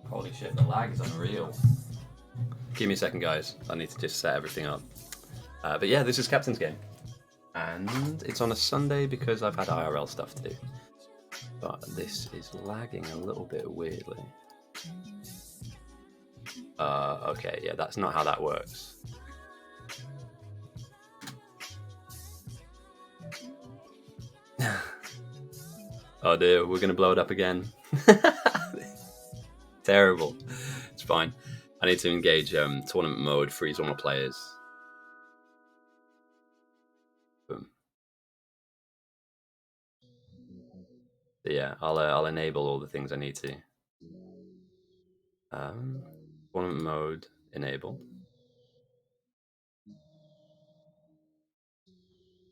Holy shit, the lag is unreal. Give me a second, guys. I need to just set everything up. But yeah, this is Captain's Game. And it's on a Sunday because I've had IRL stuff to do. But this is lagging a little bit weirdly. Okay, yeah, that's not how that works. Oh dear, we're gonna blow it up again. Terrible. It's fine. I need to engage tournament mode, freeze all my players. Boom. But yeah, I'll enable all the things I need to. Tournament mode enable.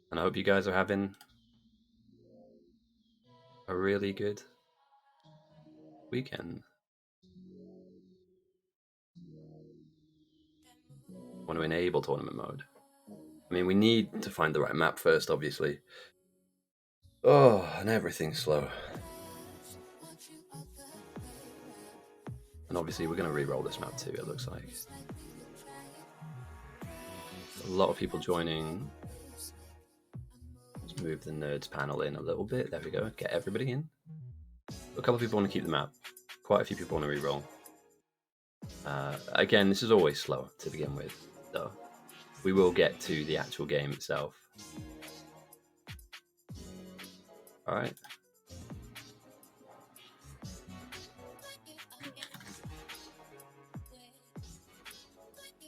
And I hope you guys are having a really good weekend. I want to enable tournament mode. I mean, we need to find the right map first, obviously. Oh, and everything's slow. And obviously we're going to re-roll this map too, it looks like. A lot of people joining. Let's move the nerds panel in a little bit. There we go. Get everybody in. A couple of people want to keep the map. Quite a few people want to re-roll. Again, this is always slow to begin with, though. We will get to the actual game itself. Alright.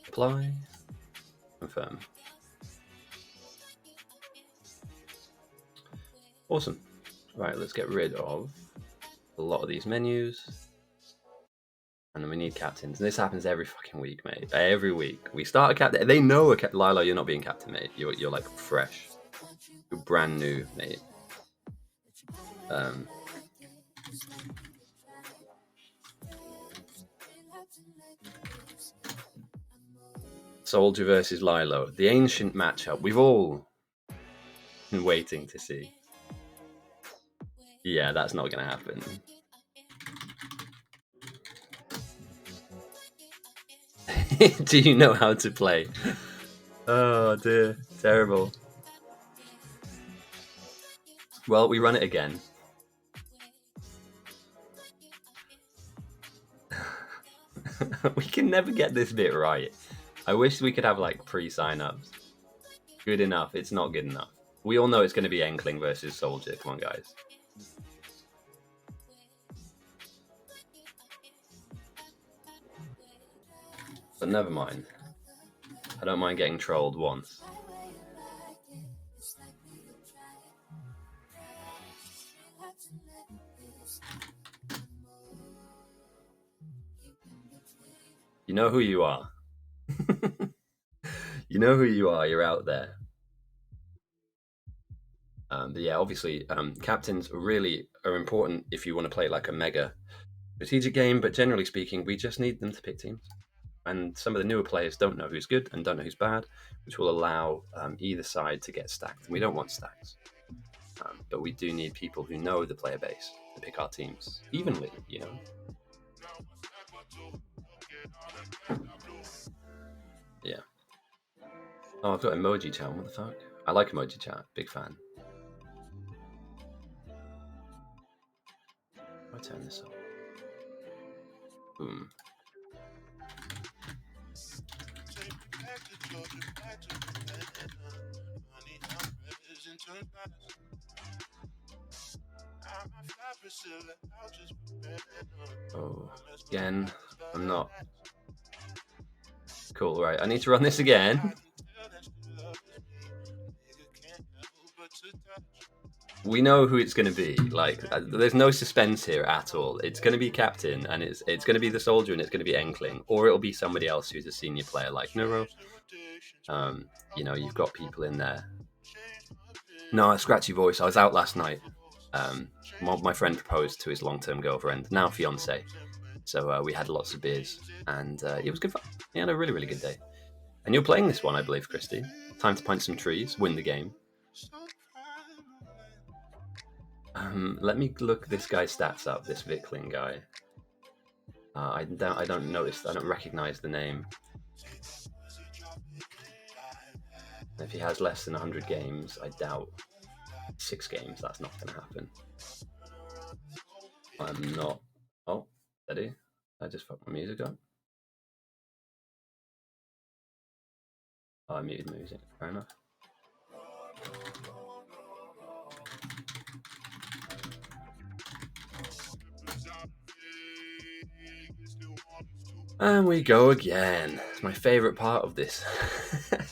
Apply. Confirm. Awesome. Right, let's get rid of a lot of these menus. And then we need captains. And this happens every fucking week, mate. Every week. We start a captain. They know Lilo, you're not being captain, mate. You're like fresh. You're brand new, mate. Soldier versus Lilo. The ancient matchup. We've all been waiting to see. Yeah, that's not going to happen. Do you know how to play? Oh dear, terrible. Well, we run it again. We can never get this bit right. I wish we could have like pre-sign-ups. Good enough. It's not good enough. We all know it's going to be Enkling versus Soldier. Come on, guys. But never mind. I don't mind getting trolled once. You know who you are. You know who you are. You're out there. But yeah, obviously, captains really are important if you want to play like a mega strategic game. But generally speaking, we just need them to pick teams. And some of the newer players don't know who's good and don't know who's bad, which will allow either side to get stacked. And we don't want stacks. But we do need people who know the player base to pick our teams evenly, you know? Yeah. Oh, I've got emoji chat. What the fuck? I like emoji chat. Big fan. I'll turn this up. Boom. Oh, again. I'm not. Cool, right. I need to run this again. We know who it's going to be. Like, there's no suspense here at all. It's going to be Captain, and it's going to be the Soldier, and it's going to be Enkling, or it'll be somebody else who's a senior player like Neuro. You know, you've got people in there. No, a scratchy voice. I was out last night. My friend proposed to his long-term girlfriend, now fiance. So we had lots of beers, and it was good fun. He had a really, really good day. And you're playing this one, I believe, Christy. Time to punch some trees, win the game. Let me look this guy's stats up. This Vikling guy. I don't notice. I don't recognize the name. If he has less than 100 games, I doubt 6 games. That's not going to happen. I'm not. Oh, steady. I just fucked my music up. Oh, I muted music. Fair enough. And we go again. It's my favourite part of this.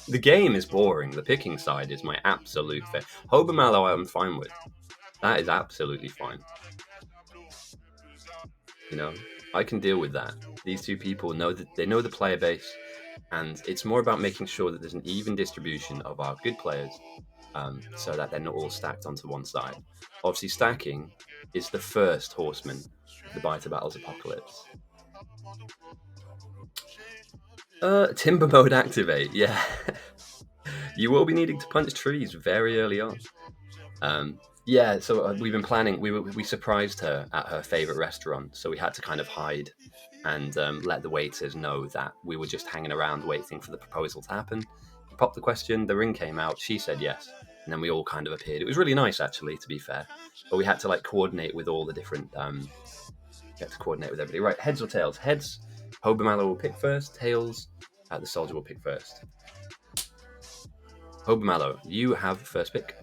The game is boring. The picking side is my absolute favorite. Hobermallow I'm fine with. That is absolutely fine. You know, I can deal with that. These two people know that they know the player base, and it's more about making sure that there's an even distribution of our good players, so that they're not all stacked onto one side. Obviously, stacking is the first horseman of the Biter Battles apocalypse. Timber mode activate, yeah. You will be needing to punch trees very early on. Yeah, so we've been planning. We surprised her at her favorite restaurant, so we had to kind of hide and let the waiters know that we were just hanging around waiting for the proposal to happen. We popped the question, the ring came out, she said yes, and then we all kind of appeared. It was really nice, actually, to be fair. But we had to like coordinate with all the different. We had to coordinate with everybody. Right, heads or tails? Heads. Hobermallow will pick first. Tails. The Soldier will pick first. Hobermallow, you have first pick.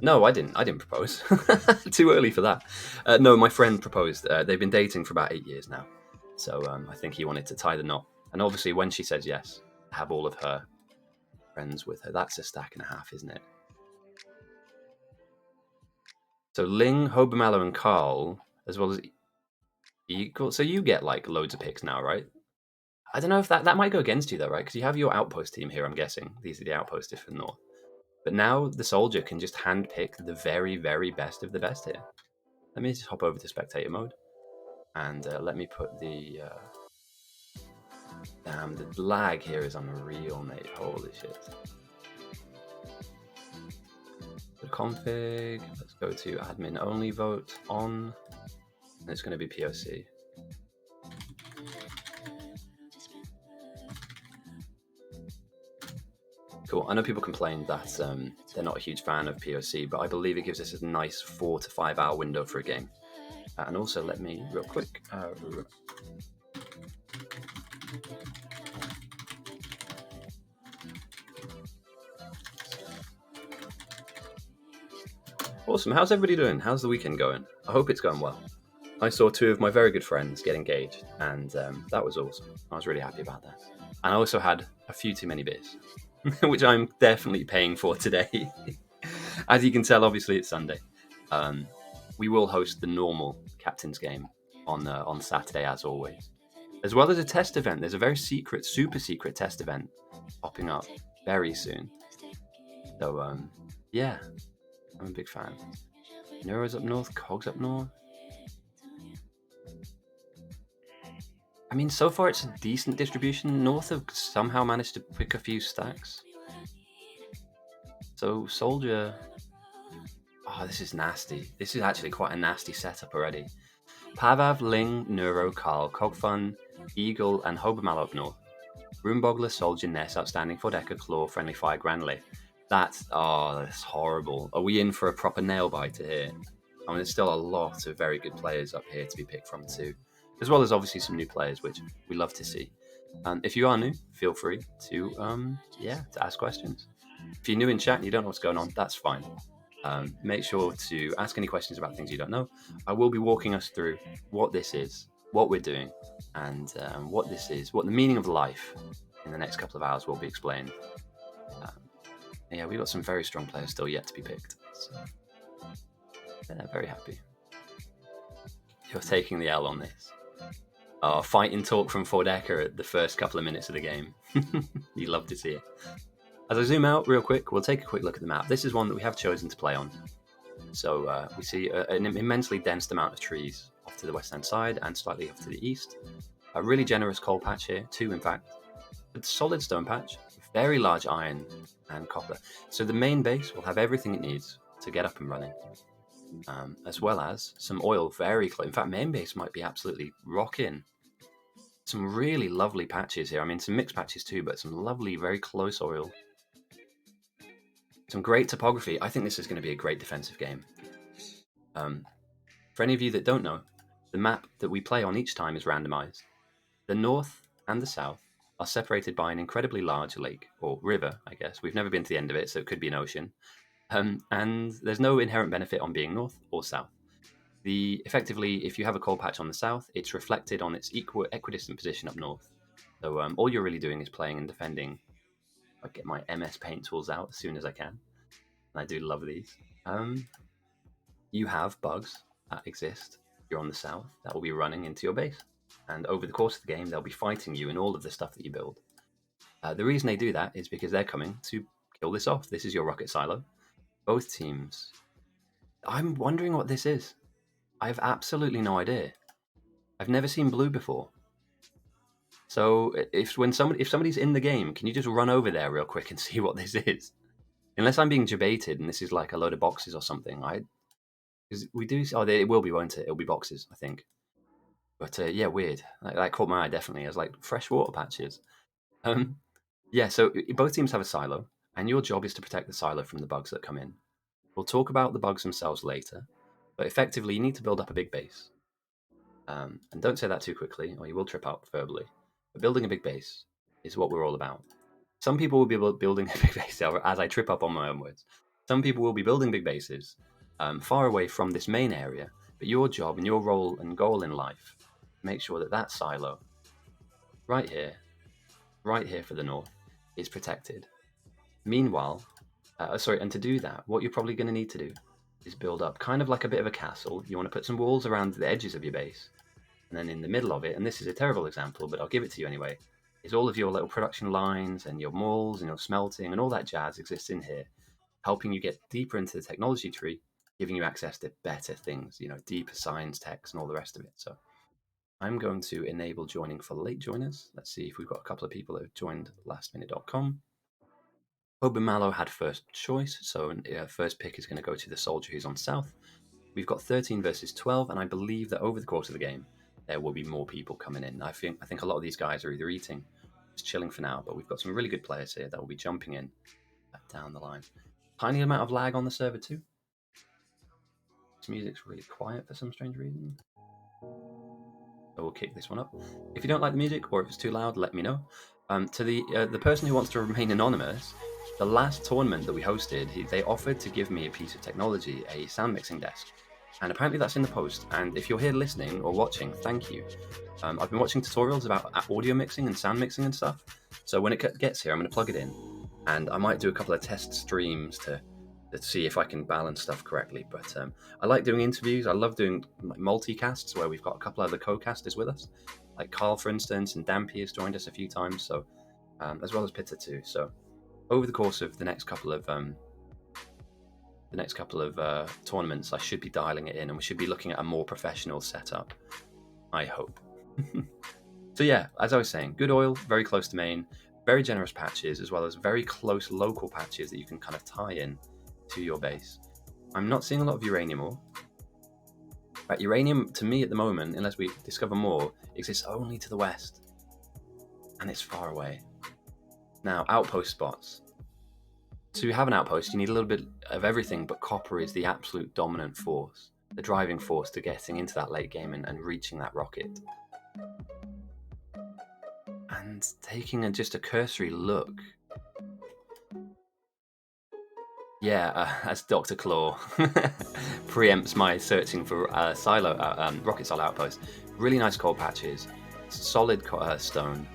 No, I didn't. I didn't propose. Too early for that. No, my friend proposed. They've been dating for about 8 years now. So I think he wanted to tie the knot. And obviously, when she says yes, have all of her friends with her. That's a stack and a half, isn't it? So Ling, Hobermallow, and Carl, as well as equal. So you get like loads of picks now, right? I don't know if that might go against you though, right? Because you have your outpost team here. I'm guessing these are the outposts for the north. But now the Soldier can just handpick the very, very best of the best here. Let me just hop over to spectator mode, and let me put the. Damn, the lag here is unreal, mate. Holy shit. The config. Let's go to admin only vote on. And it's going to be POC. Cool. I know people complain that they're not a huge fan of POC, but I believe it gives us a nice 4 to 5 hour window for a game. And also, let me real quick. Awesome. How's everybody doing? How's the weekend going? I hope it's going well. I saw two of my very good friends get engaged, and that was awesome. I was really happy about that. And I also had a few too many beers, which I'm definitely paying for today. As you can tell, obviously it's Sunday. We will host the normal captain's game on Saturday, as always, as well as a test event. There's a very secret, super secret test event popping up very soon. So yeah, I'm a big fan. Neuro's up north, Cogs up north. I mean, so far it's a decent distribution. North have somehow managed to pick a few stacks. So Soldier... Oh, this is nasty. This is actually quite a nasty setup already. Pavav, Ling, Neuro, Carl, Cogfun, Eagle, and Hobermal up north. Roomboggler, Soldier, Ness, Outstanding, Fordecker, Claw, Friendly Fire, Granley. That's horrible. Are we in for a proper nail biter here? I mean, there's still a lot of very good players up here to be picked from too, as well as obviously some new players, which we love to see. If you are new, feel free to ask questions. If you're new in chat and you don't know what's going on, that's fine. Make sure to ask any questions about things you don't know. I will be walking us through what this is, what we're doing, and what this is, what the meaning of life in the next couple of hours will be explained. Yeah, we've got some very strong players still yet to be picked. So, yeah, very happy. You're taking the L on this. Fighting talk from Fordecker at the first couple of minutes of the game. You love to see it. As I zoom out real quick, we'll take a quick look at the map. This is one that we have chosen to play on. So we see an immensely dense amount of trees off to the west-hand side and slightly off to the east. A really generous coal patch here, 2 in fact. A solid stone patch, very large iron and copper. So the main base will have everything it needs to get up and running. As well as some oil very close. In fact, main base might be absolutely rocking. Some really lovely patches here. I mean, some mixed patches too, but some lovely, very close oil. Some great topography. I think this is going to be a great defensive game. For any of you that don't know, the map that we play on each time is randomized. The north and the south are separated by an incredibly large lake, or river, I guess. We've never been to the end of it, so it could be an ocean. And there's no inherent benefit on being north or south. Effectively, if you have a coal patch on the south, it's reflected on its equidistant position up north. So all you're really doing is playing and defending. I get my MS Paint tools out as soon as I can. And I do love these. You have bugs that exist. You're on the south that will be running into your base. And over the course of the game, they'll be fighting you in all of the stuff that you build. The reason they do that is because they're coming to kill this off. This is your rocket silo. Both teams. I'm wondering what this is. I have absolutely no idea. I've never seen blue before. So if somebody's in the game, can you just run over there real quick and see what this is? Unless I'm being debated and this is like a load of boxes or something. Because we do. Oh, it will be, won't it? It'll be boxes, I think. But yeah, weird. That caught my eye definitely as like freshwater patches. Yeah. So both teams have a silo, and your job is to protect the silo from the bugs that come in. We'll talk about the bugs themselves later, but effectively, you need to build up a big base. And don't say that too quickly, or you will trip out verbally. But building a big base is what we're all about. Some people will be building a big base, as I trip up on my own words. Some people will be building big bases far away from this main area, but your job and your role and goal in life, make sure that that silo, right here for the north, is protected. Meanwhile, and to do that, what you're probably going to need to do is build up kind of like a bit of a castle. You want to put some walls around the edges of your base, and then in the middle of it, and this is a terrible example, but I'll give it to you anyway, is all of your little production lines and your malls and your smelting and all that jazz exists in here, helping you get deeper into the technology tree, giving you access to better things, deeper science techs and all the rest of it. So I'm going to enable joining for late joiners. Let's see if we've got a couple of people that have joined lastminute.com. Oben Mallow had first choice, so first pick is going to go to the soldier who's on south. We've got 13 versus 12, and I believe that over the course of the game, there will be more people coming in. I think a lot of these guys are either eating, just chilling for now, but we've got some really good players here that will be jumping in down the line. Tiny amount of lag on the server too. This music's really quiet for some strange reason. So we'll kick this one up. If you don't like the music or if it's too loud, let me know. To the person who wants to remain anonymous, The last tournament that we hosted, they offered to give me a piece of technology, a sound mixing desk. And apparently that's in the post. And if you're here listening or watching, thank you. I've been watching tutorials about audio mixing and sound mixing and stuff. So when it gets here, I'm going to plug it in. And I might do a couple of test streams to see if I can balance stuff correctly. But I like doing interviews. I love doing multicasts where we've got a couple other co-casters with us. Like Carl, for instance, and Dampy has joined us a few times. So as well as Pitta too. So over the course of the next couple of tournaments, I should be dialing it in, and we should be looking at a more professional setup, I hope. So yeah, as I was saying, good oil, very close to main, very generous patches, as well as very close local patches that you can kind of tie in to your base. I'm not seeing a lot of uranium ore. But uranium, to me at the moment, unless we discover more, exists only to the west. And it's far away. Now, outpost spots. To have an outpost, you need a little bit of everything, but copper is the absolute dominant force, the driving force to getting into that late game and reaching that rocket. And taking just a cursory look, as Dr. Claw preempts my searching for rocket silo outpost. Really nice coal patches, solid stone,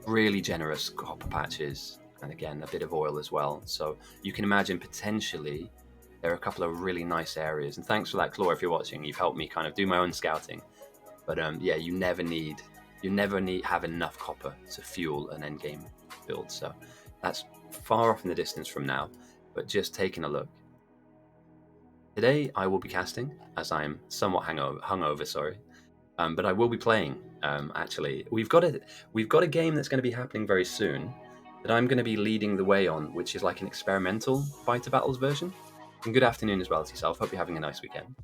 really generous copper patches, and again a bit of oil as well. So you can imagine potentially there are a couple of really nice areas. And thanks for that, Claw, if you're watching. You've helped me kind of do my own scouting. But you never have enough copper to fuel an endgame build. So that's far off in the distance from now. But just taking a look. Today I will be casting, as I am somewhat hungover, but I will be playing. Actually, we've got a game that's going to be happening very soon that I'm going to be leading the way on, which is like an experimental Fighter Battles version. And good afternoon as well to yourself. Hope you're having a nice weekend.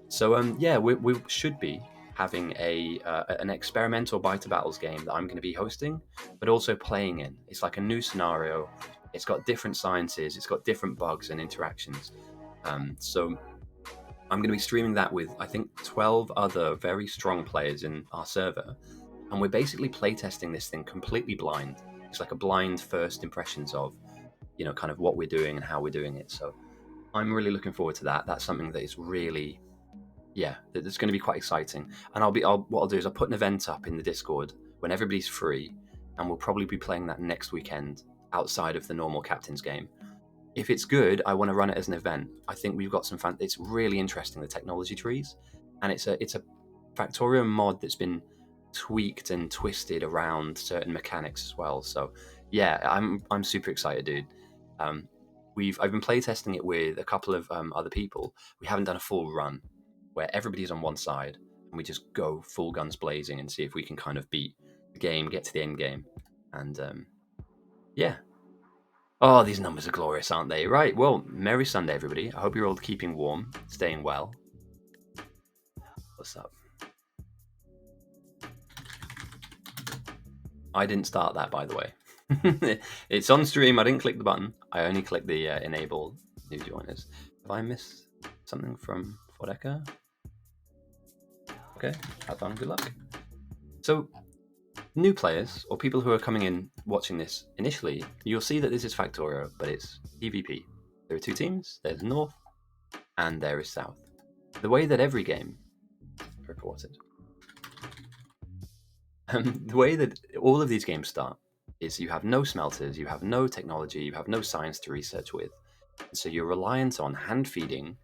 So we should be having an experimental Fighter Battles game that I'm going to be hosting, but also playing in. It's like a new scenario. It's got different sciences. It's got different bugs and interactions. So I'm going to be streaming that with, I think, 12 other very strong players in our server. And we're basically playtesting this thing completely blind. It's like a blind first impressions of, kind of what we're doing and how we're doing it. So I'm really looking forward to that. That's something that is really, that's going to be quite exciting. And what I'll do is I'll put an event up in the Discord when everybody's free. And we'll probably be playing that next weekend outside of the normal captain's game. If it's good, I want to run it as an event. I think we've got some fun. It's really interesting, the technology trees, and it's a Factorio mod that's been tweaked and twisted around certain mechanics as well. So yeah, I'm super excited, dude. I've been playtesting it with a couple of other people. We haven't done a full run where everybody's on one side and we just go full guns blazing and see if we can kind of beat the game, get to the end game, and yeah. Oh, these numbers are glorious, aren't they? Right, well, merry Sunday, everybody. I hope you're all keeping warm, staying well. What's up? I didn't start that, by the way. It's on stream. I didn't click the button. I only clicked the enable new joiners. Have I missed something from Fodeka? Okay, have fun. Good luck. So, new players, or people who are coming in watching this initially, you'll see that this is Factorio, but it's PvP. There are two teams. There's North, and there is South. The way that every game is reported. The way that all of these games start is you have no smelters, you have no technology, you have no science to research with. So you're reliant on hand feeding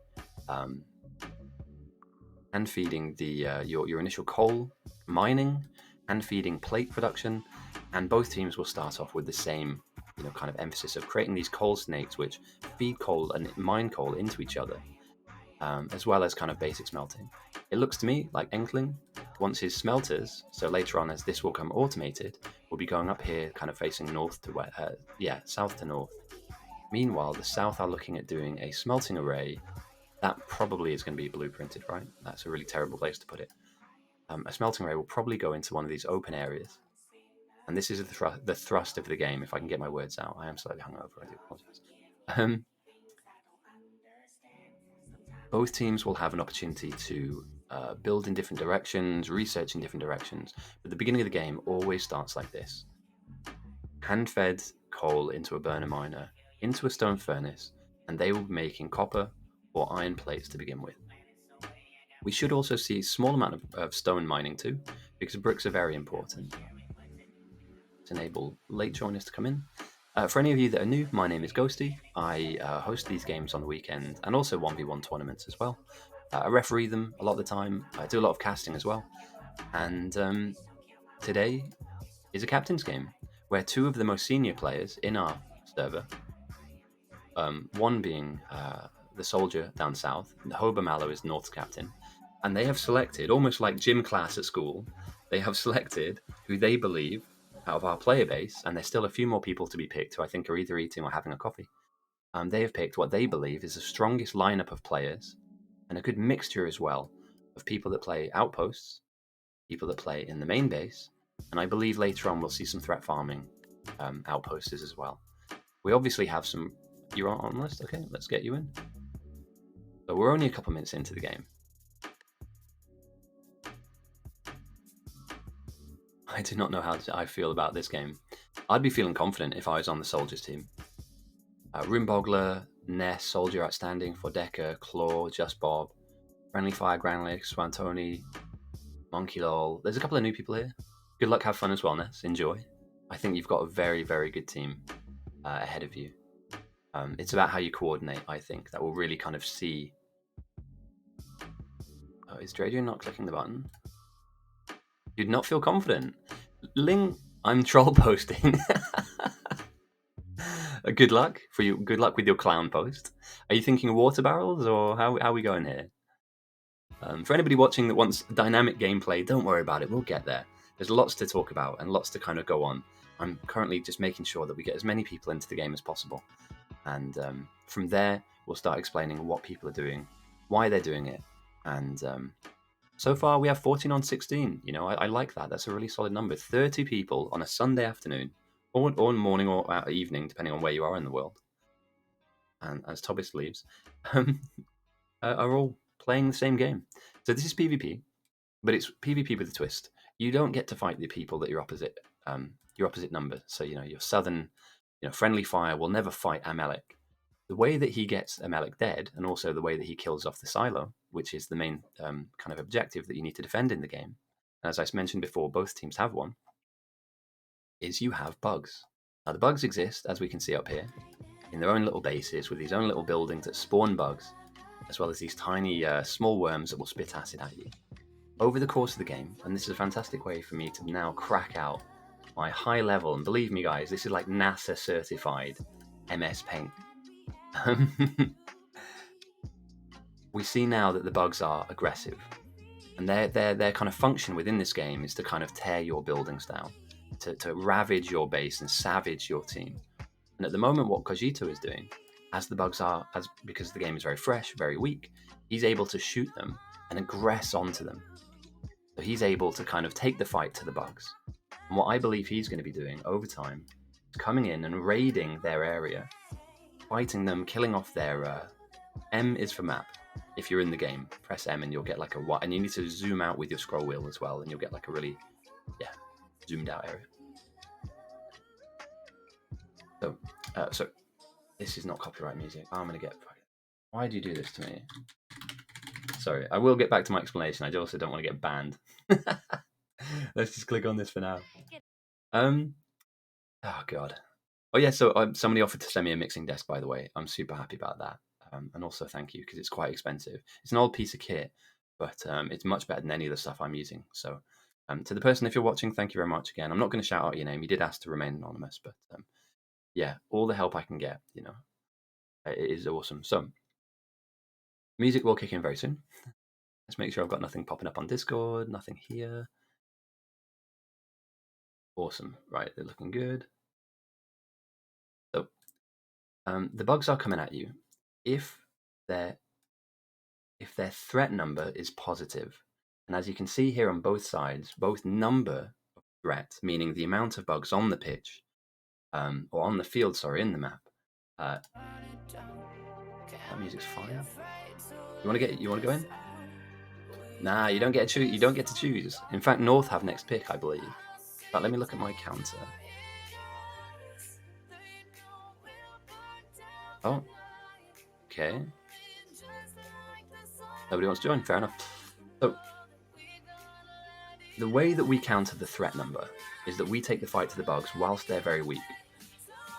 your initial coal mining, hand feeding plate production, and both teams will start off with the same kind of emphasis of creating these coal snakes which feed coal and mine coal into each other, as well as kind of basic smelting. It looks to me like Enkling, once his smelters, so later on as this will come automated, will be going up here kind of facing south to north. Meanwhile, the South are looking at doing a smelting array. That probably is going to be blueprinted, right? That's a really terrible place to put it. A smelting array will probably go into one of these open areas. And this is the thrust of the game, if I can get my words out. I am slightly hungover, I do apologize. Both teams will have an opportunity to build in different directions, research in different directions. But the beginning of the game always starts like this. Hand-fed coal into a burner miner, into a stone furnace, and they will be making copper or iron plates to begin with. We should also see a small amount of stone mining too, because bricks are very important. Let's enable late joiners to come in. For any of you that are new, my name is Ghosty. I host these games on the weekend and also 1v1 tournaments as well. I referee them a lot of the time. I do a lot of casting as well. And today is a captain's game where two of the most senior players in our server, one being the soldier down south, Hoba Mallow is North's captain, and they have selected, almost like gym class at school, they have selected who they believe out of our player base, and there's still a few more people to be picked who I think are either eating or having a coffee. They have picked what they believe is the strongest lineup of players, and a good mixture as well of people that play outposts, people that play in the main base, and I believe later on we'll see some threat farming outposts as well. We obviously have some. You're on the list? Okay, let's get you in. So we're only a couple minutes into the game. I do not know how I feel about this game. I'd be feeling confident if I was on the Soldiers team. Rumbogler, Ness, Soldier Outstanding, Fordeca, Claw, Just Bob, Friendly Fire, Granley, Swantoni, Monkey Lol. There's a couple of new people here. Good luck, have fun as well, Ness. Enjoy. I think you've got a very, very good team ahead of you. It's about how you coordinate, I think. That will really kind of see. Oh, is Dradio not clicking the button? You'd not feel confident. Ling, I'm troll posting. Good luck for you. Good luck with your clown post. Are you thinking water barrels, or how are we going here? For anybody watching that wants dynamic gameplay, don't worry about it. We'll get there. There's lots to talk about and lots to kind of go on. I'm currently just making sure that we get as many people into the game as possible. And from there, we'll start explaining what people are doing, why they're doing it. And so far, we have 14 on 16. You know, I like that. That's a really solid number. 30 people on a Sunday afternoon, or morning or evening, depending on where you are in the world. And as Tobias leaves, are all playing the same game. So this is PvP, but it's PvP with a twist. You don't get to fight the people that your opposite number. So your southern, friendly fire will never fight Amelik. The way that he gets Amelik dead, and also the way that he kills off the silo, which is the main kind of objective that you need to defend in the game. As I mentioned before, both teams have one. Is you have bugs. Now the bugs exist, as we can see up here, in their own little bases with these own little buildings that spawn bugs, as well as these tiny small worms that will spit acid at you. Over the course of the game, and this is a fantastic way for me to now crack out my high level, and believe me guys, this is like NASA certified MS Paint. We see now that the bugs are aggressive, and their kind of function within this game is to kind of tear your buildings down, to ravage your base and savage your team. And at the moment, what Kojito is doing, as the bugs are, because the game is very fresh, very weak, he's able to shoot them and aggress onto them. So he's able to kind of take the fight to the bugs. And what I believe he's going to be doing over time is coming in and raiding their area, fighting them, killing off their... M is for map. If you're in the game, press M and you'll get like a... And you need to zoom out with your scroll wheel as well, and you'll get like a really, zoomed out area. So this is not copyright music. I'm going to get... Why do you do this to me? Sorry, I will get back to my explanation. I also don't want to get banned. Let's just click on this for now. Oh, God. Oh, yeah, so somebody offered to send me a mixing desk, by the way. I'm super happy about that. And also thank you, because it's quite expensive. It's an old piece of kit, but it's much better than any of the stuff I'm using. So to the person, if you're watching, thank you very much again. I'm not going to shout out your name. You did ask to remain anonymous, but yeah, all the help I can get, it is awesome. So music will kick in very soon. Let's make sure I've got nothing popping up on Discord, nothing here. Awesome. Right, they're looking good. So the bugs are coming at you. If their threat number is positive, and as you can see here on both sides, both number of threat, meaning the amount of bugs on the pitch, or on the field, sorry, in the map. That music's fine. You want to go in? Nah, you don't get to choose. You don't get to choose. In fact, North have next pick, I believe. But let me look at my counter. Oh, okay. Nobody wants to join, fair enough. So, the way that we counter the threat number is that we take the fight to the bugs whilst they're very weak.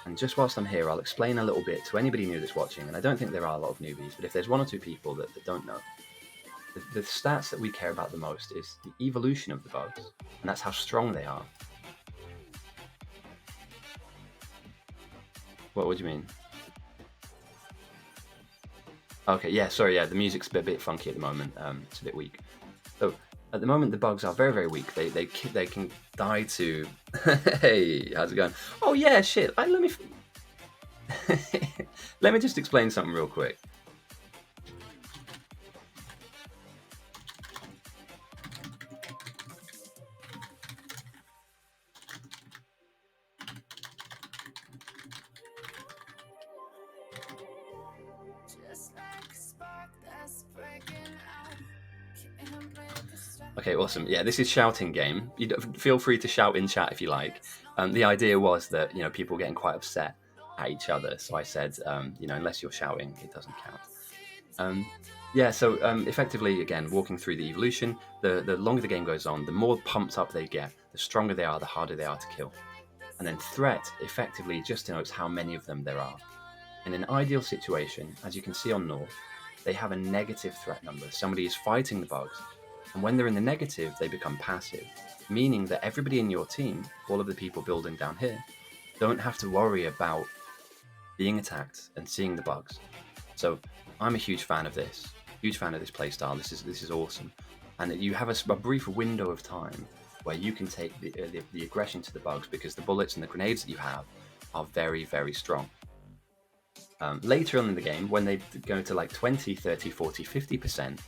And just whilst I'm here, I'll explain a little bit to anybody new that's watching, and I don't think there are a lot of newbies, but if there's 1 or 2 people that don't know, the stats that we care about the most is the evolution of the bugs, and that's how strong they are. What do you mean? Okay, yeah, sorry, yeah, the music's a bit funky at the moment. It's a bit weak. So at the moment, the bugs are very, very weak. They can die to. Hey, how's it going? Oh yeah, shit. Let me let me just explain something real quick. Okay, awesome. Yeah, this is shouting game. Feel free to shout in chat if you like. The idea was that people were getting quite upset at each other, so I said unless you're shouting, it doesn't count. Yeah, so effectively, again, walking through the evolution, the longer the game goes on, the more pumped up they get, the stronger they are, the harder they are to kill. And then threat effectively just denotes how many of them there are. In an ideal situation, as you can see on North, they have a negative threat number. Somebody is fighting the bugs, and when they're in the negative, they become passive, meaning that everybody in your team, all of the people building down here, don't have to worry about being attacked and seeing the bugs. So I'm a huge fan of this playstyle. This is awesome, and you have a brief window of time where you can take the aggression to the bugs because the bullets and the grenades that you have are very, very strong. Later on in the game, when they go to like 20, 30, 40, 50%,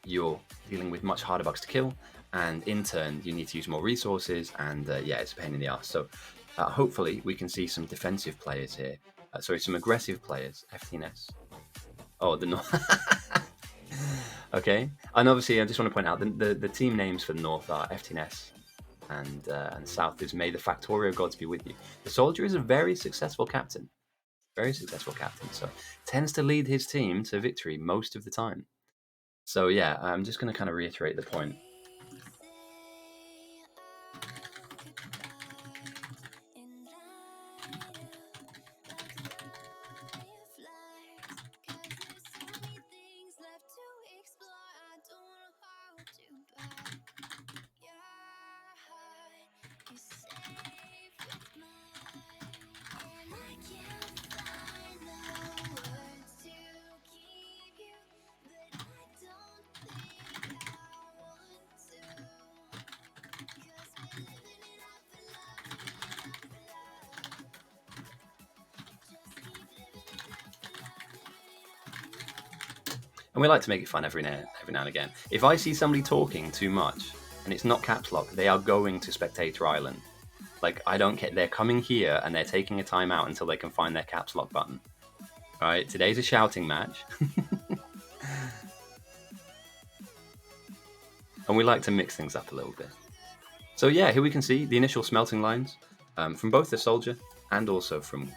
you're dealing with much harder bugs to kill, and in turn, you need to use more resources, and yeah, it's a pain in the ass. So hopefully we can see some defensive players here. Some aggressive players, FTNS. Oh, the North. Okay, and obviously I just want to point out the team names for the North are FTNS, and South is May the Factorio Gods be with you. The Soldier is a very successful captain, so tends to lead his team to victory most of the time. So yeah, I'm just going to kind of reiterate the point. And we like to make it fun every now and again. If I see somebody talking too much and it's not caps lock, they are going to Spectator Island. Like, I don't care. They're coming here and they're taking a timeout until they can find their caps lock button. All right, today's a shouting match. And we like to mix things up a little bit. So yeah, here we can see the initial smelting lines from both the Soldier and also from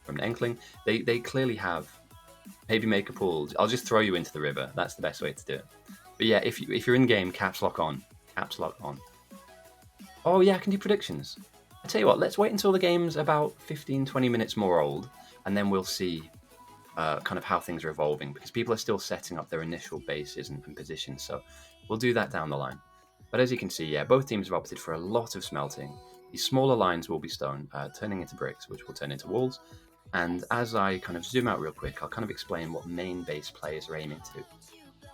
the Enkling. They clearly have maybe make a pool. I'll just throw you into the river. That's the best way to do it. But yeah, if you're in game, caps lock on. Caps lock on. Oh yeah, I can do predictions. I tell you what, let's wait until the game's about 15-20 minutes more old, and then we'll see kind of how things are evolving, because people are still setting up their initial bases and positions, so we'll do that down the line. But as you can see, yeah, both teams have opted for a lot of smelting. These smaller lines will be stone, turning into bricks, which will turn into walls. And as I kind of zoom out real quick, I'll kind of explain what main base players are aiming to.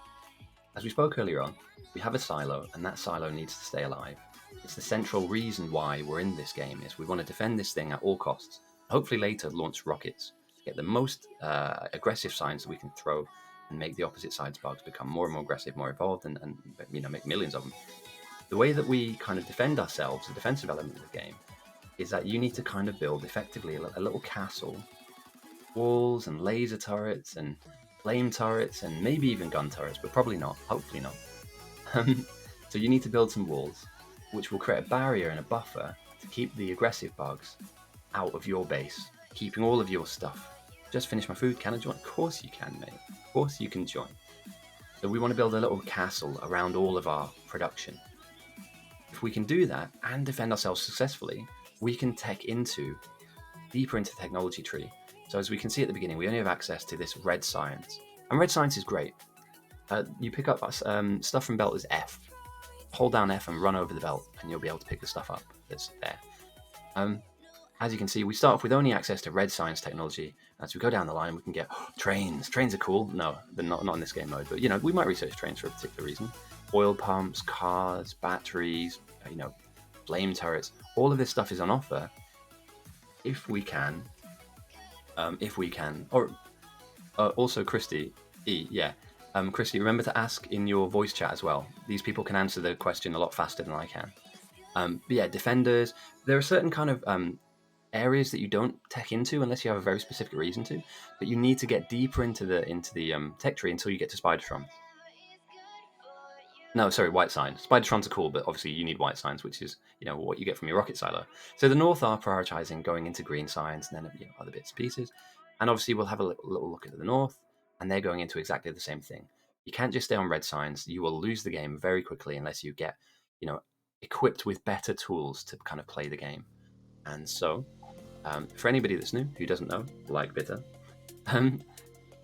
As we spoke earlier on, we have a silo, and that silo needs to stay alive. It's the central reason why we're in this game, is we want to defend this thing at all costs. Hopefully later launch rockets, get the most aggressive signs that we can throw, and make the opposite side's bugs become more and more aggressive, more evolved, and make millions of them. The way that we kind of defend ourselves, the defensive element of the game, is that you need to kind of build effectively a little castle, walls and laser turrets and flame turrets and maybe even gun turrets, but probably not, hopefully not. So you need to build some walls, which will create a barrier and a buffer to keep the aggressive bugs out of your base. keeping all of your stuff. Just finished my food. Can I join? Of course you can, mate. Of course you can join. So we want to build a little castle around all of our production. If we can do that and defend ourselves successfully, we can tech deeper into the technology tree. So as we can see at the beginning, we only have access to this red science. And red science is great. You pick up stuff from belt is F. Hold down F and run over the belt, and you'll be able to pick the stuff up that's there. As you can see, we start off with only access to red science technology. As we go down the line, we can get trains. Trains are cool. No, they're not in this game mode, but we might research trains for a particular reason. Oil pumps, cars, batteries, flame turrets. All of this stuff is on offer if we can. Or also, Christy, Christy, remember to ask in your voice chat as well. These people can answer the question a lot faster than I can. But yeah, defenders. There are certain kind of areas that you don't tech into unless you have a very specific reason to. But you need to get deeper into the tech tree until you get to Spidertrons. No, sorry, white signs. Spidertrons are cool, but obviously you need white signs, which is what you get from your rocket silo. So the North are prioritizing going into green signs and then other bits and pieces. And obviously we'll have a little look at the North, and they're going into exactly the same thing. You can't just stay on red signs. You will lose the game very quickly unless you get, equipped with better tools to kind of play the game. And so, for anybody that's new who doesn't know, like Bitter,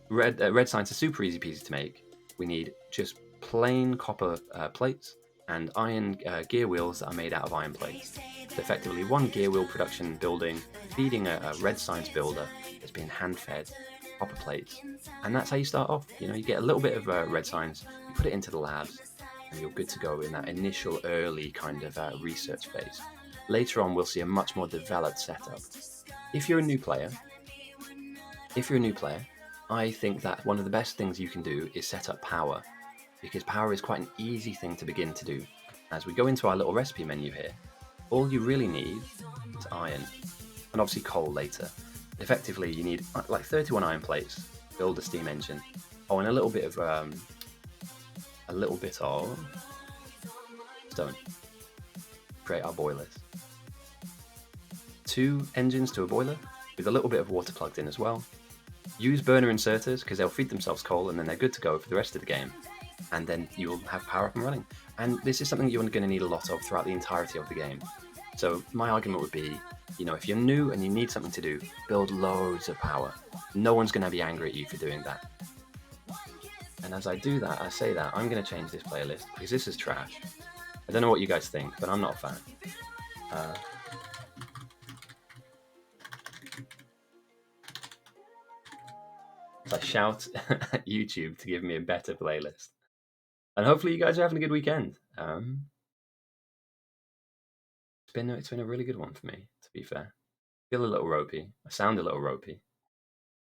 red signs are super easy peasy to make. We need just plain copper plates and iron gear wheels that are made out of iron plates. So effectively, one gear wheel production building feeding a red signs builder that's being hand-fed copper plates, and that's how you start off. You get a little bit of red signs, you put it into the labs, and you're good to go in that initial early kind of research phase. Later on, we'll see a much more developed setup. If you're a new player, I think that one of the best things you can do is set up power, because power is quite an easy thing to begin to do. As we go into our little recipe menu here, all you really need is iron, and obviously coal later. Effectively, you need like 31 iron plates, build a steam engine, and a little bit of stone. Create our boilers. 2 engines to a boiler with a little bit of water plugged in as well. Use burner inserters because they'll feed themselves coal and then they're good to go for the rest of the game. And then you'll have power up and running. And this is something you're going to need a lot of throughout the entirety of the game. So my argument would be, if you're new and you need something to do, build loads of power. No one's going to be angry at you for doing that. And as I say that, I'm going to change this playlist because this is trash. I don't know what you guys think, but I'm not a fan. I shout at YouTube to give me a better playlist. And hopefully you guys are having a good weekend. It's been a really good one for me, to be fair. I feel a little ropey. I sound a little ropey.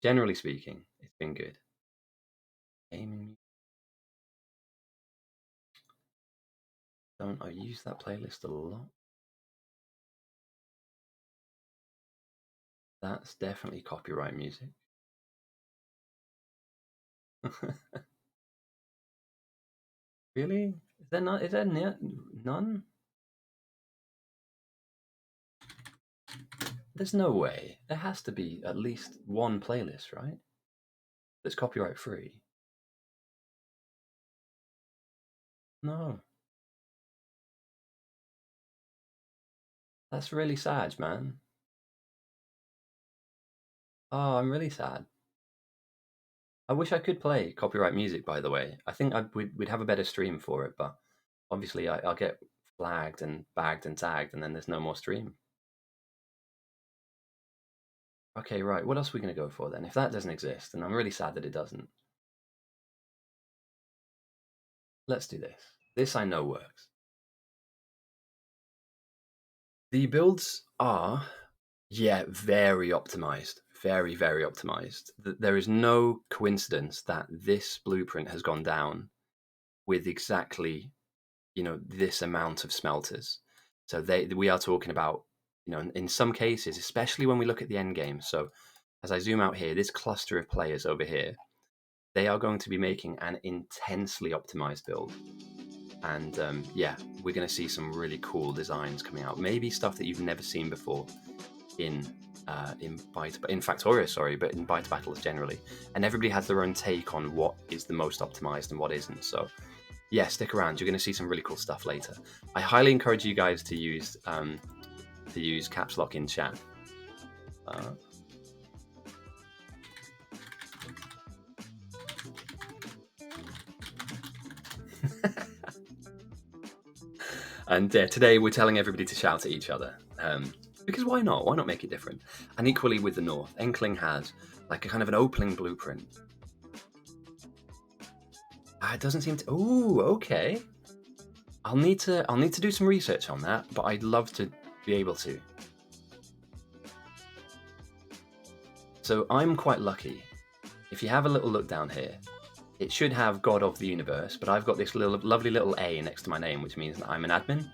Generally speaking, it's been good. Gaming. Don't I use that playlist a lot? That's definitely copyright music. Really? Is there not? Is there none? There's no way. There has to be at least one playlist, right? That's copyright free. No. That's really sad, man. Oh, I'm really sad. I wish I could play copyright music, by the way. I think we'd have a better stream for it, but obviously I'll get flagged and bagged and tagged, and then there's no more stream. Okay, right. What else are we going to go for then? If that doesn't exist, and I'm really sad that it doesn't. Let's do this. This I know works. The builds are, very optimized. Very, very optimized. There is no coincidence that this blueprint has gone down with exactly, this amount of smelters. So we are talking about, in some cases, especially when we look at the end game. So as I zoom out here, this cluster of players over here, they are going to be making an intensely optimized build. And we're going to see some really cool designs coming out. Maybe stuff that you've never seen before in in Factorio, sorry, but in Bite Battles generally, and everybody has their own take on what is the most optimized and what isn't. So yeah, stick around. You're going to see some really cool stuff later. I highly encourage you guys to use caps lock in chat. And today we're telling everybody to shout at each other. Because why not? Why not make it different? And equally with the North, Enkling has like a kind of an opening blueprint. It doesn't seem to. Ooh, okay. I'll need to do some research on that, but I'd love to be able to. So I'm quite lucky. If you have a little look down here, it should have God of the Universe, but I've got this lovely little A next to my name, which means that I'm an admin.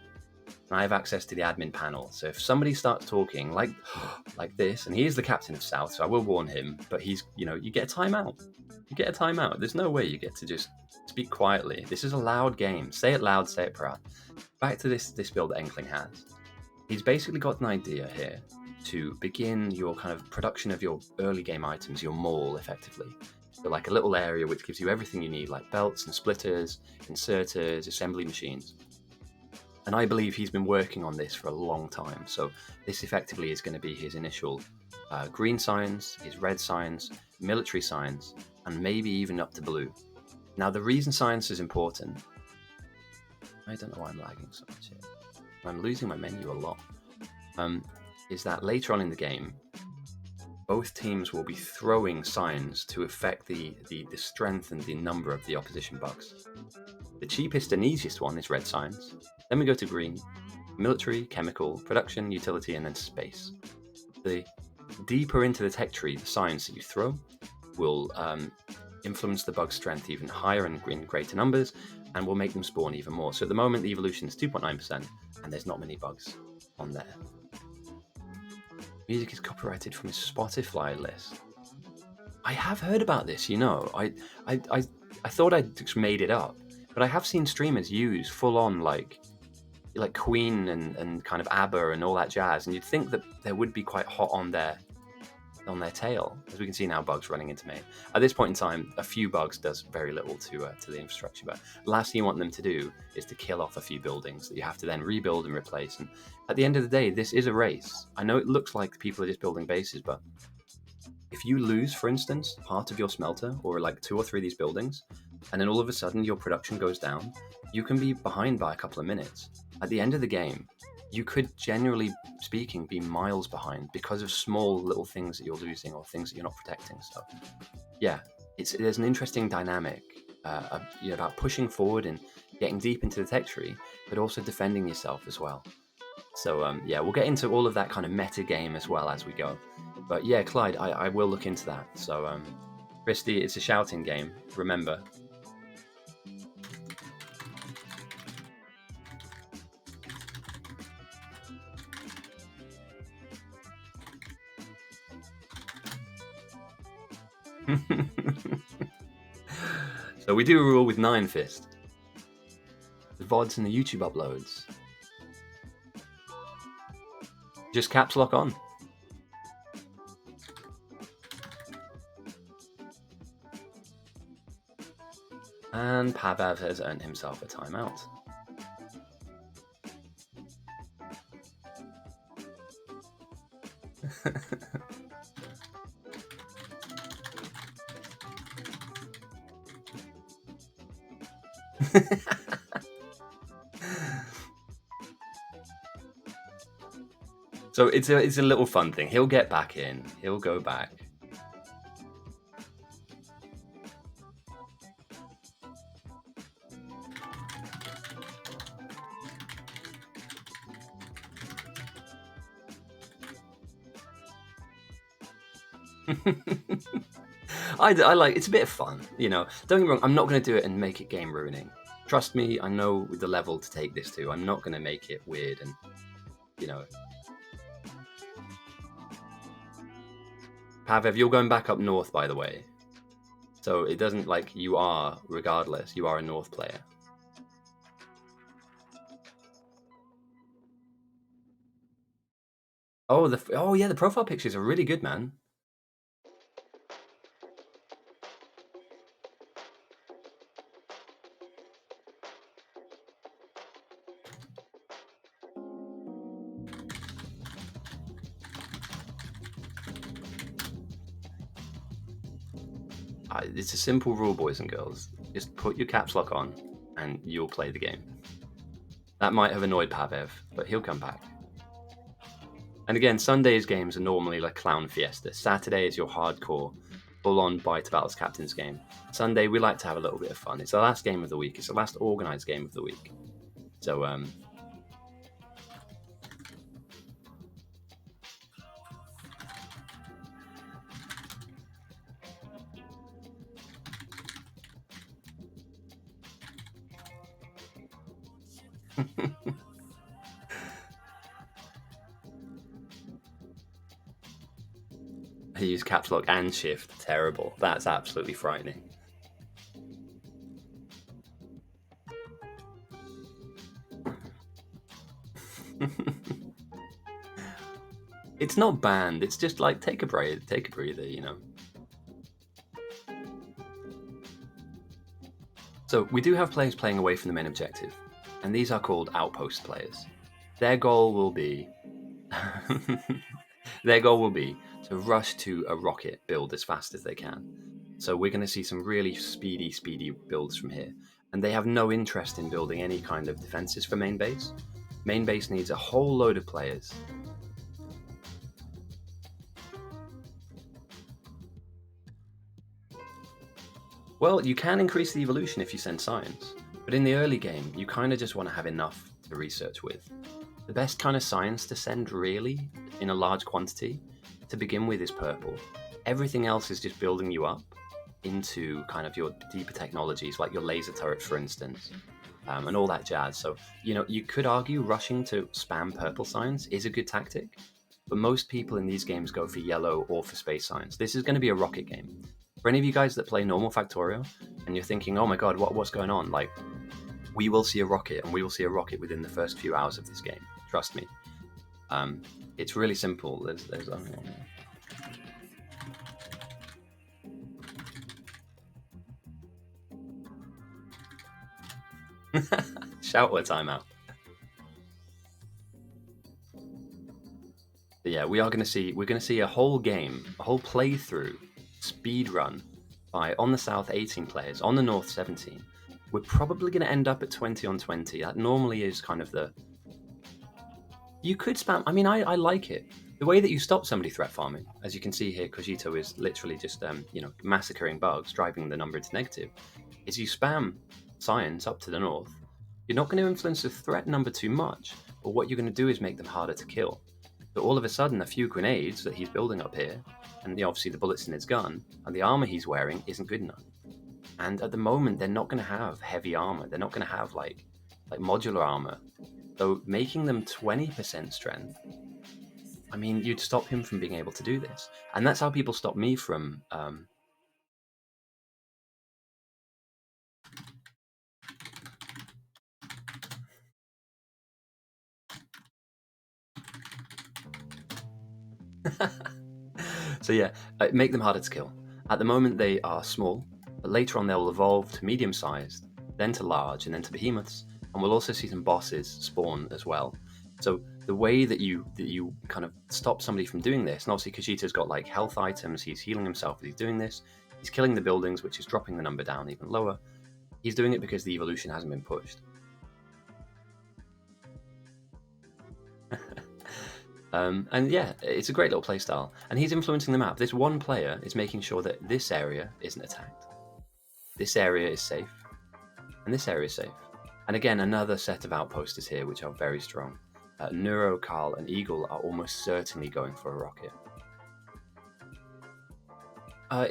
And I have access to the admin panel. So if somebody starts talking like this, and he is the captain of South, so I will warn him, but he's, you get a timeout. You get a timeout. There's no way you get to just speak quietly. This is a loud game. Say it loud, say it proud. Back to this build that Enkling has. He's basically got an idea here to begin your kind of production of your early game items, your mall, effectively. So like a little area which gives you everything you need, like belts and splitters, inserters, assembly machines. And I believe he's been working on this for a long time. So this effectively is going to be his initial green signs, his red signs, military signs, and maybe even up to blue. Now, the reason science is important, I don't know why I'm lagging so much here. I'm losing my menu a lot. Is that later on in the game, both teams will be throwing signs to affect the strength and the number of the opposition bugs. The cheapest and easiest one is red signs. Then we go to green, military, chemical, production, utility, and then space. The deeper into the tech tree, the signs that you throw will influence the bug strength even higher and in greater numbers, and will make them spawn even more. So at the moment, the evolution is 2.9%, and there's not many bugs on there. Music is copyrighted from his Spotify list. I have heard about this, I thought I just made it up, but I have seen streamers use full-on like Queen and kind of ABBA and all that jazz, and you'd think that they would be quite hot on their tail. As we can see now, bugs running into main. At this point in time, a few bugs does very little to the infrastructure, but the last thing you want them to do is to kill off a few buildings that you have to then rebuild and replace. And at the end of the day, this is a race. I know it looks like people are just building bases, but if you lose, for instance, part of your smelter or like 2 or 3 of these buildings, and then all of a sudden your production goes down, you can be behind by a couple of minutes. At the end of the game, you could, generally speaking, be miles behind because of small little things that you're losing or things that you're not protecting. So, yeah, there's an interesting dynamic about pushing forward and getting deep into the tech tree, but also defending yourself as well. So, we'll get into all of that kind of meta game as well as we go. But yeah, Clyde, I will look into that. So, Christy, it's a shouting game, remember. So we do a rule with 9 Fist. The VODs and the YouTube uploads. Just caps lock on. And Pavev has earned himself a timeout. So it's a little fun thing. He'll get back in. He'll go back. I like, it's a bit of fun, Don't get me wrong, I'm not going to do it and make it game ruining. Trust me, I know the level to take this to. I'm not going to make it weird and, Pavev, you're going back up north, by the way. So it doesn't, you are, regardless, you are a north player. Oh yeah, the profile pictures are really good, man. It's a simple rule, boys and girls. Just put your caps lock on, and you'll play the game. That might have annoyed Pavev, but he'll come back. And again, Sunday's games are normally like Clown Fiesta. Saturday is your hardcore, full-on Bite of Battles Captains game. Sunday, we like to have a little bit of fun. It's the last game of the week. It's the last organized game of the week. So, I use caps lock and shift. Terrible. That's absolutely frightening. It's not banned. It's just like take a breather, you know. So we do have players playing away from the main objective, and these are called outpost players. Their goal will be to rush to a rocket build as fast as they can. So we're going to see some really speedy builds from here. And they have no interest in building any kind of defenses for main base. Main base needs a whole load of players. Well, you can increase the evolution if you send science, but in the early game, you kind of just want to have enough to research with. The best kind of science to send, really, in a large quantity, to begin with, is purple. Everything else is just building you up into kind of your deeper technologies, like your laser turrets, for instance, and all that jazz. So, you know, you could argue rushing to spam purple science is a good tactic, but most people in these games go for yellow or for space science. This is going to be a rocket game. For any of you guys that play normal Factorio, and you're thinking, oh my god, what's going on? Like, we will see a rocket, and we will see a rocket within the first few hours of this game. Trust me. It's really simple. There's shout a timeout. But yeah, we're gonna see a whole game, a whole playthrough, speed run by On the South 18 players, On the North 17. We're probably gonna end up at 20 on 20. That normally is kind of the. You could spam. I mean, I like it. The way that you stop somebody threat farming, as you can see here, Kojito is literally just massacring bugs, driving the number into negative, is you spam science up to the north. You're not going to influence the threat number too much, but what you're going to do is make them harder to kill. So all of a sudden, a few grenades that he's building up here, and obviously the bullets in his gun, and the armor he's wearing isn't good enough. And at the moment, they're not going to have heavy armor. They're not going to have like modular armor. So making them 20% strength, I mean, you'd stop him from being able to do this. And that's how people stop me from. So yeah, make them harder to kill. At the moment, they are small, but later on they'll evolve to medium-sized, then to large, and then to behemoths. And we'll also see some bosses spawn as well. So the way that you kind of stop somebody from doing this, and obviously Kajita's got like health items, he's healing himself as he's doing this, he's killing the buildings, which is dropping the number down even lower. He's doing it because the evolution hasn't been pushed. And yeah, it's a great little playstyle. And he's influencing the map. This one player is making sure that this area isn't attacked. This area is safe. And this area is safe. And again, another set of outposters here, which are very strong. Neuro, Carl, and Eagle are almost certainly going for a rocket.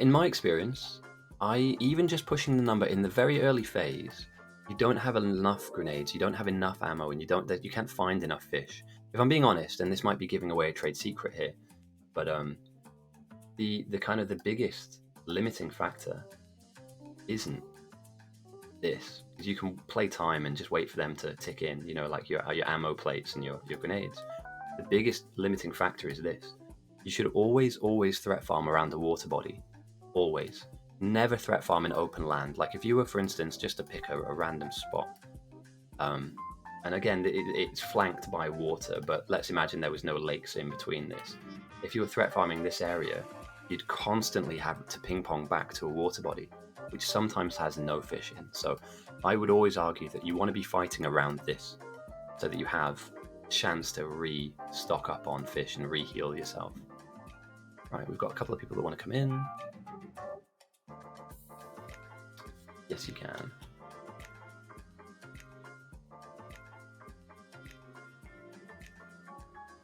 In my experience, even just pushing the number in the very early phase, you don't have enough grenades, you don't have enough ammo, and you can't find enough fish. If I'm being honest, and this might be giving away a trade secret here, but the kind of the biggest limiting factor isn't this, because you can play time and just wait for them to tick in, you know, like your ammo plates and your grenades. the biggest limiting factor is this. You should always threat farm around the water body. Always. Never threat farm in open land. Like if you were, for instance, just to pick a random spot, and again, it's flanked by water, but let's imagine there was no lakes in between this. If you were threat farming this area, you'd constantly have to ping pong back to a water body, which sometimes has no fish in. So I would always argue that you want to be fighting around this so that you have a chance to restock up on fish and re-heal yourself. Right, we've got a couple of people that want to come in. Yes, you can.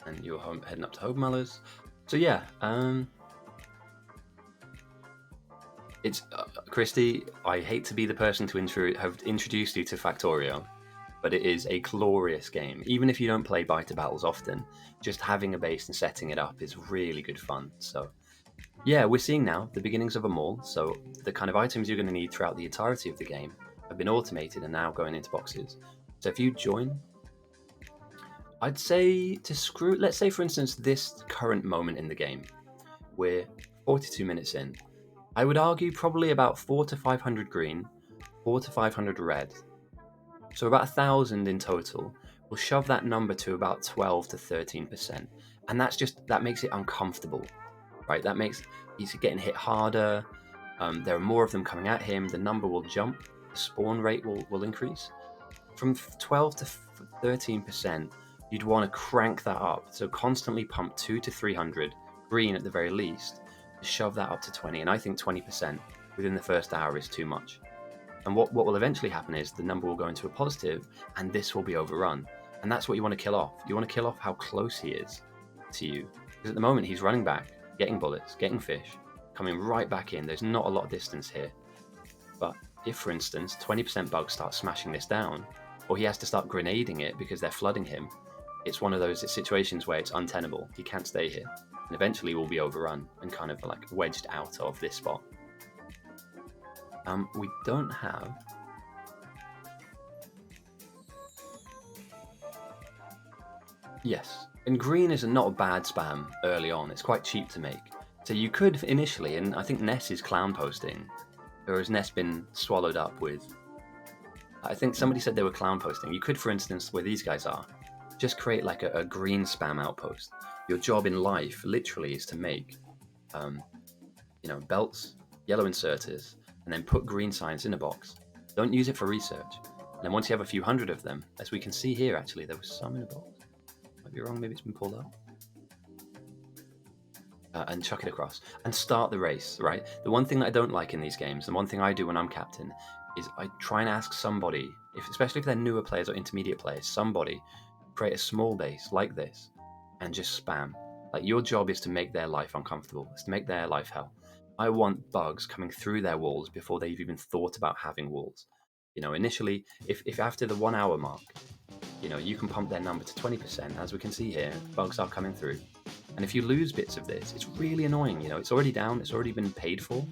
And you're heading up to Hobermallows. So yeah, it's Christy. I hate to be the person to have introduced you to Factorio, but it is a glorious game. Even if you don't play Biter Battles often, just having a base and setting it up is really good fun. So yeah, we're seeing now the beginnings of a mall. So the kind of items you're going to need throughout the entirety of the game have been automated and now going into boxes. So if you join, I'd say to let's say for instance, this current moment in the game, we're 42 minutes in. I would argue probably about 400 to 500 green, 400 to 500 red. So about 1,000 in total. We'll shove that number to about 12 to 13%. And that makes it uncomfortable, right? That makes he's getting hit harder. There are more of them coming at him. The number will jump. The spawn rate will increase. From 12 to 13%, you'd want to crank that up. So constantly pump 200 to 300 green at the very least, to shove that up to 20. And I think 20% within the first hour is too much. And what will eventually happen is the number will go into a positive, and this will be overrun. And that's what you want to kill off. You want to kill off how close he is to you. Because at the moment he's running back, getting bullets, getting fish, coming right back in. There's not a lot of distance here. But if, for instance, 20% bugs start smashing this down, or he has to start grenading it because they're flooding him, it's one of those situations where it's untenable. He can't stay here. And eventually will be overrun and kind of like wedged out of this spot. We don't have... Yes, and green is not a bad spam early on. It's quite cheap to make. So you could initially, and I think Ness is clown posting, or has Ness been swallowed up with... I think somebody said they were clown posting. You could, for instance, where these guys are, just create like a green spam outpost. Your job in life literally is to make, belts, yellow inserters, and then put green signs in a box. Don't use it for research. And then once you have a few hundred of them, as we can see here, actually, there was some in a box. Might be wrong, maybe it's been pulled out. And chuck it across. And start the race, right? The one thing that I don't like in these games, the one thing I do when I'm captain, is I try and ask somebody, especially if they're newer players or intermediate players, somebody create a small base like this and just spam. Like, your job is to make their life uncomfortable. It's to make their life hell. I want bugs coming through their walls before they've even thought about having walls. Initially, if after the 1 hour mark, you can pump their number to 20%, as we can see here, bugs are coming through. And if you lose bits of this, it's really annoying. It's already down, it's already been paid for.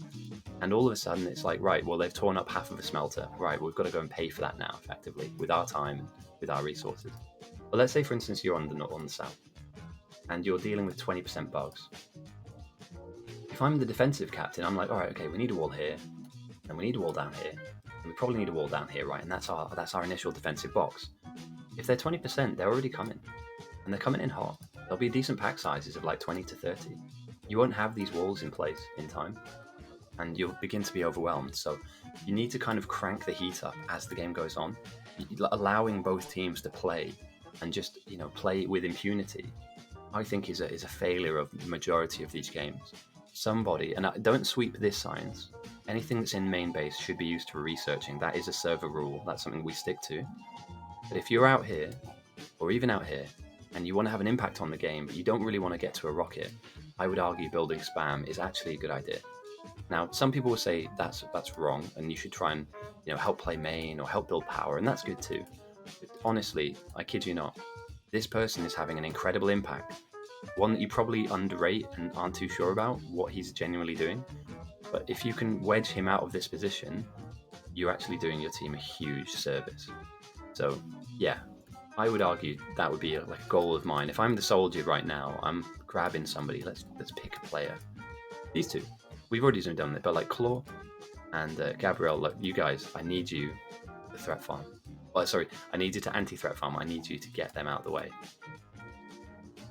And all of a sudden it's like, right, well, they've torn up half of a smelter. Right, we've got to go and pay for that now, effectively, with our time, with our resources. But let's say, for instance, you're on the south, and you're dealing with 20% bugs. If I'm the defensive captain, I'm like, all right, okay, we need a wall here, and we need a wall down here, and we probably need a wall down here, right? And that's our initial defensive box. If they're 20%, they're already coming, and they're coming in hot. There'll be decent pack sizes of like 20 to 30. You won't have these walls in place in time, and you'll begin to be overwhelmed. So you need to kind of crank the heat up as the game goes on, allowing both teams to play and just play with impunity. I think is a failure of the majority of these games. Somebody, and don't sweep this science, anything that's in main base should be used for researching. That is a server rule. That's something we stick to. But if you're out here, or even out here, and you want to have an impact on the game, but you don't really want to get to a rocket, I would argue building spam is actually a good idea. Now, some people will say that's wrong, and you should try and help play main or help build power, and that's good too. But honestly, I kid you not, this person is having an incredible impact. One that you probably underrate and aren't too sure about what he's genuinely doing. But if you can wedge him out of this position, you're actually doing your team a huge service. So yeah, I would argue that would be like a goal of mine. If I'm the soldier right now, I'm grabbing somebody. Let's pick a player. These two, we've already done it, but like Claw and Gabriel, look, you guys, I need you to threat farm. Oh, sorry, I need you to anti-threat farm. I need you to get them out of the way.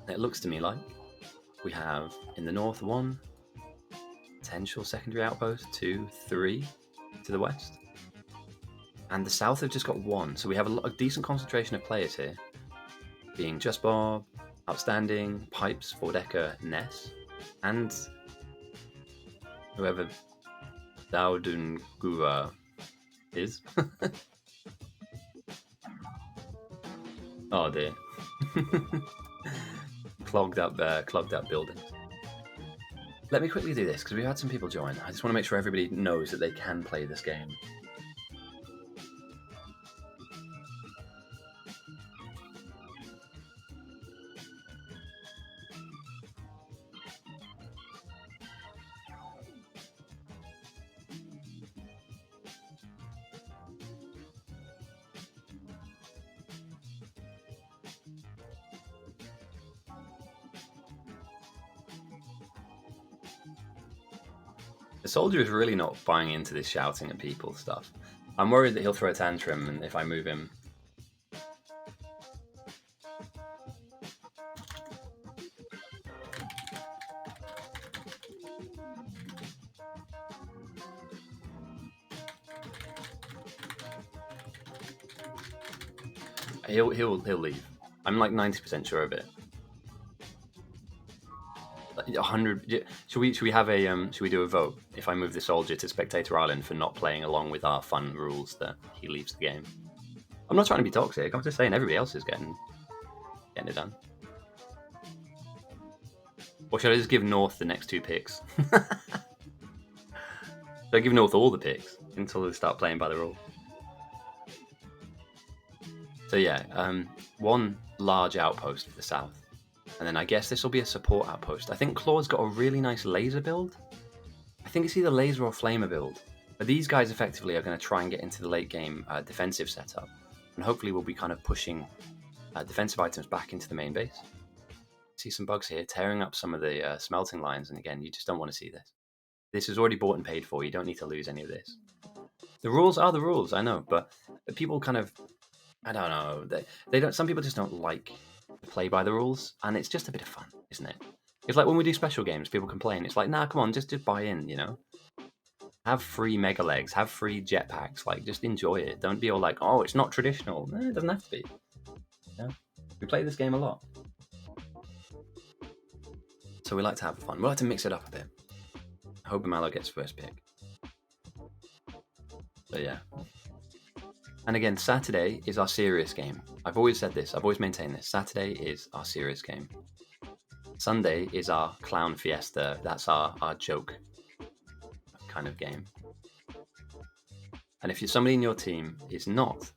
And it looks to me like we have in the north 1 potential secondary outpost, 2, 3 to the west. And the south have just got 1. So we have a decent concentration of players here. Being Just Bob, Outstanding, Pipes, Fordecker, Ness, and whoever Dowdun Guva is. Oh dear. Clogged up buildings. Let me quickly do this because we've had some people join. I just want to make sure everybody knows that they can play this game. The soldier is really not buying into this shouting at people stuff. I'm worried that he'll throw a tantrum and if I move him. He'll leave. I'm like 90% sure of it. 100. Should we have a should we do a vote if I move the soldier to Spectator Island for not playing along with our fun rules that he leaves the game? I'm not trying to be toxic. I'm just saying everybody else is getting it done. Or should I just give North the next 2 picks? Should I give North all the picks until they start playing by the rules? So yeah, 1 large outpost for the south. And then I guess this will be a support outpost. I think Claw's got a really nice laser build. I think it's either laser or flamer build. But these guys effectively are going to try and get into the late game defensive setup. And hopefully we'll be kind of pushing defensive items back into the main base. See some bugs here, tearing up some of the smelting lines. And again, you just don't want to see this. This is already bought and paid for. You don't need to lose any of this. The rules are the rules, I know. But people kind of, I don't know. They don't. Some people just don't like play by the rules, and it's just a bit of fun, isn't it? It's like when we do special games, people complain. It's like, nah, come on, just buy in, you know? Have free mega legs, have free jetpacks, like, just enjoy it. Don't be all like, oh, it's not traditional. No, it doesn't have to be. You know? We play this game a lot. So we like to have fun. We like to mix it up a bit. I hope Malo gets first pick. But yeah. And again, Saturday is our serious game. I've always said this. I've always maintained this. Saturday is our serious game. Sunday is our clown fiesta. That's our joke kind of game. And if somebody in your team is not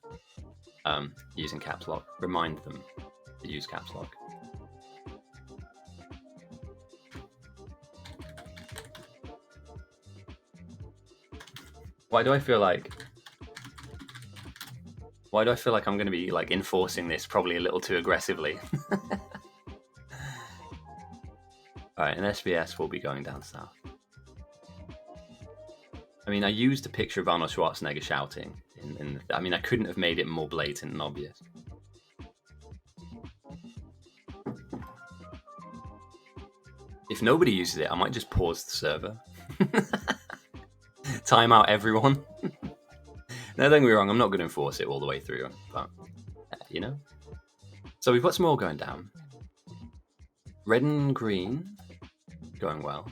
using caps lock, remind them to use caps lock. Why do I feel like I'm going to be like enforcing this probably a little too aggressively? Alright, and SBS will be going down south. I mean, I used a picture of Arnold Schwarzenegger shouting. I mean, I couldn't have made it more blatant and obvious. If nobody uses it, I might just pause the server. Time out everyone. Now, don't get me wrong, I'm not going to enforce it all the way through, but, you know. So we've got some more going down. Red and green going well.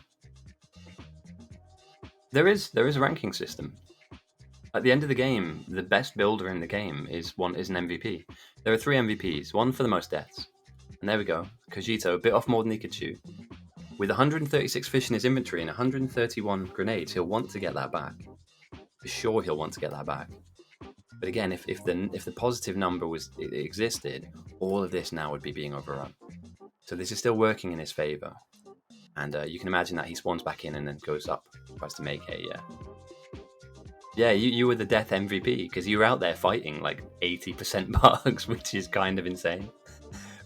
There is a ranking system. At the end of the game, the best builder in the game is an MVP. There are 3 MVPs, one for the most deaths. And there we go. Kojito, a bit off more than he could chew. With 136 fish in his inventory and 131 grenades, he'll want to get that back. For sure he'll want to get that back. But again, if the positive number existed, all of this now would be being overrun. So this is still working in his favor. And you can imagine that he spawns back in and then goes up, tries to make a Yeah, you were the death MVP because you were out there fighting like 80% bugs, which is kind of insane.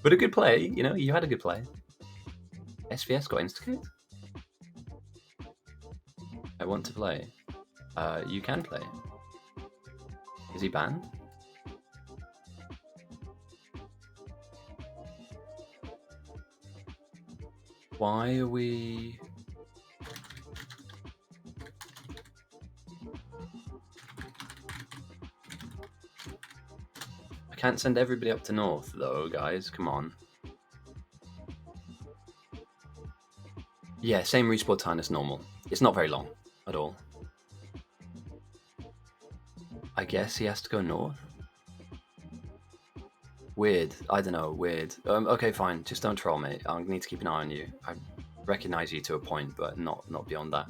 But a good play, you know, you had a good play. SVS got insta-kicked? I want to play. You can play. Is he banned? Why are we... I can't send everybody up to north, though, guys. Come on. Yeah, same respawn time as normal. It's not very long at all. I guess he has to go north. Weird. I don't know. Weird. Okay, fine. Just don't troll me. I need to keep an eye on you. I recognize you to a point, but not beyond that.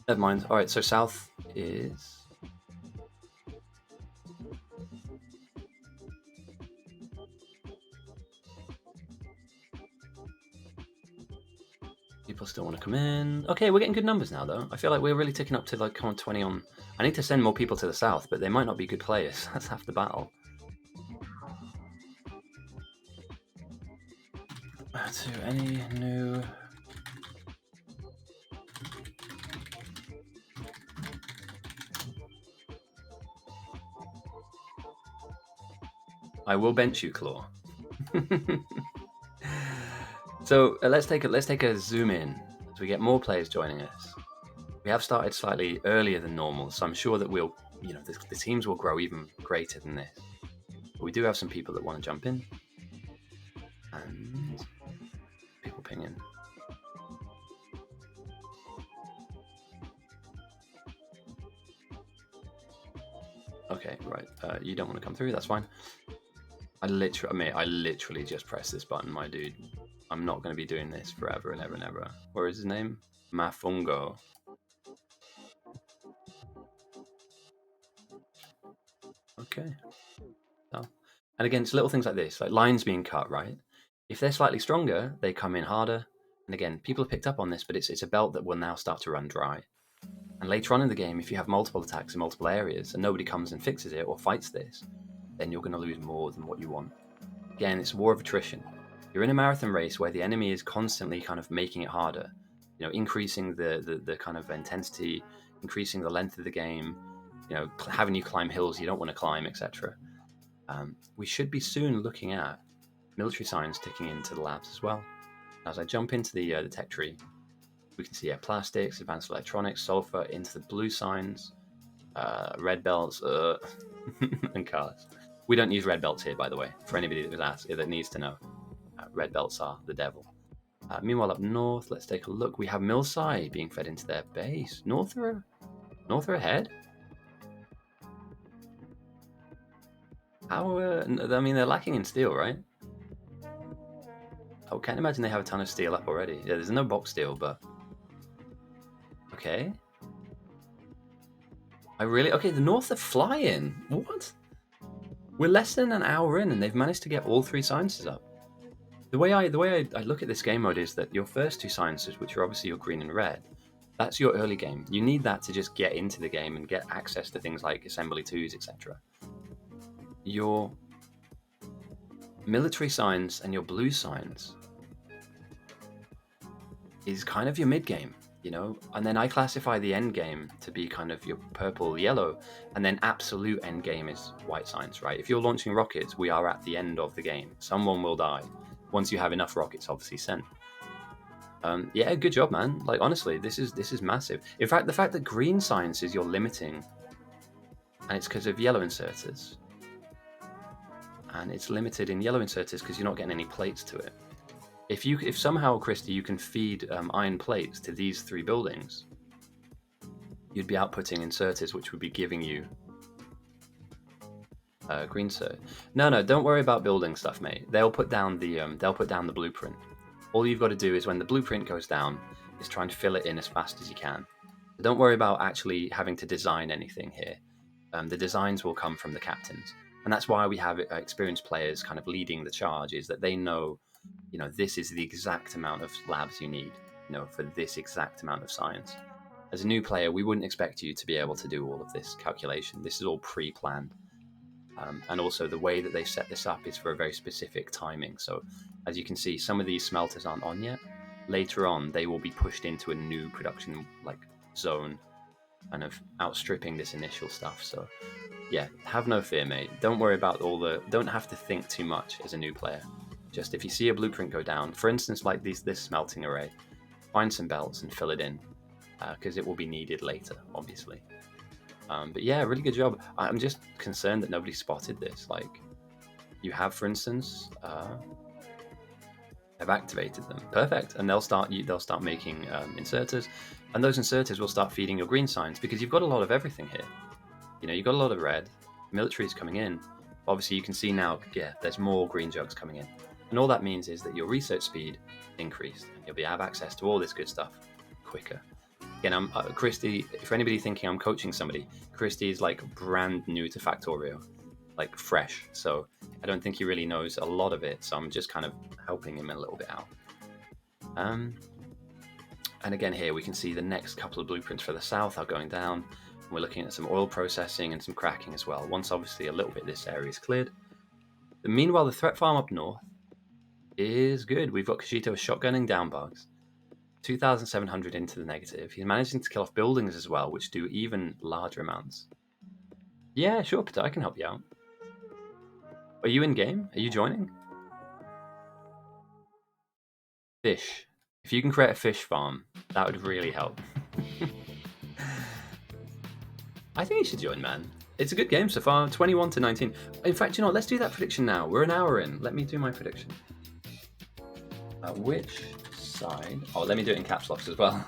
Never mind. All right. So south is... People still want to come in. Okay, we're getting good numbers now, though. I feel like we're really ticking up to like 20 on. I need to send more people to the south, but they might not be good players. That's half the battle. To any new... I will bench you, Claw. So let's take a zoom in as we get more players joining us. We have started slightly earlier than normal, so I'm sure that we'll, you know, the teams will grow even greater than this. But we do have some people that want to jump in, and people ping in. Okay, right. You don't want to come through. That's fine. I literally just pressed this button, my dude. I'm not going to be doing this forever and ever and ever. What is his name? Mafungo. Okay. Oh. And again, it's little things like this, like lines being cut, right? If they're slightly stronger, they come in harder. And again, people have picked up on this, but it's a belt that will now start to run dry. And later on in the game, if you have multiple attacks in multiple areas and nobody comes and fixes it or fights this, then you're going to lose more than what you want. Again, it's a war of attrition. You're in a marathon race where the enemy is constantly kind of making it harder, you know, increasing the kind of intensity, increasing the length of the game, you know, having you climb hills you don't want to climb, etc. We should be soon looking at military science ticking into the labs as well. As I jump into the tech tree, we can see plastics, advanced electronics, sulfur, into the blue signs, red belts, and cars. We don't use red belts here, by the way, for anybody that needs to know. Red belts are the devil. Meanwhile, up north, let's take a look. We have Milsai being fed into their base. North are ahead? How? I mean, they're lacking in steel, right? I can't imagine they have a ton of steel up already. Yeah, there's no box steel, but... Okay. Okay, the North are flying. What? We're less than an hour in and they've managed to get all 3 sciences up. The way I look at this game mode is that your first 2 sciences, which are obviously your green and red, that's your early game. You need that to just get into the game and get access to things like assembly 2s, etc. Your military science and your blue science is kind of your mid game, you know, and then I classify the end game to be kind of your purple yellow, and then absolute end game is white science, right? If you're launching rockets, we are at the end of the game. Someone will die once you have enough rockets obviously sent. Yeah, good job, man. Like, honestly, this is massive. In fact, the fact that green science is your limiting, and it's because of yellow inserters, and it's limited in yellow inserters because you're not getting any plates to it. If somehow, Christy, you can feed iron plates to these 3 buildings, you'd be outputting inserters, which would be giving you green cert. No, don't worry about building stuff, mate. They'll put down the blueprint. All you've got to do is when the blueprint goes down, is try and fill it in as fast as you can. But don't worry about actually having to design anything here. The designs will come from the captains, and that's why we have experienced players kind of leading the charge. Is that they know, you know, this is the exact amount of labs you need, you know, for this exact amount of science. As a new player, we wouldn't expect you to be able to do all of this calculation. This is all pre-planned. And also the way that they set this up is for a very specific timing. So as you can see, some of these smelters aren't on yet. Later on, they will be pushed into a new production zone, kind of outstripping this initial stuff. So yeah, have no fear, mate. Don't worry about don't have to think too much as a new player. Just if you see a blueprint go down, for instance, like this smelting array, find some belts and fill it in, because it will be needed later, obviously. But yeah, really good job. I'm just concerned that nobody spotted this. Like, you have, for instance, I've activated them. Perfect. And they'll start making inserters, and those inserters will start feeding your green signs, because you've got a lot of everything here. You know, you've got a lot of red. Military is coming in. Obviously, you can see now, yeah, there's more green jugs coming in. And all that means is that your research speed increased, and you'll have access to all this good stuff quicker. Again, I'm Christy. For anybody thinking I'm coaching somebody, Christy is like brand new to Factorio, like fresh. So I don't think he really knows a lot of it. So I'm just kind of helping him a little bit out. And again, here we can see the next couple of blueprints for the south are going down. We're looking at some oil processing and some cracking as well. Once obviously a little bit this area is cleared. But meanwhile, the threat farm up north is good. We've got Kishito shotgunning down bugs. 2,700 into the negative. He's managing to kill off buildings as well, which do even larger amounts. Yeah, sure, Peter, I can help you out. Are you in game? Are you joining? Fish. If you can create a fish farm, that would really help. I think you should join, man. It's a good game so far, 21 to 19. In fact, you know what? Let's do that prediction now. We're an hour in. Let me do my prediction. Which side? Oh, let me do it in caps locks as well.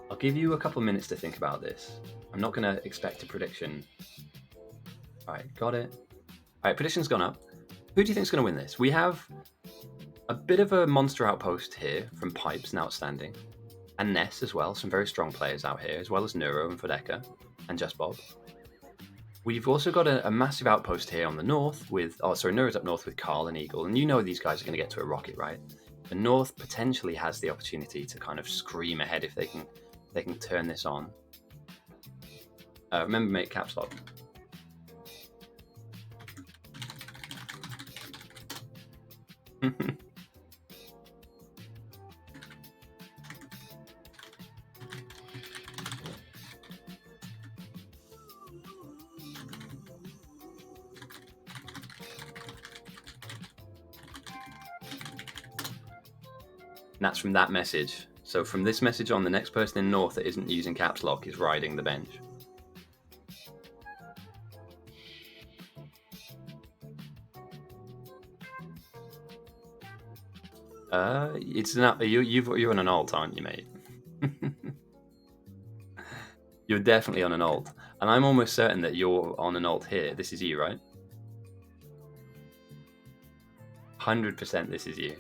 I'll give you a couple of minutes to think about this. I'm not going to expect a prediction. All right, got it. All right, prediction's gone up. Who do you think is going to win this? We have a bit of a monster outpost here from Pipes and Outstanding, and Ness as well. Some very strong players out here, as well as Neuro and Vodeka and Just Bob. We've also got a massive outpost here on the north with, Neuro's up north with Carl and Eagle, and you know these guys are going to get to a rocket, right? The north potentially has the opportunity to kind of scream ahead if they can turn this on. Remember, make caps lock. And that's from that message. So from this message on, the next person in north that isn't using caps lock is riding the bench. It's not you're on an alt, aren't you, mate? You're definitely on an alt, and I'm almost certain that you're on an alt here. This is you, right? 100% this is you.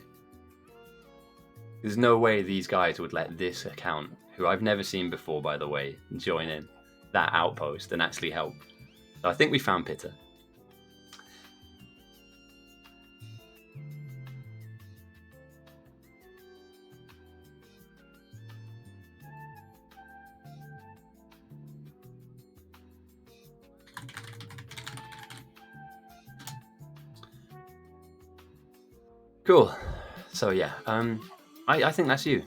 There's no way these guys would let this account, who I've never seen before, by the way, join in that outpost and actually help. So I think we found Pitta. Cool. So yeah, I think that's you.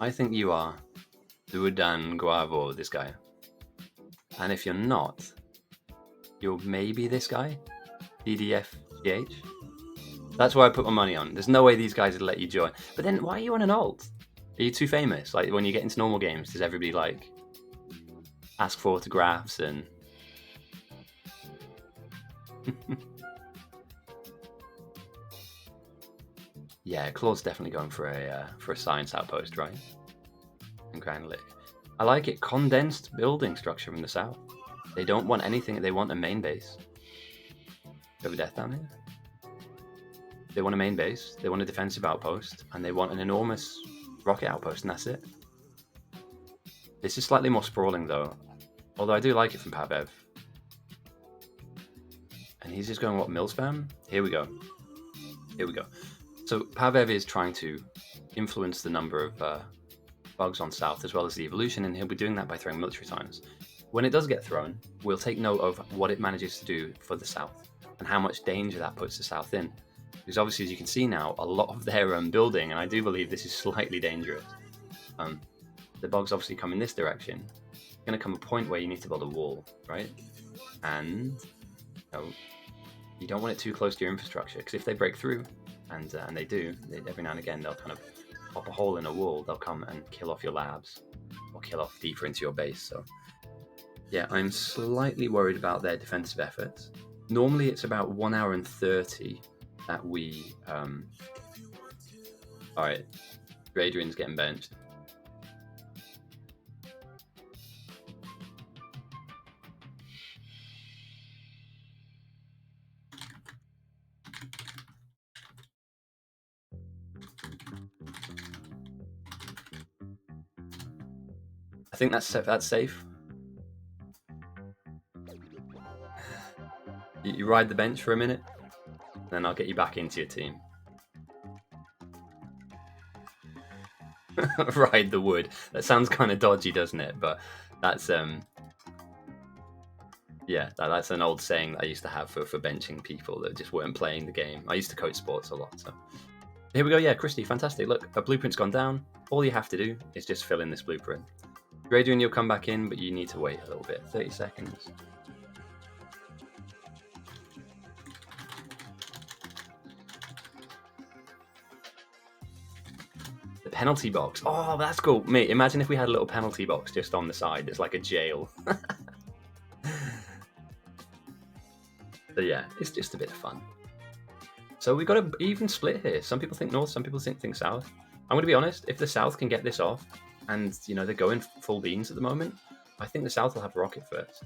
I think you are Dudan Guavo, this guy. And if you're not, you're maybe this guy, DDFGH. That's why I put my money on. There's no way these guys would let you join. But then why are you on an alt? Are you too famous? Like when you get into normal games, does everybody like ask for autographs and... Yeah, Claw's definitely going for a science outpost, right? And Granite. I like it. Condensed building structure from the south. They don't want anything. They want a main base. Over death down here. They want a main base. They want a defensive outpost, and they want an enormous rocket outpost, and that's it. This is slightly more sprawling though, although I do like it from Pavev. And he's just going, what, mill spam? Here we go. Here we go. So Pavev is trying to influence the number of bugs on south as well as the evolution, and he'll be doing that by throwing military science. When it does get thrown, we'll take note of what it manages to do for the south and how much danger that puts the south in. Because obviously, as you can see now, a lot of their building, and I do believe this is slightly dangerous. The bugs obviously come in this direction. There's going to come a point where you need to build a wall, right? And you don't want it too close to your infrastructure, because if they break through, and they do, every now and again they'll kind of pop a hole in a wall. They'll come and kill off your labs or kill off deeper into your base. So yeah, I'm slightly worried about their defensive efforts. Normally it's about 1 hour and 30 that we all right, Adrian's getting benched. I think that's safe. You ride the bench for a minute, then I'll get you back into your team. Ride the wood. That sounds kind of dodgy, doesn't it? But that's yeah, that's an old saying that I used to have for benching people that just weren't playing the game. I used to coach sports a lot, so here we go. Yeah, Christy, fantastic. Look, a blueprint's gone down. All you have to do is just fill in this blueprint. Adrian, you'll come back in, but you need to wait a little bit. 30 seconds. The penalty box. Oh, that's cool. Mate, imagine if we had a little penalty box just on the side. It's like a jail. So yeah, it's just a bit of fun. So we've got an even split here. Some people think north, some people think south. I'm going to be honest, if the south can get this off, and they're going full beans at the moment, I think the south will have rocket first.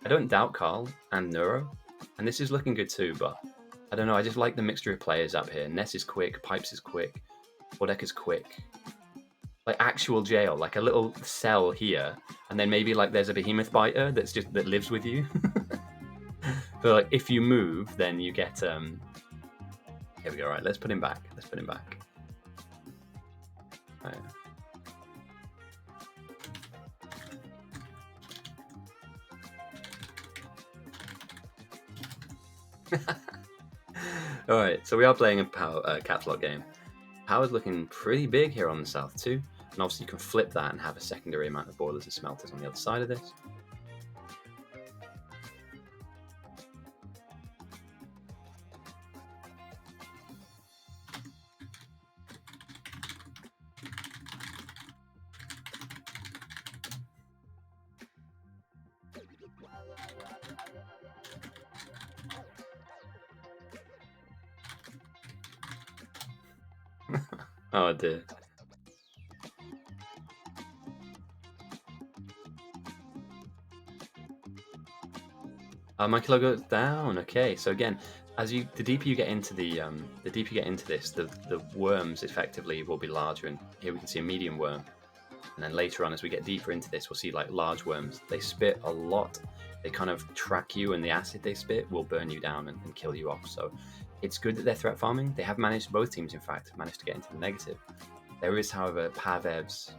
I don't doubt Carl and Neuro, and this is looking good too, but I don't know, I just like the mixture of players up here. Ness is quick, Pipes is quick, Bodek is quick. Like actual jail, like a little cell here, and then maybe like there's a behemoth biter that lives with you. But like if you move, then you get here we go. Right, let's put him back. Right. All right, so we are playing a power catalog game. Power's looking pretty big here on the south too, and obviously you can flip that and have a secondary amount of boilers and smelters on the other side of this. Oh dear. My kilo goes down. Okay, so again, the deeper you get into this, the worms effectively will be larger. And here we can see a medium worm. And then later on, as we get deeper into this, we'll see like large worms. They spit a lot. They kind of track you, and the acid they spit will burn you down and kill you off. So it's good that they're threat farming. They have managed, both teams in fact, have managed to get into the negative. There is, however, Pavev's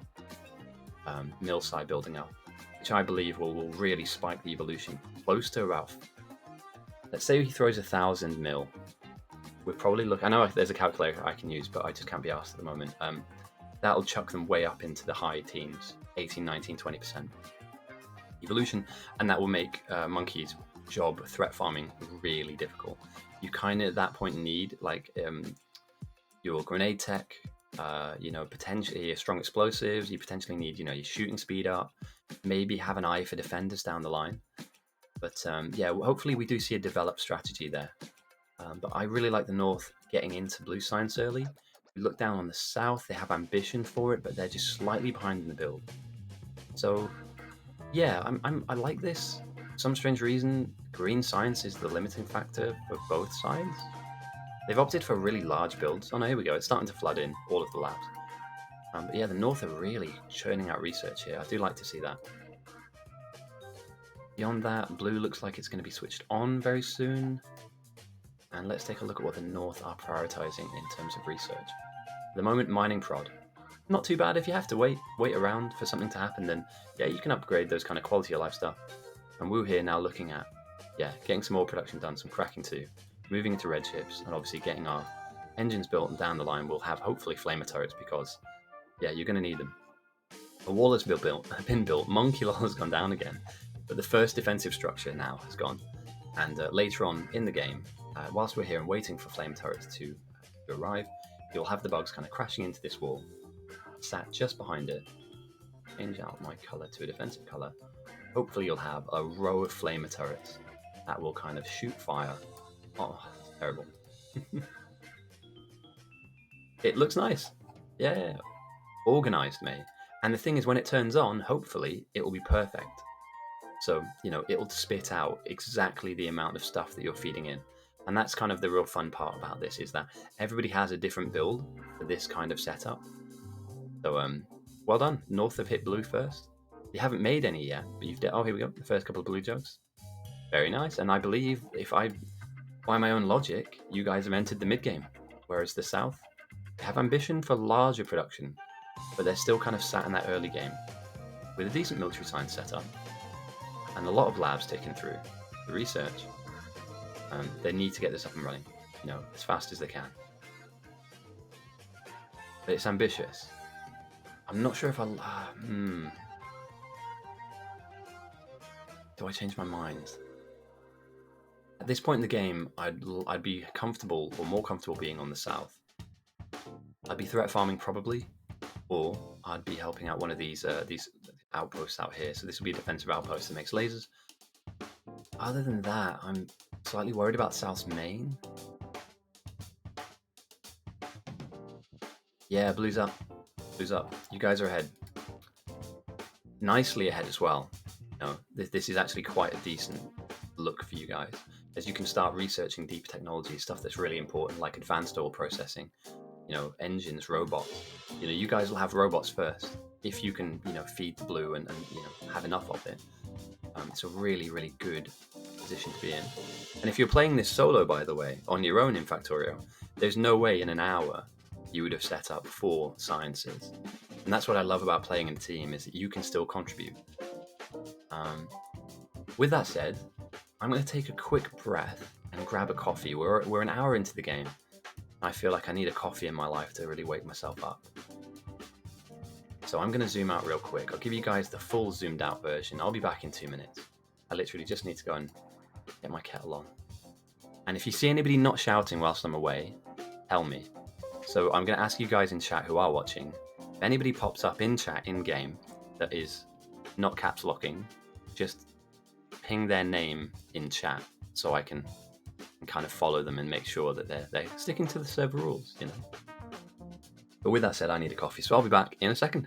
mill side building up, which I believe will really spike the evolution close to about, let's say he throws 1,000 mil. We're probably look. I know there's a calculator I can use, but I just can't be asked at the moment. That'll chuck them way up into the high teens, 18, 19, 20% evolution, and that will make Monkey's job threat farming really difficult. You kind of at that point need like your grenade tech, potentially your strong explosives. You potentially need your shooting speed up, maybe have an eye for defenders down the line. But yeah, hopefully we do see a developed strategy there. But I really like the North getting into blue science early. We look down on the South, they have ambition for it, but they're just slightly behind in the build. So yeah, I like this. For some strange reason, green science is the limiting factor for both sides. They've opted for really large builds. Oh no, here we go. It's starting to flood in all of the labs. But yeah, the North are really churning out research here. I do like to see that. Beyond that, blue looks like it's going to be switched on very soon. and let's take a look at what the North are prioritizing in terms of research. At the moment, mining prod. Not too bad. If you have to wait around for something to happen, then yeah, you can upgrade those kind of quality of life stuff. And Wu here now looking at, yeah, getting some more production done, some cracking too, moving into red ships, and obviously getting our engines built, and down the line we'll have hopefully flamer turrets because, yeah, you're going to need them. A wall has been built, Monkey Law has gone down again, but the first defensive structure now has gone. And later on in the game, whilst we're here and waiting for flame turrets to arrive, you'll have the bugs kind of crashing into this wall, sat just behind it. Change out my color to a defensive color. Hopefully you'll have a row of flamer turrets that will kind of shoot fire. Oh, terrible. It looks nice. Yeah, organized, mate. And the thing is, when it turns on, hopefully it will be perfect. So, you know, it'll spit out exactly the amount of stuff that you're feeding in. And that's kind of the real fun part about this, is that everybody has a different build for this kind of setup. So, well done. North have hit blue first. You haven't made any yet, but you've oh, here we go. The first couple of blue jugs. Very nice. And I believe, by my own logic, you guys have entered the mid game, whereas the South have ambition for larger production, but they're still kind of sat in that early game with a decent military science setup and a lot of labs taken through the research. They need to get this up and running, you know, as fast as they can. But it's ambitious. I'm not sure if I'll. Do I change my mind? At this point in the game, I'd be comfortable, or more comfortable, being on the South. I'd be threat farming probably, or I'd be helping out one of these outposts out here. So this will be a defensive outpost that makes lasers. Other than that, I'm slightly worried about South's main. Yeah, blue's up. Blue's up. You guys are ahead. Nicely ahead as well. You know, this is actually quite a decent look for you guys, as you can start researching deeper technology, stuff that's really important, like advanced oil processing, you know, engines, robots. You know, you guys will have robots first if you can, you know, feed the blue and you know, have enough of it. It's a really, really good position to be in. And if you're playing this solo, by the way, on your own in Factorio, there's no way in an hour you would have set up 4 sciences. And that's what I love about playing in a team, is that you can still contribute. With that said, I'm going to take a quick breath and grab a coffee. We're an hour into the game. I feel like I need a coffee in my life to really wake myself up. So I'm going to zoom out real quick. I'll give you guys the full zoomed out version. I'll be back in 2 minutes. I literally just need to go and get my kettle on. And if you see anybody not shouting whilst I'm away, tell me. So I'm going to ask you guys in chat who are watching, if anybody pops up in chat in-game that is not caps locking, just ping their name in chat so I can kind of follow them and make sure that they're sticking to the server rules, you know. But with that said, I need a coffee, so I'll be back in a second.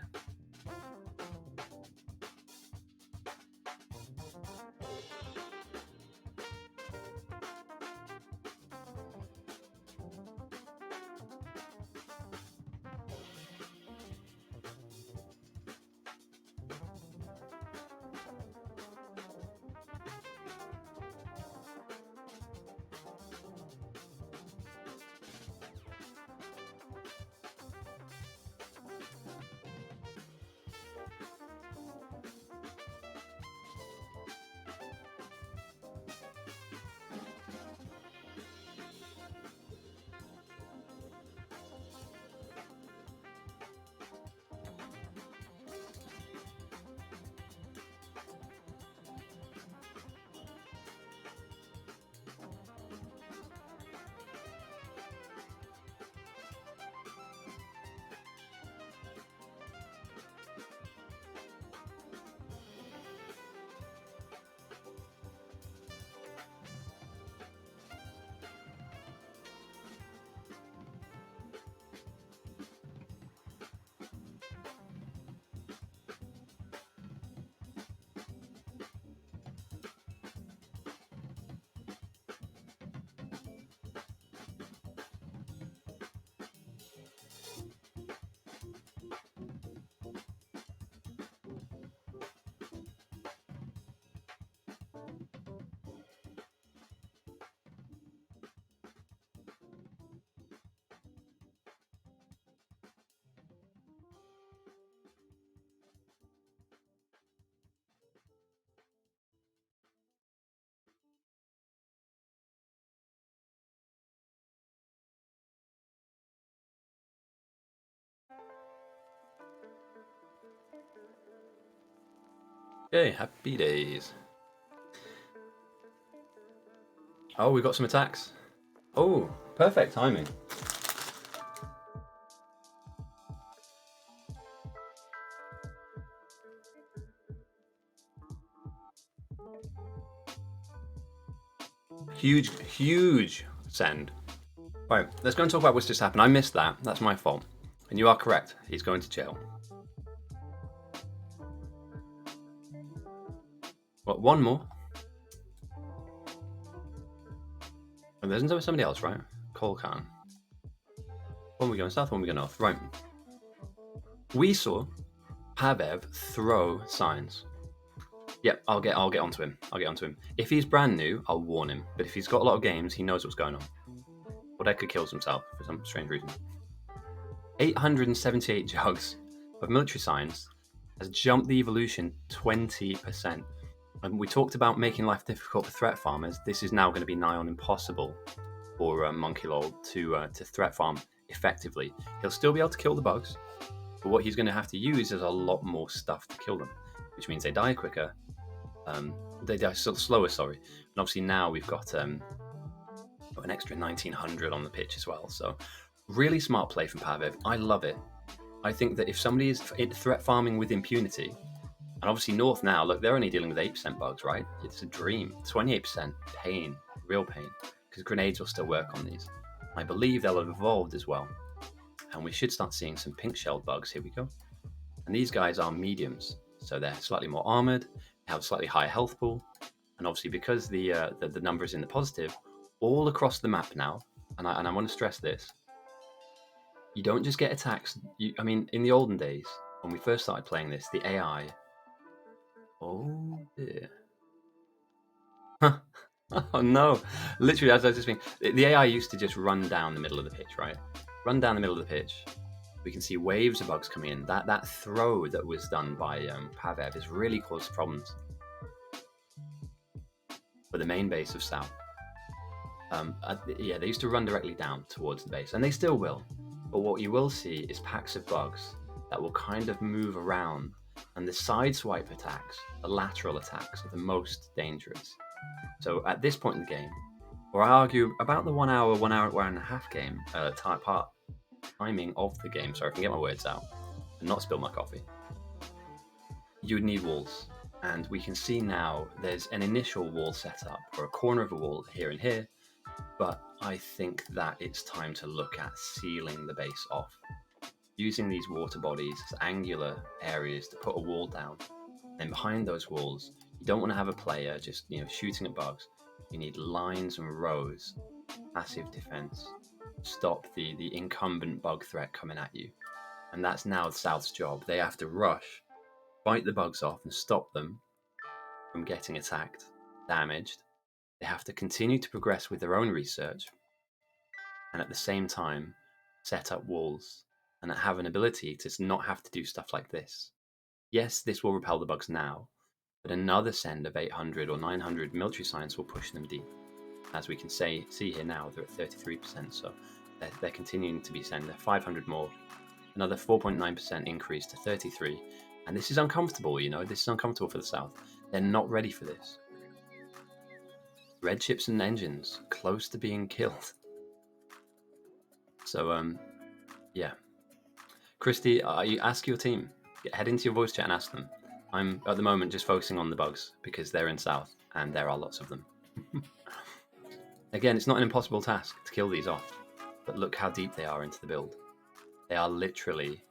Okay, happy days. Oh, we got some attacks. Oh, perfect timing. Huge send. Right, let's go and talk about what's just happened. I missed that. That's my fault. And you are correct. He's going to jail. What, one more? And there's somebody else, right? Cole Khan. When we going south, when we go north. Right. We saw Pavev throw signs. Yep, I'll get onto him. If he's brand new, I'll warn him. But if he's got a lot of games, he knows what's going on. Bodeka kills himself for some strange reason. 878 jugs of military signs has jumped the evolution 20%. And we talked about making life difficult for threat farmers. This is now going to be nigh on impossible for Monkey Lol to threat farm effectively. He'll still be able to kill the bugs, but what he's going to have to use is a lot more stuff to kill them, which means they die quicker. They die slower, sorry. And obviously now we've got an extra 1900 on the pitch as well. So really smart play from Pavev. I love it. I think that if somebody is threat farming with impunity, and obviously North now, look, they're only dealing with 8% bugs, right? It's a dream. 28% pain, real pain, because grenades will still work on these. I believe they'll have evolved as well. And we should start seeing some pink-shelled bugs. Here we go. And these guys are mediums, so they're slightly more armored, they have a slightly higher health pool, and obviously because the number is in the positive, all across the map now, and I want to stress this, you don't just get attacks. I mean, in the olden days, when we first started playing this, the AI... Oh dear. Oh no. Literally, as I was just thinking, the AI used to just run down the middle of the pitch, right? Run down the middle of the pitch. We can see waves of bugs coming in. That throw that was done by Pavev has really caused problems for the main base of South. Yeah, they used to run directly down towards the base, and they still will. But what you will see is packs of bugs that will kind of move around, and the side swipe attacks, the lateral attacks, are the most dangerous. So at this point in the game, or I argue about the 1 hour and a half game timing of the game, sorry if I can get my words out and not spill my coffee, you would need walls. And we can see now there's an initial wall set up, or a corner of a wall here and here, but I think that it's time to look at sealing the base off. Using these water bodies as angular areas to put a wall down. And behind those walls, you don't want to have a player just shooting at bugs. You need lines and rows, passive defense, stop the incumbent bug threat coming at you. And that's now the South's job. They have to rush, fight the bugs off and stop them from getting attacked, damaged. They have to continue to progress with their own research and at the same time set up walls and have an ability to not have to do stuff like this. Yes, this will repel the bugs now, but another send of 800 or 900 military science will push them deep. As we can see here now, they're at 33%, so they're continuing to be sent. They're 500 more, another 4.9% increase to 33, and this is uncomfortable, this is uncomfortable for the South. They're not ready for this. Red ships and engines, close to being killed. So, yeah. Christy, you ask your team. Head into your voice chat and ask them. I'm, at the moment, just focusing on the bugs, because they're in South, and there are lots of them. Again, it's not an impossible task to kill these off, but look how deep they are into the build. They are literally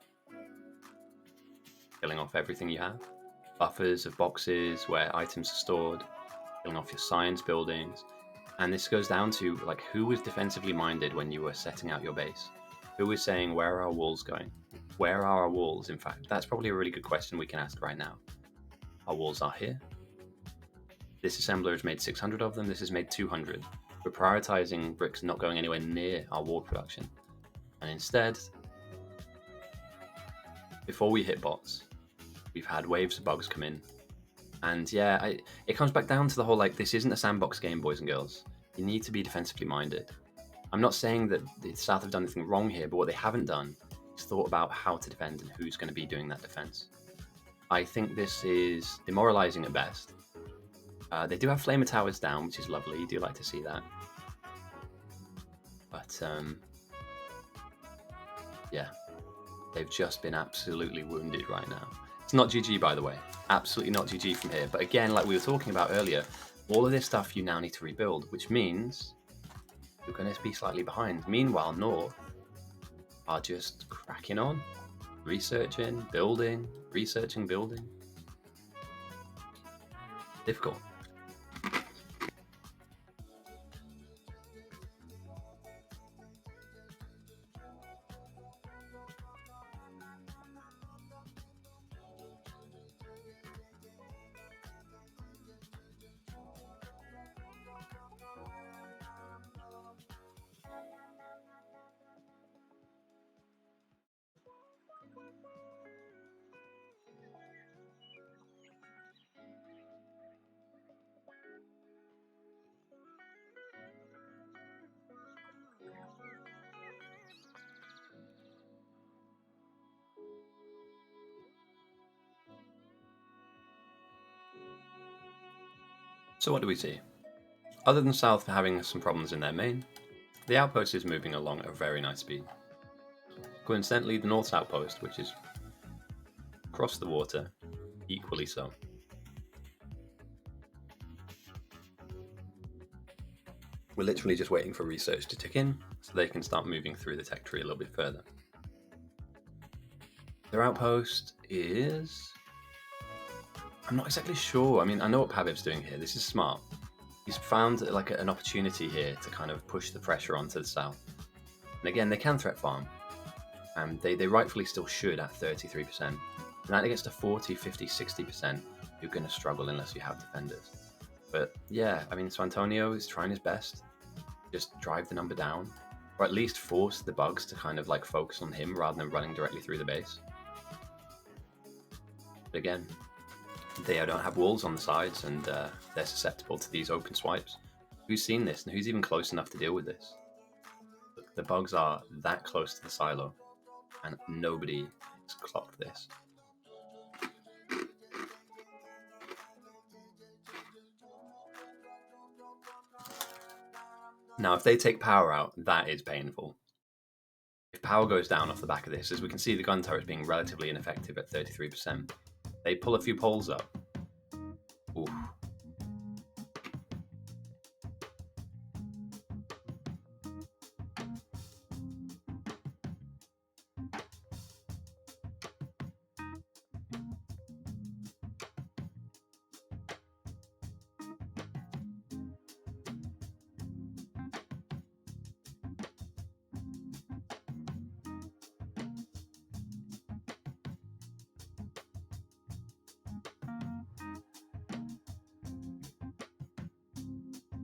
killing off everything you have. Buffers of boxes where items are stored, killing off your science buildings. And this goes down to, who was defensively minded when you were setting out your base? Who was saying, where are our walls going? Where are our walls, in fact? That's probably a really good question we can ask right now. Our walls are here. This assembler has made 600 of them. This has made 200. We're prioritizing bricks not going anywhere near our wall production. And instead, before we hit bots, we've had waves of bugs come in. And yeah, it comes back down to the whole, this isn't a sandbox game, boys and girls. You need to be defensively minded. I'm not saying that the South have done anything wrong here, but what they haven't done is thought about how to defend and who's going to be doing that defense. I think this is demoralizing at best. They do have Flamer Towers down, which is lovely. You do like to see that. But, yeah. They've just been absolutely wounded right now. It's not GG, by the way. Absolutely not GG from here. But again, like we were talking about earlier, all of this stuff you now need to rebuild, which means you're going to be slightly behind. Meanwhile, North are just cracking on, researching, building, researching, building. Difficult. So what do we see? Other than South having some problems in their main, the outpost is moving along at a very nice speed. Coincidentally, the North's outpost, which is across the water, equally so. We're literally just waiting for research to tick in so they can start moving through the tech tree a little bit further. Their outpost is... I'm not exactly sure. I mean, I know what Pavev's doing here. This is smart. He's found like an opportunity here to kind of push the pressure onto the south. And again, they can threat farm. And they rightfully still should at 33%. And that gets to 40, 50, 60%. You're going to struggle unless you have defenders. But yeah, I mean, so Antonio is trying his best. Just drive the number down. Or at least force the bugs to kind of like focus on him rather than running directly through the base. But again, they don't have walls on the sides and they're susceptible to these open swipes. Who's seen this and who's even close enough to deal with this? The bugs are that close to the silo and nobody has clocked this. Now, if they take power out, that is painful. If power goes down off the back of this, as we can see the gun turret being relatively ineffective at 33%, they pull a few poles up. Oof.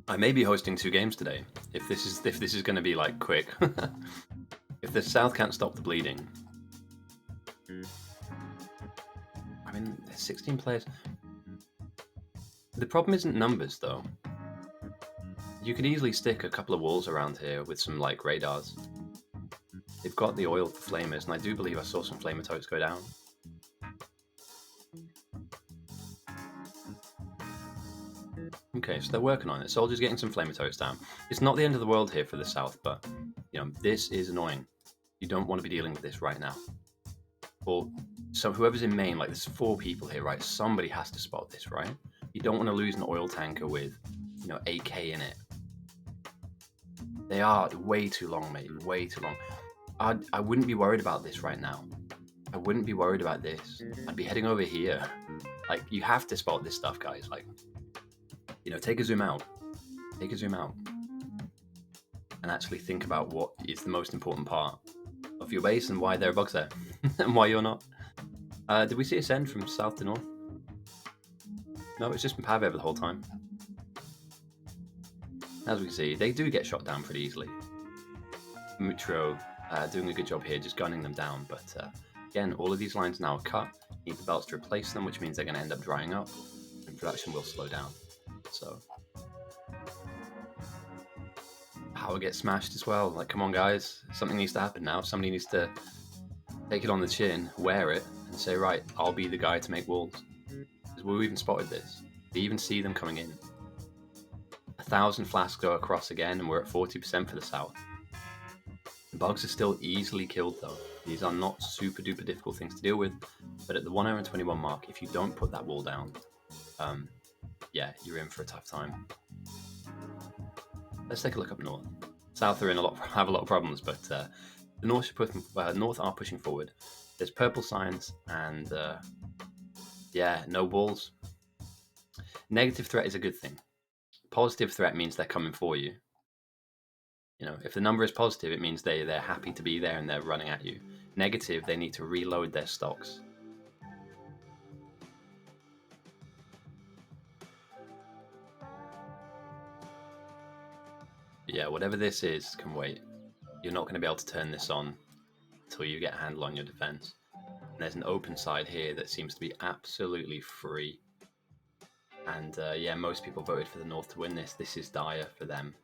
I may be hosting 2 games today. If this is going to be like quick, if the South can't stop the bleeding, I mean, there's 16 players. The problem isn't numbers though. You could easily stick a couple of walls around here with some like radars. They've got the oil for flamers, and I do believe I saw some flamer totes go down. Okay, so they're working on it. Soldiers getting some flamer totes down. It's not the end of the world here for the South, but you know, this is annoying. You don't want to be dealing with this right now. Or so whoever's in main, like there's 4 people here, right? Somebody has to spot this, right? You don't want to lose an oil tanker with, you know, AK in it. They are way too long, mate. Way too long. I wouldn't be worried about this right now. I wouldn't be worried about this. I'd be heading over here. Like, you have to spot this stuff, guys. Like, you know, take a zoom out. Take a zoom out. And actually think about what is the most important part of your base and why there are bugs there. And why you're not. Did we see a send from south to north? No, it's just been Pavev the whole time. As we can see, they do get shot down pretty easily. Mutro doing a good job here, just gunning them down. But again, all of these lines now are cut. Need the belts to replace them, which means they're going to end up drying up. And production will slow down. So power gets smashed as well. Like, come on, guys. Something needs to happen now. Somebody needs to Take it on the chin, wear it, and say, right, I'll be the guy to make walls. Because we even spotted this. We even see them coming in. 1,000 flasks go across again, and we're at 40% for the south. The bugs are still easily killed though. These are not super duper difficult things to deal with, but at the 1 hour and 21 mark, if you don't put that wall down, yeah, you're in for a tough time. Let's take a look up north. South are have a lot of problems, but the north are pushing forward. There's purple signs and yeah, no walls. Negative threat is a good thing. Positive threat means they're coming for you. You know, if the number is positive, it means they're happy to be there and they're running at you. Negative, they need to reload their stocks. Yeah, whatever this is can wait. You're not going to be able to turn this on until you get a handle on your defense. And there's an open side here that seems to be absolutely free. And yeah, most people voted for the North to win this. This is dire for them.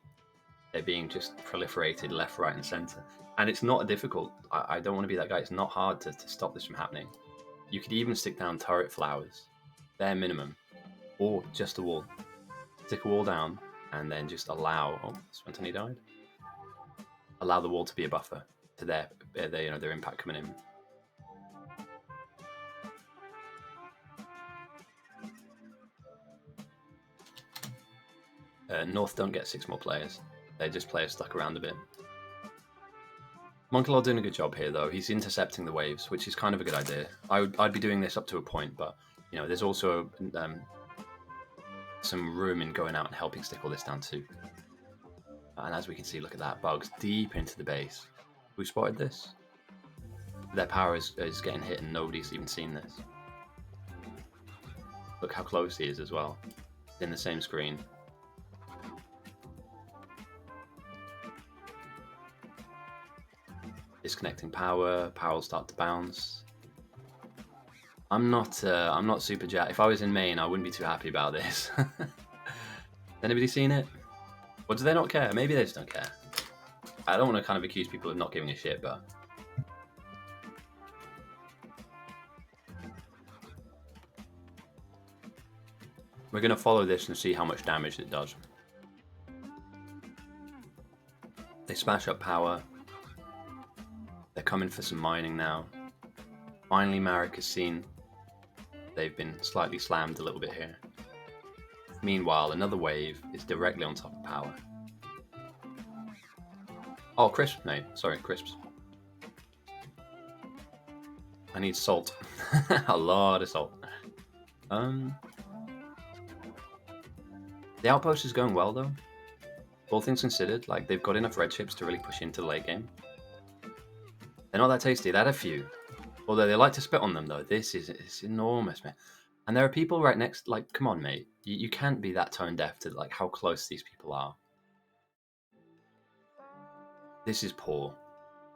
They're being just proliferated left, right, and center. And it's not difficult. I don't want to be that guy. It's not hard to stop this from happening. You could even stick down turret flowers, bare minimum, or just a wall. Stick a wall down and then just allow. Oh, Swantoni died. Allow the wall to be a buffer to their impact coming in. North don't get 6 more players. They just players stuck around a bit. Monkalor doing a good job here, though. He's intercepting the waves, which is kind of a good idea. I'd be doing this up to a point, but you know, there's also some room in going out and helping stick all this down too. And as we can see, look at that, bugs deep into the base. Who spotted this? Their power is getting hit, and nobody's even seen this. Look how close he is as well. In the same screen. Disconnecting power. Power will start to bounce. I'm not super jacked. If I was in main, I wouldn't be too happy about this. Anybody seen it? Or do they not care? Maybe they just don't care. I don't want to kind of accuse people of not giving a shit, but we're going to follow this and see how much damage it does. They smash up power. They're coming for some mining now. Finally, Marek is seen. They've been slightly slammed a little bit here. Meanwhile, another wave is directly on top of power. Oh, crisps, mate. Sorry, crisps. I need salt. A lot of salt. The outpost is going well, though. All things considered, like, they've got enough red chips to really push into the late game. They're not that tasty. They had a few. Although they like to spit on them, though. It's enormous, man. And there are people right next, like, come on, mate. You can't be that tone deaf to, like, how close these people are. This is poor.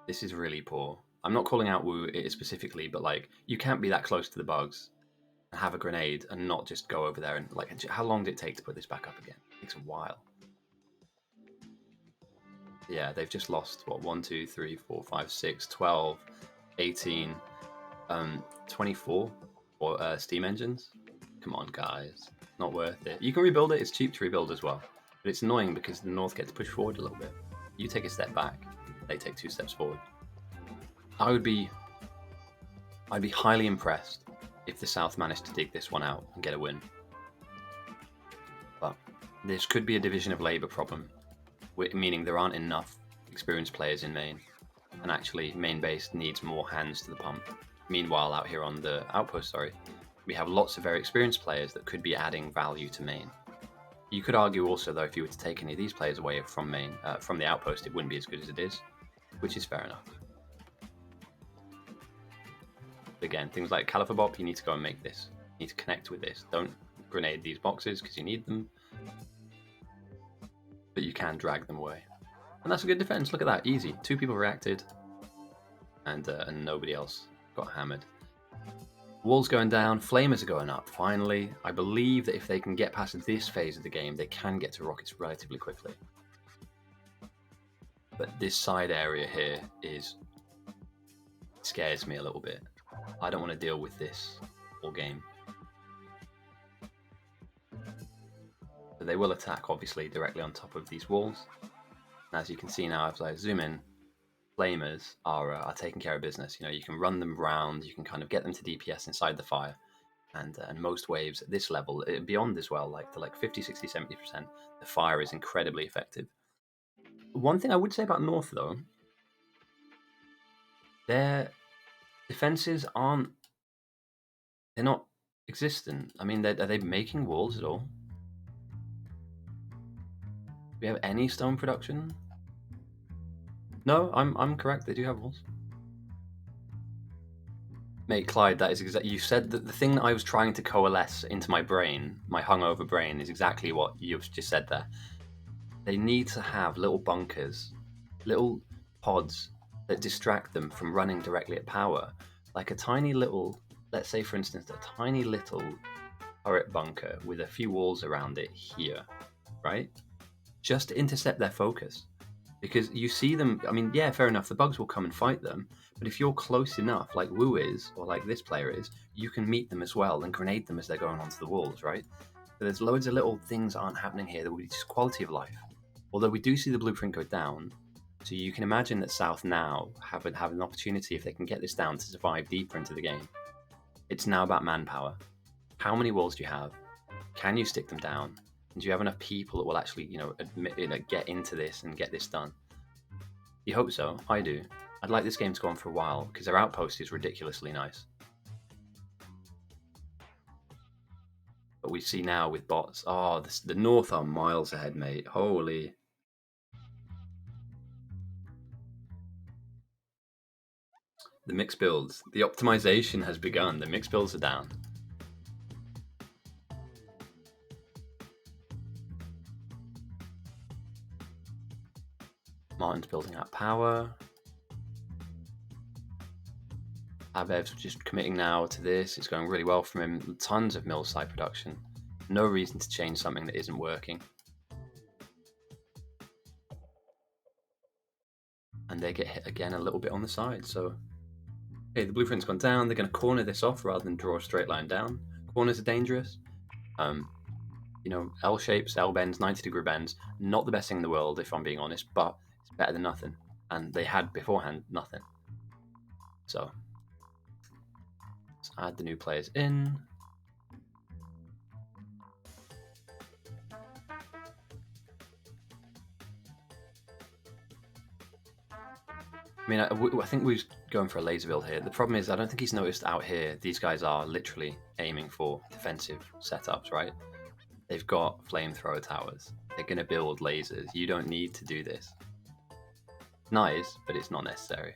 This is really poor. I'm not calling out Wu specifically, but, like, you can't be that close to the bugs and have a grenade and not just go over there and, like, how long did it take to put this back up again? It takes a while. Yeah, they've just lost, what, 1, 2, 3, 4, 5, 6, 12, 18, 24 or steam engines. Come on, guys. Not worth it. You can rebuild it. It's cheap to rebuild as well. But it's annoying because the North gets pushed forward a little bit. You take a step back. They take 2 steps forward. I'd be highly impressed if the South managed to dig this one out and get a win. But this could be a division of labour problem, meaning there aren't enough experienced players in main. And actually, main base needs more hands to the pump. Meanwhile, out here on the outpost, we have lots of very experienced players that could be adding value to main. You could argue also, though, if you were to take any of these players away from main, from the outpost, it wouldn't be as good as it is, which is fair enough. Again, things like Califabop, you need to go and make this. You need to connect with this. Don't grenade these boxes because you need them, but you can drag them away. And that's a good defense. Look at that, easy. 2 people reacted, and nobody else got hammered. Walls going down, flamers are going up. Finally, I believe that if they can get past this phase of the game, they can get to rockets relatively quickly. But this side area here is scares me a little bit. I don't want to deal with this all game. So they will attack, obviously, directly on top of these walls. And as you can see now, as I zoom in, flamers are taking care of business. You can run them round, you can kind of get them to DPS inside the fire. And most waves at this level, beyond as well, like to 50, 60, 70%, the fire is incredibly effective. One thing I would say about North, though, their defenses they're not existent. I mean, are they making walls at all? Do we have any stone production? No, I'm correct. They do have walls. Mate, Clyde, that is exactly. You said that the thing that I was trying to coalesce into my brain, my hungover brain, is exactly what you've just said there. They need to have little bunkers, little pods that distract them from running directly at power. Like a tiny little, let's say for instance, a tiny little turret bunker with a few walls around it here, right? Just to intercept their focus. Because you see them, I mean, yeah, fair enough, the bugs will come and fight them, but if you're close enough, like Wu is, or like this player is, you can meet them as well and grenade them as they're going onto the walls, right? So there's loads of little things that aren't happening here that would be just quality of life. Although we do see the blueprint go down, so you can imagine that South now have an opportunity, if they can get this down, to survive deeper into the game. It's now about manpower. How many walls do you have? Can you stick them down? And do you have enough people that will actually, get into this and get this done? You hope so. I do. I'd like this game to go on for a while because their outpost is ridiculously nice. But we see now with bots, the North are miles ahead, mate. Holy. The mixed builds. The optimization has begun. The mixed builds are down. Martin's building out power. Abev's just committing now to this. It's going really well for him. Tons of mill site production. No reason to change something that isn't working. And they get hit again a little bit on the side. So, okay, the blueprint's gone down. They're going to corner this off rather than draw a straight line down. Corners are dangerous. L shapes, L bends, 90-degree bends. Not the best thing in the world, if I'm being honest, but it's better than nothing. And they had beforehand nothing. So, let's add the new players in. I mean, I think we're going for a laser build here. The problem is, I don't think he's noticed out here, these guys are literally aiming for defensive setups, right? They've got flamethrower towers. They're going to build lasers. You don't need to do this. Nice, but it's not necessary.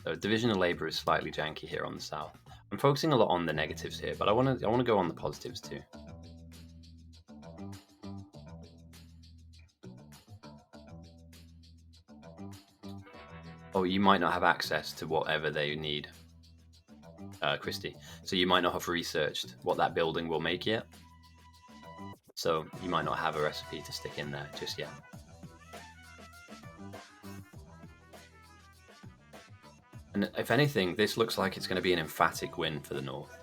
So Division of Labor is slightly janky here on the south. I'm focusing a lot on the negatives here, but I want to go on the positives too. Oh, you might not have access to whatever they need, Christy. So you might not have researched what that building will make yet. So you might not have a recipe to stick in there just yet. And if anything, this looks like it's going to be an emphatic win for the North.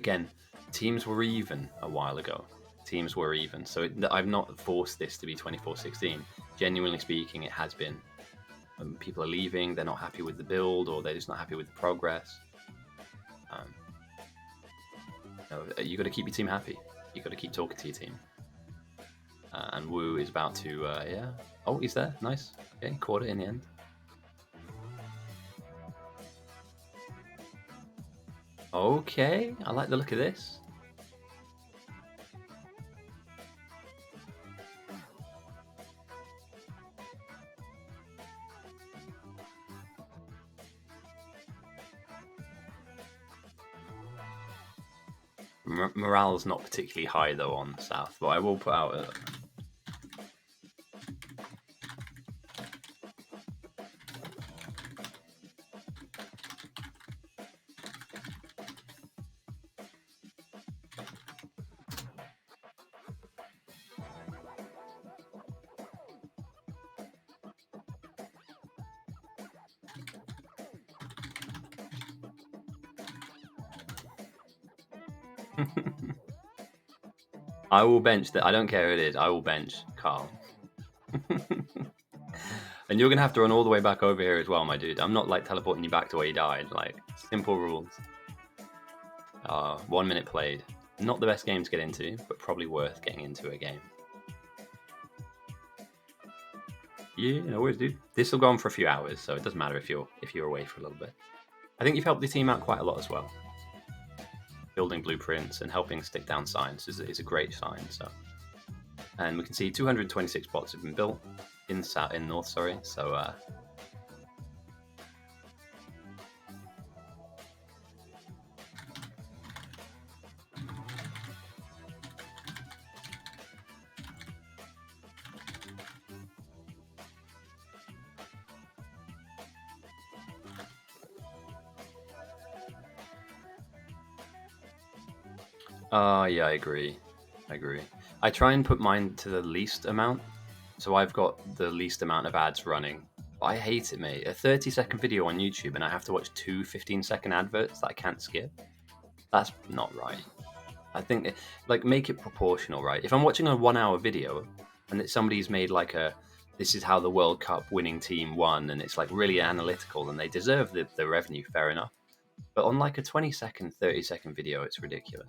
Again, teams were even a while ago. Teams were even. So I've not forced this to be 24-16. Genuinely speaking, it has been. People are leaving, they're not happy with the build, or they're just not happy with the progress. You got to keep your team happy. You got to keep talking to your team. And Wu is about to, yeah. Oh, he's there. Nice. Okay, caught it in the end. Okay, I like the look of this. Morale's not particularly high though on South, but I will put out a... I will bench that. I don't care who it is. I will bench Carl. And you're gonna have to run all the way back over here as well, my dude. I'm not like teleporting you back to where you died. Like, simple rules. 1 minute played. Not the best game to get into, but probably worth getting into a game. Yeah, no worries, dude. This will go on for a few hours, so it doesn't matter if you're away for a little bit. I think you've helped the team out quite a lot as well. Building blueprints and helping stick down signs is a great sign. So, and we can see 226 bots have been built in north. Sorry, so yeah, I agree. I try and put mine to the least amount, so I've got the least amount of ads running. I hate it, mate. A 30-second video on YouTube and I have to watch two 15-second adverts that I can't skip. That's not right. I think, like, make it proportional, right? If I'm watching a 1 hour video and somebody's made like this is how the World Cup winning team won, and it's like really analytical and they deserve the revenue, fair enough. But on like a 20-second, 30-second video, it's ridiculous.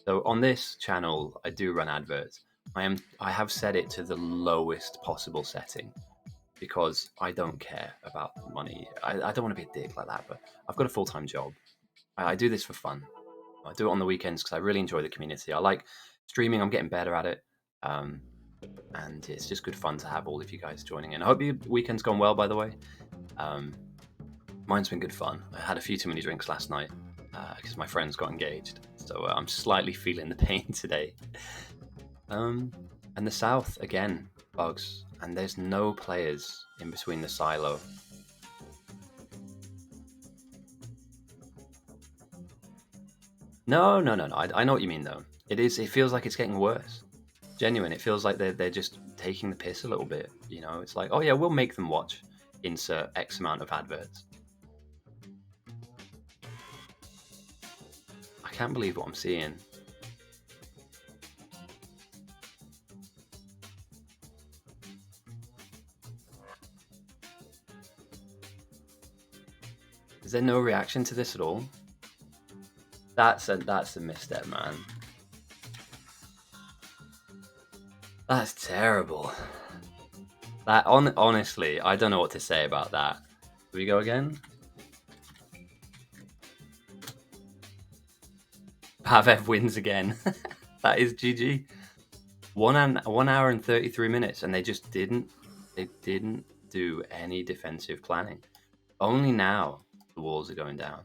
So on this channel, I do run adverts. I have set it to the lowest possible setting because I don't care about money. I don't want to be a dick like that, but I've got a full-time job. I do this for fun. I do it on the weekends because I really enjoy the community. I like streaming. I'm getting better at it. And it's just good fun to have all of you guys joining in. I hope your weekend's gone well, by the way. Mine's been good fun. I had a few too many drinks last night because my friends got engaged. So I'm slightly feeling the pain today. And the south, again, bugs. And there's no players in between the silo. No. I know what you mean, though. It feels like it's getting worse. Genuine. It feels like they're just taking the piss a little bit. You know, it's like, oh yeah, we'll make them watch insert X amount of adverts. I can't believe what I'm seeing. Is there no reaction to this at all? That's a misstep, man. That's terrible. Honestly, I don't know what to say about that. Do we go again? Pavev wins again. That is GG. 1 hour and 33 minutes, and they didn't do any defensive planning. Only now the walls are going down.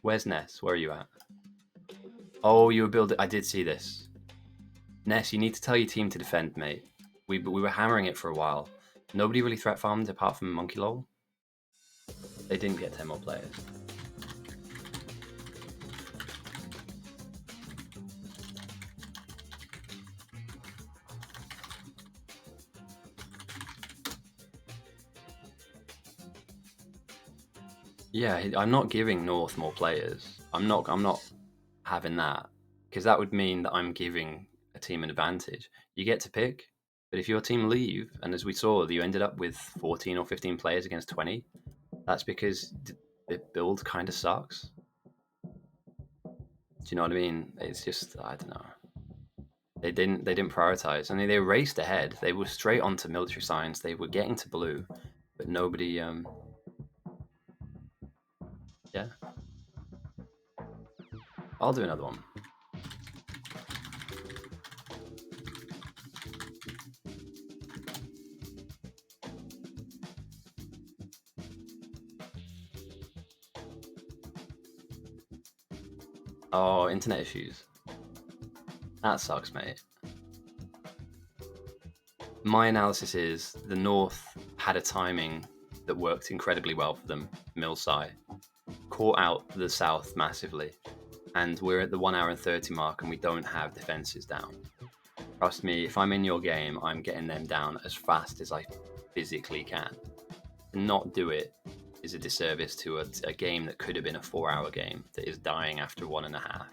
Where's Ness? Where are you at? Oh, you were building. I did see this. Ness, you need to tell your team to defend, mate. We were hammering it for a while. Nobody really threat farmed apart from Monkey Lol. They didn't get 10 more players. Yeah, I'm not giving North more players. I'm not having that, because that would mean that I'm giving a team an advantage. You get to pick, but if your team leave, and as we saw, you ended up with 14 or 15 players against 20, that's because the build kind of sucks. Do you know what I mean? It's just, I don't know. They didn't prioritize. I mean, they raced ahead. They were straight onto military science. They were getting to blue, but nobody. Yeah. I'll do another one. Oh, internet issues. That sucks, mate. My analysis is the North had a timing that worked incredibly well for them. Milsci caught out the South massively, and we're at the 1 hour and 30 mark, and we don't have defenses down. Trust me, if I'm in your game, I'm getting them down as fast as I physically can. not do it is a disservice to a game that could have been a 4-hour game that is dying after 1.5.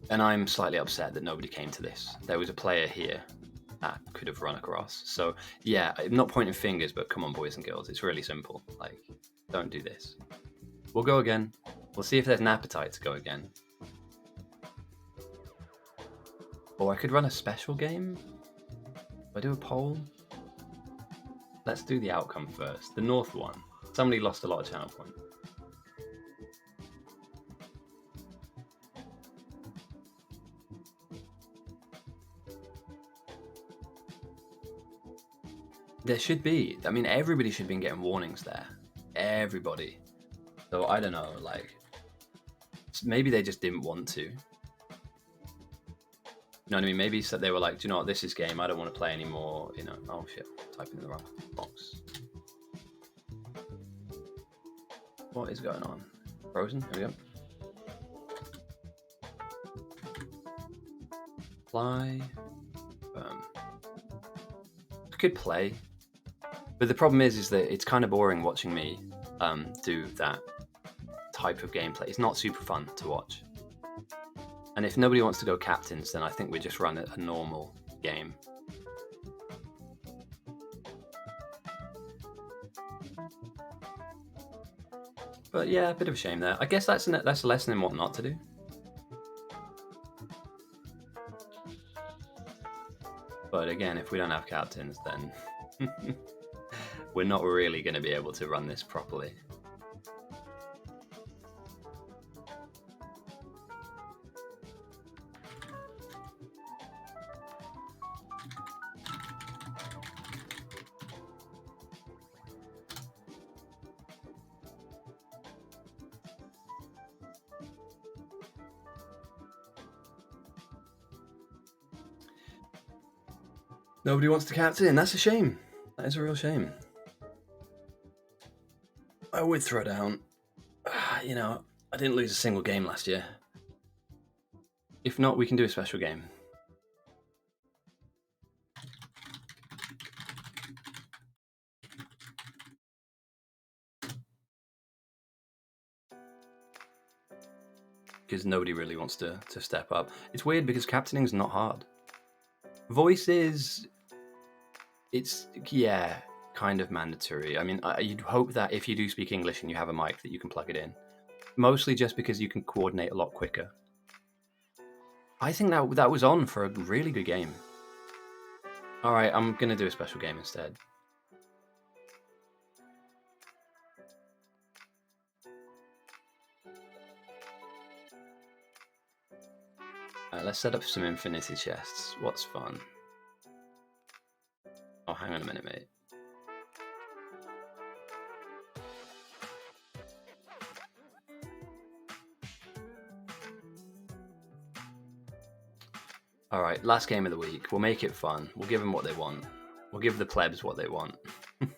And I'm slightly upset that nobody came to this. There was a player here that could have run across. So yeah, I'm not pointing fingers, but come on, boys and girls, it's really simple. Like, don't do this. We'll go again. We'll see if there's an appetite to go again. Or I could run a special game. Do I do a poll? Let's do the outcome first. The North one. Somebody lost a lot of channel points. There should be. I mean, everybody should have been getting warnings there. Everybody. So I don't know, like, maybe they just didn't want to. You know what I mean? Maybe they were like, do you know what, this is game, I don't want to play anymore. You know, oh shit, typing in the wrong box. What is going on? Frozen? Here we go. Fly. I could play. But the problem is that it's kind of boring watching me do that type of gameplay. It's not super fun to watch. And if nobody wants to go captains, then I think we just run a normal game. But yeah, a bit of a shame there. I guess that's a lesson in what not to do. But again, if we don't have captains, then we're not really going to be able to run this properly. Nobody wants to captain. That's a shame. That is a real shame. I would throw down. You know, I didn't lose a single game last year. If not, we can do a special game. Because nobody really wants to step up. It's weird because captaining is not hard. Voice is... It's, yeah, kind of mandatory. I mean, you'd hope that if you do speak English and you have a mic that you can plug it in. Mostly just because you can coordinate a lot quicker. I think that was on for a really good game. Alright, I'm going to do a special game instead. Let's set up some infinity chests. What's fun? Oh, hang on a minute, mate. Alright, last game of the week. We'll make it fun. We'll give them what they want. We'll give the plebs what they want. Do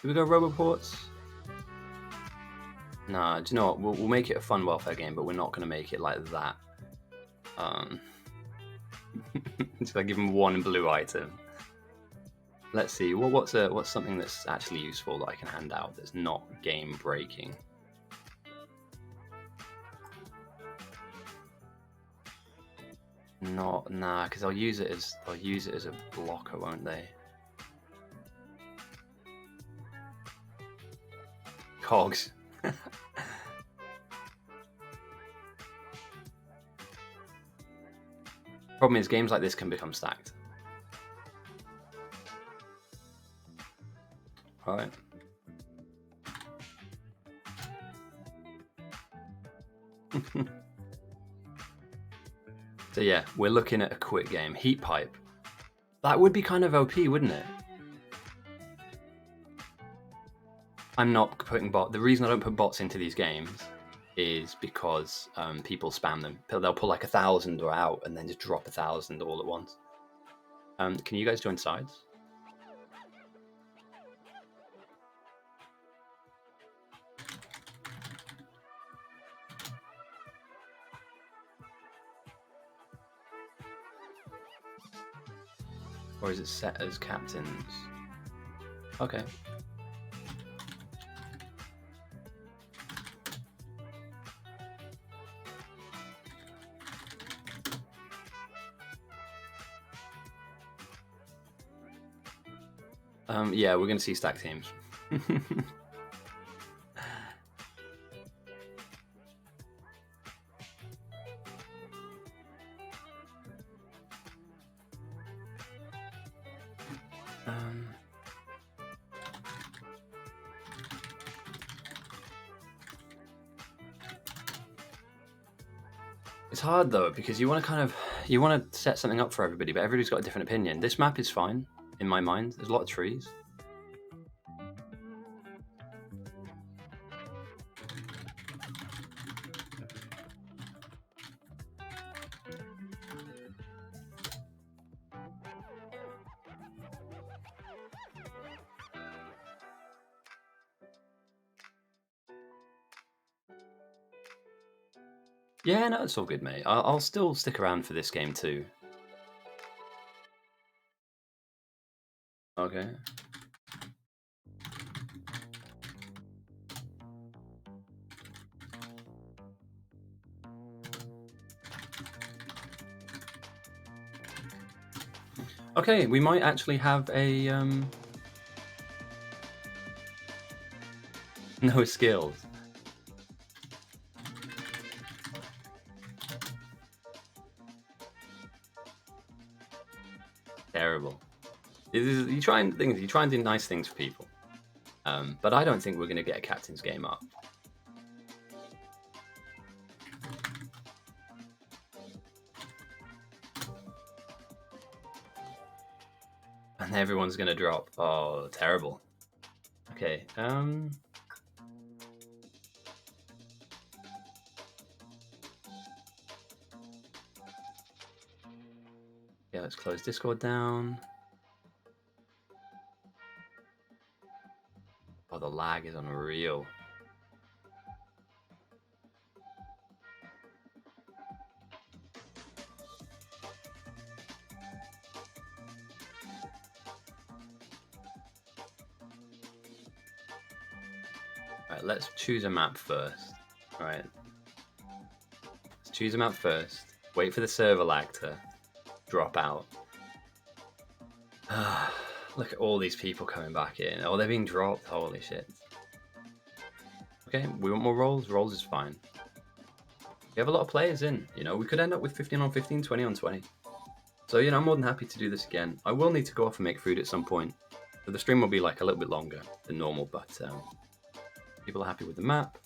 we go Roboports? Nah, do you know what? We'll make it a fun welfare game, but we're not going to make it like that. Just like give them one blue item. Let's see. Well, what's something that's actually useful that I can hand out that's not game breaking? Nah, because they'll use it as a blocker, won't they? Cogs. Problem is, games like this can become stacked. All right. So yeah, we're looking at a quick game. Heat Pipe. That would be kind of OP, wouldn't it? I'm not putting the reason I don't put bots into these games is because people spam them. They'll pull like 1,000 or out and then just drop 1,000 all at once. Can you guys join sides? Or is it set as captains? Okay. Yeah, we're going to see stack teams. It's hard though, because you want to set something up for everybody, but everybody's got a different opinion. This map is fine in my mind. There's a lot of trees. Yeah, no, it's all good, mate. I'll still stick around for this game too. Okay. Okay, we might actually have a no skills. Terrible. You try and do nice things for people, but I don't think we're going to get a captain's game up. And everyone's going to drop. Oh, terrible. Okay. Yeah, let's close Discord down. Oh, the lag is unreal. Alright, let's choose a map first. Alright. Let's choose a map first. Wait for the server lag to drop out. Look at all these people coming back in. Oh, they're being dropped. Holy shit. Okay, we want more rolls. Rolls is fine. We have a lot of players in. You know, we could end up with 15 on 15, 20 on 20. So, you know, I'm more than happy to do this again. I will need to go off and make food at some point. So the stream will be like a little bit longer than normal, but people are happy with the map.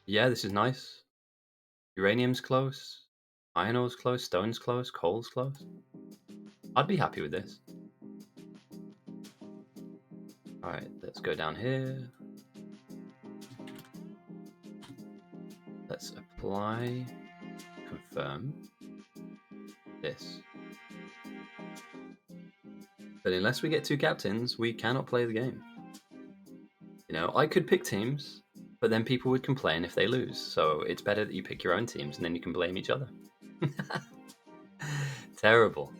Yeah, this is nice. Uranium's close. Iron ore's close. Stone's close. Coal's close. I'd be happy with this. Alright, let's go down here. Let's apply, confirm this. But unless we get 2 captains, we cannot play the game. You know, I could pick teams, but then people would complain if they lose. So it's better that you pick your own teams and then you can blame each other. Terrible.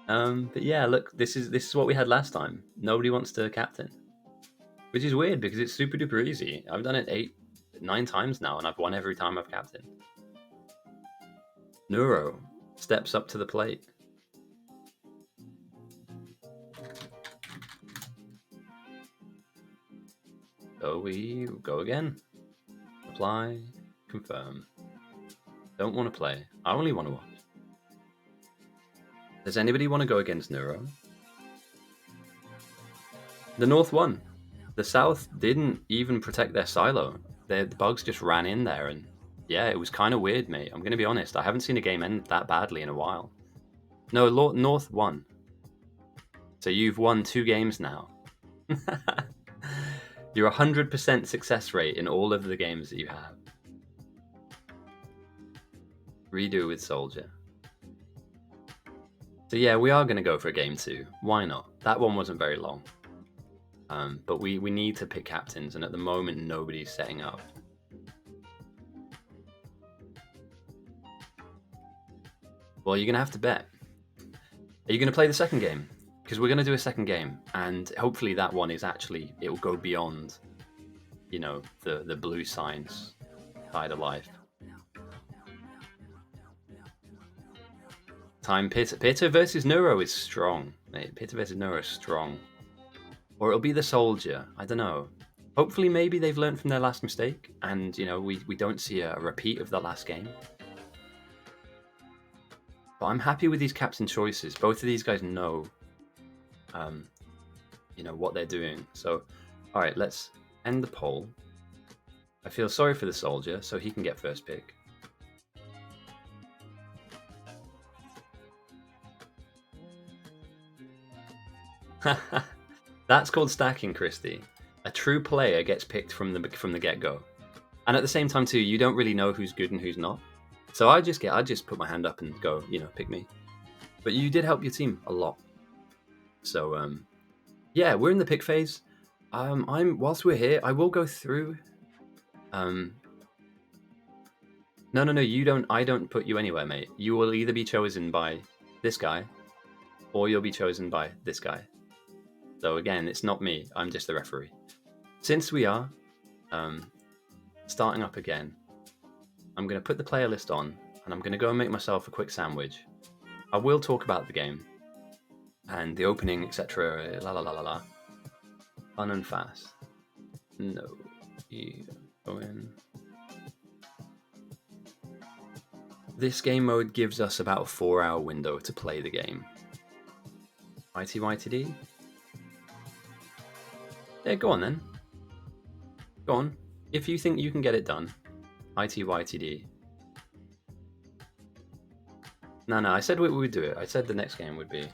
But yeah, look, this is what we had last time. Nobody wants to captain, which is weird because it's super duper easy. I've done it 8, 9 times now, and I've won every time I've captained. Neuro steps up to the plate. So we go again. Apply, confirm. Don't want to play. I only want to watch. Does anybody want to go against Neuro? The North won. The South didn't even protect their silo. The bugs just ran in there, and yeah, it was kind of weird, mate. I'm going to be honest. I haven't seen a game end that badly in a while. No, North won. So you've won 2 games now. You're 100% success rate in all of the games that you have. Redo with Soldier. So yeah, we are going to go for a game 2. Why not? That one wasn't very long. But we need to pick captains, and at the moment, nobody's setting up. Well, you're gonna have to bet. Are you gonna play the second game? Because we're gonna do a second game, and hopefully that one is actually it will go beyond, you know, the blue signs side of life. Time Pitta versus Neuro is strong, mate. Pitta versus Neuro is strong. Or it'll be the soldier. I don't know. Hopefully, maybe they've learned from their last mistake, and you know we don't see a repeat of the last game. But I'm happy with these captain choices. Both of these guys know, you know what they're doing. So, all right, let's end the poll. I feel sorry for the soldier, so he can get first pick. That's called stacking, Christy. A true player gets picked from the get-go, and at the same time too, you don't really know who's good and who's not. So I just put my hand up and go, you know, pick me. But you did help your team a lot. So yeah, we're in the pick phase. Whilst we're here, I will go through. No, you don't. I don't put you anywhere, mate. You will either be chosen by this guy, or you'll be chosen by this guy. So again, it's not me. I'm just the referee. Since we are starting up again, I'm going to put the player list on, and I'm going to go and make myself a quick sandwich. I will talk about the game and the opening, etc. La la la la la. Fun and fast. No, you go in. This game mode gives us about a 4-hour window to play the game. ITYTD? Yeah, go on then. Go on. If you think you can get it done, ITYTD. No, I said we would do it. I said the next game would be.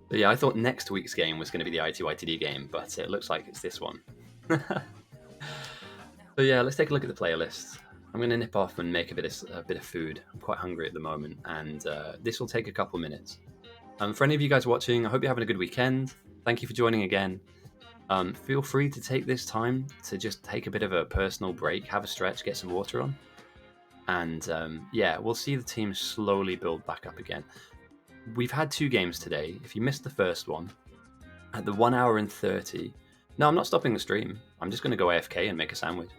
But yeah, I thought next week's game was going to be the ITYTD game, but it looks like it's this one. So yeah, let's take a look at the player list. I'm going to nip off and make a bit of food. I'm quite hungry at the moment, and this will take a couple minutes. For any of you guys watching, I hope you're having a good weekend. Thank you for joining again. Feel free to take this time to just take a bit of a personal break, have a stretch, get some water on. And yeah, we'll see the team slowly build back up again. We've had 2 games today. If you missed the first one, at the 1 hour and 30... No, I'm not stopping the stream. I'm just going to go AFK and make a sandwich.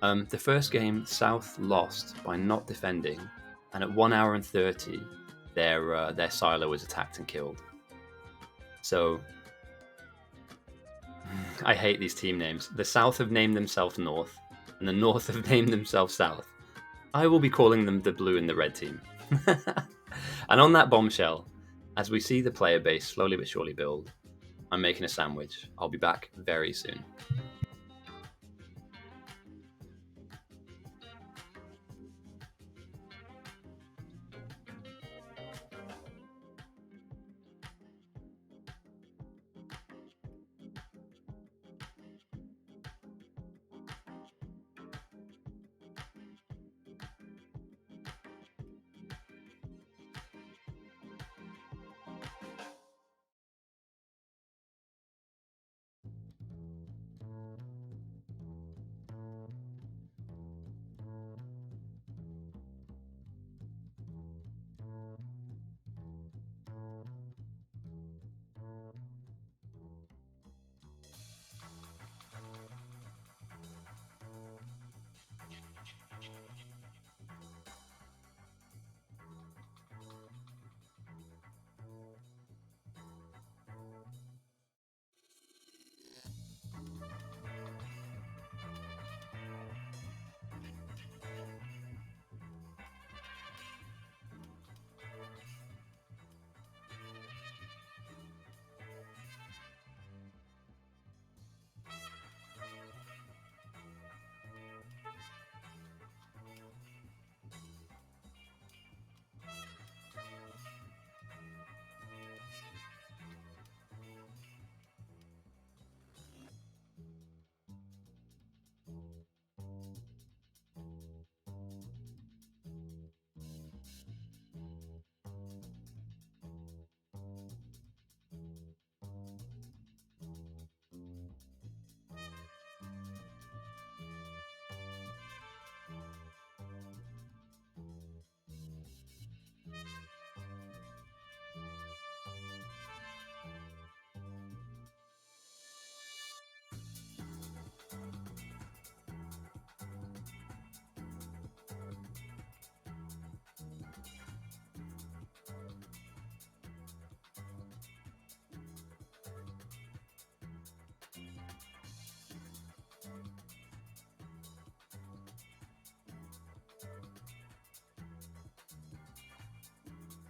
The first game, South lost by not defending, and at 1 hour and 30, their silo was attacked and killed. So, I hate these team names. The South have named themselves North, and the North have named themselves South. I will be calling them the Blue and the Red team. And on that bombshell, as we see the player base slowly but surely build, I'm making a sandwich. I'll be back very soon.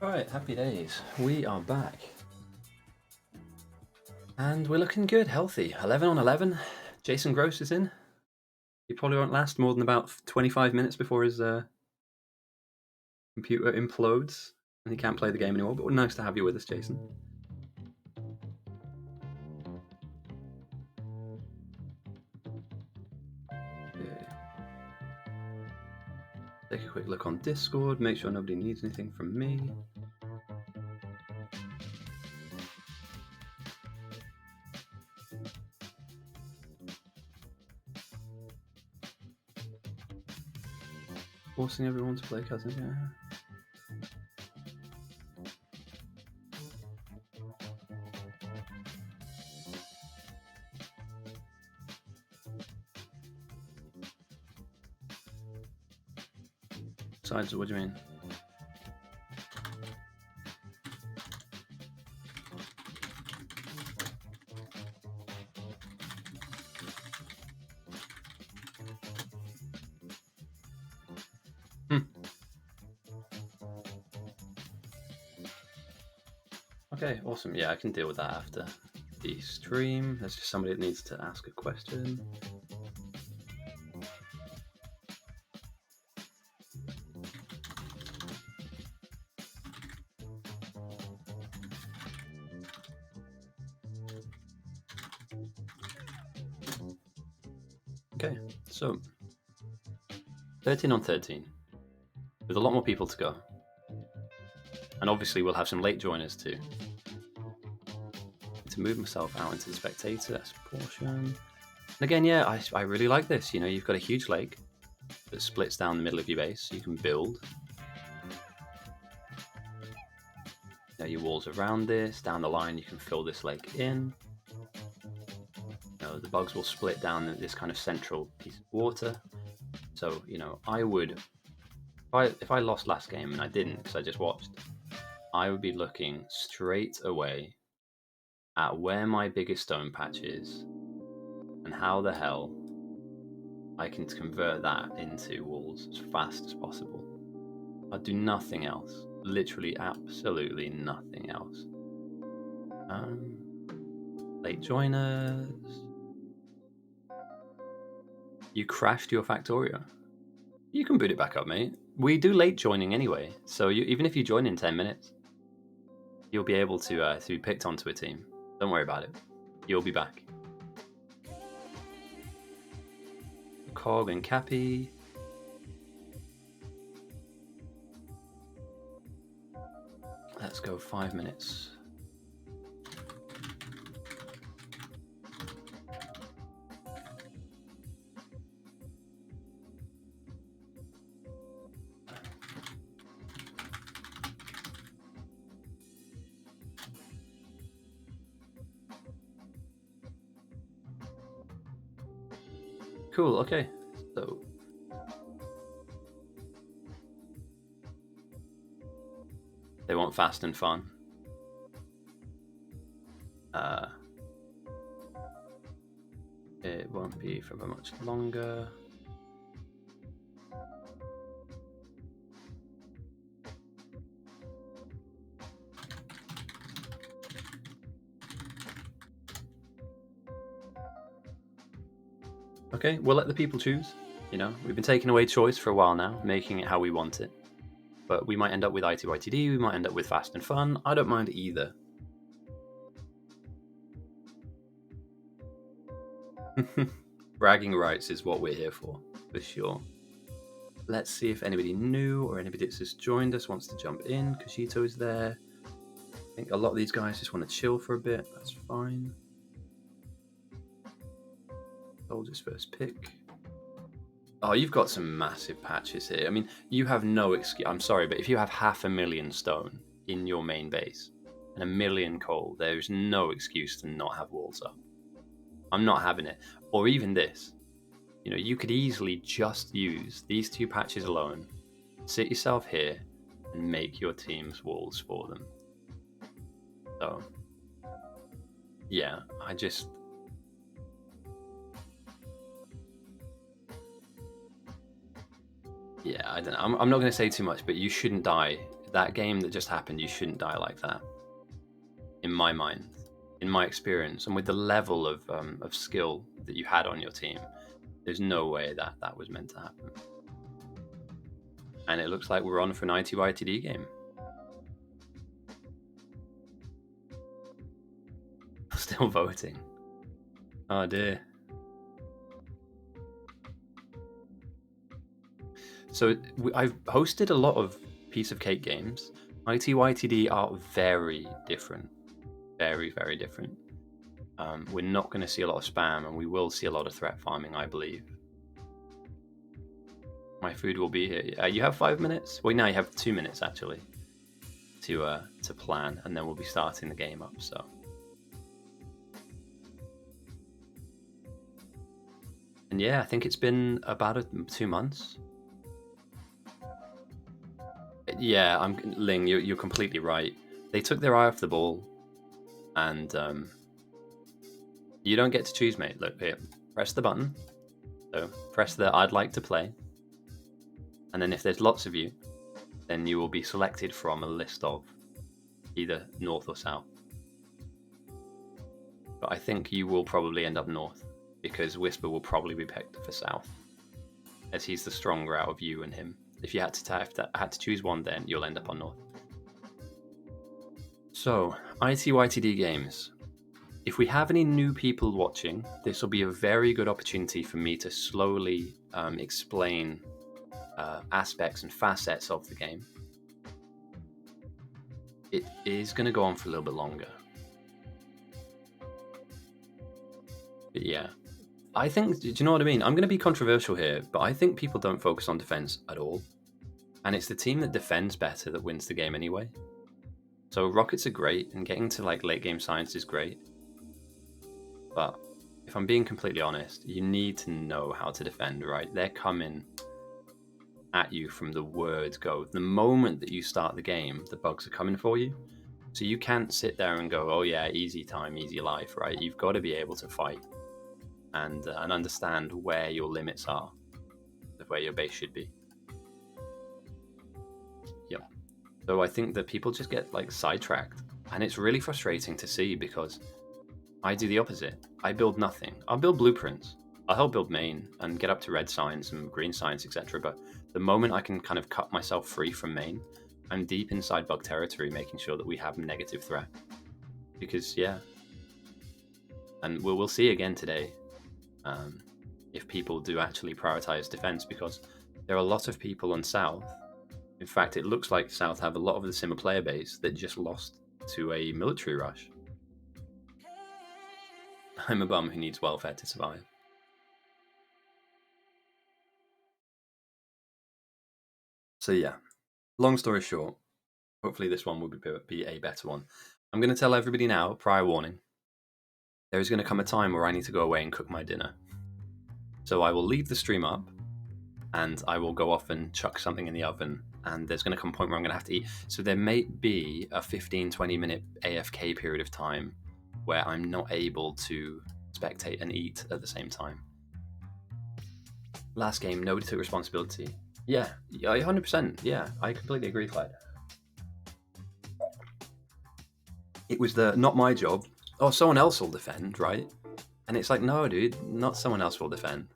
Alright, happy days. We are back. And we're looking good, healthy. 11 on 11. Jason Gross is in. He probably won't last more than about 25 minutes before his computer implodes and he can't play the game anymore. But nice to have you with us, Jason. Okay. Take a quick look on Discord, make sure nobody needs anything from me. Forcing everyone to play Cousin, yeah. Besides, what do you mean? Okay, awesome. Yeah, I can deal with that after the stream. There's just somebody that needs to ask a question. Okay, so 13 on 13, with a lot more people to go. And obviously we'll have some late joiners too. To move myself out into the spectator, that's portion. And again, yeah, I really like this. You know, you've got a huge lake that splits down the middle of your base. So you can build. You know, your walls around this. Down the line, you can fill this lake in. You know, the bugs will split down this kind of central piece of water. So, you know, I would, if I lost last game, and I didn't because I just watched, I would be looking straight away at where my biggest stone patch is and how the hell I can convert that into walls as fast as possible. I'd do nothing else. Literally absolutely nothing else. Late joiners. You crashed your Factorio. You can boot it back up, mate. We do late joining anyway, so even if you join in 10 minutes, you'll be able to be picked onto a team. Don't worry about it. You'll be back. Cog and Cappy. Let's go 5 minutes. Cool, okay. So they want fast and fun. It won't be for much longer. Okay, we'll let the people choose. You know, we've been taking away choice for a while now, making it how we want it. But we might end up with ITYTD, we might end up with fast and fun. I don't mind either. Bragging rights is what we're here for sure. Let's see if anybody new or anybody that's just joined us wants to jump in. Kashito is there. I think a lot of these guys just want to chill for a bit. That's fine. Soldier's first pick. Oh, you've got some massive patches here. I mean, you have no excuse. I'm sorry, but if you have 500,000 stone in your main base and 1 million coal, there's no excuse to not have walls up. I'm not having it. Or even this. You know, you could easily just use these 2 patches alone, sit yourself here, and make your team's walls for them. So, yeah, I just... Yeah, I don't know. I'm not going to say too much, but you shouldn't die that game that just happened, you shouldn't die like that. In my mind, in my experience, and with the level of skill that you had on your team, there's no way that that was meant to happen. And it looks like we're on for an ITYTD game. Still voting. Oh dear. So I've hosted a lot of piece of cake games. ITYTD are very different. Very, very different. We're not going to see a lot of spam, and we will see a lot of threat farming, I believe. My food will be here. You have 5 minutes? Well, now you have 2 minutes, actually, to plan, and then we'll be starting the game up, so... And yeah, I think it's been about 2 months. Yeah, Ling, you're completely right. They took their eye off the ball, and you don't get to choose, mate. Look here, press the button. So press the I'd like to play, and then if there's lots of you, then you will be selected from a list of either north or south. But I think you will probably end up north, because Whisper will probably be picked for south, as he's the stronger out of you and him. If you had to choose one, then you'll end up on north. So, ITYTD games. If we have any new people watching, this will be a very good opportunity for me to slowly explain aspects and facets of the game. It is going to go on for a little bit longer. But yeah. I think, do you know what I mean? I'm going to be controversial here, but I think people don't focus on defense at all. And it's the team that defends better that wins the game anyway. So rockets are great, and getting to like late game science is great. But if I'm being completely honest, you need to know how to defend, right? They're coming at you from the word go. The moment that you start the game, the bugs are coming for you. So you can't sit there and go, oh yeah, easy time, easy life, right? You've got to be able to fight and understand where your limits are, of where your base should be. Yep. So I think that people just get like sidetracked, and it's really frustrating to see because I do the opposite. I build nothing. I'll build blueprints. I'll help build main and get up to red signs and green signs, etc. But the moment I can kind of cut myself free from main, I'm deep inside bug territory, making sure that we have negative threat. Because yeah, and we'll see again today. If people do actually prioritize defense, because there are a lot of people on South. In fact, it looks like South have a lot of the Simmer player base that just lost to a military rush. I'm a bum who needs welfare to survive. So yeah, long story short, hopefully this one will be a better one. I'm going to tell everybody now, prior warning, there is going to come a time where I need to go away and cook my dinner. So I will leave the stream up, and I will go off and chuck something in the oven, and there's going to come a point where I'm going to have to eat. So there may be a 15-20 minute AFK period of time where I'm not able to spectate and eat at the same time. Last game, nobody took responsibility. Yeah, 100%. Yeah, I completely agree, Clyde. It was not my job. Oh, someone else will defend, right? And it's like, no, dude, not someone else will defend.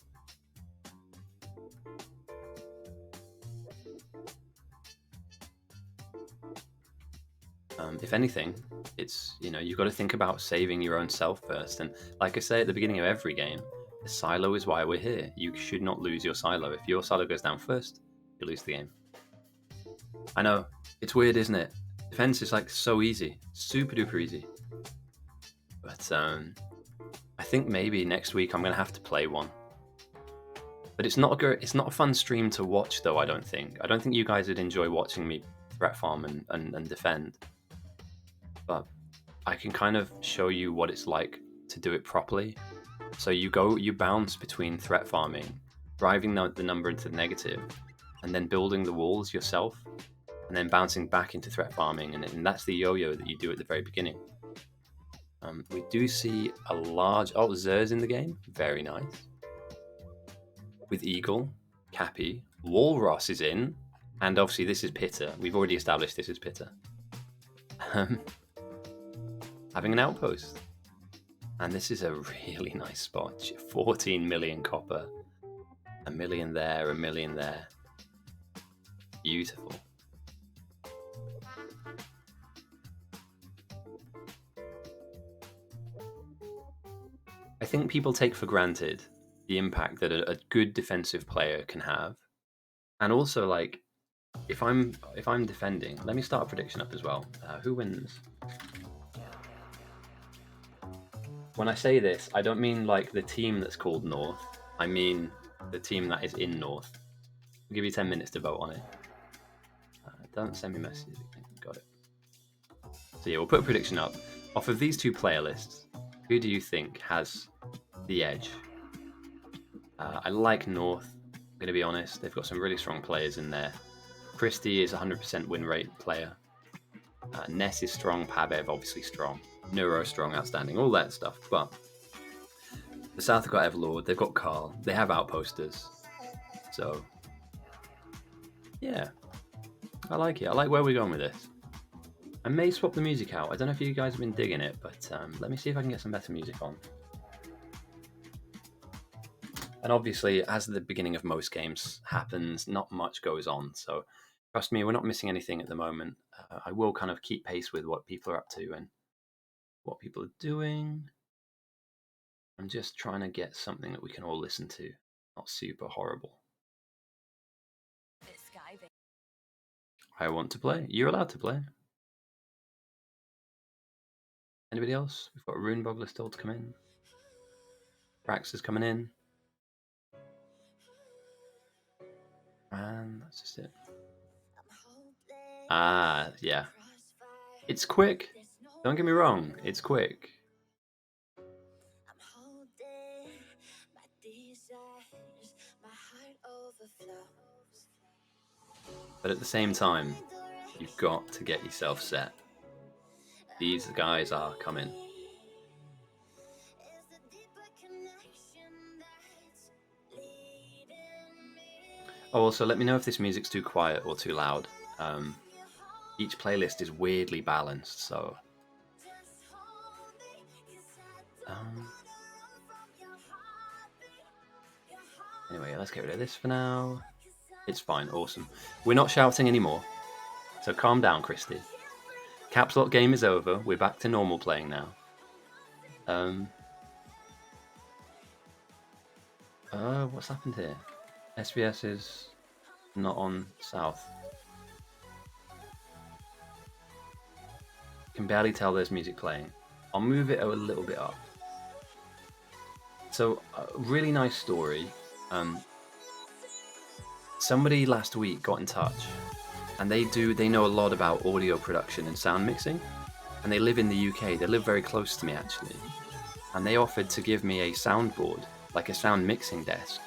If anything, it's, you've got to think about saving your own self first. And like I say at the beginning of every game, the silo is why we're here. You should not lose your silo. If your silo goes down first, you lose the game. I know, it's weird, isn't it? Defense is like so easy, super duper easy. But I think maybe next week I'm gonna have to play one. But it's not a fun stream to watch, though. I don't think you guys would enjoy watching me threat farm and defend. But I can kind of show you what it's like to do it properly. So you bounce between threat farming, driving the number into the negative, and then building the walls yourself, and then bouncing back into threat farming, and that's the yo-yo that you do at the very beginning. We do see a large... Oh, Zer's in the game. Very nice. With Eagle, Cappy, Walross is in. And obviously this is Pitta. We've already established this is Pitta. Having an outpost. And this is a really nice spot. 14 million copper. A million there, a million there. Beautiful. I think people take for granted the impact that a good defensive player can have. And also, like, if I'm defending, let me start a prediction up as well. Who wins? When I say this, I don't mean like the team that's called North. I mean the team that is in North. I'll give you 10 minutes to vote on it. Don't send me messages. Got it. So yeah, we'll put a prediction up. Off of these two player lists, who do you think has the edge? I like North. I'm going to be honest. They've got some really strong players in there. Christie is 100% win rate player. Ness is strong. Pabev obviously strong. Neuro strong, outstanding. All that stuff. But the South have got Everlord. They've got Carl. They have outposters. So yeah, I like it. I like where we're going with this. I may swap the music out. I don't know if you guys have been digging it, but let me see if I can get some better music on. And obviously, as the beginning of most games happens, not much goes on. So trust me, we're not missing anything at the moment. I will kind of keep pace with what people are up to and what people are doing. I'm just trying to get something that we can all listen to. Not super horrible. I want to play. You're allowed to play. Anybody else? We've got Rune Boggler still to come in. Rax is coming in. And that's just it. Ah, yeah. It's quick. Don't get me wrong. It's quick. But at the same time, you've got to get yourself set. These guys are coming. Oh, also, let me know if this music's too quiet or too loud. Each playlist is weirdly balanced, so... Anyway, let's get rid of this for now. It's fine, awesome. We're not shouting anymore, so calm down, Christy. Caps Lock game is over. We're back to normal playing now. What's happened here? SVS is not on South. Can barely tell there's music playing. I'll move it a little bit up. So, really nice story. Somebody last week got in touch, and they know a lot about audio production and sound mixing, and they live in the UK. They live very close to me, actually, and they offered to give me a soundboard, like a sound mixing desk,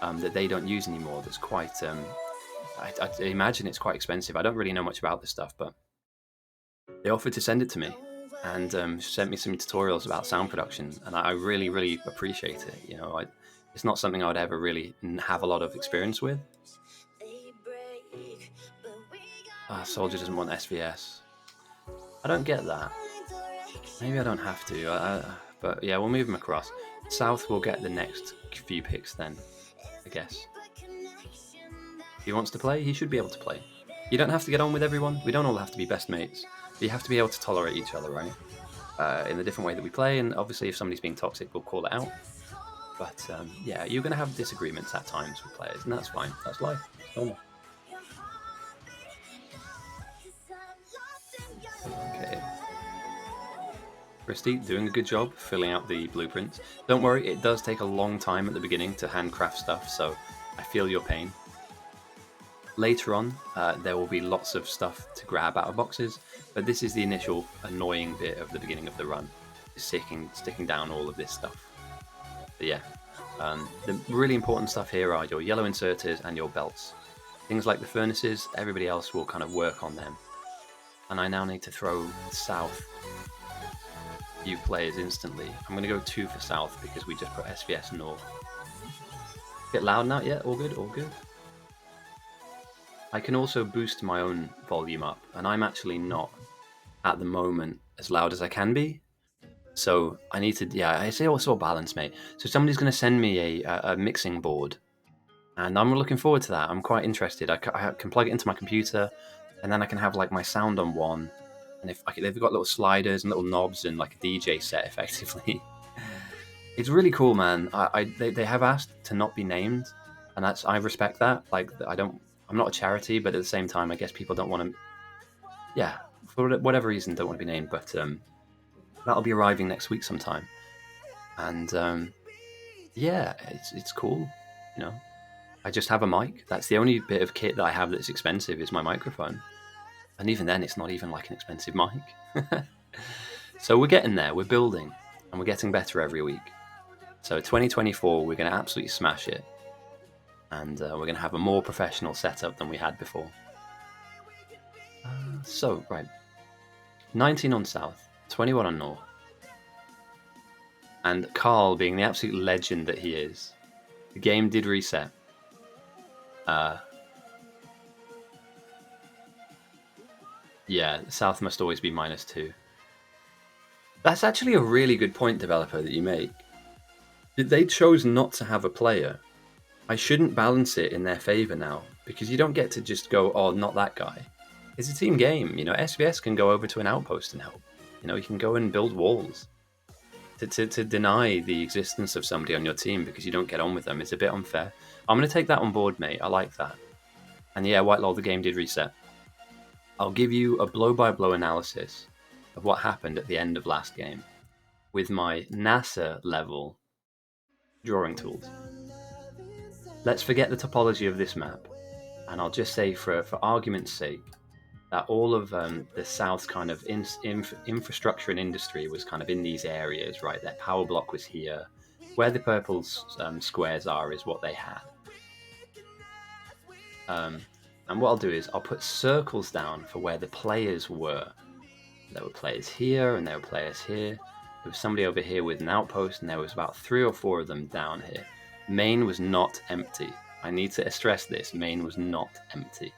that they don't use anymore. That's quite, I imagine it's quite expensive. I don't really know much about this stuff, but they offered to send it to me, and sent me some tutorials about sound production, and I really, really appreciate it. You know, it's not something I would ever really have a lot of experience with. Soldier doesn't want SVS. I don't get that. Maybe I don't have to, but yeah, we'll move him across. South will get the next few picks then, I guess. If he wants to play, he should be able to play. You don't have to get on with everyone. We don't all have to be best mates. But you have to be able to tolerate each other, right? In the different way that we play, and obviously if somebody's being toxic, we'll call it out. But yeah, you're going to have disagreements at times with players, and that's fine. That's life. It's normal. Okay. Christy, doing a good job filling out the blueprints. Don't worry, it does take a long time at the beginning to handcraft stuff, so I feel your pain. Later on, there will be lots of stuff to grab out of boxes, but this is the initial annoying bit of the beginning of the run, sticking down all of this stuff. But yeah, the really important stuff here are your yellow inserters and your belts. Things like the furnaces, everybody else will kind of work on them. And I now need to throw South few players instantly. I'm going to go 2 for South because we just put SVS North. Get loud now? Yeah, all good, all good. I can also boost my own volume up, and I'm actually not at the moment as loud as I can be. So I need to, yeah, I say also a balance, mate. So somebody's going to send me a mixing board, and I'm looking forward to that. I'm quite interested. I can plug it into my computer, and then I can have like my sound on one, and if they've got little sliders and little knobs and like a DJ set, effectively. It's really cool, man. They have asked to not be named, and I respect that. Like I'm not a charity, but at the same time, I guess people don't want to, yeah, for whatever reason, don't want to be named. But that'll be arriving next week sometime, and yeah, it's cool. You know, I just have a mic. That's the only bit of kit that I have that's expensive is my microphone, and even then, it's not even like an expensive mic. So we're getting there. We're building, and we're getting better every week. So 2024, we're going to absolutely smash it, and we're going to have a more professional setup than we had before. So, right, 19 on South, 21 on North, and Carl, being the absolute legend that he is, the game did reset. Yeah, South must always be -2. That's actually a really good point, developer, that you make. They chose not to have a player. I shouldn't balance it in their favor now, because you don't get to just go, oh, not that guy. It's a team game. You know, SVS can go over to an outpost and help. You know, you can go and build walls. To deny the existence of somebody on your team because you don't get on with them is a bit unfair. I'm going to take that on board, mate. I like that. And yeah, Whitelaw, the game did reset. I'll give you a blow-by-blow analysis of what happened at the end of last game with my NASA level drawing tools. Let's forget the topology of this map, and I'll just say, for argument's sake, that all of the South's kind of infrastructure and industry was kind of in these areas, right? Their power block was here. Where the purple squares are is what they had. And what I'll do is I'll put circles down for where the players were. There were players here and there were players here. There was somebody over here with an outpost, and there was about 3 or 4 of them down here. Main was not empty. I need to stress this. Main was not empty.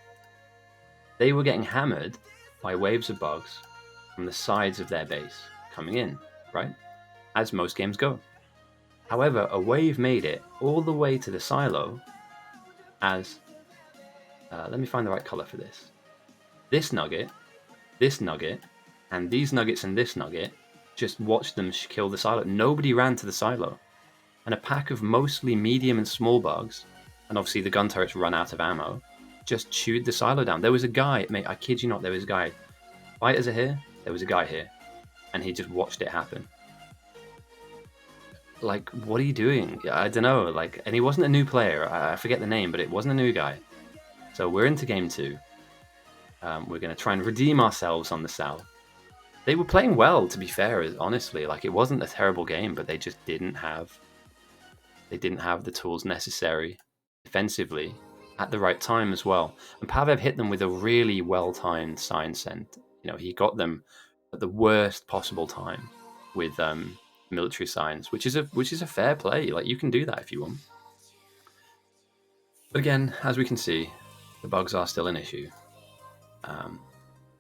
They were getting hammered by waves of bugs from the sides of their base coming in, right? As most games go. However, a wave made it all the way to the silo as... let me find the right color for this. This nugget, and these nuggets and this nugget just watched them kill the silo. Nobody ran to the silo. And a pack of mostly medium and small bugs, and obviously the gun turrets run out of ammo, just chewed the silo down. There was a guy, mate, I kid you not, there was a guy. Fighters are here, there was a guy here, and he just watched it happen. Like, what are you doing? I don't know, like, and he wasn't a new player, I forget the name, but it wasn't a new guy. So we're into game 2. We're going to try and redeem ourselves on the South. They were playing well, to be fair, honestly. Like, it wasn't a terrible game, but they just didn't have the tools necessary defensively at the right time as well. And Pavev hit them with a really well-timed sign sent. You know, he got them at the worst possible time with military signs, which is a fair play. Like, you can do that if you want. But again, as we can see, the bugs are still an issue.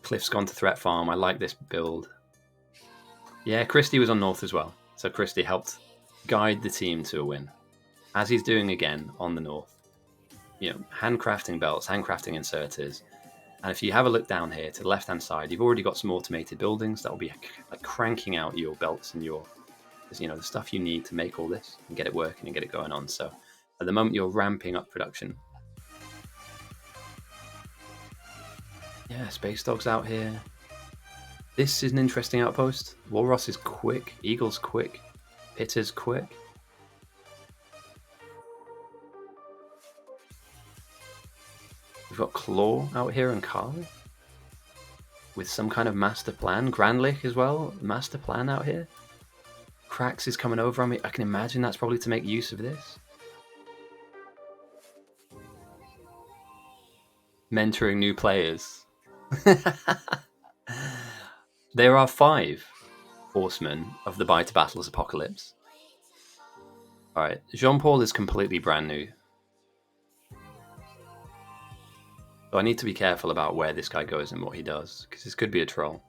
Cliff's gone to threat farm. I like this build. Yeah, Christie was on North as well. So Christie helped guide the team to a win, as he's doing again on the North. You know, handcrafting belts, handcrafting inserters. And if you have a look down here to the left-hand side, you've already got some automated buildings that will be like cranking out your belts and your, you know, the stuff you need to make all this and get it working and get it going on. So at the moment, you're ramping up production. Yeah, Space Dog's out here. This is an interesting outpost. Walrus is quick. Eagle's quick. Pitter's quick. We've got Claw out here and Carl with some kind of master plan. Grandlich as well, master plan out here. Krax is coming over on me. I can imagine that's probably to make use of this. Mentoring new players. There are 5 horsemen of the Bite to Battles Apocalypse. Alright, Jean-Paul is completely brand new. So I need to be careful about where this guy goes and what he does, because this could be a troll.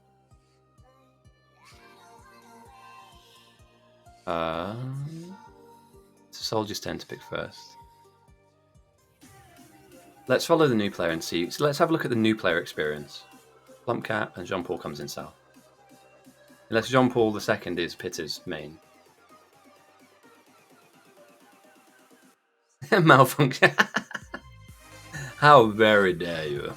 It's a soldier's turn to pick first. Let's follow the new player and see. So let's have a look at the new player experience. Plumpcat and Jean-Paul comes in south. Unless Jean-Paul II is Pitter's main. Malfunction. How very dare you.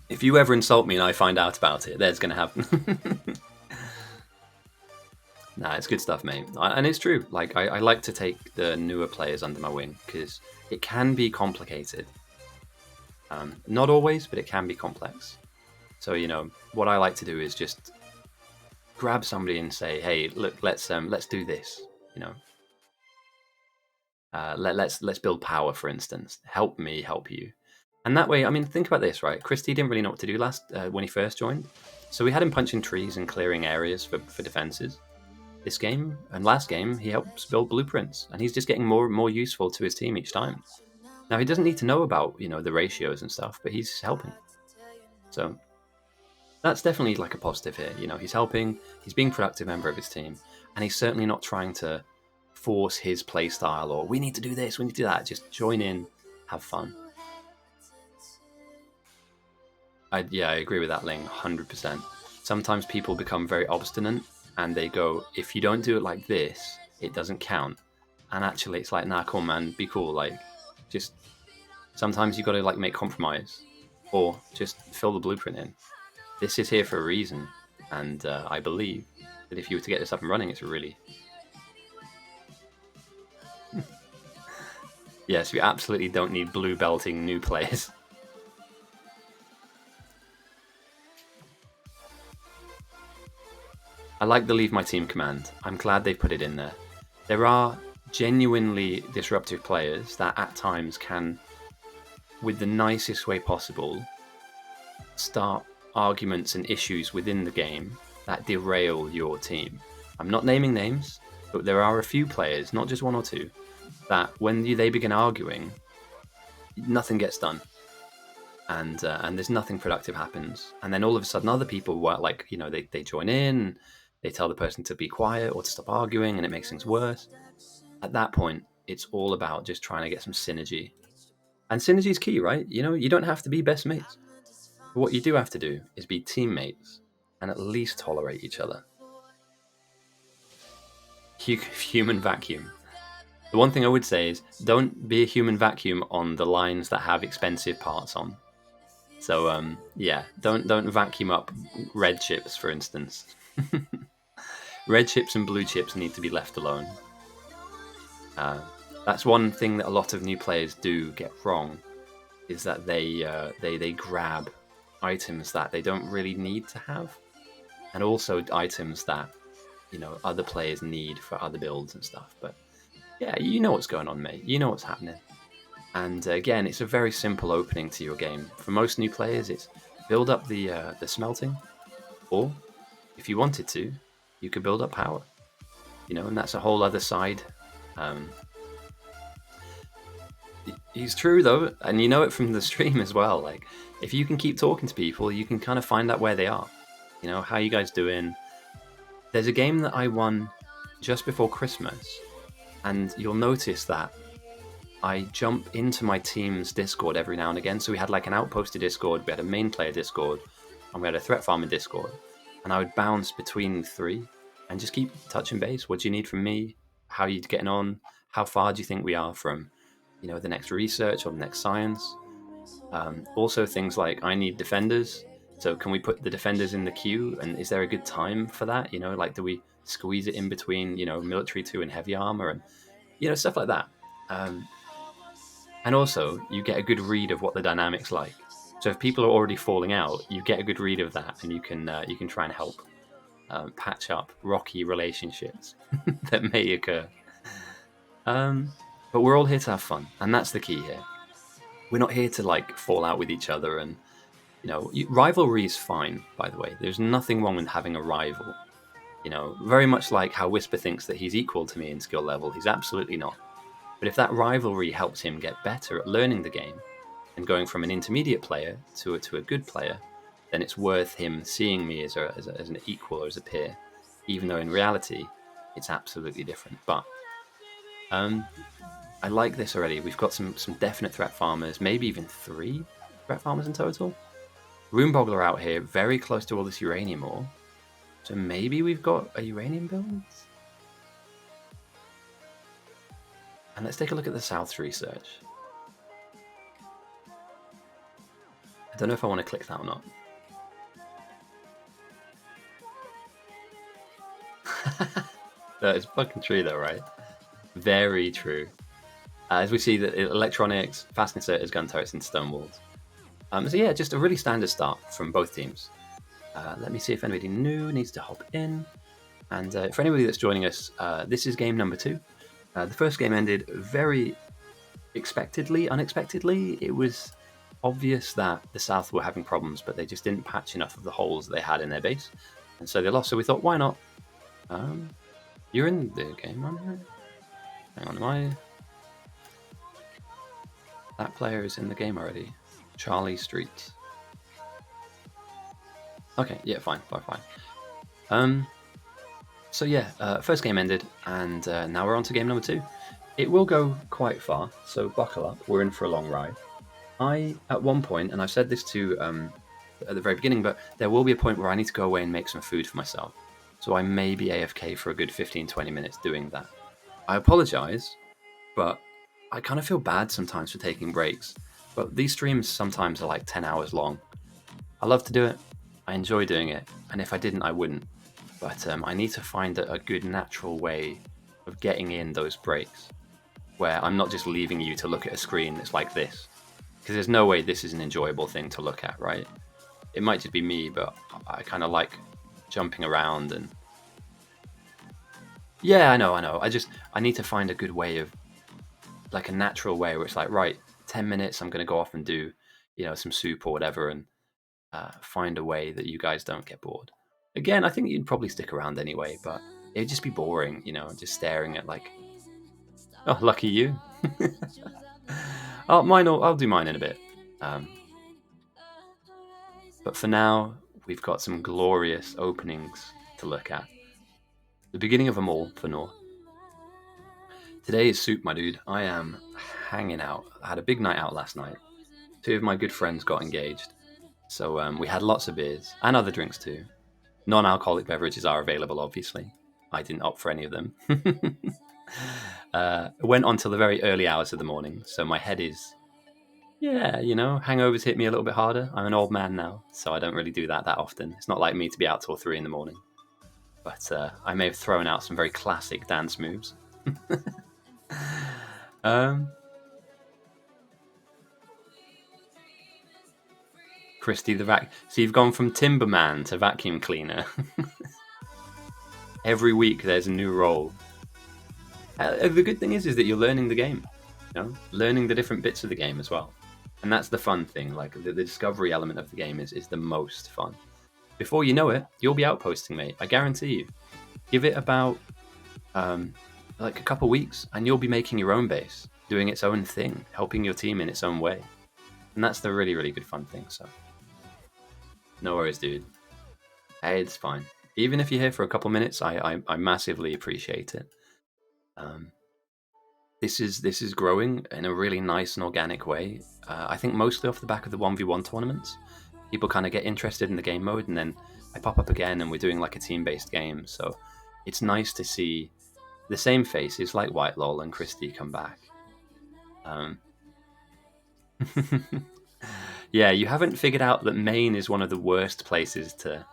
If you ever insult me and I find out about it, that's going to happen. Nah, it's good stuff, mate. And it's true. Like, I like to take the newer players under my wing because it can be complicated. Not always, but it can be complex. So, you know, what I like to do is just grab somebody and say, "Hey, look, let's do this." You know, let's build power, for instance. Help me, help you. And that way, I mean, think about this, right? Christie didn't really know what to do when he first joined, so we had him punching trees and clearing areas for defenses. This game and last game, he helps build blueprints, and he's just getting more and more useful to his team each time. Now, he doesn't need to know about, you know, the ratios and stuff, but he's helping. So that's definitely like a positive here. You know, he's helping, he's being a productive member of his team, and he's certainly not trying to force his play style or we need to do this, we need to do that. Just join in, have fun. I agree with that, Ling, 100%. Sometimes people become very obstinate and they go, if you don't do it like this, it doesn't count. And actually, it's like, nah, cool, man, be cool. Like, just sometimes you got to like make compromise or just fill the blueprint in. This is here for a reason, and I believe that if you were to get this up and running, it's really yes, we absolutely don't need blue belting new players. I like the leave my team command. I'm glad they put it in there. There are genuinely disruptive players that at times can, with the nicest way possible, start arguments and issues within the game that derail your team. I'm not naming names, but there are a few players, not just one or two, that when they begin arguing, nothing gets done. And there's nothing productive happens. And then all of a sudden other people, like, you know, they join in, they tell the person to be quiet or to stop arguing, and it makes things worse. At that point, it's all about just trying to get some synergy. And synergy is key, right? You know, you don't have to be best mates. But what you do have to do is be teammates and at least tolerate each other. Human vacuum. The one thing I would say is don't be a human vacuum on the lines that have expensive parts on. So, yeah, don't vacuum up red chips, for instance. Red chips and blue chips need to be left alone. That's one thing that a lot of new players do get wrong, is that they grab items that they don't really need to have, and also items that, you know, other players need for other builds and stuff. But yeah, you know what's going on, mate. You know what's happening. And again, it's a very simple opening to your game. For most new players, it's build up the smelting, or if you wanted to, you could build up power. You know, and that's a whole other side. It's true though, and you know it from the stream as well. Like, if you can keep talking to people, you can kind of find out where they are. You know, how you guys doing? There's a game that I won just before Christmas, and you'll notice that I jump into my team's Discord every now and again. So we had like an outposted Discord, we had a main player Discord, and we had a threat farmer Discord. And I would bounce between the three and just keep touching base. What do you need from me? How are you getting on? How far do you think we are from, you know, the next research or the next science? Also things like, I need defenders. So can we put the defenders in the queue? And is there a good time for that? You know, like, do we squeeze it in between, you know, military 2 and heavy armor and, you know, stuff like that. And also, you get a good read of what the dynamic's like. So if people are already falling out, you get a good read of that, and you can try and help patch up rocky relationships that may occur. But we're all here to have fun, and that's the key here. We're not here to like fall out with each other, and you know, rivalry is fine. By the way, there's nothing wrong with having a rival. You know, very much like how Whisper thinks that he's equal to me in skill level. He's absolutely not. But if that rivalry helps him get better at learning the game and going from an intermediate player to a good player, then it's worth him seeing me as an equal or as a peer, even though in reality it's absolutely different. But I like this already. We've got some definite threat farmers, maybe even 3 threat farmers in total. Runeboggler out here, very close to all this uranium ore. So maybe we've got a uranium build? And let's take a look at the South's research. I don't know if I want to click that or not. That is fucking true though, right? Very true. As we see that electronics, fast inserters, gun turrets, and stone walls. So yeah, just a really standard start from both teams. Let me see if anybody new needs to hop in. And for anybody that's joining us, this is game number 2. The first game ended very unexpectedly. It was obvious that the South were having problems, but they just didn't patch enough of the holes they had in their base. And so they lost. So we thought, why not? You're in the game, aren't you? Hang on, am I... That player is in the game already. Charlie Street. Okay, yeah, fine. So yeah, first game ended, and now we're on to game number 2. It will go quite far, so buckle up. We're in for a long ride. At one point, and I've said this to at the very beginning, but there will be a point where I need to go away and make some food for myself. So I may be AFK for a good 15-20 minutes doing that. I apologize, but I kind of feel bad sometimes for taking breaks. But these streams sometimes are like 10 hours long. I love to do it. I enjoy doing it. And if I didn't, I wouldn't. But I need to find a good natural way of getting in those breaks where I'm not just leaving you to look at a screen that's like this. Because there's no way this is an enjoyable thing to look at, right? It might just be me, but I kind of like jumping around and... Yeah, I know. I need to find a good way of... like a natural way where it's like, right, 10 minutes, I'm going to go off and do, some soup or whatever, and find a way that you guys don't get bored. Again, I think you'd probably stick around anyway, but it'd just be boring, just staring at like, oh, lucky you. I'll do mine in a bit. But for now, we've got some glorious openings to look at. The beginning of them all for North. Today is soup, my dude. I am hanging out. I had a big night out last night. 2 of my good friends got engaged. So we had lots of beers and other drinks too. Non-alcoholic beverages are available, obviously. I didn't opt for any of them. It went on till the very early hours of the morning, so my head is... Yeah, hangovers hit me a little bit harder. I'm an old man now, so I don't really do that often. It's not like me to be out till 3 in the morning. But I may have thrown out some very classic dance moves. Christy the vac. So you've gone from Timberman to vacuum cleaner. Every week there's a new role. The good thing is that you're learning the game. Learning the different bits of the game as well. And that's the fun thing. Like the discovery element of the game is the most fun. Before you know it, you'll be outposting, mate. I guarantee you. Give it about like a couple weeks, and you'll be making your own base, doing its own thing, helping your team in its own way. And that's the really, really good fun thing. So, no worries, dude. Hey, it's fine. Even if you're here for a couple minutes, I massively appreciate it. This is growing in a really nice and organic way. I think mostly off the back of the 1v1 tournaments. People kind of get interested in the game mode, and then I pop up again, and we're doing like a team-based game. So it's nice to see the same faces like White Lol and Christy come back. Yeah, you haven't figured out that Maine is one of the worst places to...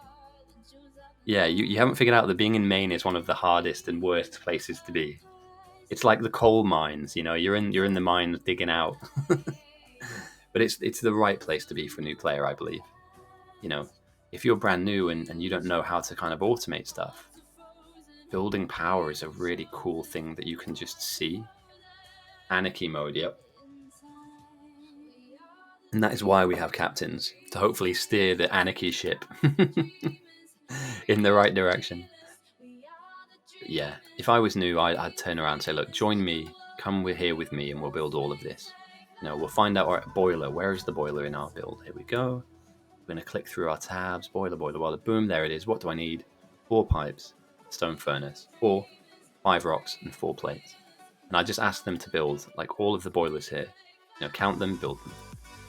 Yeah, you haven't figured out that being in Maine is one of the hardest and worst places to be. It's like the coal mines, you're in the mines digging out. But it's the right place to be for a new player, I believe. If you're brand new and you don't know how to kind of automate stuff, building power is a really cool thing that you can just see. Anarchy mode, yep. And that is why we have captains, to hopefully steer the anarchy ship in the right direction. But yeah, if I was new, I'd turn around and say, look, join me, come here with me and we'll build all of this. We'll find out our boiler. Where is the boiler in our build? Here we go. We're going to click through our tabs. Boiler, boiler, boiler. Boom, there it is. What do I need? 4 pipes, stone furnace, or 5 rocks and 4 plates. And I just ask them to build like all of the boilers here. Count them, build them.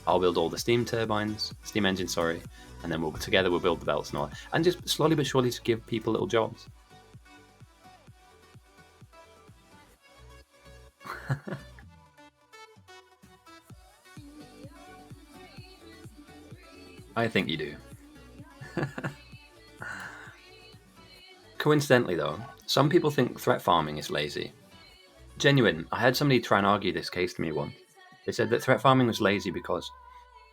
I'll build all the steam turbines, steam engines, sorry, and then we'll build the belts and all. And just slowly but surely to give people little jobs. I think you do. Coincidentally though, some people think threat farming is lazy. Genuine, I had somebody try and argue this case to me once. They said that threat farming was lazy because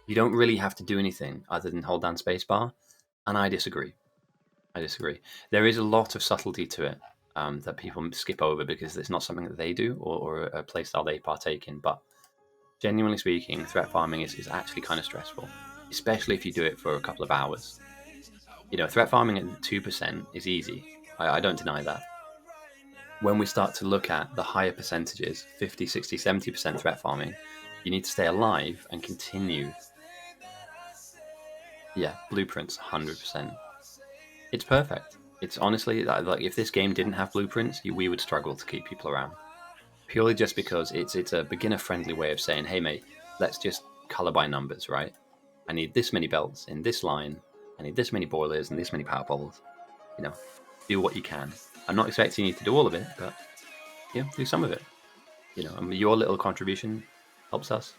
you don't really have to do anything other than hold down spacebar, and I disagree. There is a lot of subtlety to it that people skip over because it's not something that they do or a playstyle they partake in, but genuinely speaking, threat farming is actually kind of stressful, especially if you do it for a couple of hours. Threat farming at 2% is easy. I don't deny that. When we start to look at the higher percentages, 50, 60, 70% threat farming, you need to stay alive and continue. Yeah, blueprints, 100%. It's perfect. It's honestly, like if this game didn't have blueprints, we would struggle to keep people around. Purely just because it's a beginner-friendly way of saying, hey mate, let's just color by numbers, right? I need this many belts in this line, I need this many boilers and this many power poles. Do what you can. I'm not expecting you to do all of it, but do some of it. Your little contribution helps us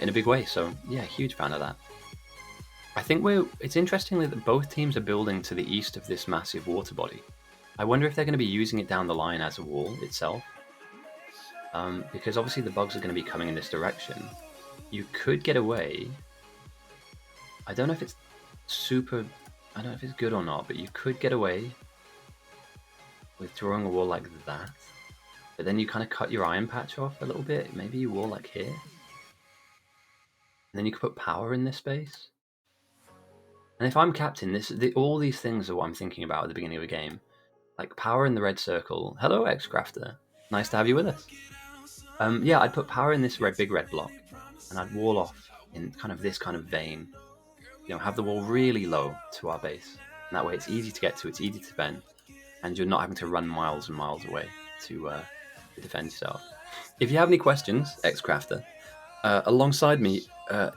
in a big way. So yeah, huge fan of that. I think it's interesting that both teams are building to the east of this massive water body. I wonder if they're going to be using it down the line as a wall itself. Because obviously the bugs are going to be coming in this direction. You could get away. I don't know if it's good or not, but you could get away with drawing a wall like that. But then you kind of cut your iron patch off a little bit. Maybe you wall like here. And then you could put power in this space. And if I'm captain, all these things are what I'm thinking about at the beginning of a game. Like power in the red circle. Hello, Xcrafter. Nice to have you with us. Yeah, I'd put power in this big red block. And I'd wall off in kind of this kind of vein. Have the wall really low to our base. And that way it's easy to get to, it's easy to defend. And you're not having to run miles and miles away to defend yourself. If you have any questions, Xcrafter, alongside me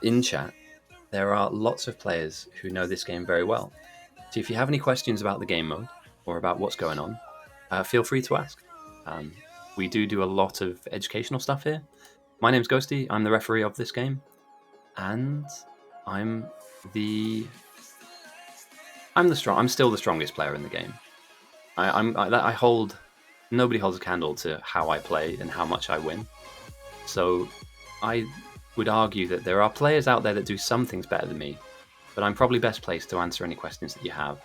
in chat, there are lots of players who know this game very well. So if you have any questions about the game mode or about what's going on, feel free to ask. We do a lot of educational stuff here. My name's Ghosty. I'm the referee of this game, and I'm still the strongest player in the game. Nobody holds a candle to how I play and how much I win. So I would argue that there are players out there that do some things better than me, but I'm probably best placed to answer any questions that you have,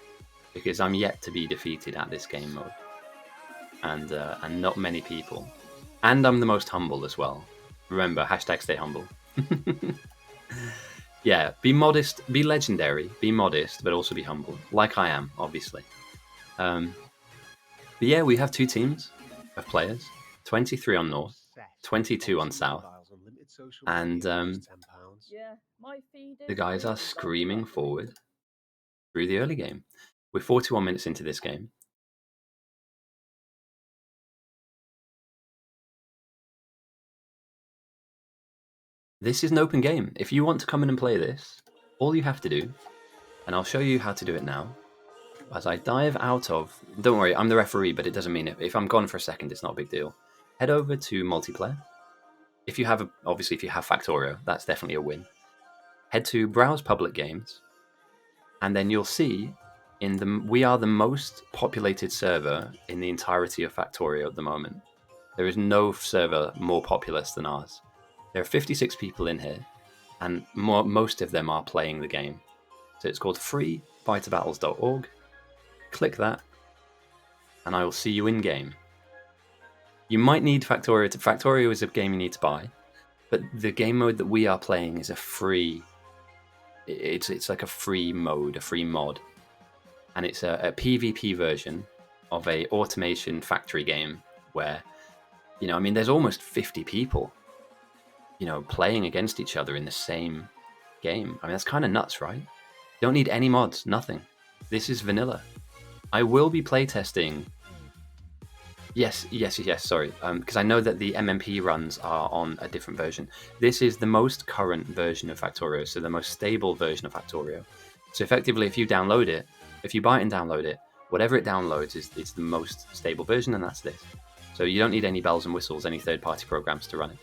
because I'm yet to be defeated at this game mode, and not many people. And I'm the most humble as well. Remember, hashtag stay humble. Yeah, be modest, be legendary, be modest, but also be humble, like I am, obviously. But yeah, we have 2 teams of players, 23 on North, 22 on South, and the guys are screaming forward through the early game. We're 41 minutes into this game. This is an open game. If you want to come in and play this, all you have to do, and I'll show you how to do it now, as I dive out of... Don't worry, I'm the referee, but it doesn't mean if I'm gone for a second, it's not a big deal. Head over to multiplayer. If you have Factorio, that's definitely a win. Head to Browse Public Games, and then you'll see we are the most populated server in the entirety of Factorio at the moment. There is no server more populous than ours. There are 56 people in here, and most of them are playing the game. So it's called freefighterbattles.org. Click that, and I will see you in game. You might need Factorio. Factorio is a game you need to buy, but the game mode that we are playing is a free. It's like a free mode, a free mod, and it's a PvP version of a automation factory game where You know, I mean, there's almost 50 people, you know, playing against each other in the same game. I mean, that's kind of nuts, right? Don't need any mods, nothing. This is vanilla. I will be playtesting. Yes, sorry. Because I know that the MMP runs are on a different version. This is the most current version of Factorio, so the most stable version of Factorio. So effectively, if you download it, if you buy it and download it, whatever it downloads is the most stable version, and that's this. So you don't need any bells and whistles, any third-party programs to run it.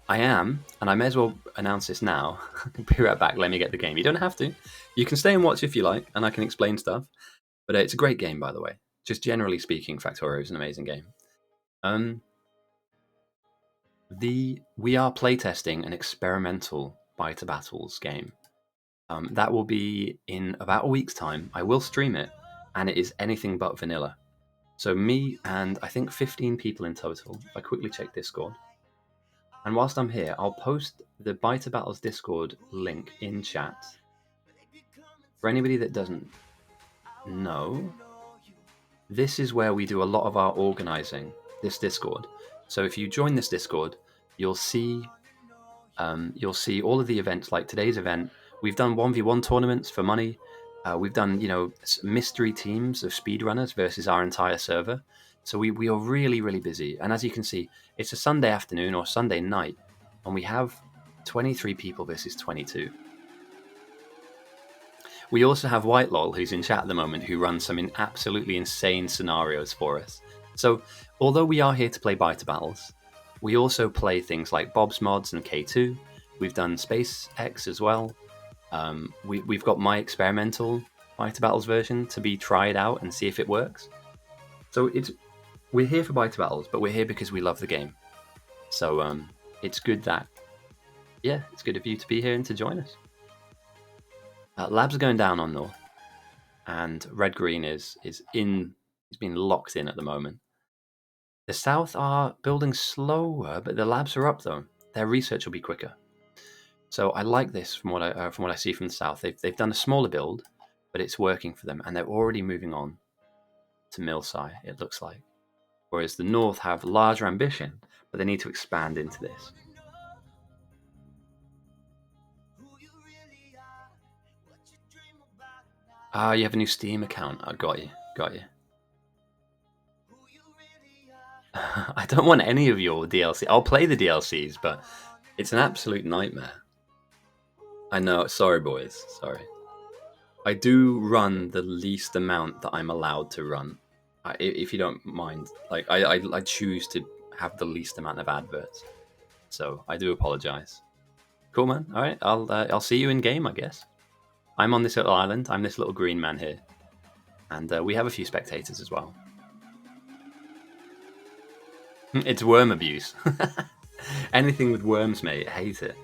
I am, and I may as well announce this now. Be right back, let me get the game. You don't have to. You can stay and watch if you like, and I can explain stuff. But it's a great game, by the way. Just generally speaking, Factorio is an amazing game. We are playtesting an experimental Biter Battles game. That will be in about a week's time. I will stream it, and it is anything but vanilla. So me and I think 15 people in total. If I quickly check Discord. And whilst I'm here, I'll post the Biter Battles Discord link in chat. For anybody that doesn't know, this is where we do a lot of our organizing, this Discord. So if you join this Discord, you'll see all of the events, like today's event. We've done 1v1 tournaments for money. We've done, you know, mystery teams of speedrunners versus our entire server. So we are really, really busy. And as you can see, it's a Sunday afternoon or Sunday night, and we have 23 people versus 22. We also have WhiteLol, who's in chat at the moment, who runs some absolutely insane scenarios for us. So although we are here to play Biter Battles, we also play things like Bob's Mods and K2. We've done SpaceX as well. We've got my experimental Biter Battles version to be tried out and see if it works. So we're here for Biter Battles, but we're here because we love the game. So it's good that, yeah, it's good of you to be here and to join us. Labs are going down on North, and Red Green is being locked in at the moment. The South are building slower, but the labs are up though. Their research will be quicker. So I like this from what I see from the South. They've done a smaller build, but it's working for them, and they're already moving on to Millsci, it looks like. Whereas the North have larger ambition, but they need to expand into this. You have a new Steam account. I got you. I don't want any of your DLC. I'll play the DLCs, but it's an absolute nightmare. I know. Sorry, boys. Sorry. I do run the least amount that I'm allowed to run. If you don't mind. Like, I choose to have the least amount of adverts. So I do apologize. Cool, man. All right. I'll see you in game, I guess. I'm on this little island. I'm this little green man here. And we have a few spectators as well. It's worm abuse. Anything with worms, mate, I hate it.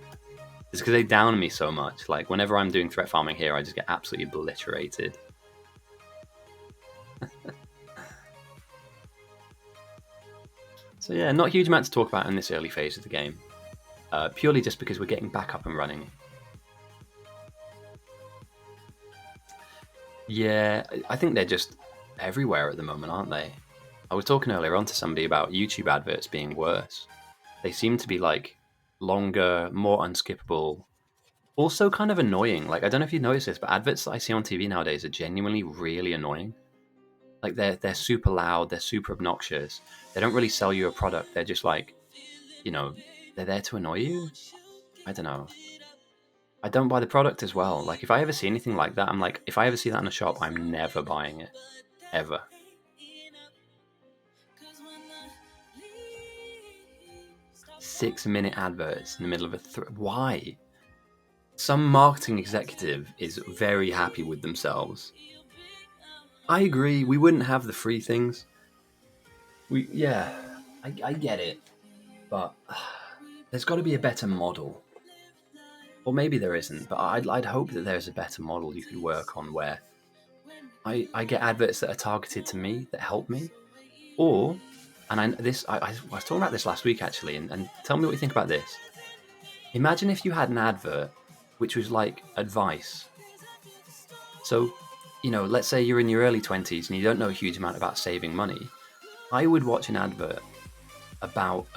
It's because they down me so much. Like, whenever I'm doing threat farming here, I just get absolutely obliterated. So yeah, not a huge amount to talk about in this early phase of the game. Purely just because we're getting back up and running. Yeah, I think they're just everywhere at the moment, aren't they? I was talking earlier on to somebody about YouTube adverts being worse. They seem to be like longer, more unskippable, also kind of annoying. Like, I don't know if you noticed this, but adverts that I see on TV nowadays are genuinely really annoying. Like, they're super loud, they're super obnoxious. They don't really sell you a product. They're just like, you know, they're there to annoy you. I don't know. I don't buy the product as well. Like, if I ever see anything like that, I'm like, if I ever see that in a shop, I'm never buying it. Ever. 6-minute adverts in the middle of why? Some marketing executive is very happy with themselves. I agree, we wouldn't have the free things. I get it. But there's got to be a better model. Or maybe there isn't, but I'd hope that there's a better model you could work on where I get adverts that are targeted to me, that help me. Or, and I was talking about this last week actually, and tell me what you think about this. Imagine if you had an advert which was like advice. So, you know, let's say you're in your early 20s and you don't know a huge amount about saving money. I would watch an advert about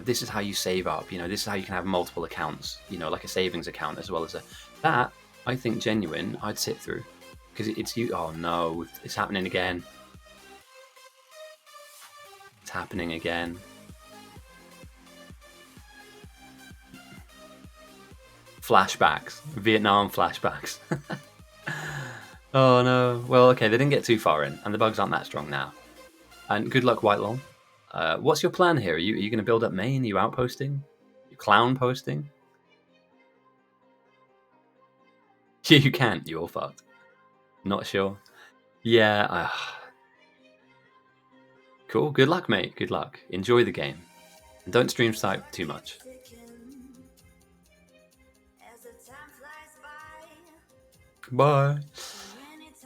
this is how you save up. This is how you can have multiple accounts. Like a savings account as well as a that. I think genuine. I'd sit through because it's you. Oh no, it's happening again. It's happening again. Flashbacks, Vietnam flashbacks. Oh no. Well, okay, they didn't get too far in, and the bugs aren't that strong now. And good luck, Whitelong. What's your plan here? Are you going to build up main? Are you outposting? You clown posting? You can't. You're fucked. Not sure. Yeah. Cool. Good luck, mate. Good luck. Enjoy the game. And don't stream snipe too much. Bye.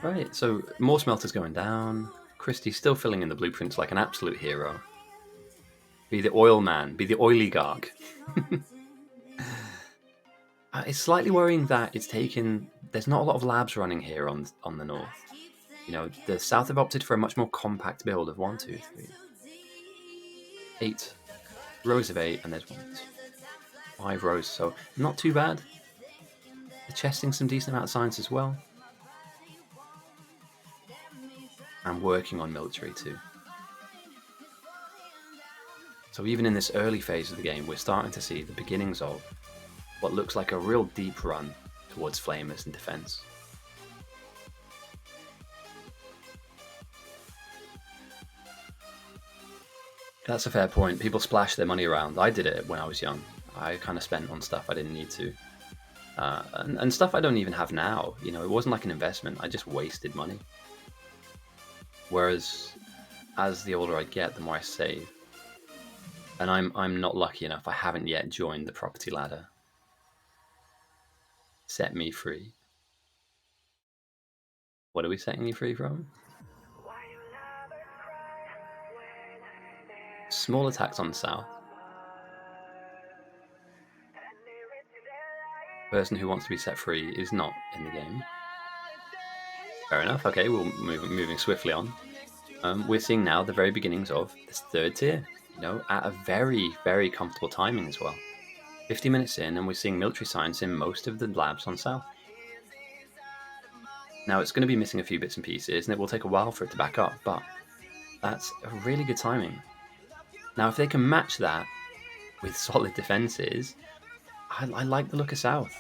Right, so more smelters going down. Christie's still filling in the blueprints like an absolute hero. Be the oil man. Be the oiligarch. It's slightly worrying that it's taken... There's not a lot of labs running here on the north. The south have opted for a much more compact build of 1, 2, 3, 8 rows of 8, and there's 1, 2, 5 rows, so not too bad. They're chesting some decent amount of science as well. And working on military too. So even in this early phase of the game, we're starting to see the beginnings of what looks like a real deep run towards flamers and defense. That's a fair point. People splash their money around. I did it when I was young. I kind of spent on stuff I didn't need to. And stuff I don't even have now. It wasn't like an investment. I just wasted money. Whereas, as the older I get, the more I save. And I'm not lucky enough. I haven't yet joined the property ladder. Set me free. What are we setting you free from? Small attacks on the south. Person who wants to be set free is not in the game. Fair enough. Okay, we're moving swiftly on. We're seeing now the very beginnings of this third tier. At a very, very comfortable timing as well. 50 minutes in, and we're seeing military science in most of the labs on south. Now it's going to be missing a few bits and pieces, and it will take a while for it to back up, but that's a really good timing. Now, if they can match that with solid defenses, I like the look of south.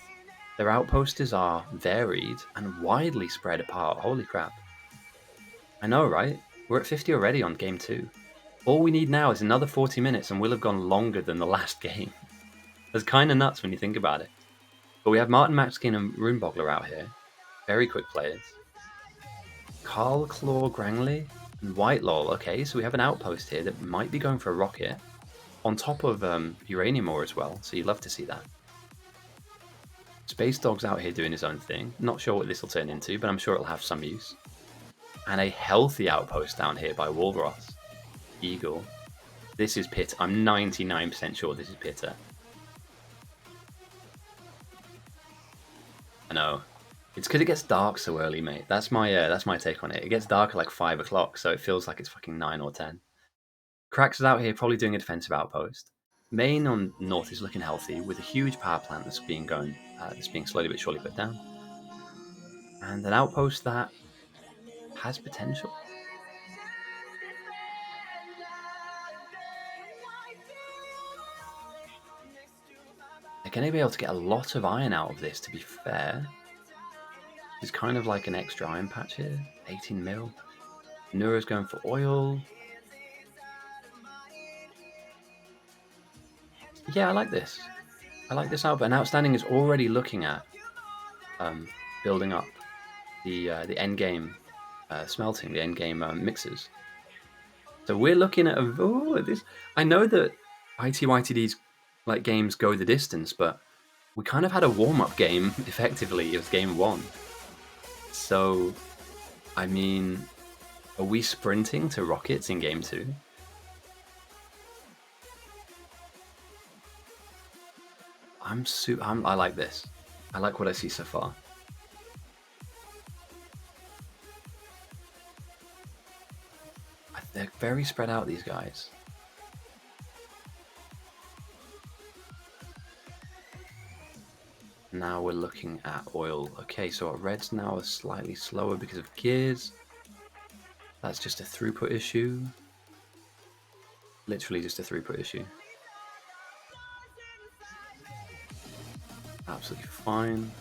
Their outposters are varied and widely spread apart. Holy crap. I know, right? We're at 50 already on game 2. All we need now is another 40 minutes and we'll have gone longer than the last game. That's kind of nuts when you think about it. But we have Martin Maxkin and Runebogler out here. Very quick players. Carl Claw Grangley and Whitelaw. Okay, so we have an outpost here that might be going for a rocket. On top of uranium ore as well, so you'd love to see that. Space Dog's out here doing his own thing. Not sure what this will turn into, but I'm sure it'll have some use. And a healthy outpost down here by Walross. Eagle. This is Pitta. I'm 99% sure this is Pitta. I know. It's because it gets dark so early, mate. That's my take on it. It gets dark at like 5 o'clock, so it feels like it's fucking 9 or 10. Krax is out here probably doing a defensive outpost. Main on north is looking healthy with a huge power plant that's being slowly but surely put down. And an outpost that has potential. They're going to be able to get a lot of iron out of this, to be fair. It's kind of like an extra iron patch here. 18 mil. Neura's going for oil. Yeah, I like this. I like this output. And Outstanding is already looking at building up the end game smelting, the end game mixers. So we're looking at this. I know that ITYTD's like games go the distance, but we kind of had a warm-up game. Effectively, it was game 1. So, I mean, are we sprinting to rockets in game 2? I like this. I like what I see so far. They're very spread out, these guys. Now we're looking at oil. Okay, so our reds now are slightly slower because of gears. That's just a throughput issue. Literally just a throughput issue. Absolutely fine.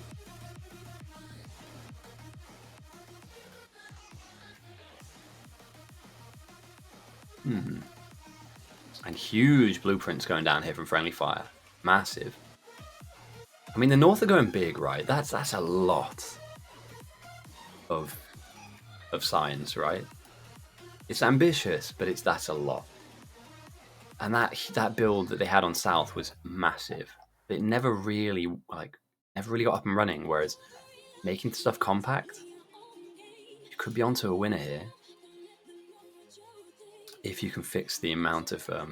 And huge blueprints going down here from Friendly Fire. Massive. I mean, the North are going big, right? That's a lot of signs, right? It's ambitious, but that's a lot. And that build that they had on South was massive. It never really got up and running. Whereas making stuff compact, you could be onto a winner here if you can fix the amount of. I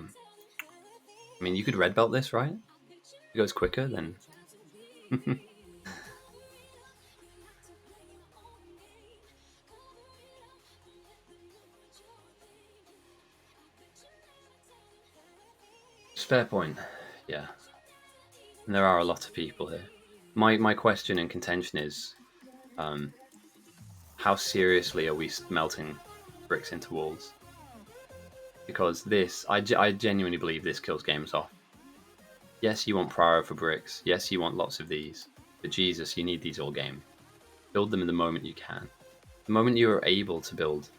mean, you could red belt this, right? If it goes quicker, then. Fair point. Yeah. And there are a lot of people here. My question and contention is, how seriously are we melting bricks into walls? Because this, I genuinely believe this kills games off. Yes, you want prior for bricks. Yes, you want lots of these. But Jesus, you need these all game. Build them in the moment you can. The moment you are able to build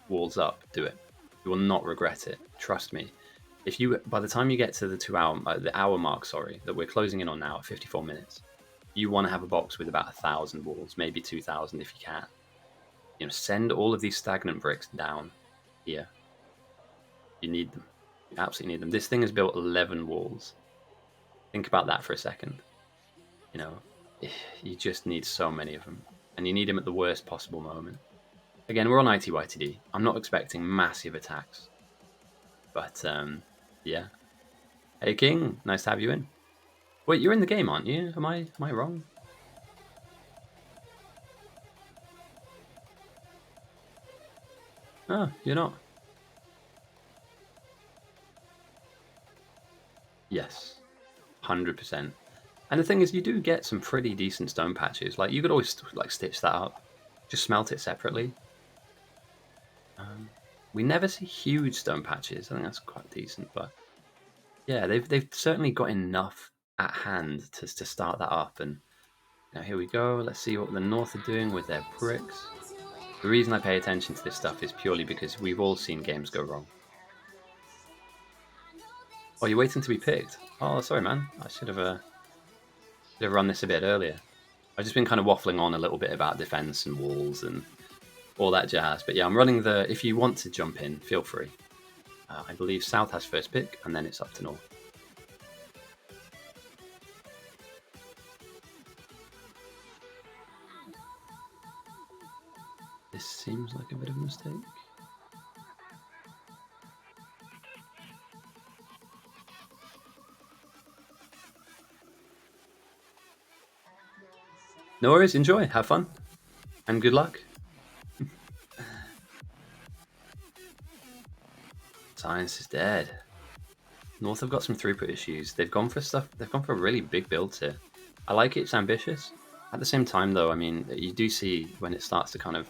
walls up, do it. You will not regret it. Trust me. If you, by the time you get to the hour mark, that we're closing in on now at 54 minutes, you want to have a box with about 1,000 walls, maybe 2,000 if you can. Send all of these stagnant bricks down here. You need them. You absolutely need them. This thing has built 11 walls. Think about that for a second. You just need so many of them, and you need them at the worst possible moment. Again, we're on ITYTD. I'm not expecting massive attacks, but yeah. Hey King, nice to have you in. Wait, you're in the game, aren't you? Am I wrong? Oh, you're not. Yes, 100%. And the thing is, you do get some pretty decent stone patches. Like, you could always stitch that up, just smelt it separately. We never see huge stone patches. I think that's quite decent, but yeah, they've certainly got enough at hand to start that up. And now here we go. Let's see what the North are doing with their bricks. The reason I pay attention to this stuff is purely because we've all seen games go wrong. Oh, you're waiting to be picked? Oh, sorry, man. I should have run this a bit earlier. I've just been kind of waffling on a little bit about defense and walls and all that jazz. But yeah, I'm running if you want to jump in, feel free. I believe South has first pick, and then it's up to North. This seems like a bit of a mistake. No worries, enjoy, have fun, and good luck. Science is dead. North have got some throughput issues. They've gone for really big builds here. I like it, it's ambitious. At the same time, though, I mean, you do see when it starts to kind of...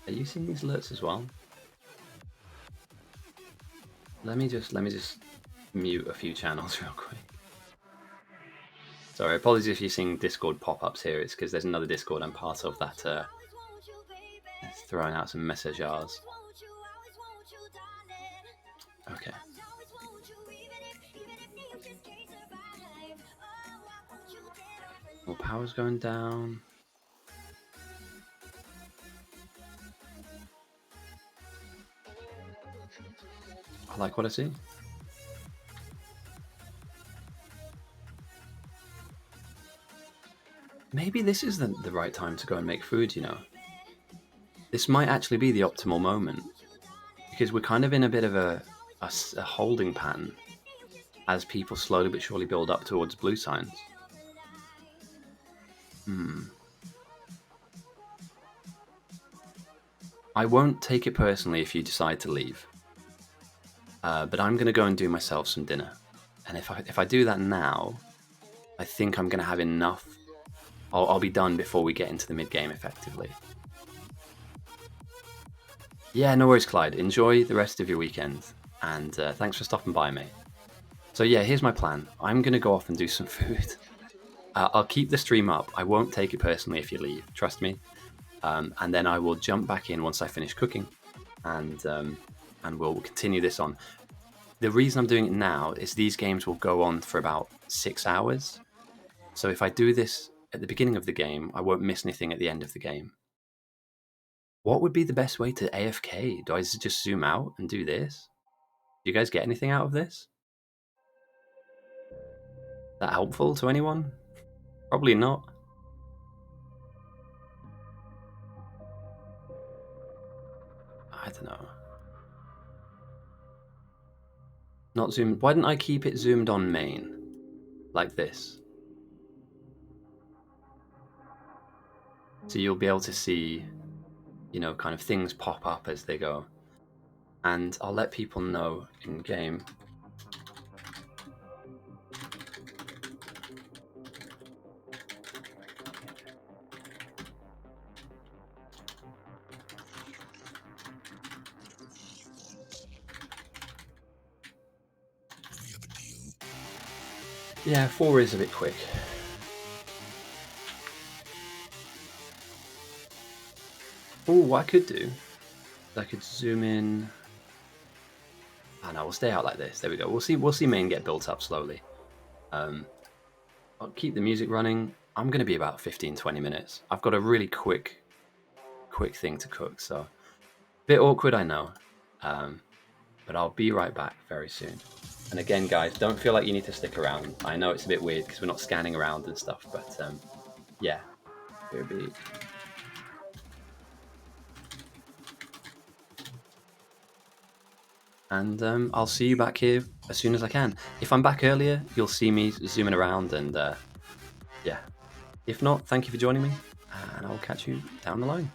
Are you seeing these alerts as well? Let me just mute a few channels real quick. Sorry, apologies if you're seeing Discord pop-ups here. It's because there's another Discord I'm part of that throwing out some messages. Okay. Well, power's going down. I like what I see. Maybe this is the right time to go and make food, This might actually be the optimal moment. Because we're kind of in a bit of a holding pattern as people slowly but surely build up towards blue signs. I won't take it personally if you decide to leave. But I'm going to go and do myself some dinner. And if I do that now, I think I'm going to have enough. I'll be done before we get into the mid-game effectively. Yeah, no worries, Clyde. Enjoy the rest of your weekend. And thanks for stopping by, mate. So yeah, here's my plan. I'm going to go off and do some food. I'll keep the stream up. I won't take it personally if you leave. Trust me. And then I will jump back in once I finish cooking. And we'll continue this on. The reason I'm doing it now is these games will go on for about 6 hours. So if I do this at the beginning of the game, I won't miss anything at the end of the game. What would be the best way to AFK? Do I just zoom out and do this? Do you guys get anything out of this? That helpful to anyone? Probably not. I don't know. Not zoomed. Why didn't I keep it zoomed on main? Like this. So you'll be able to see, you know, kind of things pop up as they go. And I'll let people know in game. Yeah, 4 is a bit quick. Oh, what I could do, I could zoom in. Oh no, we'll stay out like this. There we go. We'll see main get built up slowly. I'll keep the music running. I'm going to be about 15-20 minutes. I've got a really quick thing to cook, so a bit awkward, I know. But I'll be right back very soon. And again, guys, don't feel like you need to stick around. I know it's a bit weird because we're not scanning around and stuff, but yeah, it'll be. And I'll see you back here as soon as I can. If I'm back earlier, you'll see me zooming around, and yeah. If not, thank you for joining me, and I'll catch you down the line.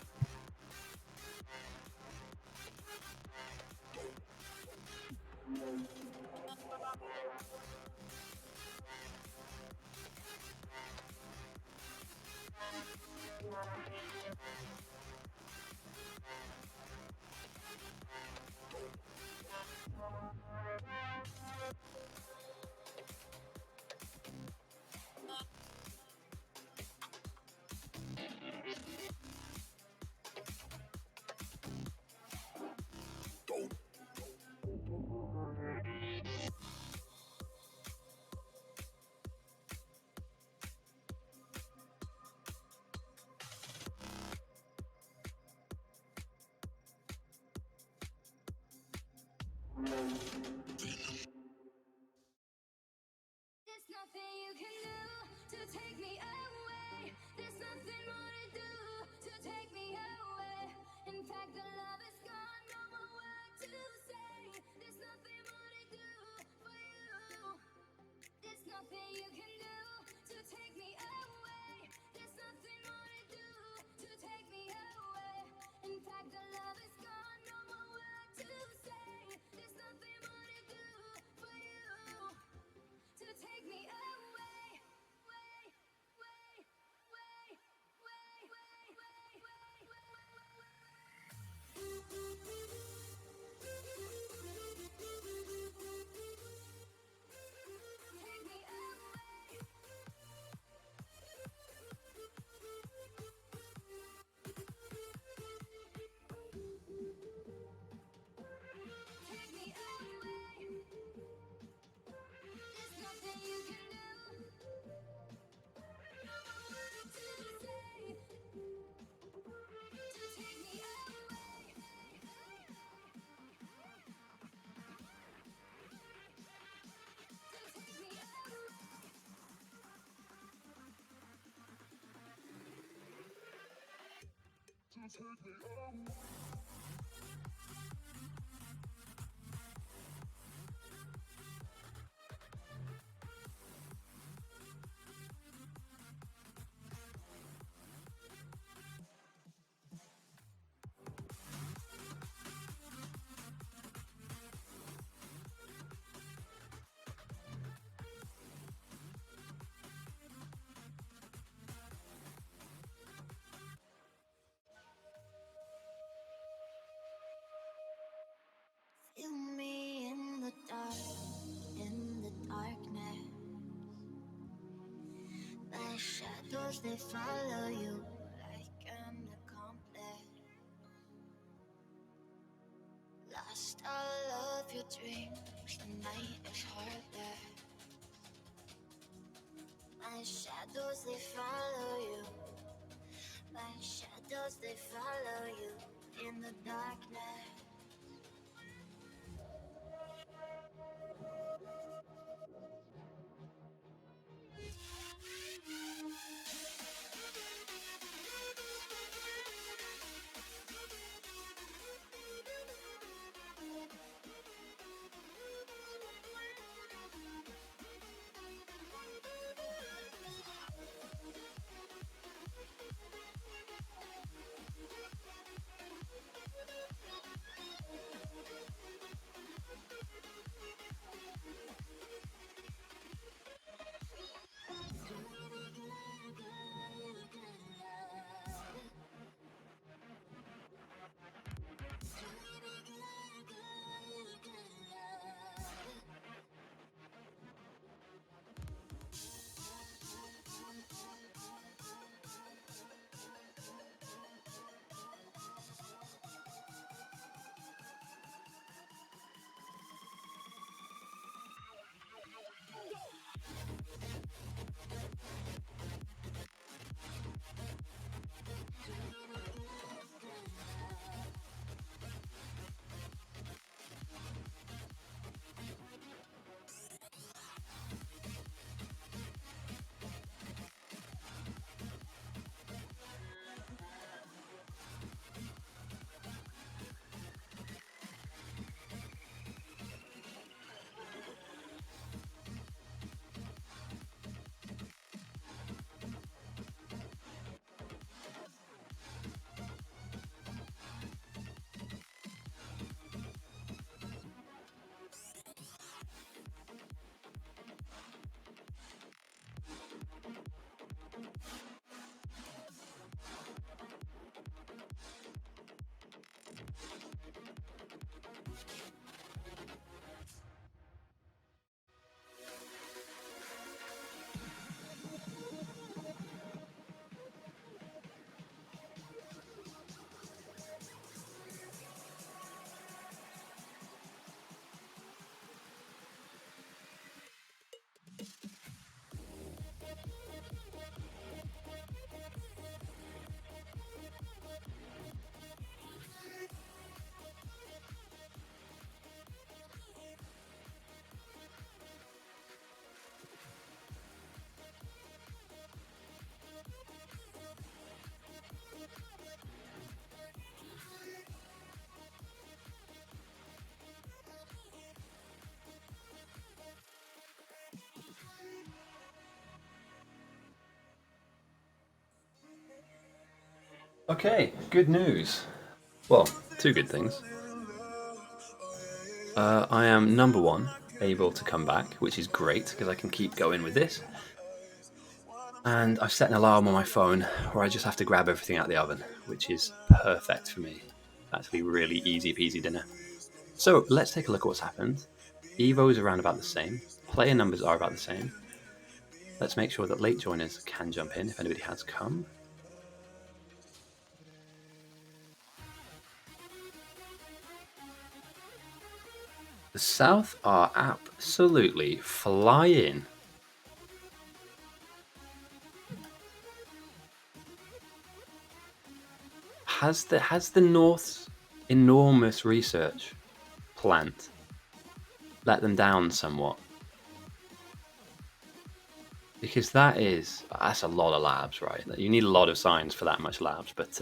shadows, they follow you like an accomplice. Lost all of your dreams, the night is harder. My shadows, they follow you. My shadows, they follow you in the darkness. Okay, good news. Well, two good things. I am number one, able to come back, which is great because I can keep going with this. And I've set an alarm on my phone where I just have to grab everything out of the oven, which is perfect for me. Actually, really easy peasy dinner. So let's take a look at what's happened. Evo is around about the same. Player numbers are about the same. Let's make sure that late joiners can jump in if anybody has come. The South are absolutely flying. Has the North's enormous research plant let them down somewhat? Because that's a lot of labs, right? You need a lot of science for that much labs, but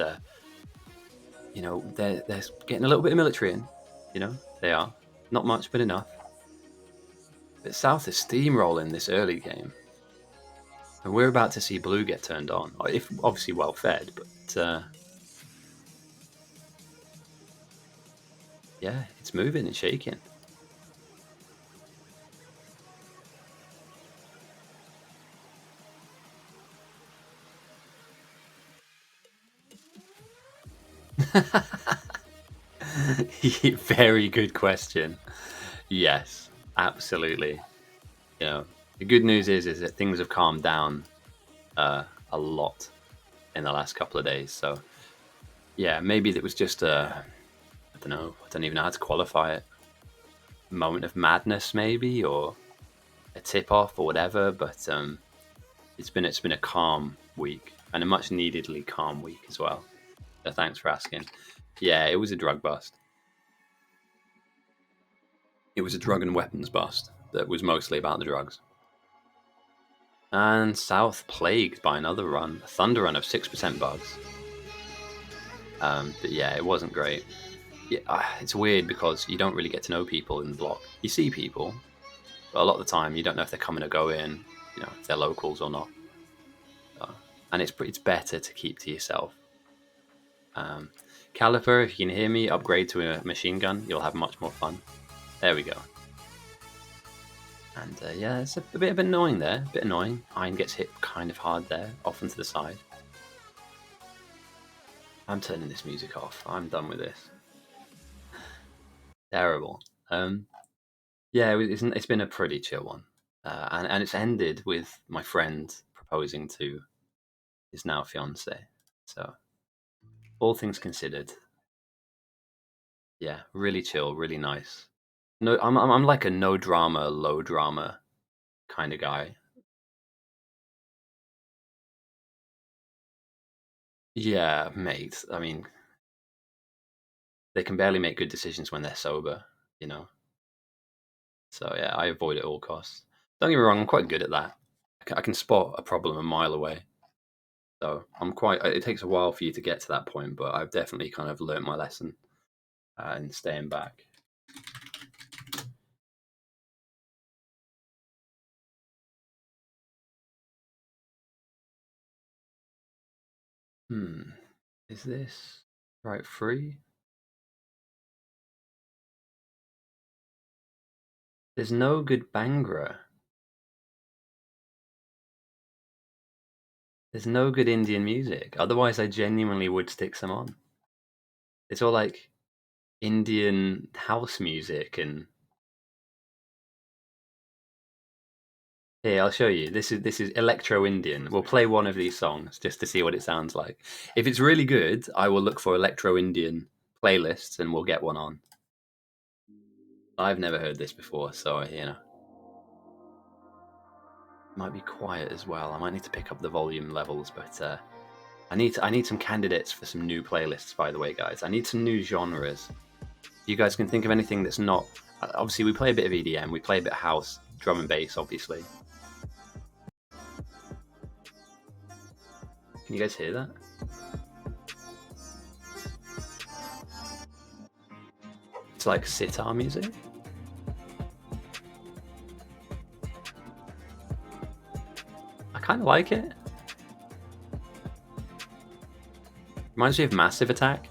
you know, they're getting a little bit of military in. You know, they are not much, but enough. But South is steamrolling this early game, and we're about to see Blue get turned on. If obviously well fed, but yeah, it's moving and shaking. Very good question. Yes, absolutely. You know, the good news is that things have calmed down a a lot in the last couple of days. So yeah, maybe it was just a, I don't know, I don't even know how to qualify it. Moment of madness, maybe, or a tip off or whatever. But it's been a calm week and a much neededly calm week as well. So thanks for asking. Yeah, it was a drug bust. It was a drug and weapons bust that was mostly about the drugs. And South plagued by another run, a thunder run of 6% bugs. But yeah, it wasn't great. Yeah, it's weird because you don't really get to know people in the block. You see people, but a lot of the time you don't know if they're coming or going, you know, if they're locals or not. And it's better to keep to yourself. Caliper, if you can hear me, upgrade to a machine gun. You'll have much more fun. There we go. And yeah, it's a bit of annoying there. A bit annoying. Iron gets hit kind of hard there, off and to the side. I'm turning this music off. I'm done with this. Terrible. Yeah, it's been a pretty chill one. And it's ended with my friend proposing to his now fiance. So, all things considered, yeah, really chill, really nice. No, I'm like a no drama, low drama kind of guy. Yeah, mate. I mean, they can barely make good decisions when they're sober, you know. So yeah, I avoid it at all costs. Don't get me wrong, I'm quite good at that. I can spot a problem a mile away. So I'm quite. It takes a while for you to get to that point, but I've definitely kind of learned my lesson in staying back. Is this right free? There's no good Bhangra. There's no good Indian music. Otherwise, I genuinely would stick some on. It's all like Indian house music and here, I'll show you. This is Electro Indian. We'll play one of these songs just to see what it sounds like. If it's really good, I will look for Electro Indian playlists and we'll get one on. I've never heard this before, so you know. It might be quiet as well. I might need to pick up the volume levels, but I need some candidates for some new playlists. By the way, guys, I need some new genres. You guys can think of anything that's not. Obviously, we play a bit of EDM, we play a bit of house, drum and bass, obviously. Can you guys hear that? It's like sitar music. I kind of like it. Reminds me of Massive Attack.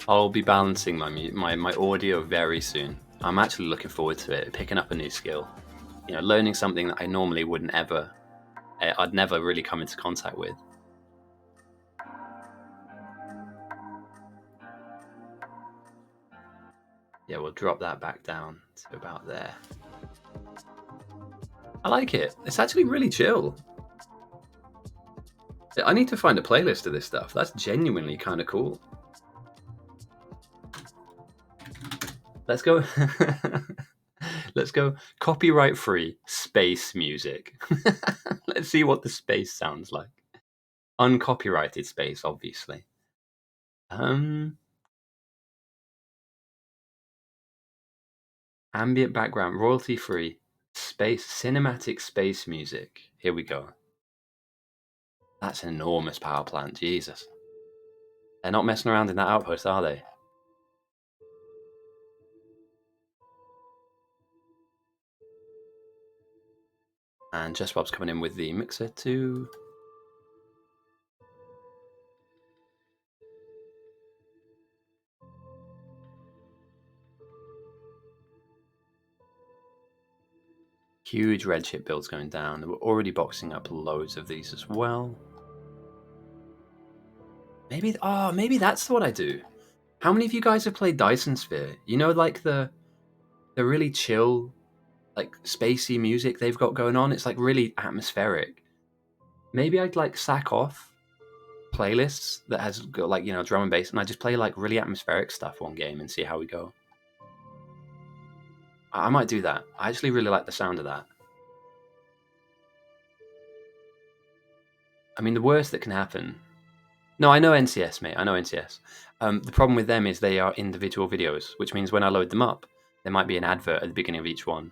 I'll be balancing my audio very soon. I'm actually looking forward to it, picking up a new skill. You know, learning something that I normally wouldn't ever, I'd never really come into contact with. Yeah, we'll drop that back down to about there. I like it. It's actually really chill. I need to find a playlist of this stuff. That's genuinely kind of cool. Let's go. Let's go copyright free space music. Let's see what the space sounds like. Uncopyrighted space, obviously. Ambient background, royalty free, space, cinematic space music. Here we go. That's an enormous power plant, Jesus. They're not messing around in that outpost, are they? And Just Bob's coming in with the mixer too. Huge redshift builds going down. We're already boxing up loads of these as well. Maybe that's what I do. How many of you guys have played Dyson Sphere? You know, like the the really chill, like spacey music they've got going on. It's like really atmospheric. Maybe I'd like sack off playlists that has got like, you know, drum and bass, and I just play like really atmospheric stuff one game and see how we go. I might do that. I actually really like the sound of that. I mean, the worst that can happen. No, I know NCS, mate. I know NCS. The problem with them is they are individual videos, which means when I load them up, there might be an advert at the beginning of each one.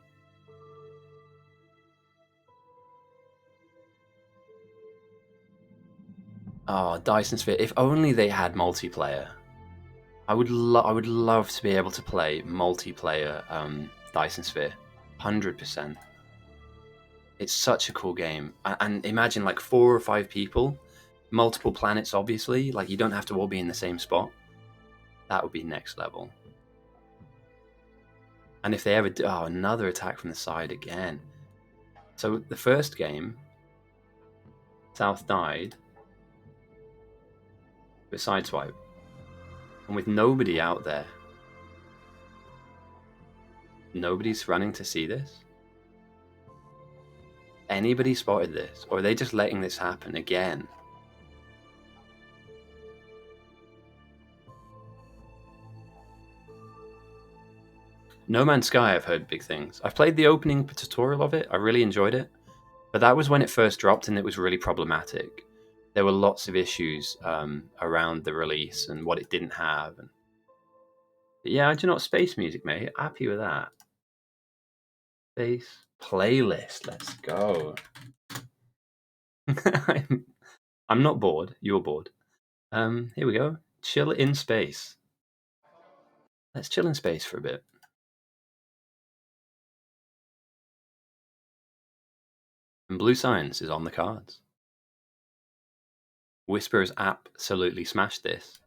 Oh, Dyson Sphere. If only they had multiplayer. I would love to be able to play multiplayer Dyson Sphere. 100%. It's such a cool game. And imagine like 4 or 5 people, multiple planets, obviously. Like, you don't have to all be in the same spot. That would be next level. And if they ever do... Oh, another attack from the side again. So the first game, South died with Sideswipe. And with nobody out there. Nobody's running to see this? Anybody spotted this? Or are they just letting this happen again? No Man's Sky, I've heard big things. I've played the opening tutorial of it. I really enjoyed it. But that was when it first dropped and it was really problematic. There were lots of issues around the release and what it didn't have. But yeah, do you know what? Space music, mate. Happy with that. Space playlist. Let's go. I'm not bored. You're bored. Here we go. Chill in space. Let's chill in space for a bit. And Blue Science is on the cards. Whisper has absolutely smashed this.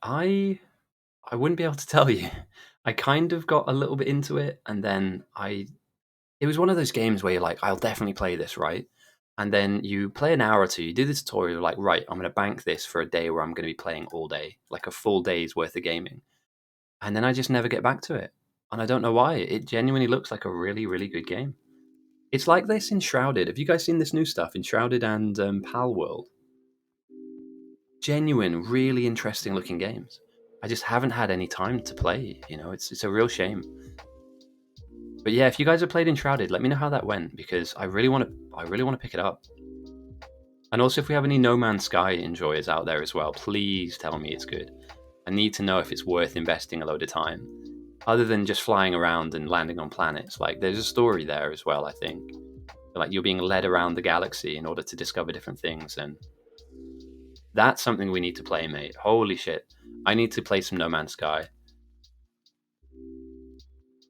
I wouldn't be able to tell you. I kind of got a little bit into it, and then it was one of those games where you're like, I'll definitely play this, right? And then you play an hour or two, you do the tutorial, like, right, I'm going to bank this for a day where I'm going to be playing all day, like a full day's worth of gaming. And then I just never get back to it. And I don't know why. It genuinely looks like a really, really good game. It's like this in Shrouded. Have you guys seen this new stuff in Shrouded and Palworld? Genuine, really interesting looking games. I just haven't had any time to play, you know, it's a real shame. But yeah, if you guys have played Enshrouded, let me know how that went, because I really want to pick it up. And also, if we have any No Man's Sky enjoyers out there as well, please tell me it's good. I need to know if it's worth investing a load of time, other than just flying around and landing on planets. Like, there's a story there as well, I think. Like, you're being led around the galaxy in order to discover different things, and that's something we need to play, mate. Holy shit. I need to play some No Man's Sky.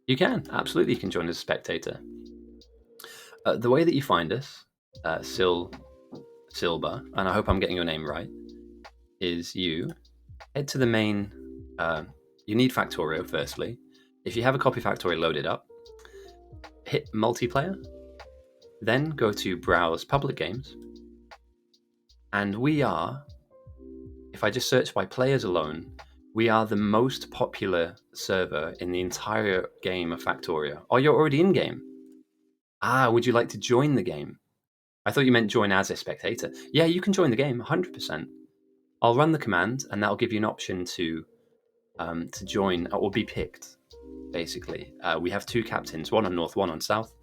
You can, absolutely, you can join as a spectator. The way that you find us, Silba, and I hope I'm getting your name right, is you head to the main. You need Factorio, firstly. If you have a copy of Factorio loaded up, hit multiplayer, then go to browse public games, and we are, if I just search by players alone, we are the most popular server in the entire game of Factorio. Oh, you're already in game? Ah, would you like to join the game? I thought you meant join as a spectator. Yeah, you can join the game, 100%. I'll run the command, and that'll give you an option to join or be picked, basically. We have 2 captains, one on North, one on South,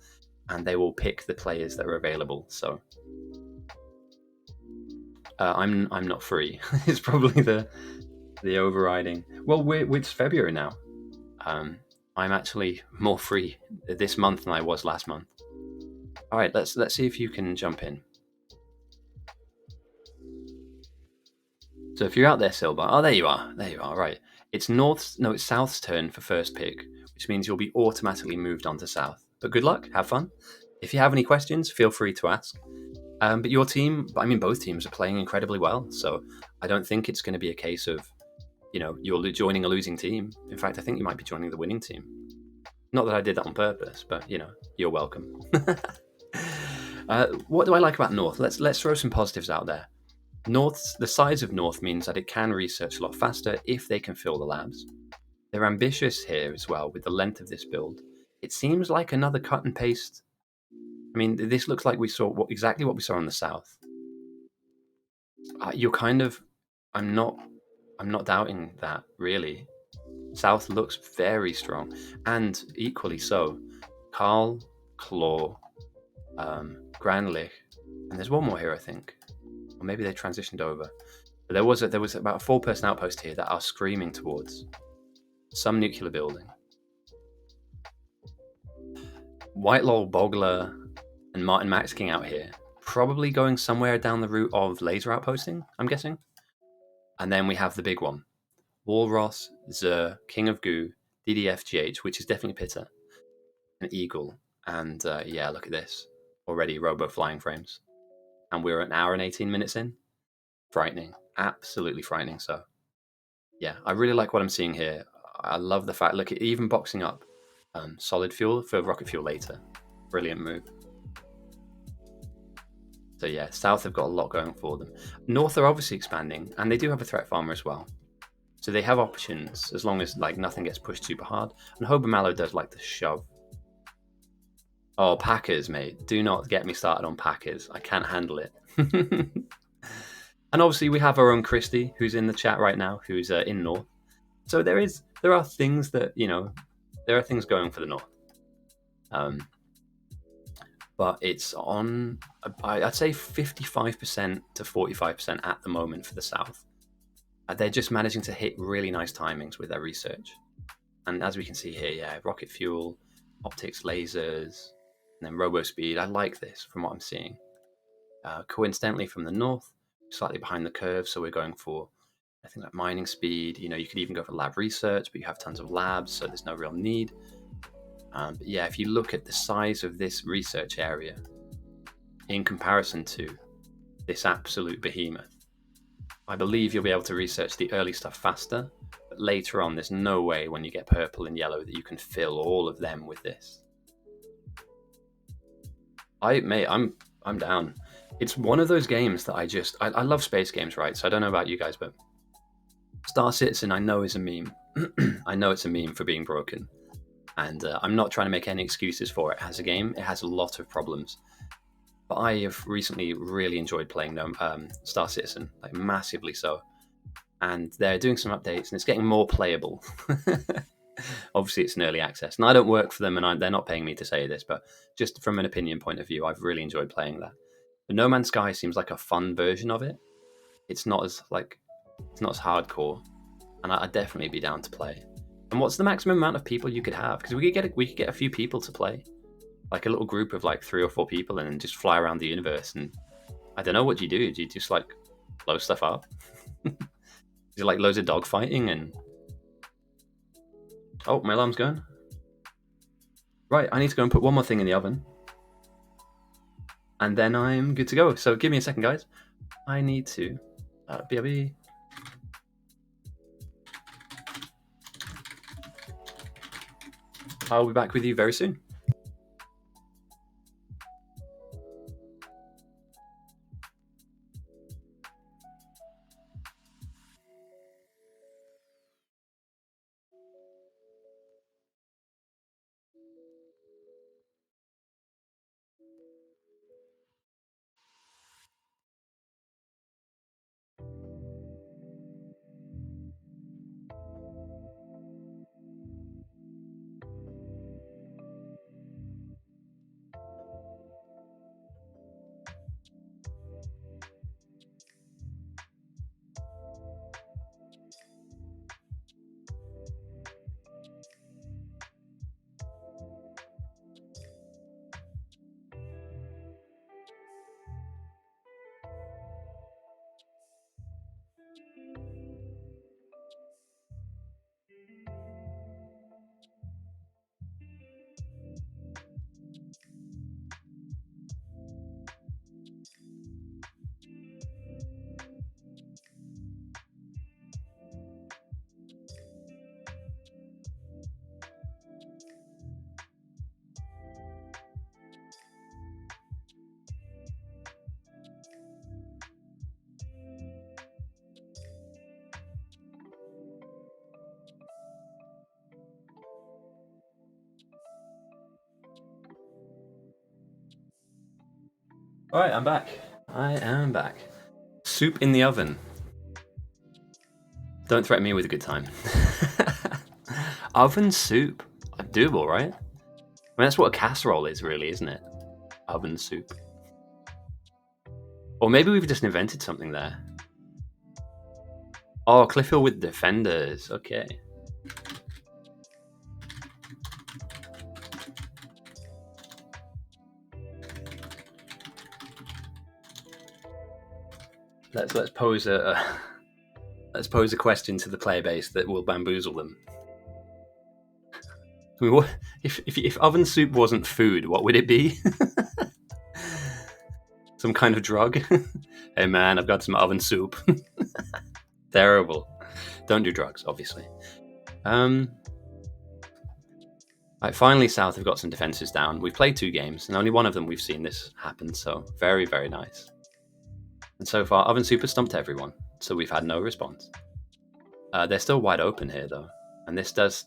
and they will pick the players that are available, so... I'm not free. It's probably the overriding. Well, it's February now. I'm actually more free this month than I was last month. All right, let's see if you can jump in. So if you're out there, Silver. Oh, there you are. There you are. Right. It's South's turn for first pick, which means you'll be automatically moved on to South. But good luck. Have fun. If you have any questions, feel free to ask. But your team, I mean, both teams are playing incredibly well, so I don't think it's going to be a case of, you know, you're joining a losing team. In fact, I think you might be joining the winning team. Not that I did that on purpose, but, you know, you're welcome. What do I like about North? Let's throw some positives out there. The size of North means that it can research a lot faster if they can fill the labs. They're ambitious here as well with the length of this build. It seems like another cut and paste. I mean, this looks like we saw exactly what we saw in the South. You're kind of, I'm not doubting that really. South looks very strong, and equally so. Karl, Claw, Granlich, and there's one more here, I think, or maybe they transitioned over. But there was about a 4-person outpost here that are screaming towards some nuclear building. Whitelaw, Bogler, and Martin Max King out here, probably going somewhere down the route of laser outposting, I'm guessing. And then we have the big one, Walross, Zer, King of Goo, DDFGH, which is definitely Pitter, and Eagle. And yeah, look at this. Already robo flying frames. And we're an hour and 18 minutes in. Frightening. Absolutely frightening. So, yeah, I really like what I'm seeing here. I love the fact, look, even boxing up solid fuel for rocket fuel later. Brilliant move. So, yeah, South have got a lot going for them. North are obviously expanding, and they do have a threat farmer as well. So they have options as long as like nothing gets pushed super hard. And Hobermallow does like to shove. Oh, Packers, mate. Do not get me started on Packers. I can't handle it. And obviously we have our own Christy, who's in the chat right now, who's in North. So there are things that, there are things going for the North. But it's on, I'd say 55% to 45% at the moment for the South. They're just managing to hit really nice timings with their research. And as we can see here, yeah, rocket fuel, optics, lasers, and then robo speed. I like this from what I'm seeing. Coincidentally, from the north, slightly behind the curve, so we're going for, I think, like mining speed. You could even go for lab research, but you have tons of labs, so there's no real need. But yeah, if you look at the size of this research area in comparison to this absolute behemoth, I believe you'll be able to research the early stuff faster, but later on, there's no way when you get purple and yellow that you can fill all of them with this. I'm down. It's one of those games that I love space games, right? So I don't know about you guys, but Star Citizen I know is a meme. I know it's a meme for being broken, and I'm not trying to make any excuses for it. As a game, it has a lot of problems. But I have recently really enjoyed playing Star Citizen, like massively so. And they're doing some updates, and it's getting more playable. Obviously, it's an early access, and I don't work for them, and they're not paying me to say this, but just from an opinion point of view, I've really enjoyed playing that. But No Man's Sky seems like a fun version of it. It's not as hardcore, and I'd definitely be down to play. And what's the maximum amount of people you could have? Because we could get a few people to play, like a little group of like 3 or 4 people, and then just fly around the universe. And I don't know what you do. Do you just like blow stuff up? Is it like loads of dogfighting and? Oh, my alarm's going. Right, I need to go and put one more thing in the oven. And then I'm good to go. So give me a second, guys. I need to... BRB. I'll be back with you very soon. Alright, I'm back. I am back. Soup in the oven. Don't threaten me with a good time. Oven soup. Doable, right? I mean, that's what a casserole is, really, isn't it? Oven soup. Or maybe we've just invented something there. Oh, Cliffhill with defenders. Okay. Let's pose a let's pose a question to the player base that will bamboozle them. I mean, what, if oven soup wasn't food, what would it be? Some kind of drug? Hey man, I've got some oven soup. Terrible. Don't do drugs, obviously. Right, finally, South have got some defenses down. We've played 2 games, and only one of them we've seen this happen, so very, very nice. And so far, Oven Soup has stumped everyone, so we've had no response. They're still wide open here, though, and this does...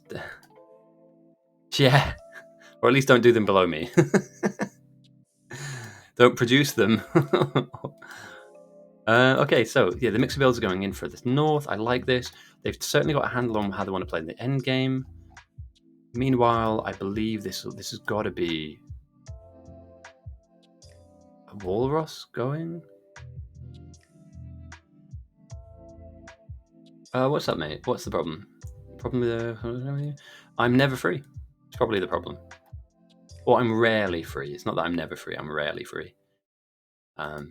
yeah, or at least don't do them below me. Don't produce them. Okay, so yeah, the mixer builds are going in for the North. I like this. They've certainly got a handle on how they want to play in the end game. Meanwhile, I believe this has got to be a Walrus going. What's up, mate? What's the problem? Problem with the... I'm never free. It's probably the problem. Or I'm rarely free. It's not that I'm never free. I'm rarely free. But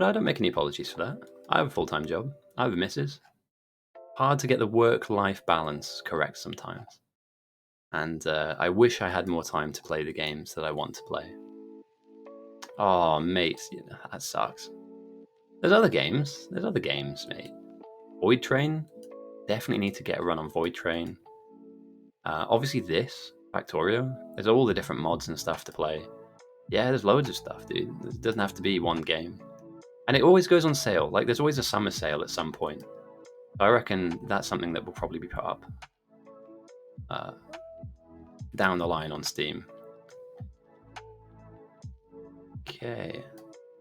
I don't make any apologies for that. I have a full-time job. I have a missus. Hard to get the work-life balance correct sometimes. And I wish I had more time to play the games that I want to play. Oh, mate, that sucks. There's other games. There's other games, mate. Void Train. Definitely need to get a run on Void Train. Obviously this, Factorio. There's all the different mods and stuff to play. Yeah, there's loads of stuff, dude. It doesn't have to be one game. And it always goes on sale. Like, there's always a summer sale at some point. I reckon that's something that will probably be put up down the line on Steam. Okay.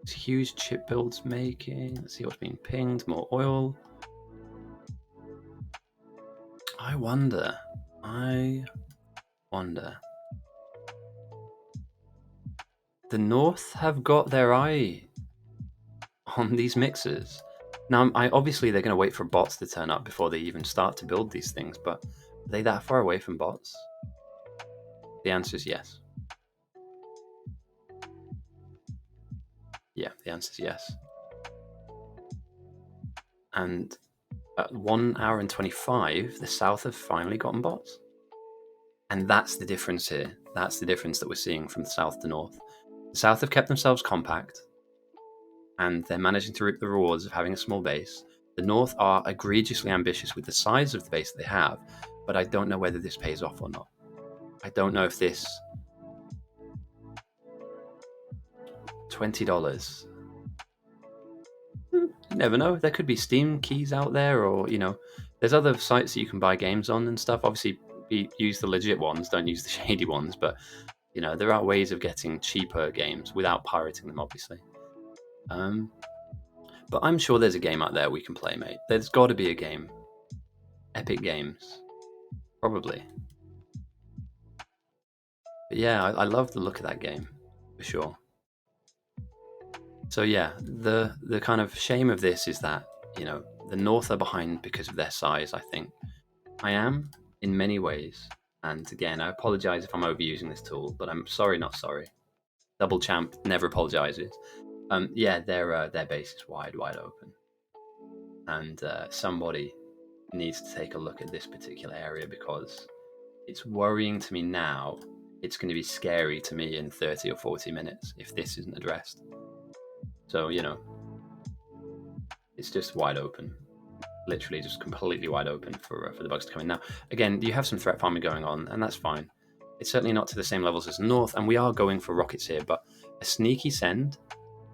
It's huge chip builds making. Let's see what's being pinged. More oil. I wonder. The North have got their eye on these mixers. Now, obviously they're going to wait for bots to turn up before they even start to build these things, but are they that far away from bots? The answer is yes. Yeah, the answer is yes. And at 1 hour and 25, the South have finally gotten bots. And that's the difference here. That's the difference that we're seeing from the South to North. The South have kept themselves compact, and they're managing to reap the rewards of having a small base. The North are egregiously ambitious with the size of the base that they have, but I don't know whether this pays off or not. I don't know if this... $20. You never know. There could be Steam keys out there, or, you know, there's other sites that you can buy games on and stuff. Obviously, use the legit ones, don't use the shady ones, but, you know, there are ways of getting cheaper games without pirating them, obviously. But I'm sure there's a game out there we can play, mate. There's got to be a game. Epic Games. Probably. But yeah, I love the look of that game, for sure. So yeah, the kind of shame of this is that, you know, the North are behind because of their size, I think. I am, in many ways. And again, I apologize if I'm overusing this tool, but I'm sorry, not sorry. Double Champ never apologizes. Yeah, their base is wide open. And somebody needs to take a look at this particular area, because it's worrying to me now. It's going to be scary to me in 30 or 40 minutes if this isn't addressed. So, you know, it's just wide open. Literally just completely wide open for the bugs to come in. Now, again, you have some threat farming going on, and that's fine. It's certainly not to the same levels as North, and we are going for rockets here, but a sneaky send,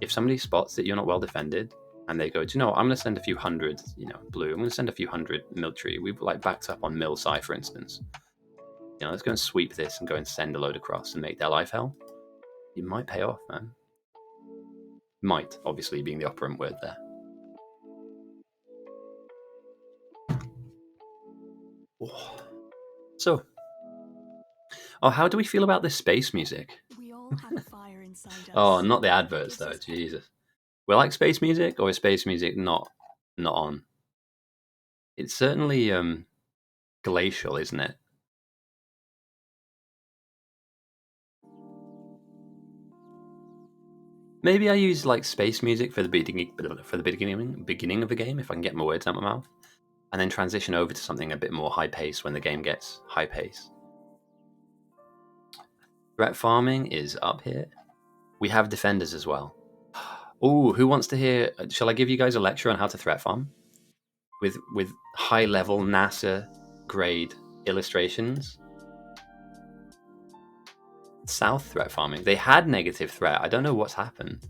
if somebody spots that you're not well defended, and they go, do you know what, I'm going to send a few hundred, you know, blue, I'm going to send a few hundred military. We've like backed up on Milsci, for instance. You know, let's go and sweep this and go and send a load across and make their life hell. it might pay off, man. Might, obviously, being the operant word there. So, how do we feel about this space music? We all have a fire inside us. Oh, not the adverts though. Jesus, we like space music, or is space music not on? It's certainly glacial, isn't it? Maybe I use like space music for the beginning of the game, if I can get my words out of my mouth, and then transition over to something a bit more high pace when the game gets high pace. Threat farming is up here. We have defenders as well. Oh, who wants to hear? Shall I give you guys a lecture on how to threat farm with high level NASA grade illustrations? South threat farming. They had negative threat. I don't know what's happened.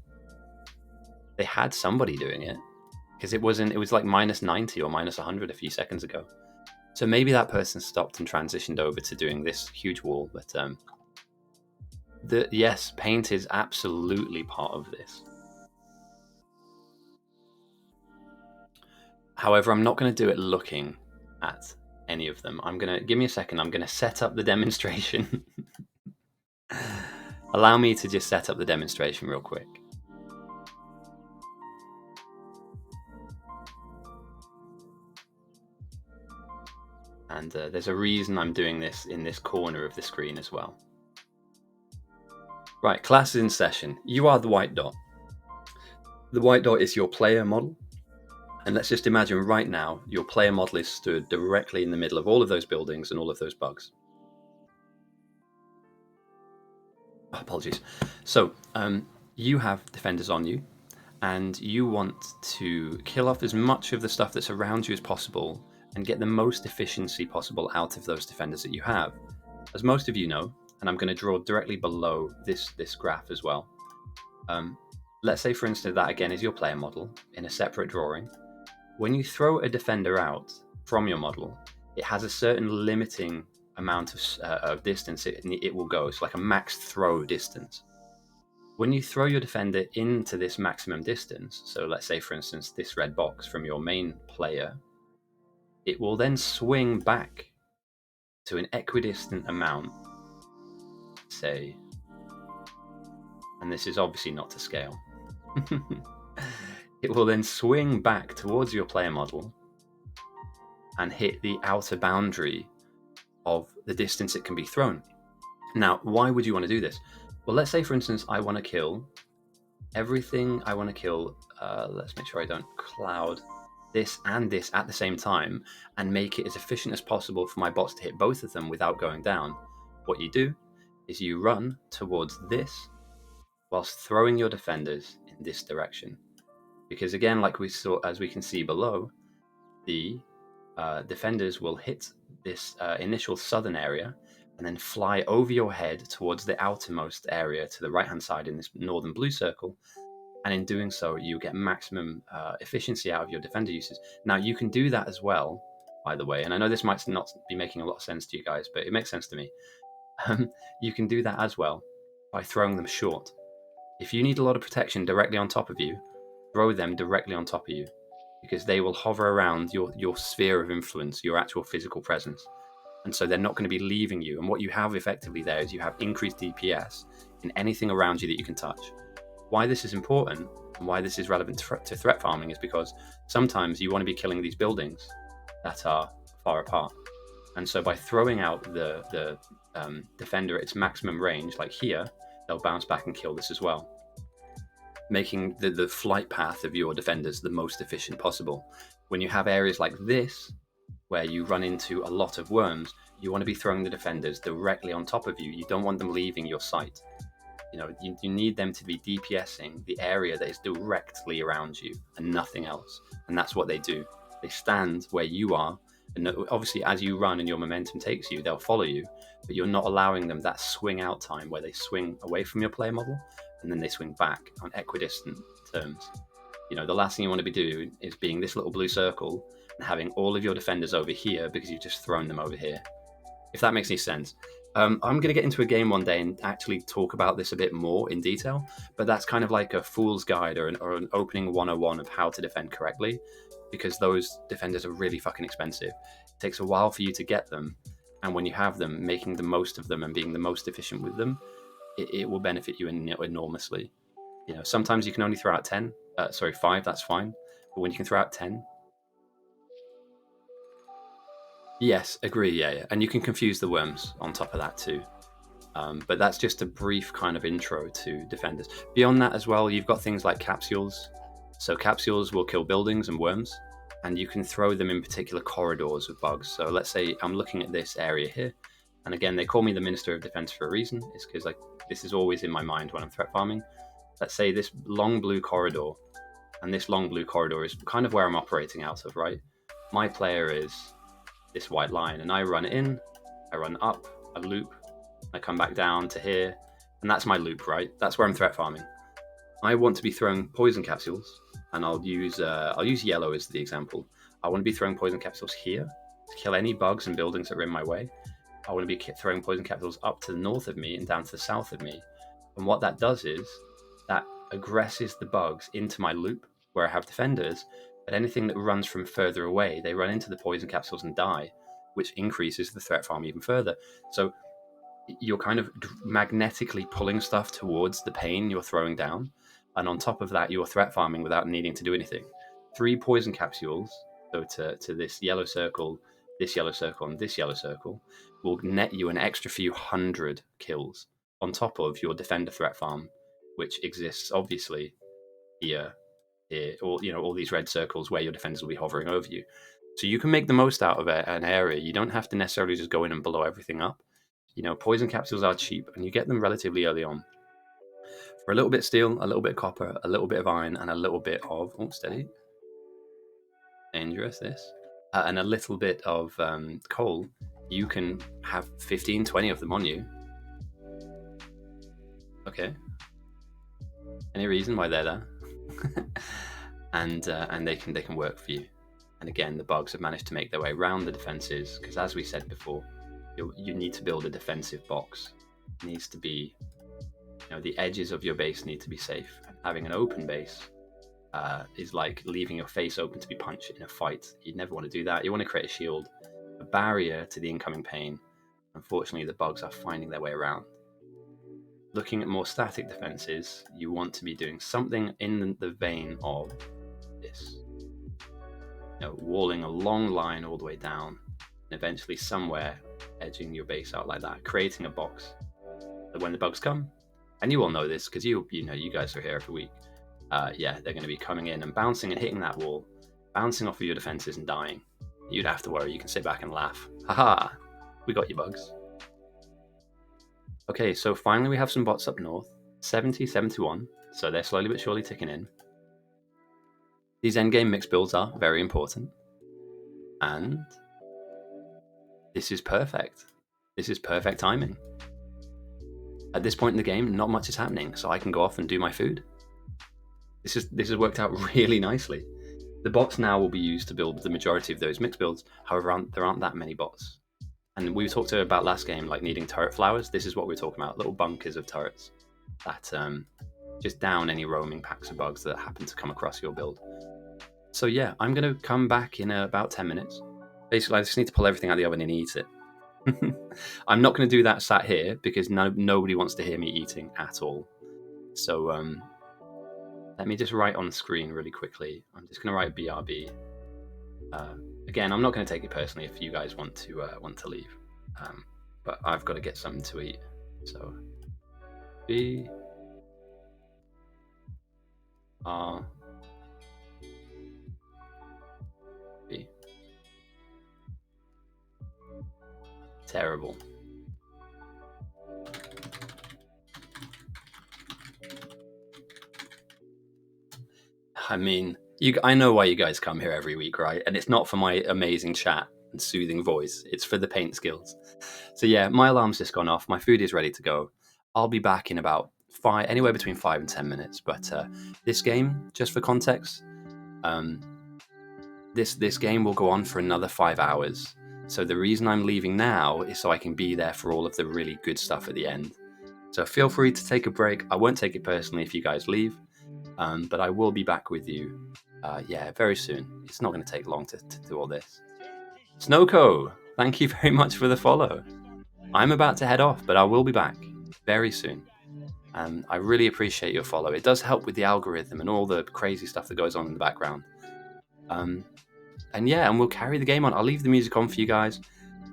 They had somebody doing it because it was like minus 90 or minus 100 a few seconds ago. So maybe that person stopped and transitioned over to doing this huge wall. But yes, paint is absolutely part of this. However, I'm not going to do it looking at any of them. Give me a second. I'm going to set up the demonstration. Allow me to just set up the demonstration real quick. And there's a reason I'm doing this in this corner of the screen as well. Right, class is in session. You are the white dot. The white dot is your player model. And let's just imagine right now, your player model is stood directly in the middle of all of those buildings and all of those bugs. Oh, apologies. So, you have defenders on you, and you want to kill off as much of the stuff that's around you as possible and get the most efficiency possible out of those defenders that you have. As most of you know, and I'm going to draw directly below this graph as well. Let's say, for instance, that again is your player model in a separate drawing. When you throw a defender out from your model, it has a certain limiting amount of distance it will go. It's like a max throw distance. When you throw your defender into this maximum distance, so let's say, for instance, this red box from your main player, it will then swing back to an equidistant amount, say, and this is obviously not to scale. It will then swing back towards your player model and hit the outer boundary of the distance it can be thrown. Now, why would you want to do this? Well, let's say, for instance, I want to kill everything. I want to kill, let's make sure I don't cloud this and this at the same time and make it as efficient as possible for my bots to hit both of them without going down. What you do is you run towards this whilst throwing your defenders in this direction. Because again, like we saw, as we can see below, the defenders will hit this initial southern area and then fly over your head towards the outermost area to the right-hand side in this northern blue circle. And in doing so, you get maximum efficiency out of your defender uses. Now, you can do that as well, by the way, and I know this might not be making a lot of sense to you guys, but it makes sense to me. You can do that as well by throwing them short. If you need a lot of protection directly on top of you, throw them directly on top of you, because they will hover around your sphere of influence, your actual physical presence. And so they're not going to be leaving you. And what you have effectively there is you have increased DPS in anything around you that you can touch. Why this is important and why this is relevant to threat farming is because sometimes you want to be killing these buildings that are far apart. And so by throwing out the defender at its maximum range, like here, they'll bounce back and kill this as well, making the flight path of your defenders the most efficient possible. When you have areas like this, where you run into a lot of worms, you want to be throwing the defenders directly on top of you. You don't want them leaving your sight. You need them to be DPSing the area that is directly around you and nothing else. And that's what they do. They stand where you are. And obviously, as you run and your momentum takes you, they'll follow you. But you're not allowing them that swing out time where they swing away from your player model and then they swing back on equidistant terms. The last thing you want to be doing is being this little blue circle and having all of your defenders over here because you've just thrown them over here. If that makes any sense. I'm going to get into a game one day and actually talk about this a bit more in detail, but that's kind of like a fool's guide or an opening 101 of how to defend correctly, because those defenders are really fucking expensive. It takes a while for you to get them, and when you have them, making the most of them and being the most efficient with them, it will benefit you enormously. You know, sometimes you can only throw out 5, that's fine, but when you can throw out 10, yes, agree, yeah. And you can confuse the worms on top of that too. But that's just a brief kind of intro to defenders. Beyond that as well, you've got things like capsules. So capsules will kill buildings and worms, and you can throw them in particular corridors of bugs. So let's say I'm looking at this area here, and again, they call me the Minister of Defense for a reason. It's because like this is always in my mind when I'm threat farming. Let's say this long blue corridor, and this long blue corridor is kind of where I'm operating out of, right? My player is this white line, and I run in, I run up, I loop, I come back down to here, and that's my loop, right? That's where I'm threat farming. I want to be throwing poison capsules, and I'll use yellow as the example. I want to be throwing poison capsules here to kill any bugs and buildings that are in my way. I want to be throwing poison capsules up to the north of me and down to the south of me. And what that does is that aggresses the bugs into my loop where I have defenders, but anything that runs from further away, they run into the poison capsules and die, which increases the threat farm even further. So you're kind of magnetically pulling stuff towards the pain you're throwing down, and on top of that, you're threat farming without needing to do anything. 3 poison capsules, so to this yellow circle, this yellow circle, and this yellow circle, will net you an extra few hundred kills on top of your defender threat farm, which exists obviously here, all these red circles where your defenders will be hovering over you. So you can make the most out of an area. You don't have to necessarily just go in and blow everything up. Poison capsules are cheap, and you get them relatively early on. For a little bit of steel, a little bit of copper, a little bit of iron, and a little bit of... Oh, steady. Dangerous, this. And a little bit of coal, you can have 15, 20 of them on you. Okay. Any reason why they're there? and they can work for you. And again, the bugs have managed to make their way around the defenses, because as we said before, you need to build a defensive box. It needs to be, the edges of your base need to be safe. And having an open base is like leaving your face open to be punched in a fight. You never want to do that. You want to create a shield, a barrier to the incoming pain. Unfortunately, the bugs are finding their way around. Looking at more static defenses, you want to be doing something in the vein of this. Walling a long line all the way down, and eventually somewhere edging your base out like that, creating a box that when the bugs come, and you all know this because you guys are here every week, they're going to be coming in and bouncing and hitting that wall, bouncing off of your defenses and dying. You'd have to worry. You can sit back and laugh. Haha, we got you, bugs. Okay, so finally we have some bots up north, 70, 71, so they're slowly but surely ticking in. These endgame mix builds are very important, and this is perfect. This is perfect timing. At this point in the game, not much is happening, so I can go off and do my food. This has worked out really nicely. The bots now will be used to build the majority of those mix builds. However, there aren't that many bots. And we talked about last game, like needing turret flowers. This is what we're talking about, little bunkers of turrets that just down any roaming packs of bugs that happen to come across your build. So yeah, I'm going to come back in about 10 minutes. Basically, I just need to pull everything out of the oven and eat it. I'm not going to do that sat here because nobody wants to hear me eating at all. So let me just write on the screen really quickly. I'm just going to write BRB. Again, I'm not going to take it personally if you guys want to leave, but I've got to get something to eat. So B R B. Terrible. I mean, I know why you guys come here every week, right? And it's not for my amazing chat and soothing voice. It's for the paint skills. So yeah, my alarm's just gone off. My food is ready to go. I'll be back in about anywhere between 5 and 10 minutes. But this game, just for context, this game will go on for another 5 hours. So the reason I'm leaving now is so I can be there for all of the really good stuff at the end. So feel free to take a break. I won't take it personally if you guys leave, but I will be back with you, very soon. It's not going to take long to do all this. Snowco, thank you very much for the follow. I'm about to head off, but I will be back very soon. I really appreciate your follow. It does help with the algorithm and all the crazy stuff that goes on in the background. And we'll carry the game on. I'll leave the music on for you guys.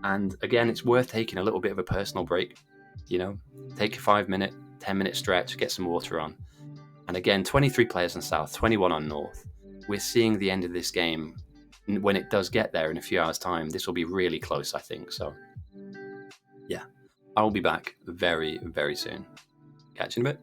And again, it's worth taking a little bit of a personal break. You know, take a 5-minute, 10-minute stretch, get some water on. And again, 23 players on South, 21 on North. We're seeing the end of this game. When it does get there in a few hours' time, this will be really close, I think. So, yeah, I will be back very, very soon. Catch you in a bit.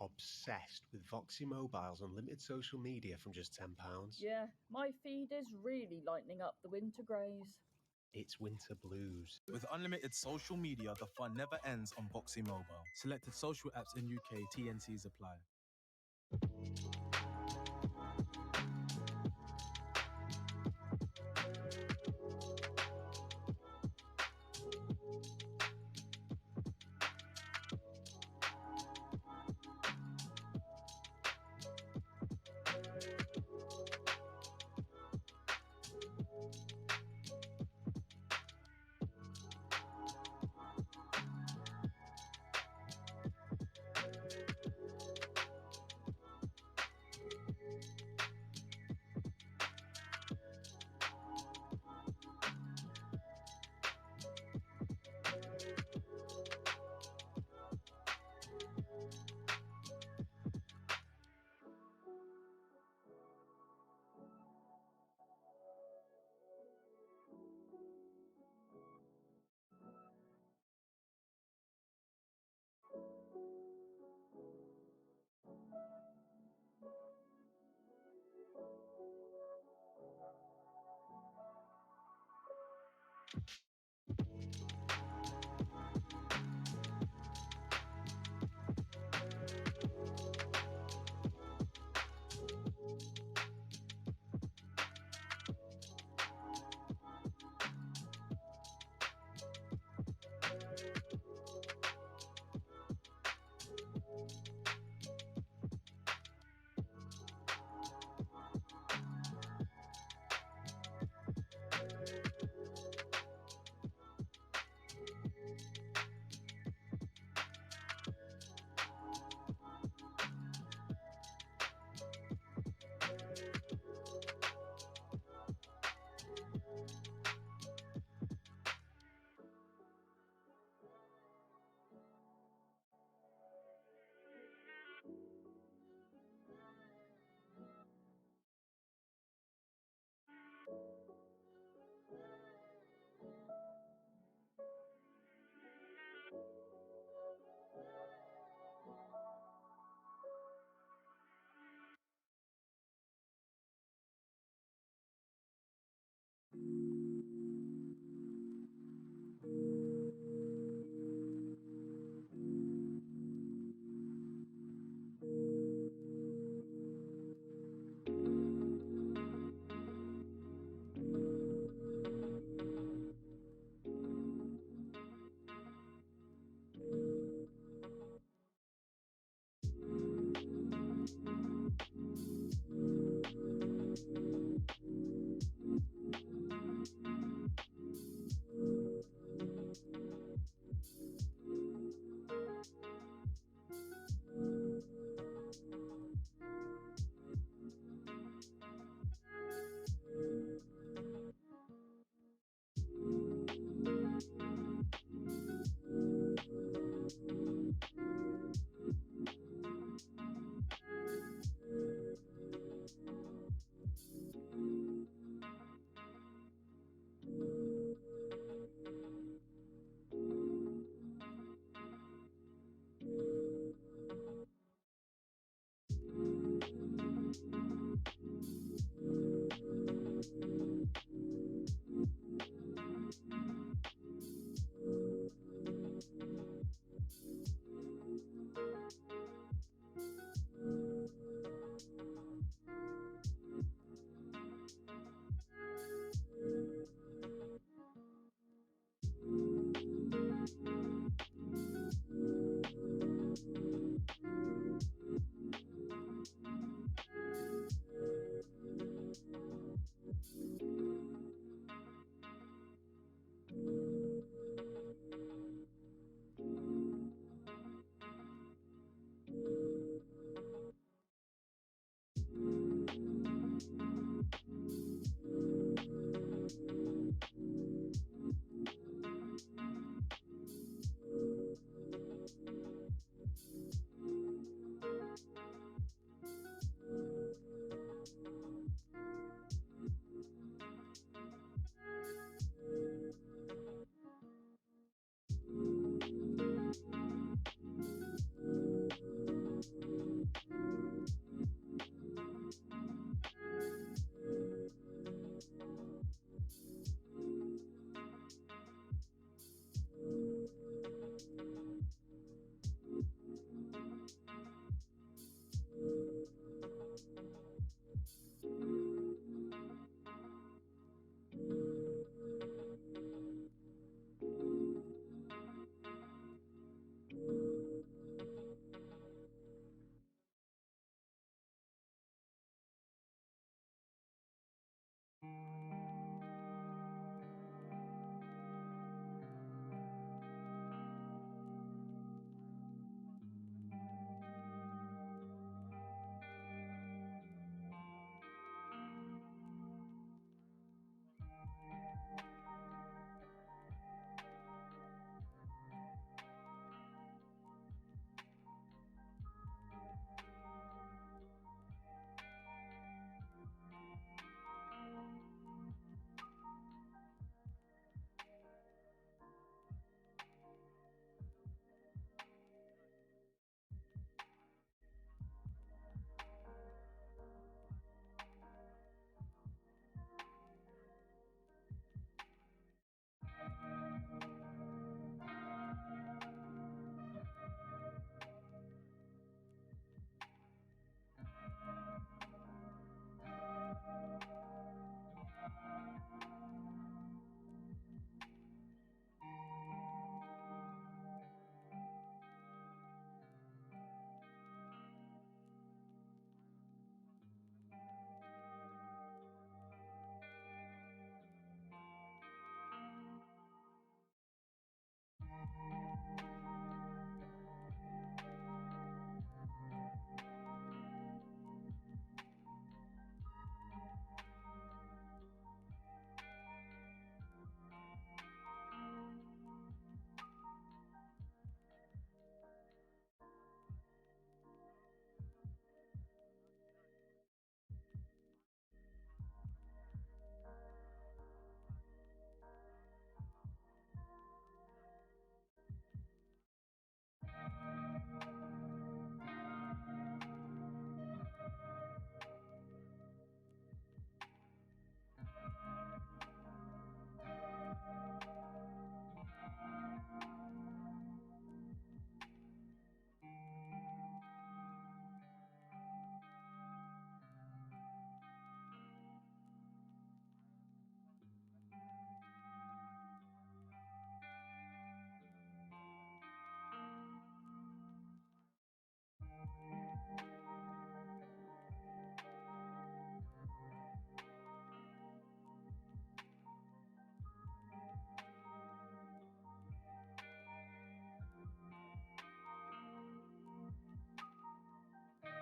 Obsessed with Voxy Mobile's unlimited social media from just £10. Yeah, my feed is really lightening up the winter greys. It's winter blues. With unlimited social media, the fun never ends on Voxy Mobile. Selected social apps in UK, TNCs apply.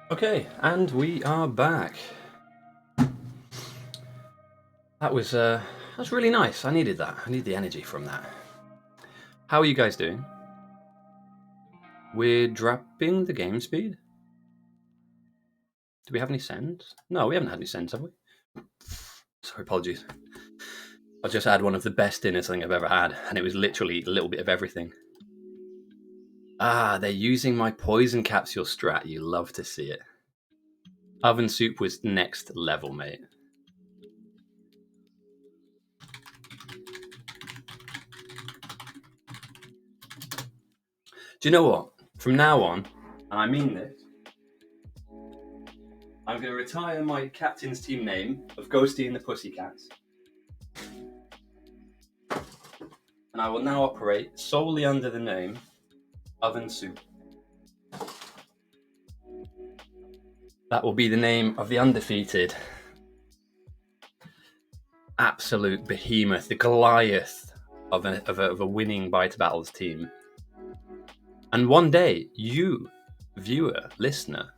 Okay, and we are back. That was really nice. I needed that. I need the energy from that. How are you guys doing? We're dropping the game speed. Do we have any sends? No, we haven't had any sends, have we? Sorry, apologies. I just had one of the best dinners I think I've ever had, and it was literally a little bit of everything. Ah, they're using my poison capsule strat. You love to see it. Oven soup was next level, mate. Do you know what? From now on, and I mean this, I'm going to retire my captain's team name of Ghosty and the Pussycats. And I will now operate solely under the name Oven Soup. That will be the name of the undefeated, absolute behemoth, the Goliath of a winning Bite Battles team. And one day, you, viewer, listener,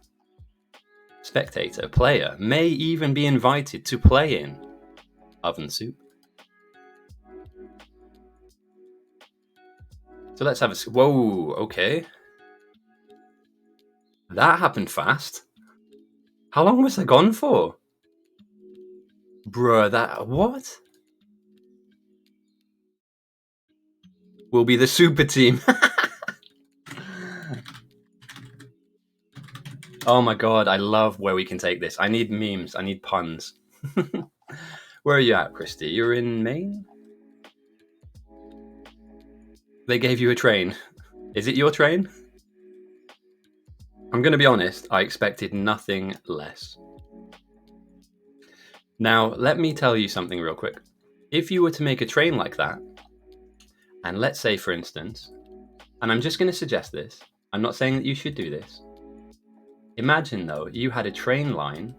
spectator, player, may even be invited to play in Oven Soup. So let's have a... Whoa, okay. That happened fast. How long was I gone for? Bruh, that... What? We'll be the super team. Oh my god, I love where we can take this. I need memes. I need puns. Where are you at, Christy? You're in Maine? They gave you a train. Is it your train? I'm going to be honest, I expected nothing less. Now, let me tell you something real quick. If you were to make a train like that, and let's say, for instance, and I'm just going to suggest this, I'm not saying that you should do this. Imagine, though, you had a train line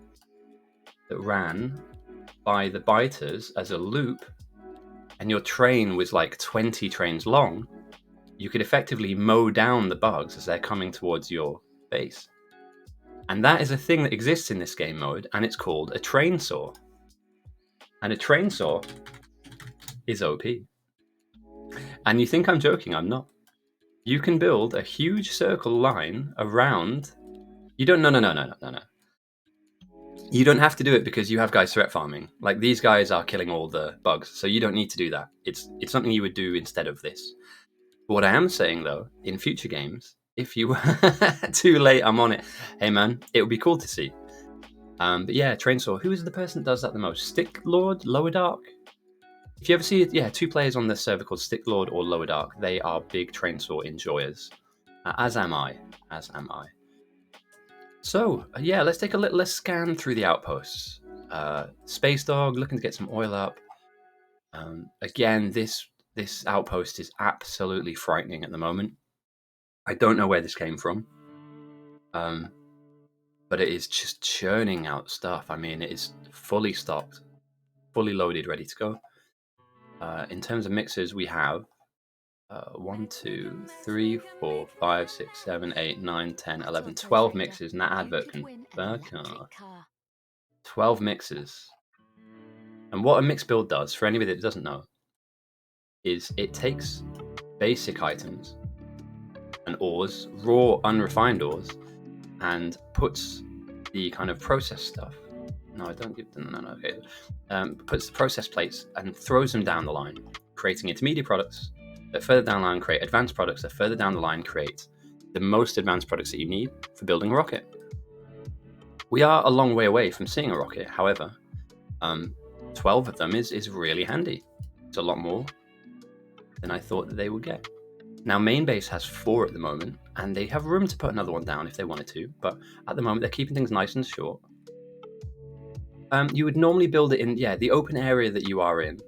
that ran by the biters as a loop, and your train was like 20 trains long. You could effectively mow down the bugs as they're coming towards your base. And that is a thing that exists in this game mode, and it's called a train saw. And a train saw is OP. And you think I'm joking, I'm not. You can build a huge circle line around... You don't... No. You don't have to do it because you have guys threat farming. Like, these guys are killing all the bugs, so you don't need to do that. It's something you would do instead of this. But what I am saying, though, in future games, if you too late, I'm on it. Hey, man, it would be cool to see. But yeah, train saw. Who is the person that does that the most? Stick Lord, Lower Dark? If you ever see it, yeah, 2 players on this server called Stick Lord or Lower Dark. They are big train saw enjoyers. As am I. So, yeah, let's take a little scan through the outposts. Space Dog, looking to get some oil up. Again, this outpost is absolutely frightening at the moment. I don't know where this came from. But it is just churning out stuff. I mean, it is fully stocked, fully loaded, ready to go. In terms of mixers, we have 1, 2, 3, 4, 5, 6, 7, 8, 9, 10, 11, 12 mixers, and that advert can 12 mixers. And what a mix build does, for anybody that doesn't know, is it takes basic items and ores, raw, unrefined ores, and puts the kind of process stuff. No, I don't give them. No, okay. Puts the process plates and throws them down the line, creating intermediate products that further down the line create advanced products that further down the line create the most advanced products that you need for building a rocket. We are a long way away from seeing a rocket. However, 12 of them is really handy. It's a lot more than I thought that they would get. Now, main base has 4 at the moment, and they have room to put another one down if they wanted to, but at the moment they're keeping things nice and short. You would normally build it in, the open area that you are in.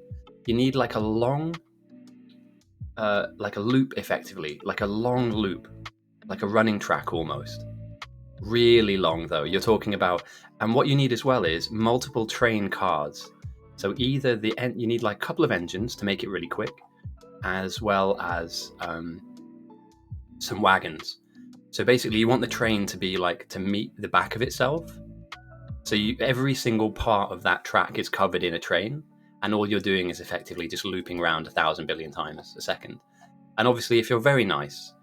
You need like a long, like a loop effectively, like a long loop, like a running track almost. Really long though, you're talking about, and what you need as well is multiple train cars. So either you need like a couple of engines to make it really quick, as well as some wagons. So basically, you want the train to be like to meet the back of itself. So every single part of that track is covered in a train, and all you're doing is effectively just looping around 1,000 billion times a second. And obviously, if you're very nice,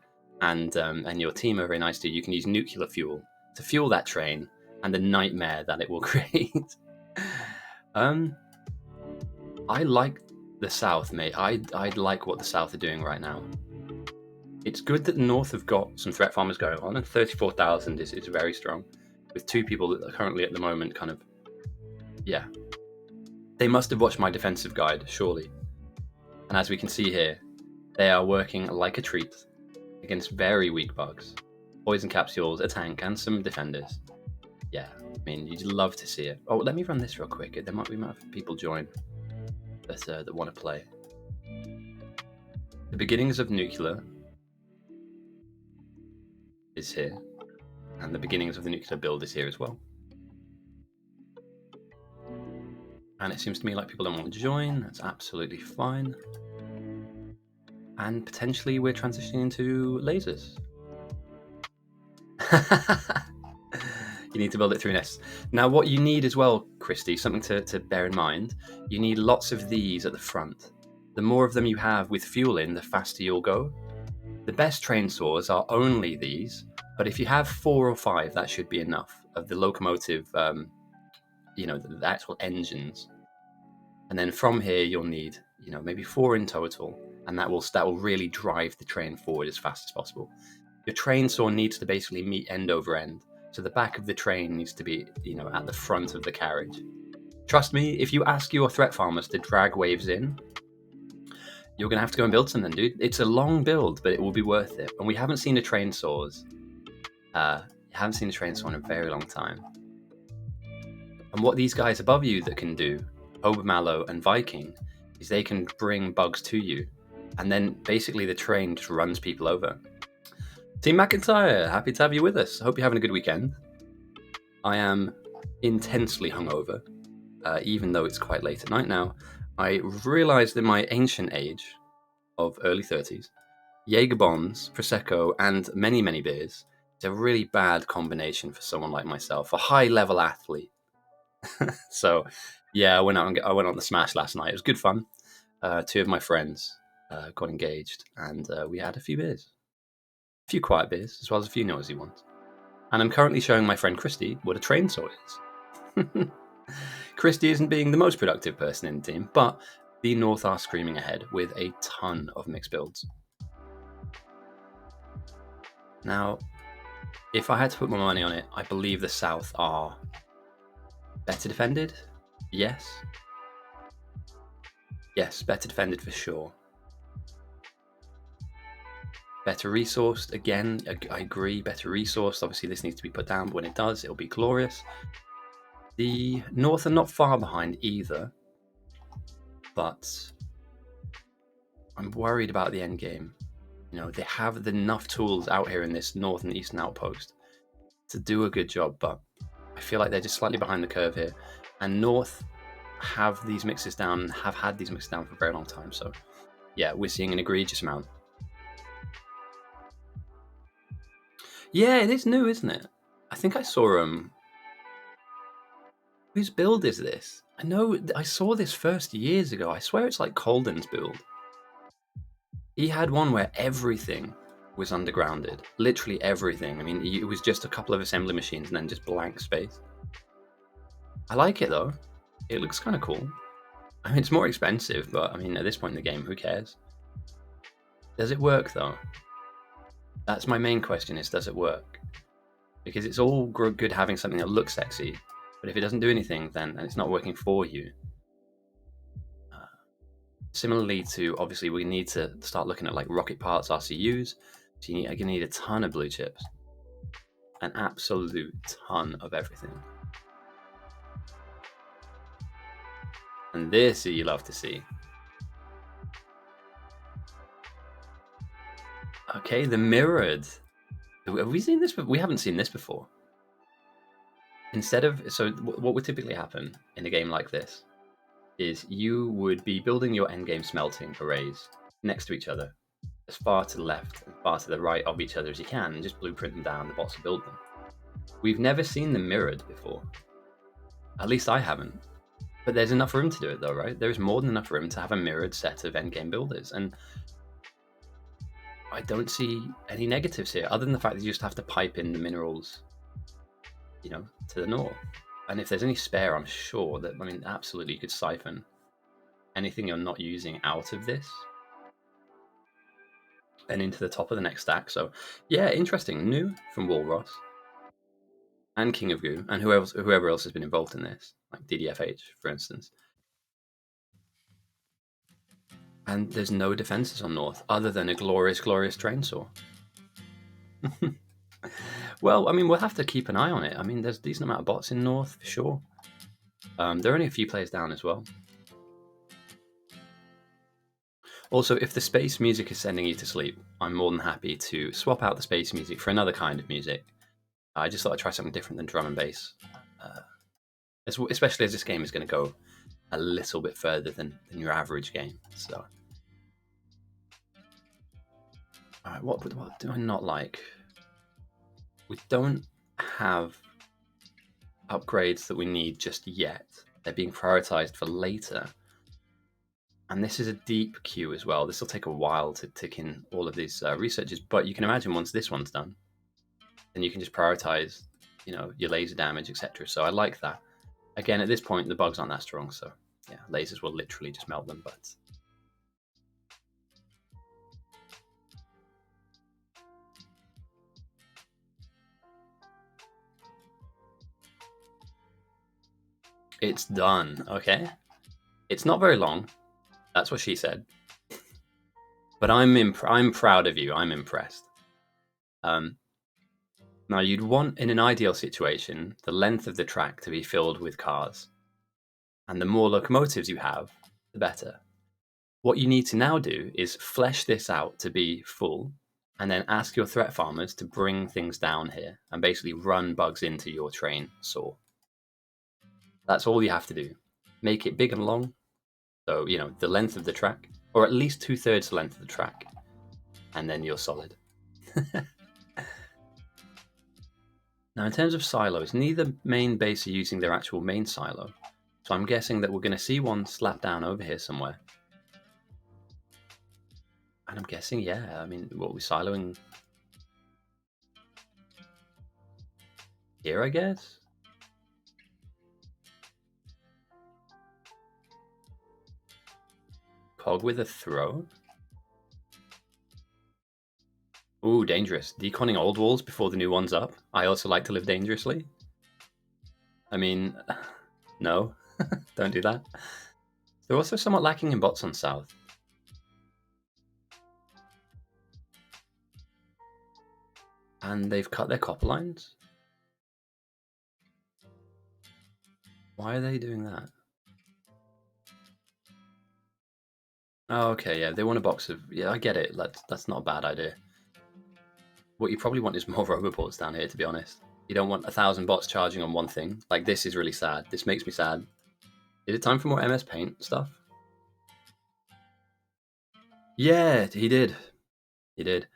and your team are very nice too, you can use nuclear fuel to fuel that train and the nightmare that it will create. I like the South, mate. I like what the South are doing right now. It's good that the North have got some threat farmers going on, and 34,000 is very strong, with 2 people that are currently at the moment kind of, yeah. They must have watched my defensive guide, surely. And as we can see here, they are working like a treat against very weak bugs, poison capsules, a tank, and some defenders. Yeah, I mean, you'd love to see it. Oh, let me run this real quick. We might have people join that want to play. The beginnings of nuclear is here, and the beginnings of the nuclear build is here as well. And it seems to me like people don't want to join. That's absolutely fine. And potentially we're transitioning into lasers. You need to build it through nests. Now, what you need as well, Christy, something to bear in mind, you need lots of these at the front. The more of them you have with fuel in, the faster you'll go. The best train saws are only these, but if you have 4 or 5, that should be enough of the locomotive, the actual engines. And then from here, you'll need, maybe 4 in total, and that will really drive the train forward as fast as possible. Your train saw needs to basically meet end over end. So the back of the train needs to be, at the front of the carriage. Trust me, if you ask your threat farmers to drag waves in, you're going to have to go and build something, dude. It's a long build, but it will be worth it. And we haven't seen a train saws. Haven't seen a train saw in a very long time. And what these guys above you that can do, Obermallow and Viking, is they can bring bugs to you. And then basically the train just runs people over. Team McIntyre, happy to have you with us. I hope you're having a good weekend. I am intensely hungover, even though it's quite late at night now. I realised in my ancient age of early 30s, Jaeger bombs, Prosecco, and many, many beers is a really bad combination for someone like myself, a high-level athlete. So, yeah, I went on the Smash last night. It was good fun. 2 of my friends got engaged, and we had a few beers. A few quiet beers, as well as a few noisy ones. And I'm currently showing my friend Christy what a train saw is. Christy isn't being the most productive person in the team, but the North are screaming ahead with a ton of mixed builds. Now, if I had to put my money on it, I believe the South are better defended. Yes, better defended for sure. Better resourced, again, I agree, better resourced. Obviously, this needs to be put down, but when it does, it'll be glorious. The North are not far behind either, but I'm worried about the end game. They have enough tools out here in this North and Eastern outpost to do a good job, but I feel like they're just slightly behind the curve here. And North have these mixes down, have had these mixes down for a very long time. So, yeah, we're seeing an egregious amount. Yeah, it is new, isn't it? I think I saw whose build is this? I know I saw this first years ago. I swear it's like Colden's build. He had one where everything was undergrounded. Literally everything. I mean, it was just a couple of assembly machines and then just blank space. I like it though. It looks kind of cool. I mean, it's more expensive, but I mean, at this point in the game, who cares? Does it work though? That's my main question, is does it work? Because it's all good having something that looks sexy, but if it doesn't do anything, then it's not working for you. Similarly to, obviously, we need to start looking at like rocket parts, RCUs. So you need a ton of blue chips. An absolute ton of everything. And this you love to see. Okay, the mirrored. Have we seen this? We haven't seen this before. So what would typically happen in a game like this is you would be building your endgame smelting arrays next to each other. as far to the left and far to the right of each other as you can, and just blueprint them down. The bots will build them. We've never seen them mirrored before. At least I haven't. But there's enough room to do it though, right? There is more than enough room to have a mirrored set of endgame builders, and I don't see any negatives here, other than the fact that you just have to pipe in the minerals, you know, to the north. And if there's any spare, I'm sure that, I mean, absolutely you could siphon anything you're not using out of this and into the top of the next stack. So yeah, interesting. New from Walross and King of Goo and whoever else has been involved in this, like DDFH, for instance. And there's no defenses on North other than a glorious, glorious train saw. Well, I mean, we'll have to keep an eye on it. I mean, there's a decent amount of bots in North, for sure. There are only a few players down as well. Also, if the space music is sending you to sleep, I'm more than happy to swap out the space music for another kind of music. I just thought I'd try something different than drum and bass. Especially as this game is going to go a little bit further than your average game. So, alright, what do I not like? We don't have upgrades that we need just yet. They're being prioritized for later. And this is a deep queue as well. This will take a while to tick in all of these researches, but you can imagine once this one's done, then you can just prioritize, you know, your laser damage, etc. So I like that. Again, at this point, the bugs aren't that strong, so yeah, lasers will literally just melt them, but it's done. Okay, it's not very long. That's what she said. But I'm proud of you. I'm impressed. Now, you'd want, in an ideal situation, the length of the track to be filled with cars. And the more locomotives you have, the better. What you need to now do is flesh this out to be full, and then ask your threat farmers to bring things down here and basically run bugs into your train saw. That's all you have to do. Make it big and long, so, you know, the length of the track, or at least 2/3 the length of the track, and then you're solid. Now, in terms of silos, neither main base are using their actual main silo, so I'm guessing that we're going to see one slapped down over here somewhere. And I'm guessing, yeah, I mean, what, we're siloing here, I guess? Cog with a throw? Ooh, dangerous. Deconning old walls before the new one's up. I also like to live dangerously. I mean, no, don't do that. They're also somewhat lacking in bots on south. And they've cut their copper lines? Why are they doing that? Oh, okay, yeah, they want a box of... Yeah, I get it. That's not a bad idea. What you probably want is more robobots down here, to be honest. You don't want 1,000 bots charging on one thing. Like, this is really sad. This makes me sad. Is it time for more MS Paint stuff? Yeah, he did. He did.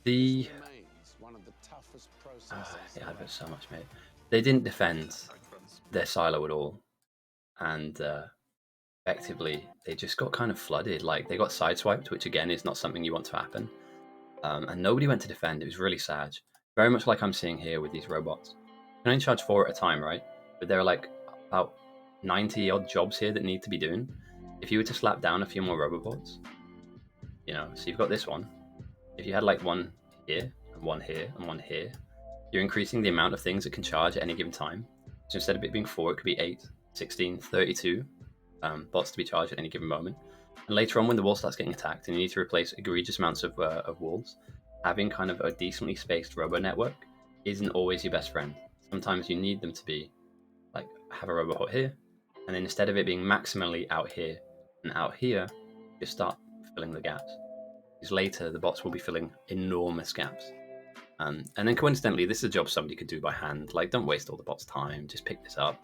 The... yeah, there's so much, mate. They didn't defend their silo at all. And effectively, they just got kind of flooded. Like, they got sideswiped, which again is not something you want to happen. And nobody went to defend. It was really sad. Very much like I'm seeing here with these robots. You can only charge 4 at a time, right? But there are like about 90 odd jobs here that need to be doing. If you were to slap down a few more robobots, you know, so you've got this one. If you had like one here, and one here, and one here, you're increasing the amount of things that can charge at any given time. So instead of it being 4, it could be 8, 16, 32 bots to be charged at any given moment. And later on, when the wall starts getting attacked and you need to replace egregious amounts of walls, having kind of a decently spaced robo network isn't always your best friend. Sometimes you need them to be, like, have a robot here, and then instead of it being maximally out here and out here, just start filling the gaps. Because later, the bots will be filling enormous gaps. And then coincidentally, this is a job somebody could do by hand. Like, don't waste all the bots' time, just pick this up.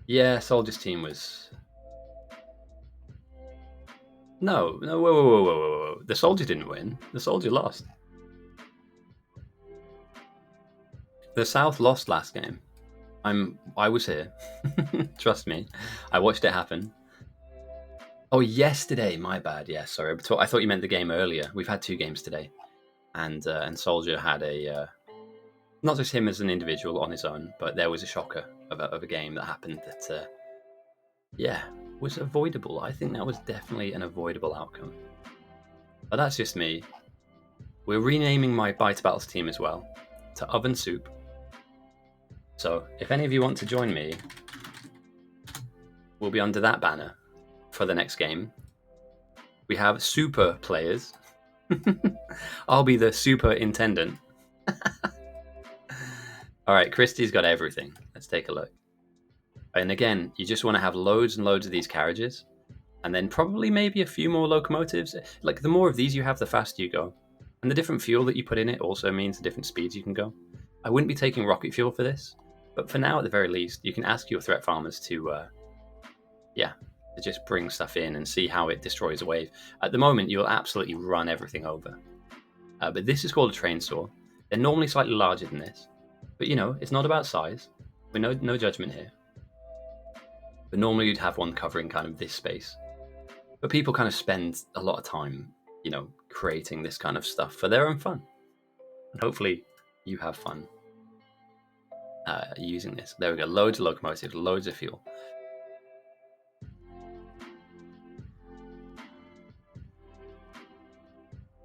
Yeah, Soldier's team was... No, whoa. The soldier didn't win. The soldier lost. The South lost last game. I was here. Trust me. I watched it happen. Oh, yesterday. My bad. Yeah, sorry. I thought you meant the game earlier. We've had 2 games today, and Soldier had a not just him as an individual on his own, but there was a shocker of a game that happened that was avoidable. I think that was definitely an avoidable outcome. But that's just me. We're renaming my Bite Battles team as well to Oven Soup. So if any of you want to join me, we'll be under that banner for the next game. We have super players. I'll be the superintendent. All right, Christie's got everything. Let's take a look. And again, you just want to have loads and loads of these carriages, and then probably maybe a few more locomotives. Like the more of these you have, the faster you go. And the different fuel that you put in it also means the different speeds you can go. I wouldn't be taking rocket fuel for this, but for now, at the very least, you can ask your threat farmers to just bring stuff in and see how it destroys a wave. At the moment, you'll absolutely run everything over. But this is called a train saw. They're normally slightly larger than this, but it's not about size. We're no judgment here. But normally you'd have one covering kind of this space. But people kind of spend a lot of time, creating this kind of stuff for their own fun. And hopefully you have fun using this. There we go. Loads of locomotives, loads of fuel.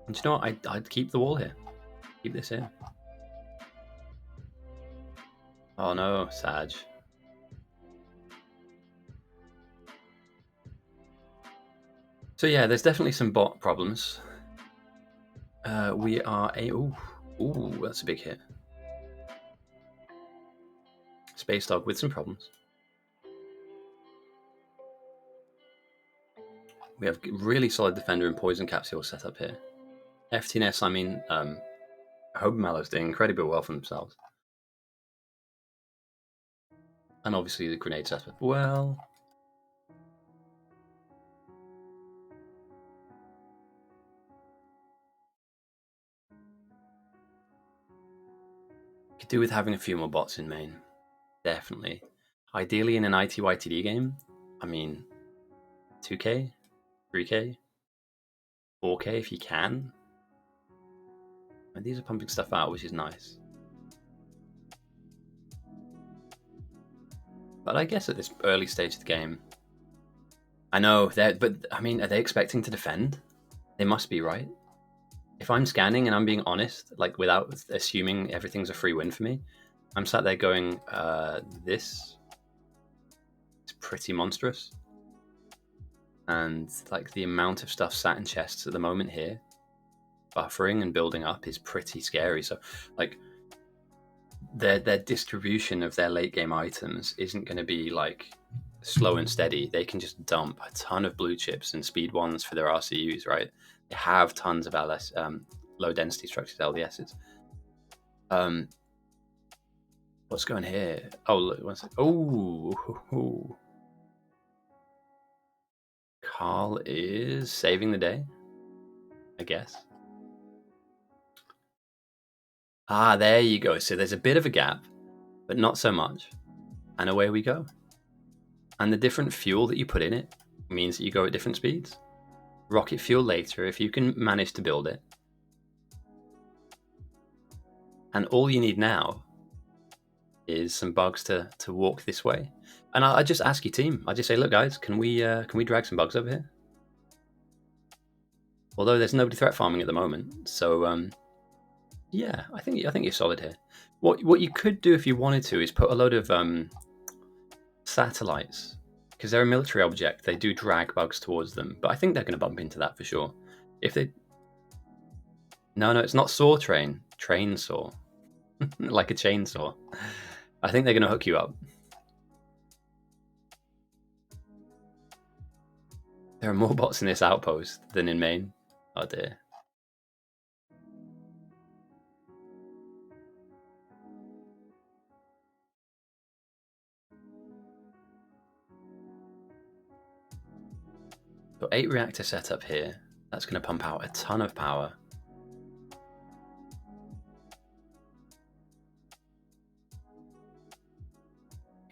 And you know what? I'd keep the wall here. Keep this here. Oh no, Sag. So yeah, there's definitely some bot problems. We are ooh, that's a big hit. Space Dog with some problems. We have really solid defender and poison capsule set up here. FTNS, I mean, Hobermallow's doing incredibly well for themselves. And obviously the grenade setup as well. Could do with having a few more bots in main. Definitely. Ideally in an ITYTD game, I mean, 2K, 3K, 4K if you can. And these are pumping stuff out, which is nice. But I guess at this early stage of the game, I know but I mean, are they expecting to defend? They must be, right? If I'm scanning and I'm being honest, like without assuming everything's a free win for me, I'm sat there going, this is pretty monstrous. And like the amount of stuff sat in chests at the moment here, buffering and building up, is pretty scary. So like their distribution of their late game items isn't going to be like slow and steady. They can just dump a ton of blue chips and speed ones for their RCUs, right? They have tons of LS, low density structured LDSs. What's going here? Oh, look, one sec. Oh, Carl is saving the day, I guess. Ah, there you go. So there's a bit of a gap, but not so much. And away we go. And the different fuel that you put in it means that you go at different speeds. Rocket fuel later, if you can manage to build it. And all you need now is some bugs to walk this way. And I just ask your team. I just say, look, guys, can we drag some bugs over here? Although there's nobody threat farming at the moment, so yeah, I think you're solid here. What you could do if you wanted to is put a load of satellites, because they're a military object. They do drag bugs towards them, but I think they're going to bump into that for sure. If they, no, it's not saw train saw, like a chainsaw. I think they're going to hook you up. There are more bots in this outpost than in main. Oh dear. So 8 reactor setup here. That's going to pump out a ton of power.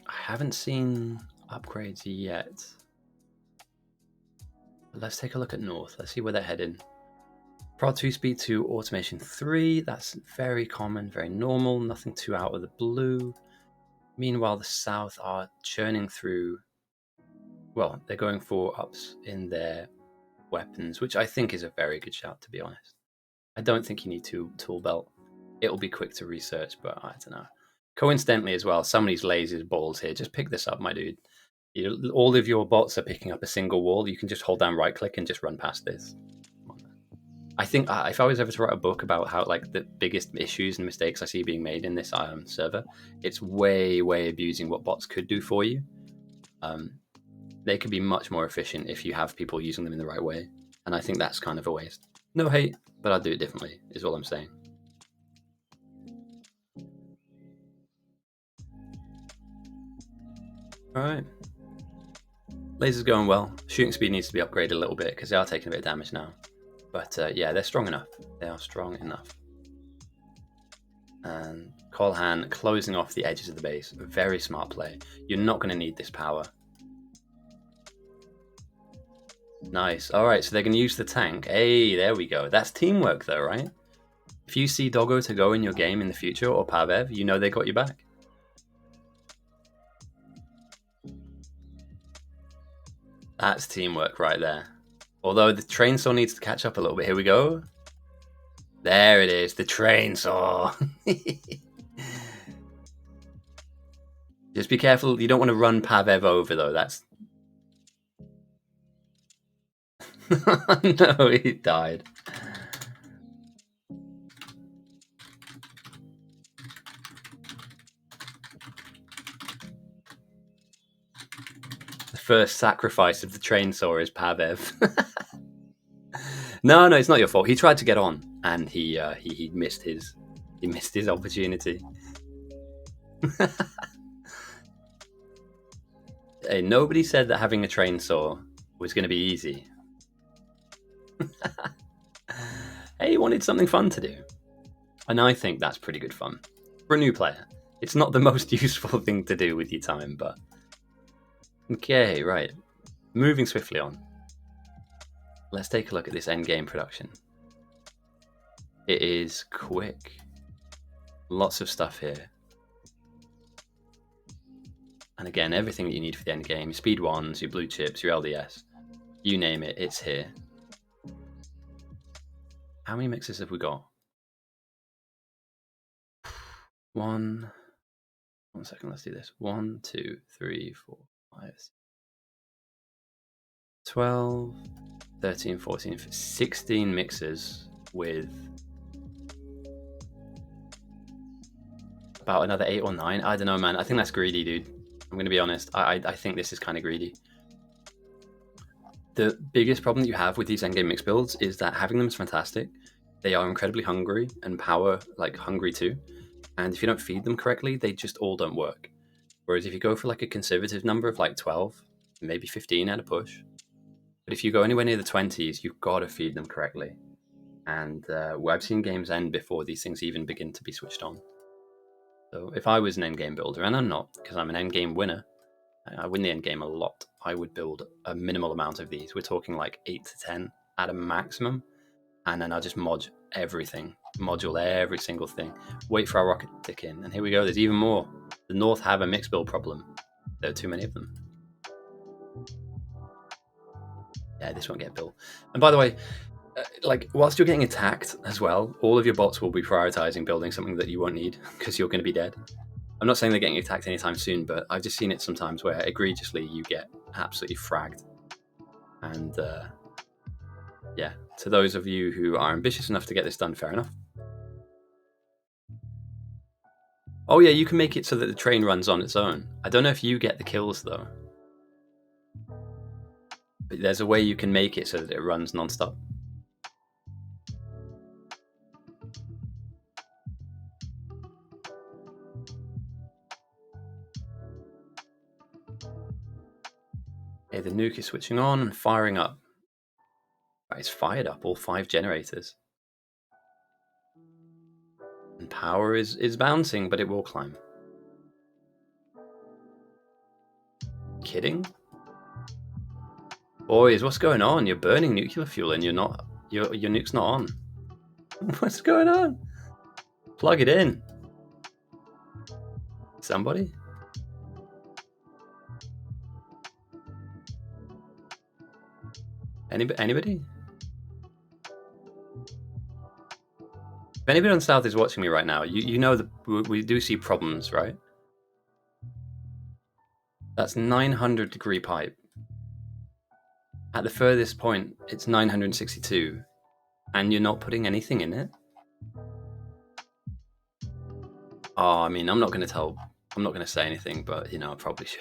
I haven't seen upgrades yet. But let's take a look at North. Let's see where they're heading. Prod 2 Speed 2 Automation 3. That's very common, very normal. Nothing too out of the blue. Meanwhile, the South are churning through. Well, they're going for ups in their weapons, which I think is a very good shout, to be honest. I don't think you need to tool belt. It'll be quick to research, but I don't know. Coincidentally as well, somebody's lasers balls here. Just pick this up, my dude. All of your bots are picking up a single wall. You can just hold down right click and just run past this. I think if I was ever to write a book about how like the biggest issues and mistakes I see being made in this server, it's way abusing what bots could do for you. They could be much more efficient if you have people using them in the right way, and I think that's kind of a waste. No hate, but I'd do it differently, is all I'm saying. Alright. Laser's going well. Shooting speed needs to be upgraded a little bit because they are taking a bit of damage now. But yeah, they're strong enough. They are strong enough. And Colhan closing off the edges of the base. Very smart play. You're not going to need this power. Nice. Alright, so they're going to use the tank. Hey, there we go. That's teamwork though, right? If you see Doggo to go in your game in the future, or Pavev, you know they got you back. That's teamwork right there. Although the train saw needs to catch up a little bit. Here we go. There it is, the train saw. Just be careful. You don't want to run Pavev over though. That's... No, he died. The first sacrifice of the train saw is Pavev. No, it's not your fault. He tried to get on, and he missed his opportunity. Hey, nobody said that having a train saw was going to be easy. Hey, he wanted something fun to do, and I think that's pretty good fun for a new player. It's not the most useful thing to do with your time, but okay, right. Moving swiftly on. Let's take a look at this endgame production. It is quick. Lots of stuff here. And again, everything that you need for the endgame. Your speed ones, your blue chips, your LDS. You name it, it's here. How many mixes have we got? One second, let's do this. 1, 2, 3, 4, 5, 6, 12, 13, 14, 16 mixers with about another 8 or 9. I don't know, man. I think that's greedy, dude. I'm going to be honest. I think this is kind of greedy. The biggest problem that you have with these endgame mix builds is that having them is fantastic. They are incredibly hungry and power, like, hungry too. And if you don't feed them correctly, they just all don't work. Whereas if you go for like a conservative number of like 12, maybe 15 at a push. But if you go anywhere near the 20s, you've got to feed them correctly. And I've seen games end before these things even begin to be switched on. So if I was an endgame builder, and I'm not, because I'm an endgame winner, I win the endgame a lot, I would build a minimal amount of these. We're talking like 8 to 10 at a maximum. And then I'll just mod everything, module every single thing, wait for our rocket to tick in. And here we go, there's even more. The North have a mix build problem. There are too many of them. Yeah, this won't get built. And by the way, like, whilst you're getting attacked as well, all of your bots will be prioritizing building something that you won't need because you're going to be dead. I'm not saying they're getting attacked anytime soon, but I've just seen it sometimes where egregiously you get absolutely fragged. And yeah, to those of you who are ambitious enough to get this done, fair enough. Oh yeah, you can make it so that the train runs on its own. I don't know if you get the kills though. But there's a way you can make it so that it runs non-stop. Okay, the nuke is switching on and firing up. Right, it's fired up, all 5 generators. And power is bouncing, but it will climb. Kidding? Boys, what's going on? You're burning nuclear fuel and your nuke's not on. What's going on? Plug it in. Somebody? Anybody? If anybody on South is watching me right now, you know that we do see problems, right? That's 900 degree pipe. At the furthest point, it's 962, and you're not putting anything in it? Oh, I mean, I'm not going to say anything, but, you know, I probably should.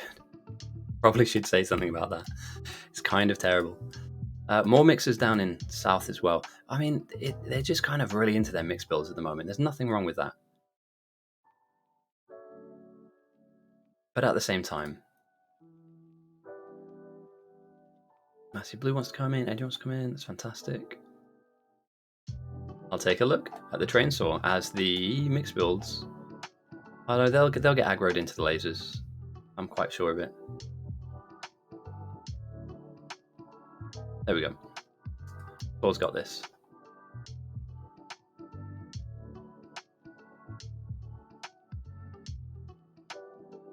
Probably should say something about that. It's kind of terrible. More mixers down in South as well. I mean, they're just kind of really into their mix builds at the moment. There's nothing wrong with that. But at the same time, Massive Blue wants to come in, Eddie wants to come in, that's fantastic. I'll take a look at the train saw as the mix builds. Although they'll get aggroed into the lasers. I'm quite sure of it. There we go. Paul's got this.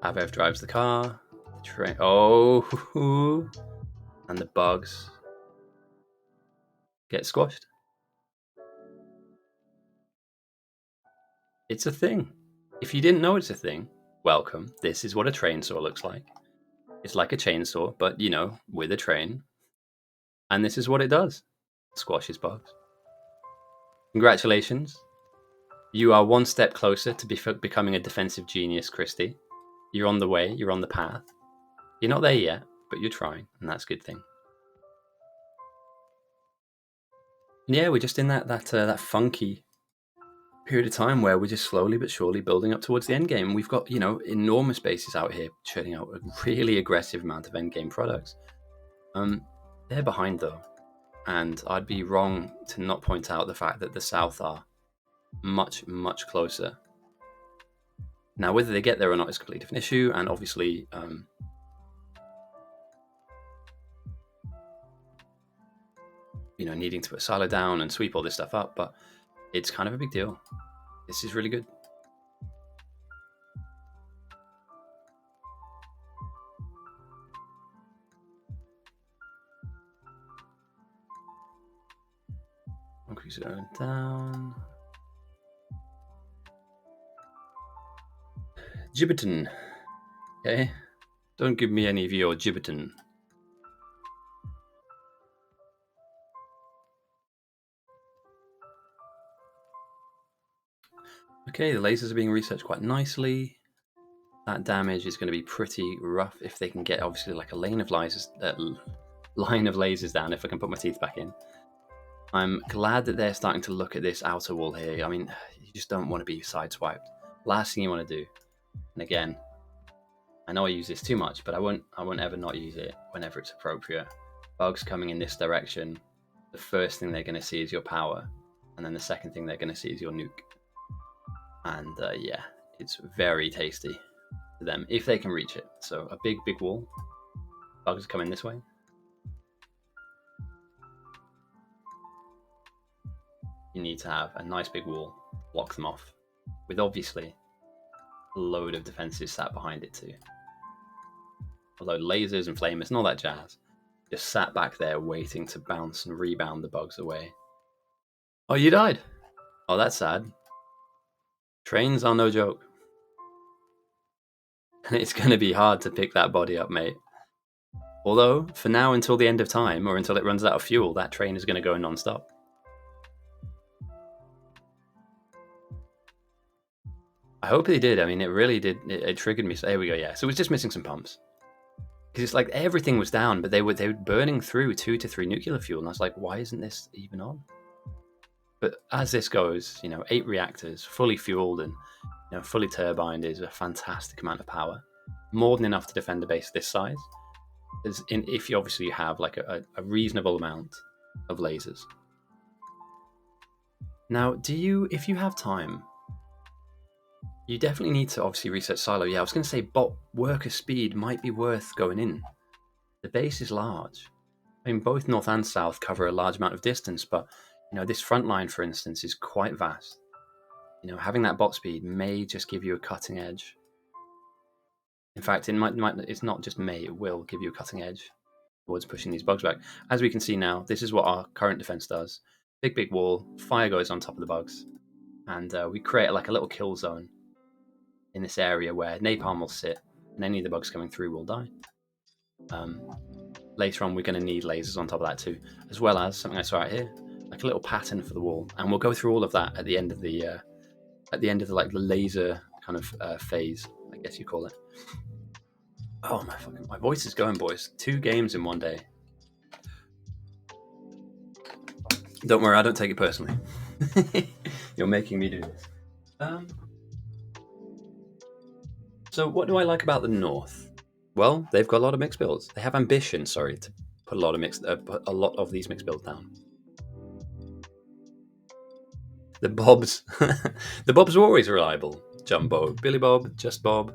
Avev drives the car. The train. Oh, and the bugs get squashed. It's a thing. If you didn't know it's a thing, welcome. This is what a train saw looks like. It's like a chainsaw, but, you know, with a train. And this is what it does. Squashes bugs. Congratulations. You are one step closer to becoming a defensive genius, Christy. You're on the way. You're on the path. You're not there yet, but you're trying, and that's a good thing. Yeah, we're just in that funky period of time where we're just slowly but surely building up towards the end game. We've got, you know, enormous bases out here churning out a really aggressive amount of end game products. They're behind though, and I'd be wrong to not point out the fact that the South are much, much closer. Now, whether they get there or not is a completely different issue, and obviously, you know, needing to put a silo down and sweep all this stuff up, but it's kind of a big deal. This is really good. Increase it down. Gibberton. Okay. Don't give me any of your Gibberton. Okay, the lasers are being researched quite nicely. That damage is going to be pretty rough if they can get, obviously, like a line of lasers down, if I can put my teeth back in. I'm glad that they're starting to look at this outer wall here. I mean, you just don't want to be sideswiped. Last thing you want to do, and again, I know I use this too much, but I won't ever not use it whenever it's appropriate. Bugs coming in this direction, the first thing they're going to see is your power, and then the second thing they're going to see is your nuke. And yeah, it's very tasty to them if they can reach it. So a big wall. Bugs coming this way. You need to have a nice big wall, block them off, with obviously a load of defenses sat behind it too. Although lasers and flamers and all that jazz just sat back there waiting to bounce and rebound the bugs away. Oh, you died? Oh, that's sad. Trains are no joke. And it's going to be hard to pick that body up, mate. Although, for now, until the end of time, or until it runs out of fuel, that train is going to go non-stop. I hope they did. I mean, it really did. It triggered me. So there we go. Yeah. So it was just missing some pumps. Because it's like everything was down, but they were burning through 2 to 3 nuclear fuel. And I was like, why isn't this even on? But as this goes, 8 reactors, fully fueled and fully turbined is a fantastic amount of power. More than enough to defend a base this size. If you obviously have like a reasonable amount of lasers. Now, if you have time, you definitely need to obviously research Silo. Yeah, I was going to say bot worker speed might be worth going in. The base is large. I mean, both north and south cover a large amount of distance, but this front line, for instance, is quite vast. Having that bot speed may just give you a cutting edge. In fact, it's not just may, it will give you a cutting edge towards pushing these bugs back. As we can see now, this is what our current defense does. Big wall, fire goes on top of the bugs, and we create like a little kill zone in this area where napalm will sit, and any of the bugs coming through will die. Later on, we're going to need lasers on top of that too, as well as something I saw out here, like a little pattern for the wall, and we'll go through all of that at the end of the like the laser kind of phase, I guess you call it. Oh my voice is going, boys. 2 games in one day. Don't worry, I don't take it personally. You're making me do this. So what do I like about the North? Well, they've got a lot of mixed builds. They have ambition, to put a lot of these mixed builds down. The Bobs, the Bobs are always reliable. Jumbo, Billy Bob, Just Bob.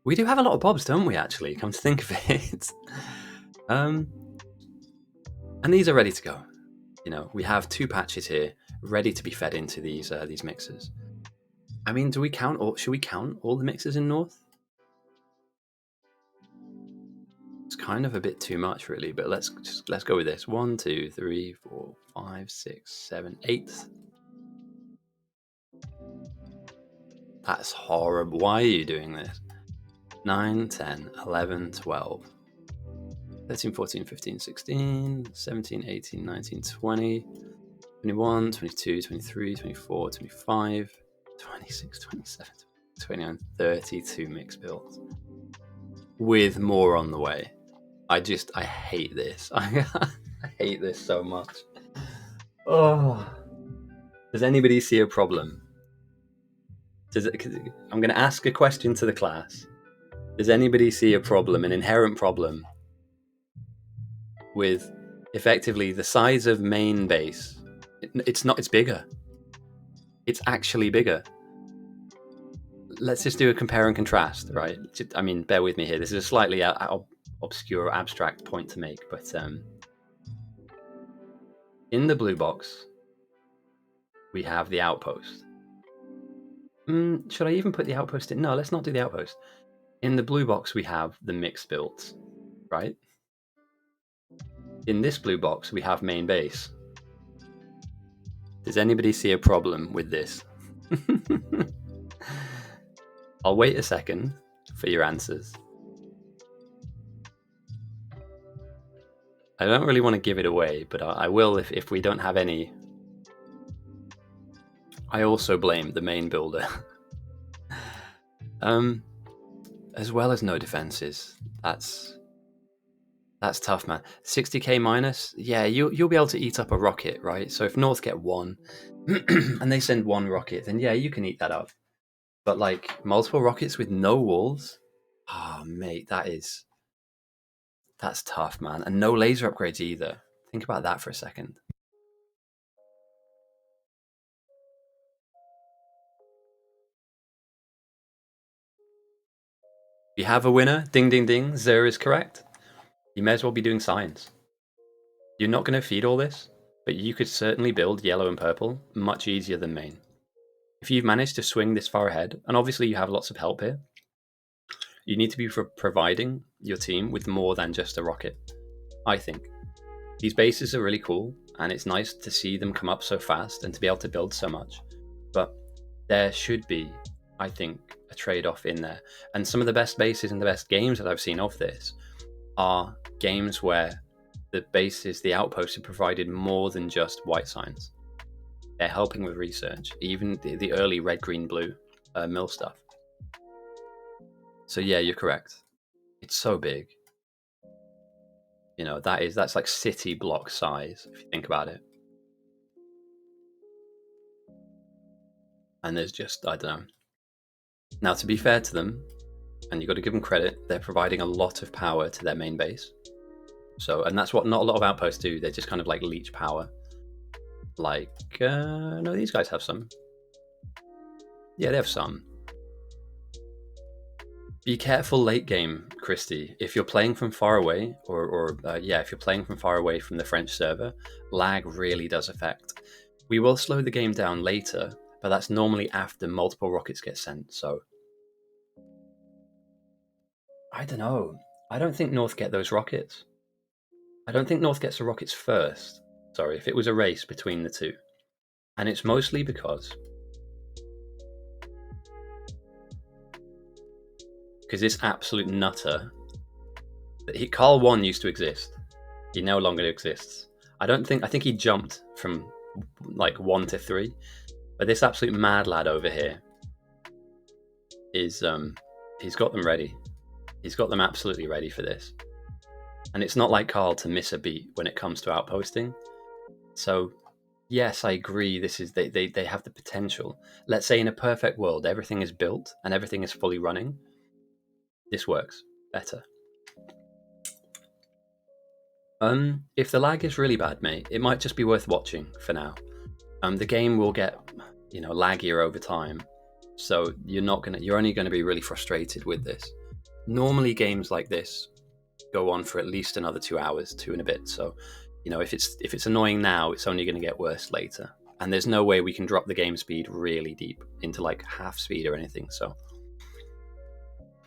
We do have a lot of Bobs, don't we? Actually, come to think of it. And these are ready to go. We have 2 patches here ready to be fed into these mixers. I mean, should we count all the mixers in North? It's kind of a bit too much, really, but let's go with this. 1, 2, 3, 4, 5, 6, 7, 8. That's horrible. Why are you doing this? 9, 10, 11, 12, 13, 14, 15, 16, 17, 18, 19, 20, 21, 22, 23, 24, 25, 26, 27, 29, 32 mixed builds. With more on the way. I hate this. I hate this so much. Oh. Does anybody see a problem? I'm going to ask a question to the class. Does anybody see a problem, an inherent problem, with effectively the size of main base? It's bigger. It's actually bigger. Let's just do a compare and contrast, right? I mean, bear with me here. This is a slightly obscure, abstract point to make, but in the blue box, we have the outpost. Should I even put the outpost in? No, let's not do the outpost. In the blue box, we have the mixed builds, right? In this blue box, we have main base. Does anybody see a problem with this? I'll wait a second for your answers. I don't really want to give it away, but I will if we don't have any. I also blame the main builder. As well as no defenses. That's tough, man. 60k minus? Yeah, you'll be able to eat up a rocket, right? So if North get 1 and they send 1 rocket, then yeah, you can eat that up. But like multiple rockets with no walls? Oh, mate, that's tough, man. And no laser upgrades either. Think about that for a second. We have a winner. Ding, ding, ding. Zer is correct. You may as well be doing science. You're not going to feed all this, but you could certainly build yellow and purple much easier than main. If you've managed to swing this far ahead, and obviously you have lots of help here, you need to be providing your team with more than just a rocket, I think. These bases are really cool, and it's nice to see them come up so fast and to be able to build so much. But there should be, I think, a trade-off in there. And some of the best bases and the best games that I've seen of this are games where the bases, the outposts, have provided more than just white signs. They're helping with research, even the early red, green, blue mill stuff. So yeah, you're correct. It's so big. You know, that's like city block size, if you think about it. And there's just, I don't know. Now, to be fair to them, and you've got to give them credit, they're providing a lot of power to their main base. So, and that's what not a lot of outposts do. They just kind of like leech power. Like, no, these guys have some. Yeah, they have some. Be careful late game, Christy. If you're playing from far away, or if you're playing from far away from the French server, lag really does affect. We will slow the game down later, but that's normally after multiple rockets get sent, so... I don't know. I don't think North get those rockets. I don't think North gets the rockets first. Sorry, if it was a race between the two. And it's mostly because this absolute nutter... Carl 1 used to exist. He no longer exists. I think he jumped from like 1 to 3. But this absolute mad lad over here is he's got them ready. He's got them absolutely ready for this. And it's not like Carl to miss a beat when it comes to outposting. So yes, I agree, this is they have the potential. Let's say in a perfect world everything is built and everything is fully running. This works better. If the lag is really bad, mate, it might just be worth watching for now. The game will get, laggier over time, so you're only gonna be really frustrated with this. Normally, games like this go on for at least another 2 hours, 2 and a bit. So, if it's annoying now, it's only gonna get worse later. And there's no way we can drop the game speed really deep into like half speed or anything. So,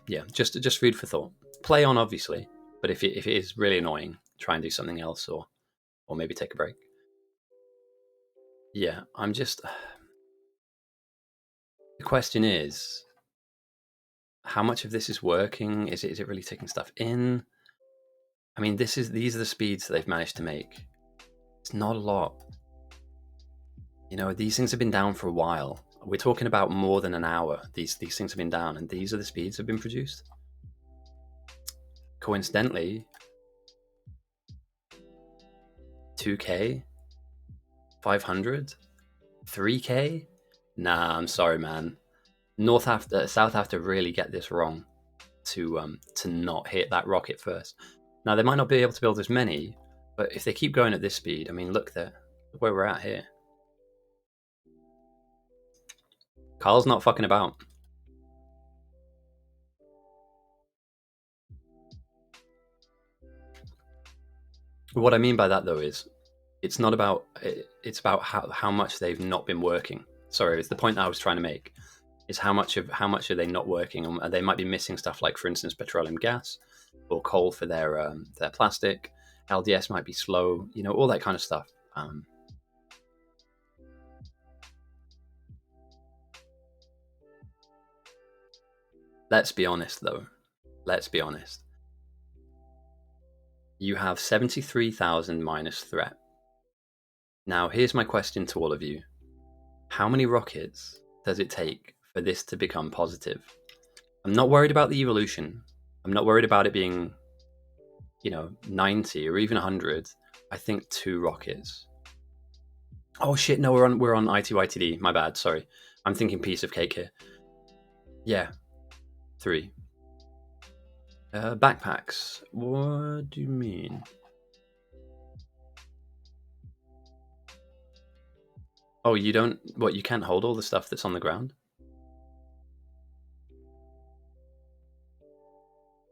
yeah, just food for thought. Play on, obviously, but if it is really annoying, try and do something else, or maybe take a break. Yeah, I'm just... The question is, how much of this is working? Is it really taking stuff in? I mean, these are the speeds that they've managed to make. It's not a lot. These things have been down for a while. We're talking about more than an hour. These things have been down, and these are the speeds that have been produced. Coincidentally, 2K, 500, 3K. Nah, I'm sorry, man. South have to really get this wrong to not hit that rocket first. Now they might not be able to build as many, but if they keep going at this speed, I mean, look where we're at here. Carl's not fucking about. What I mean by that, though, is it's not about... It's about how much they've not been working. Sorry, it's the point I was trying to make. Is how much are they not working? And they might be missing stuff like, for instance, petroleum gas or coal for their plastic. LDS might be slow, all that kind of stuff. Let's be honest, though. Let's be honest. You have 73,000 minus threat. Now, here's my question to all of you. How many rockets does it take for this to become positive? I'm not worried about the evolution. I'm not worried about it being, 90 or even 100. I think 2 rockets. Oh shit, no, we're on ITYTD. My bad, sorry. I'm thinking piece of cake here. Yeah, 3. Backpacks. What do you mean? Oh, you don't... What, you can't hold all the stuff that's on the ground?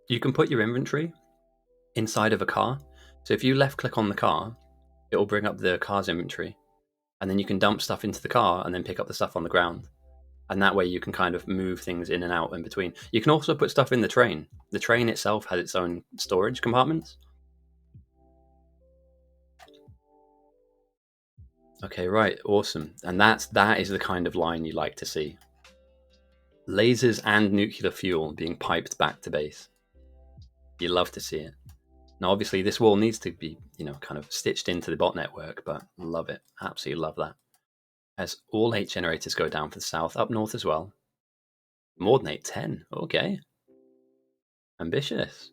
You can put your inventory inside of a car. So if you left click on the car, it will bring up the car's inventory. And then you can dump stuff into the car and then pick up the stuff on the ground. And that way you can kind of move things in and out in between. You can also put stuff in the train. The train itself has its own storage compartments. Okay, right, awesome. And that is the kind of line you like to see. Lasers and nuclear fuel being piped back to base. You love to see it. Now, obviously, this wall needs to be, kind of stitched into the bot network, but love it. Absolutely love that. As all 8 generators go down for the south, up north as well. More than 10. Okay. Ambitious.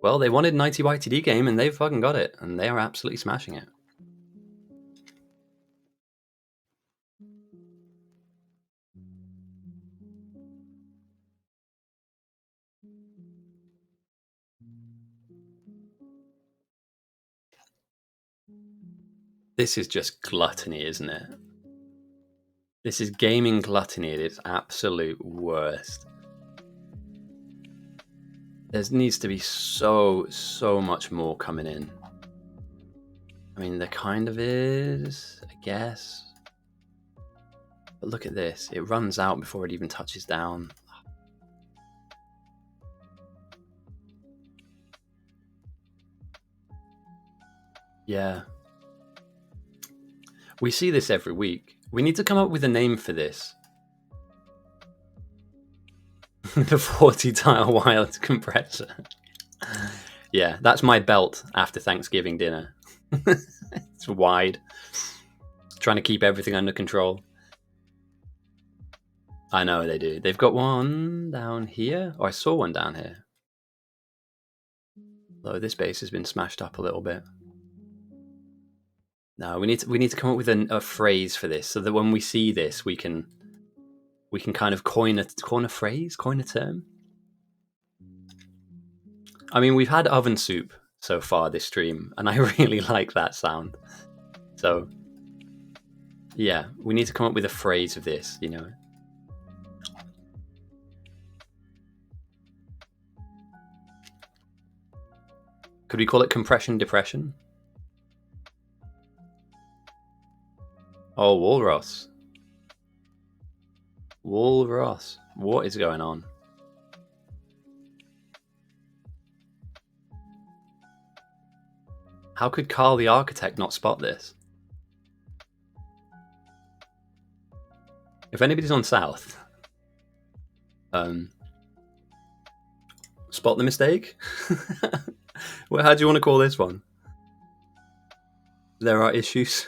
Well, they wanted 90 YTD game, and they've fucking got it, and they are absolutely smashing it. This is just gluttony, isn't it? This is gaming gluttony at its absolute worst. There needs to be so much more coming in. I mean, there kind of is, I guess. But look at this. It runs out before it even touches down. Yeah. We see this every week. We need to come up with a name for this. The 40 tile wild compressor. Yeah, that's my belt after Thanksgiving dinner. It's wide. Trying to keep everything under control. I know they do. They've got one down here. Oh, I saw one down here. Though this base has been smashed up a little bit. No, we need to come up with a phrase for this, so that when we see this, we can kind of coin a phrase, coin a term. I mean, we've had oven soup so far this stream, and I really like that sound. So, yeah, we need to come up with a phrase of this, you know. Could we call it compression depression? Oh, Walross. Walross. What is going on? How could Carl the Architect not spot this? If anybody's on South, spot the mistake? Well, how do you want to call this one? There are issues.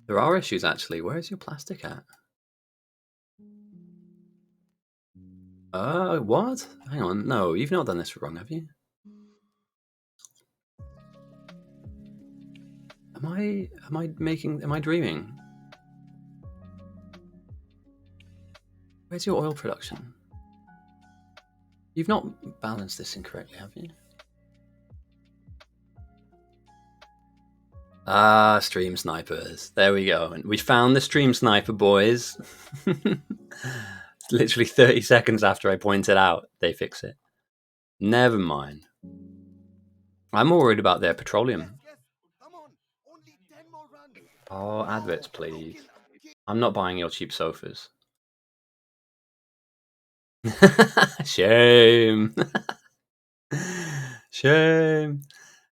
There are issues, actually. Where is your plastic at? What? Hang on. No, you've not done this wrong, have you? Am I dreaming? Where's your oil production? You've not balanced this incorrectly, have you? Ah, stream snipers. There we go. And we found the stream sniper, boys. Literally 30 seconds after I point it out, they fix it. Never mind. I'm more worried about their petroleum. Oh, adverts, please. I'm not buying your cheap sofas. Shame. Shame.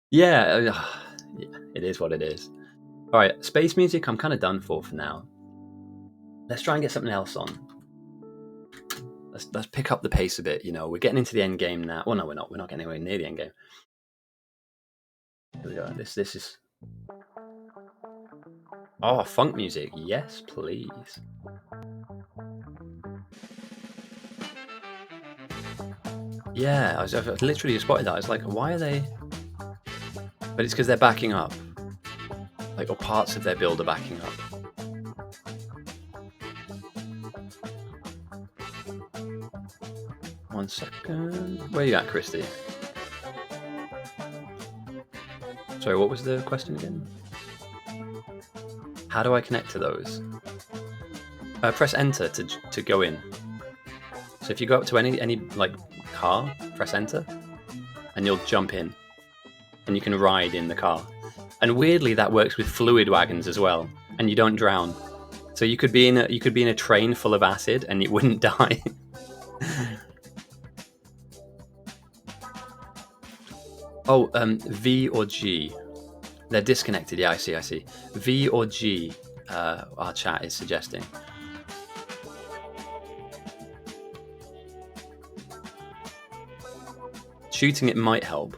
Yeah, it is what it is. All right, space music I'm kind of done for now. Let's try and get something else on. Let's pick up the pace a bit, you know. We're getting into the end game now. Well, no, we're not. We're not getting anywhere near the end game. Here we go. This is... Oh, funk music. Yes, please. Yeah, I've literally spotted that. It's like, why are they... But it's because they're backing up. Like, or parts of their build are backing up. One second. Where are you at, Christy? Sorry, what was the question again? How do I connect to those? Press enter to go in. So if you go up to any like car, press enter, and you'll jump in, and you can ride in the car. And weirdly, that works with fluid wagons as well, and you don't drown. So you could be in a train full of acid, and you wouldn't die. Oh, V or G. They're disconnected. Yeah, I see. V or G, our chat is suggesting. Shooting it might help.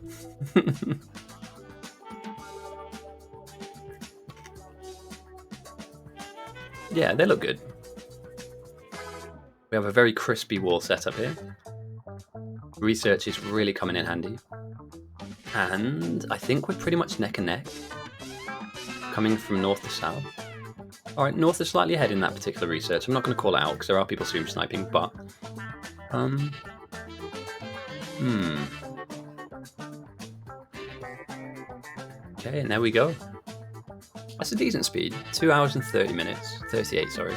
Yeah, they look good. We have a very crispy wall setup here. Research is really coming in handy. And I think we're pretty much neck and neck, coming from north to south. All right, North is slightly ahead in that particular research. I'm not going to call it out because there are people stream sniping, but Okay, and there we go. That's a decent speed. 2 hours and 30 minutes. 38, sorry.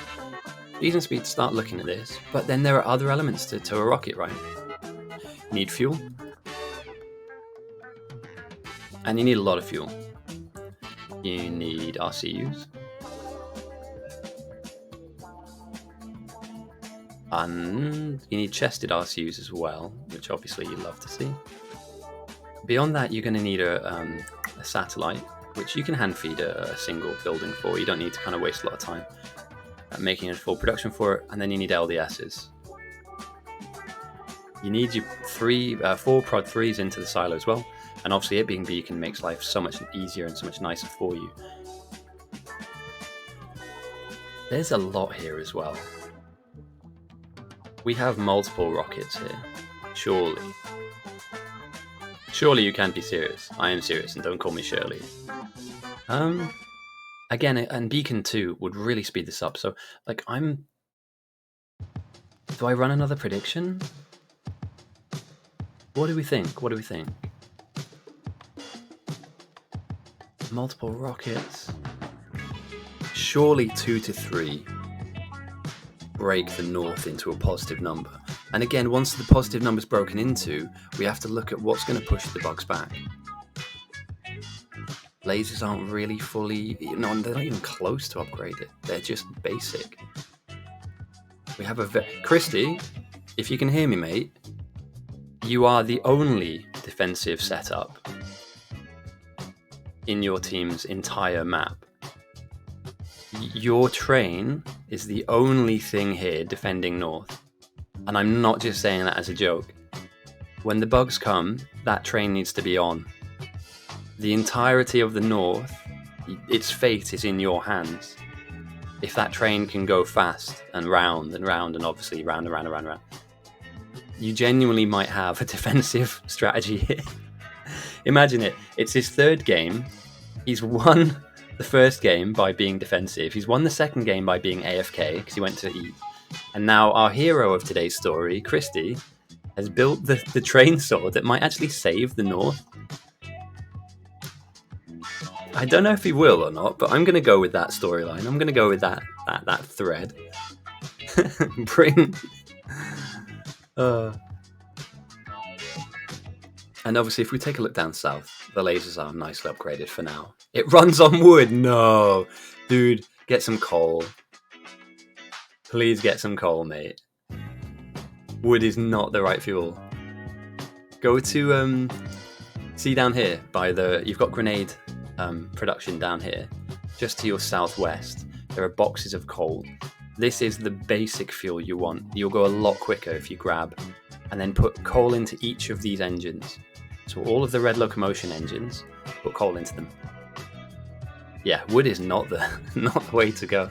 Decent speed to start looking at this, but then there are other elements to a rocket, right? You need fuel. And you need a lot of fuel. You need RCUs. And you need chested RCUs as well, which obviously you'd love to see. Beyond that, you're going to need a satellite, which you can hand feed a single building for. You don't need to kind of waste a lot of time making a full production for it. And then you need LDSs. You need your 4 prod 3s into the silo as well. And obviously it being beacon makes life so much easier and so much nicer for you. There's a lot here as well. We have multiple rockets here. Surely. Surely you can't be serious. I am serious, and don't call me Shirley. Again, and Beacon 2 would really speed this up. So, like, do I run another prediction? What do we think? What do we think? Multiple rockets. Surely 2 to 3 break the North into a positive number. And again, once the positive number's broken into, we have to look at what's going to push the bugs back. Lasers aren't really fully, they're not even close to upgraded. They're just basic. We have Christy, if you can hear me, mate, you are the only defensive setup in your team's entire map. Your train is the only thing here defending North. And I'm not just saying that as a joke. When the bugs come, that train needs to be on. The entirety of the North, its fate is in your hands. If that train can go fast and round and round and obviously round and round and round and round, you genuinely might have a defensive strategy here. Imagine it. It's his 3rd game. He's won the 1st game by being defensive. He's won the 2nd game by being AFK because he went to eat. And now our hero of today's story, Christy, has built the train sword that might actually save the North. I don't know if he will or not, but I'm going to go with that storyline. I'm going to go with that thread. Bring... And obviously, if we take a look down south, the lasers are nicely upgraded for now. It runs on wood. No. Dude, get some coal. Please get some coal, mate. Wood is not the right fuel. Go to, see down here by you've got grenade production down here. Just to your southwest, there are boxes of coal. This is the basic fuel you want. You'll go a lot quicker if you grab and then put coal into each of these engines. So all of the red locomotion engines, put coal into them. Yeah, wood is not the way to go.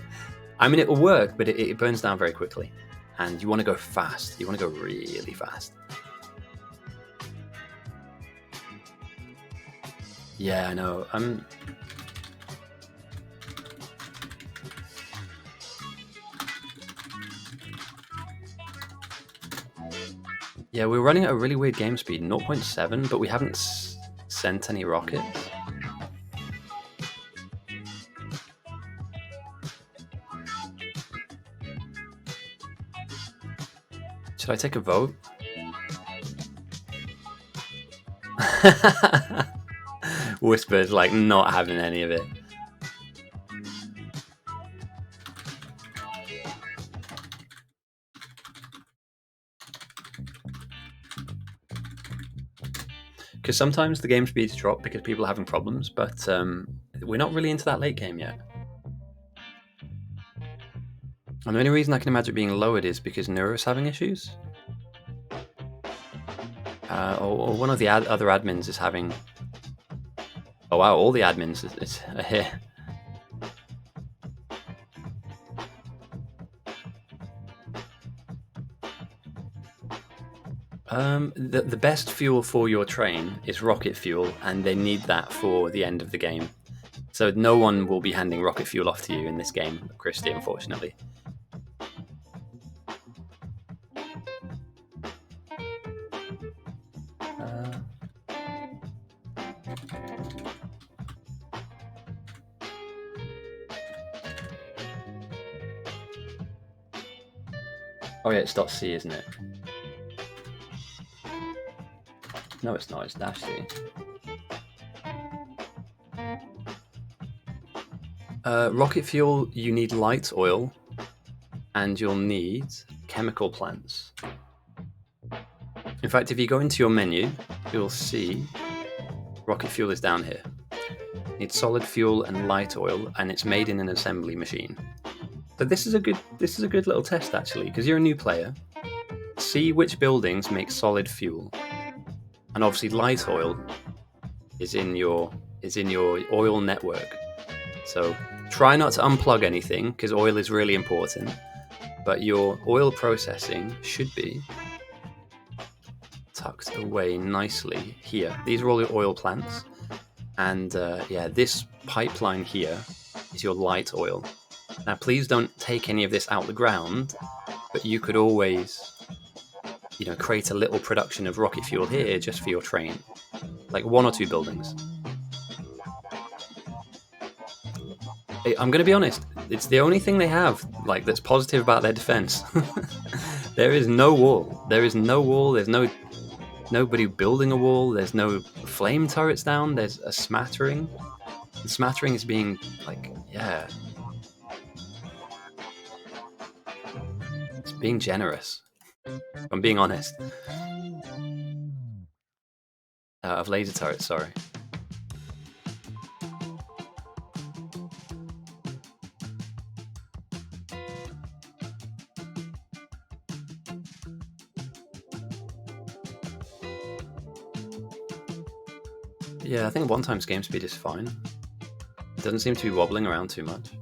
I mean, it will work, but it burns down very quickly. And you want to go fast. You want to go really fast. Yeah, I know. Yeah, we're running at a really weird game speed, 0.7, but we haven't sent any rockets. Should I take a vote? Whisper's like not having any of it. Because sometimes the game speeds drop because people are having problems, but we're not really into that late game yet. And the only reason I can imagine it being lowered is because Neuro's having issues. Or one of the other admins is having... Oh wow, all the admins are here. The best fuel for your train is rocket fuel, and they need that for the end of the game So no one will be handing rocket fuel off to you in this game, Christy, unfortunately. Oh yeah, it's .c, isn't it? No, it's not. It's -c. Rocket fuel, you need light oil, and you'll need chemical plants. In fact, if you go into your menu, you'll see rocket fuel is down here. You need solid fuel and light oil, and it's made in an assembly machine. So this is a good little test actually, because you're a new player. See which buildings make solid fuel, and obviously light oil is in your oil network. So try not to unplug anything because oil is really important. But your oil processing should be tucked away nicely here. These are all your oil plants, and yeah, this pipeline here is your light oil. Now, please don't take any of this out the ground, but you could always, create a little production of rocket fuel here just for your train, like 1 or 2 buildings. I'm going to be honest, it's the only thing they have that's positive about their defense. There is no wall. There's nobody building a wall. There's no flame turrets down. There's a smattering. The smattering is being it's being generous. If I'm being honest. Of laser turrets, sorry. Yeah, I think one times game speed is fine. It doesn't seem to be wobbling around too much.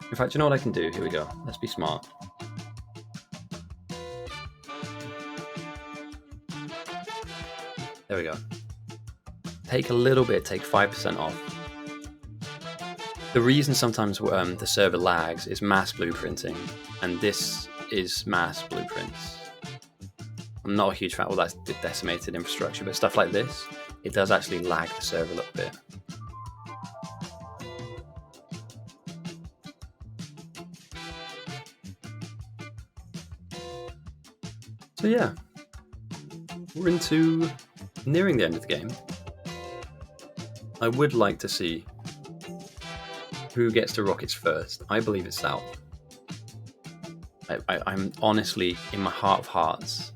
In fact, you know what I can do? Here we go. Let's be smart. There we go. Take a little bit, take 5% off. The reason sometimes the server lags is mass blueprinting, and this is mass blueprints. I'm not a huge fan of all that decimated infrastructure, but stuff like this, it does actually lag the server a little bit. So yeah, we're nearing the end of the game. I would like to see who gets to rockets first. I believe it's South. I'm honestly, in my heart of hearts,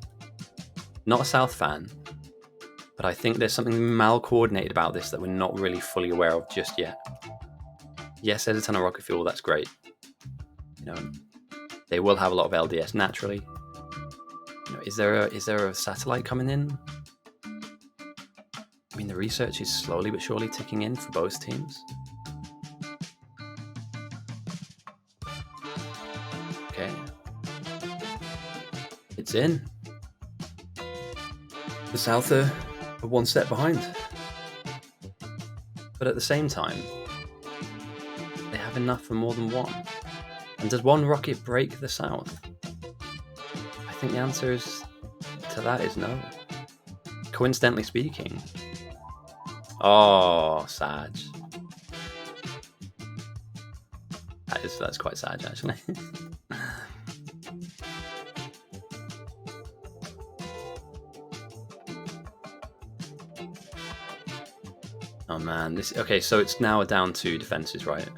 not a South fan, but I think there's something mal-coordinated about this that we're not really fully aware of just yet. Yes, there's a ton of rocket fuel, that's great. They will have a lot of LDS naturally. Is there a satellite coming in? I mean, the research is slowly but surely ticking in for both teams. Okay. It's in. The South are one step behind. But at the same time, they have enough for more than one. And does one rocket break the South? I think the answer to that is no. Coincidentally speaking. Oh, Sag. That's quite sad, actually. Oh man, okay, so it's now down to defenses, right?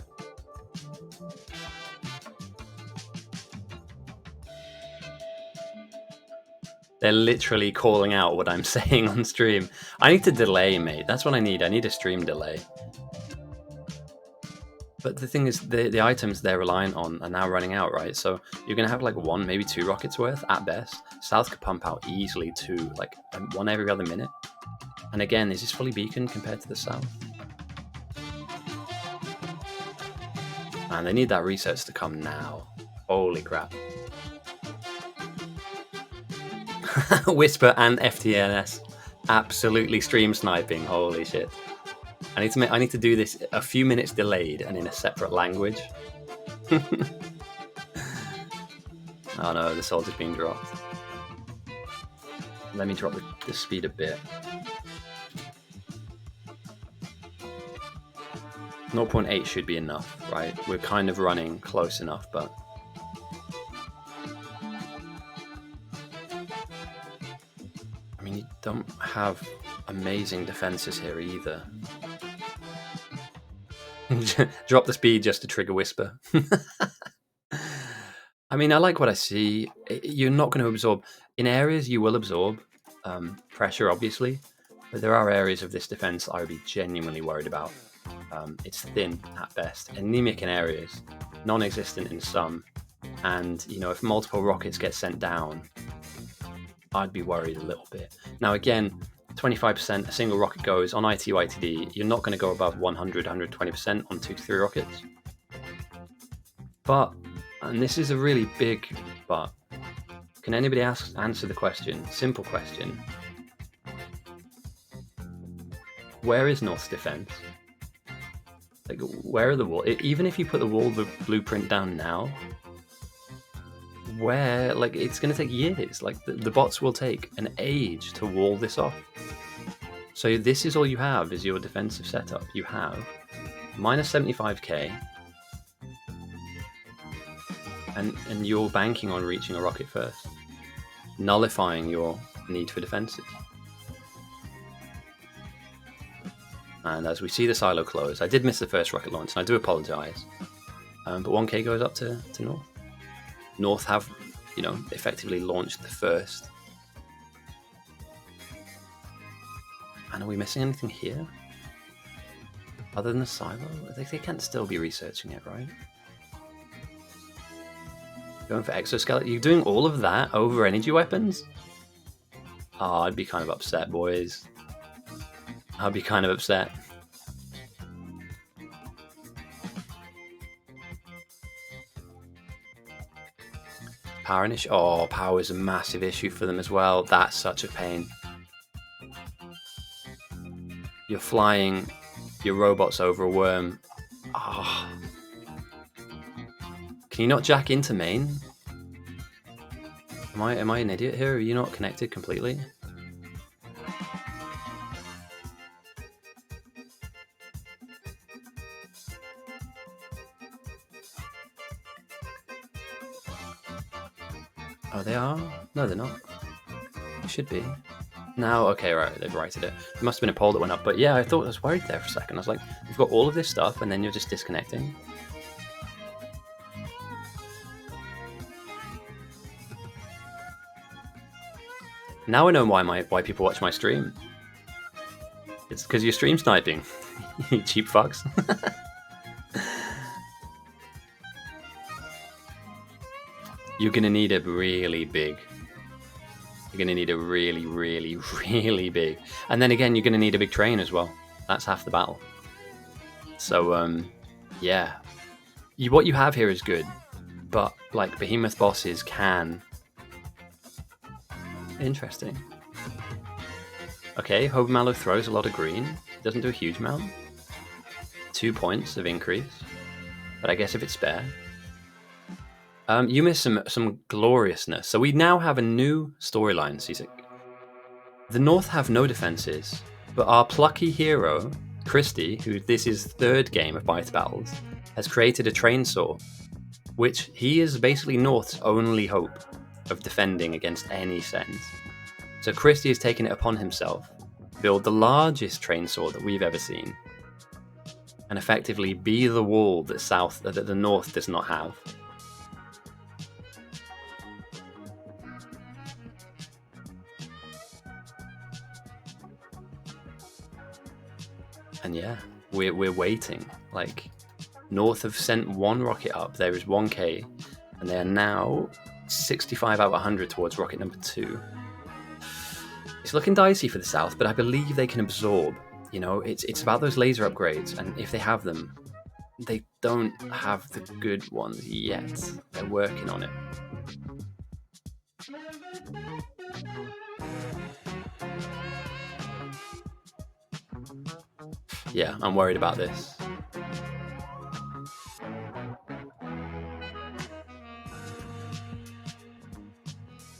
They're literally calling out what I'm saying on stream. I need to delay, mate. That's what I need. I need a stream delay. But the thing is, the items they're reliant on are now running out, right? So you're going to have like 1, maybe 2 rockets worth at best. South could pump out easily 2, like 1 every other minute. And again, is this fully beaconed compared to the South? Man, they need that research to come now. Holy crap. Whisper and FTNS absolutely stream sniping. Holy shit. I need to do this a few minutes delayed and in a separate language. Oh no, the soldier's being dropped. Let me drop the speed a bit. 0.8 should be enough, right? We're kind of running close enough, but... I mean, you don't have amazing defenses here either. Drop the speed just to trigger Whisper. I mean, I like what I see. You're not going to absorb... In areas, you will absorb pressure, obviously, but there are areas of this defense I would be genuinely worried about. It's thin at best, anemic in areas, non-existent in some, and, you know, if multiple rockets get sent down, I'd be worried a little bit. Now, again, 25% a single rocket goes on ITU ITD, you're not going to go above 100, 120% on 2 to 3 rockets. But, and this is a really big but, can anybody answer the question, simple question, where is North's defense? Like, where are the walls? Even if you put the wall blueprint down now, where, like, it's going to take years. Like, the bots will take an age to wall this off. So this is all you have, is your defensive setup. You have minus 75k, and you're banking on reaching a rocket first, nullifying your need for defenses. And as we see the silo close, I did miss the first rocket launch, and I do apologise. But 1k goes up to North. North have, you know, effectively launched the first. And are we missing anything here? Other than the silo? They can't still be researching it, right? Going for exoskeleton? You're doing all of that over energy weapons? Oh, I'd be kind of upset, boys. I'd be kind of upset. Power an issue? Oh, power is a massive issue for them as well. That's such a pain. You're flying your robots over a worm. Oh. Can you not jack into main? Am I an idiot here? Are you not connected completely? Oh, they are? No, they're not. They should be. Now, okay, right, they've righted it. There must have been a poll that went up, but yeah, I thought I was worried there for a second. I was like, you've got all of this stuff, and then you're just disconnecting. Now I know why people watch my stream. It's because you're stream sniping, you cheap fucks. You're gonna need a really big. You're gonna need a really, really, really big. And then again, you're gonna need a big train as well. That's half the battle. So, yeah. What you have here is good, but like behemoth bosses can. Interesting. Okay, Hope Mallow throws a lot of green. Doesn't do a huge amount. 2 points of increase, but I guess if it's spare. You missed some gloriousness. So we now have a new storyline, Cesic. The North have no defenses, but our plucky hero, Christy, who this is third game of Bite Battles, has created a train saw, which he is basically North's only hope of defending against any sense. So Christy has taken it upon himself to build the largest train saw that we've ever seen, and effectively be the wall that the North does not have. And yeah, we're waiting. Like, North have sent one rocket up. There is 1k, and they are now 65 out of 100 towards rocket number 2. It's looking dicey for the South, but I believe they can absorb. You know, it's about those laser upgrades, and if they have them, they don't have the good ones yet. They're working on it. Yeah, I'm worried about this.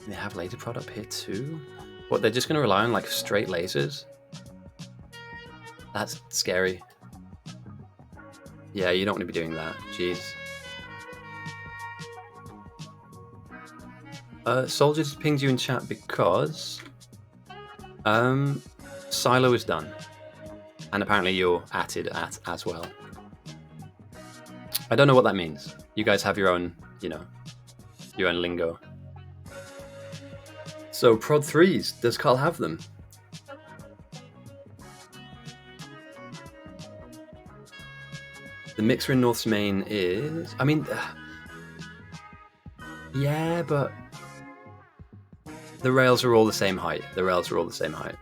They have laser prod up here too? What, they're just going to rely on like straight lasers? That's scary. Yeah, you don't want to be doing that. Jeez. Soldier just pinged you in chat because Silo is done. And apparently you're atted at as well. I don't know what that means. You guys have your own, you know, your own lingo. So prod 3s, does Carl have them? The mixer in North's main is... I mean... yeah, but... the rails are all the same height. The rails are all the same height.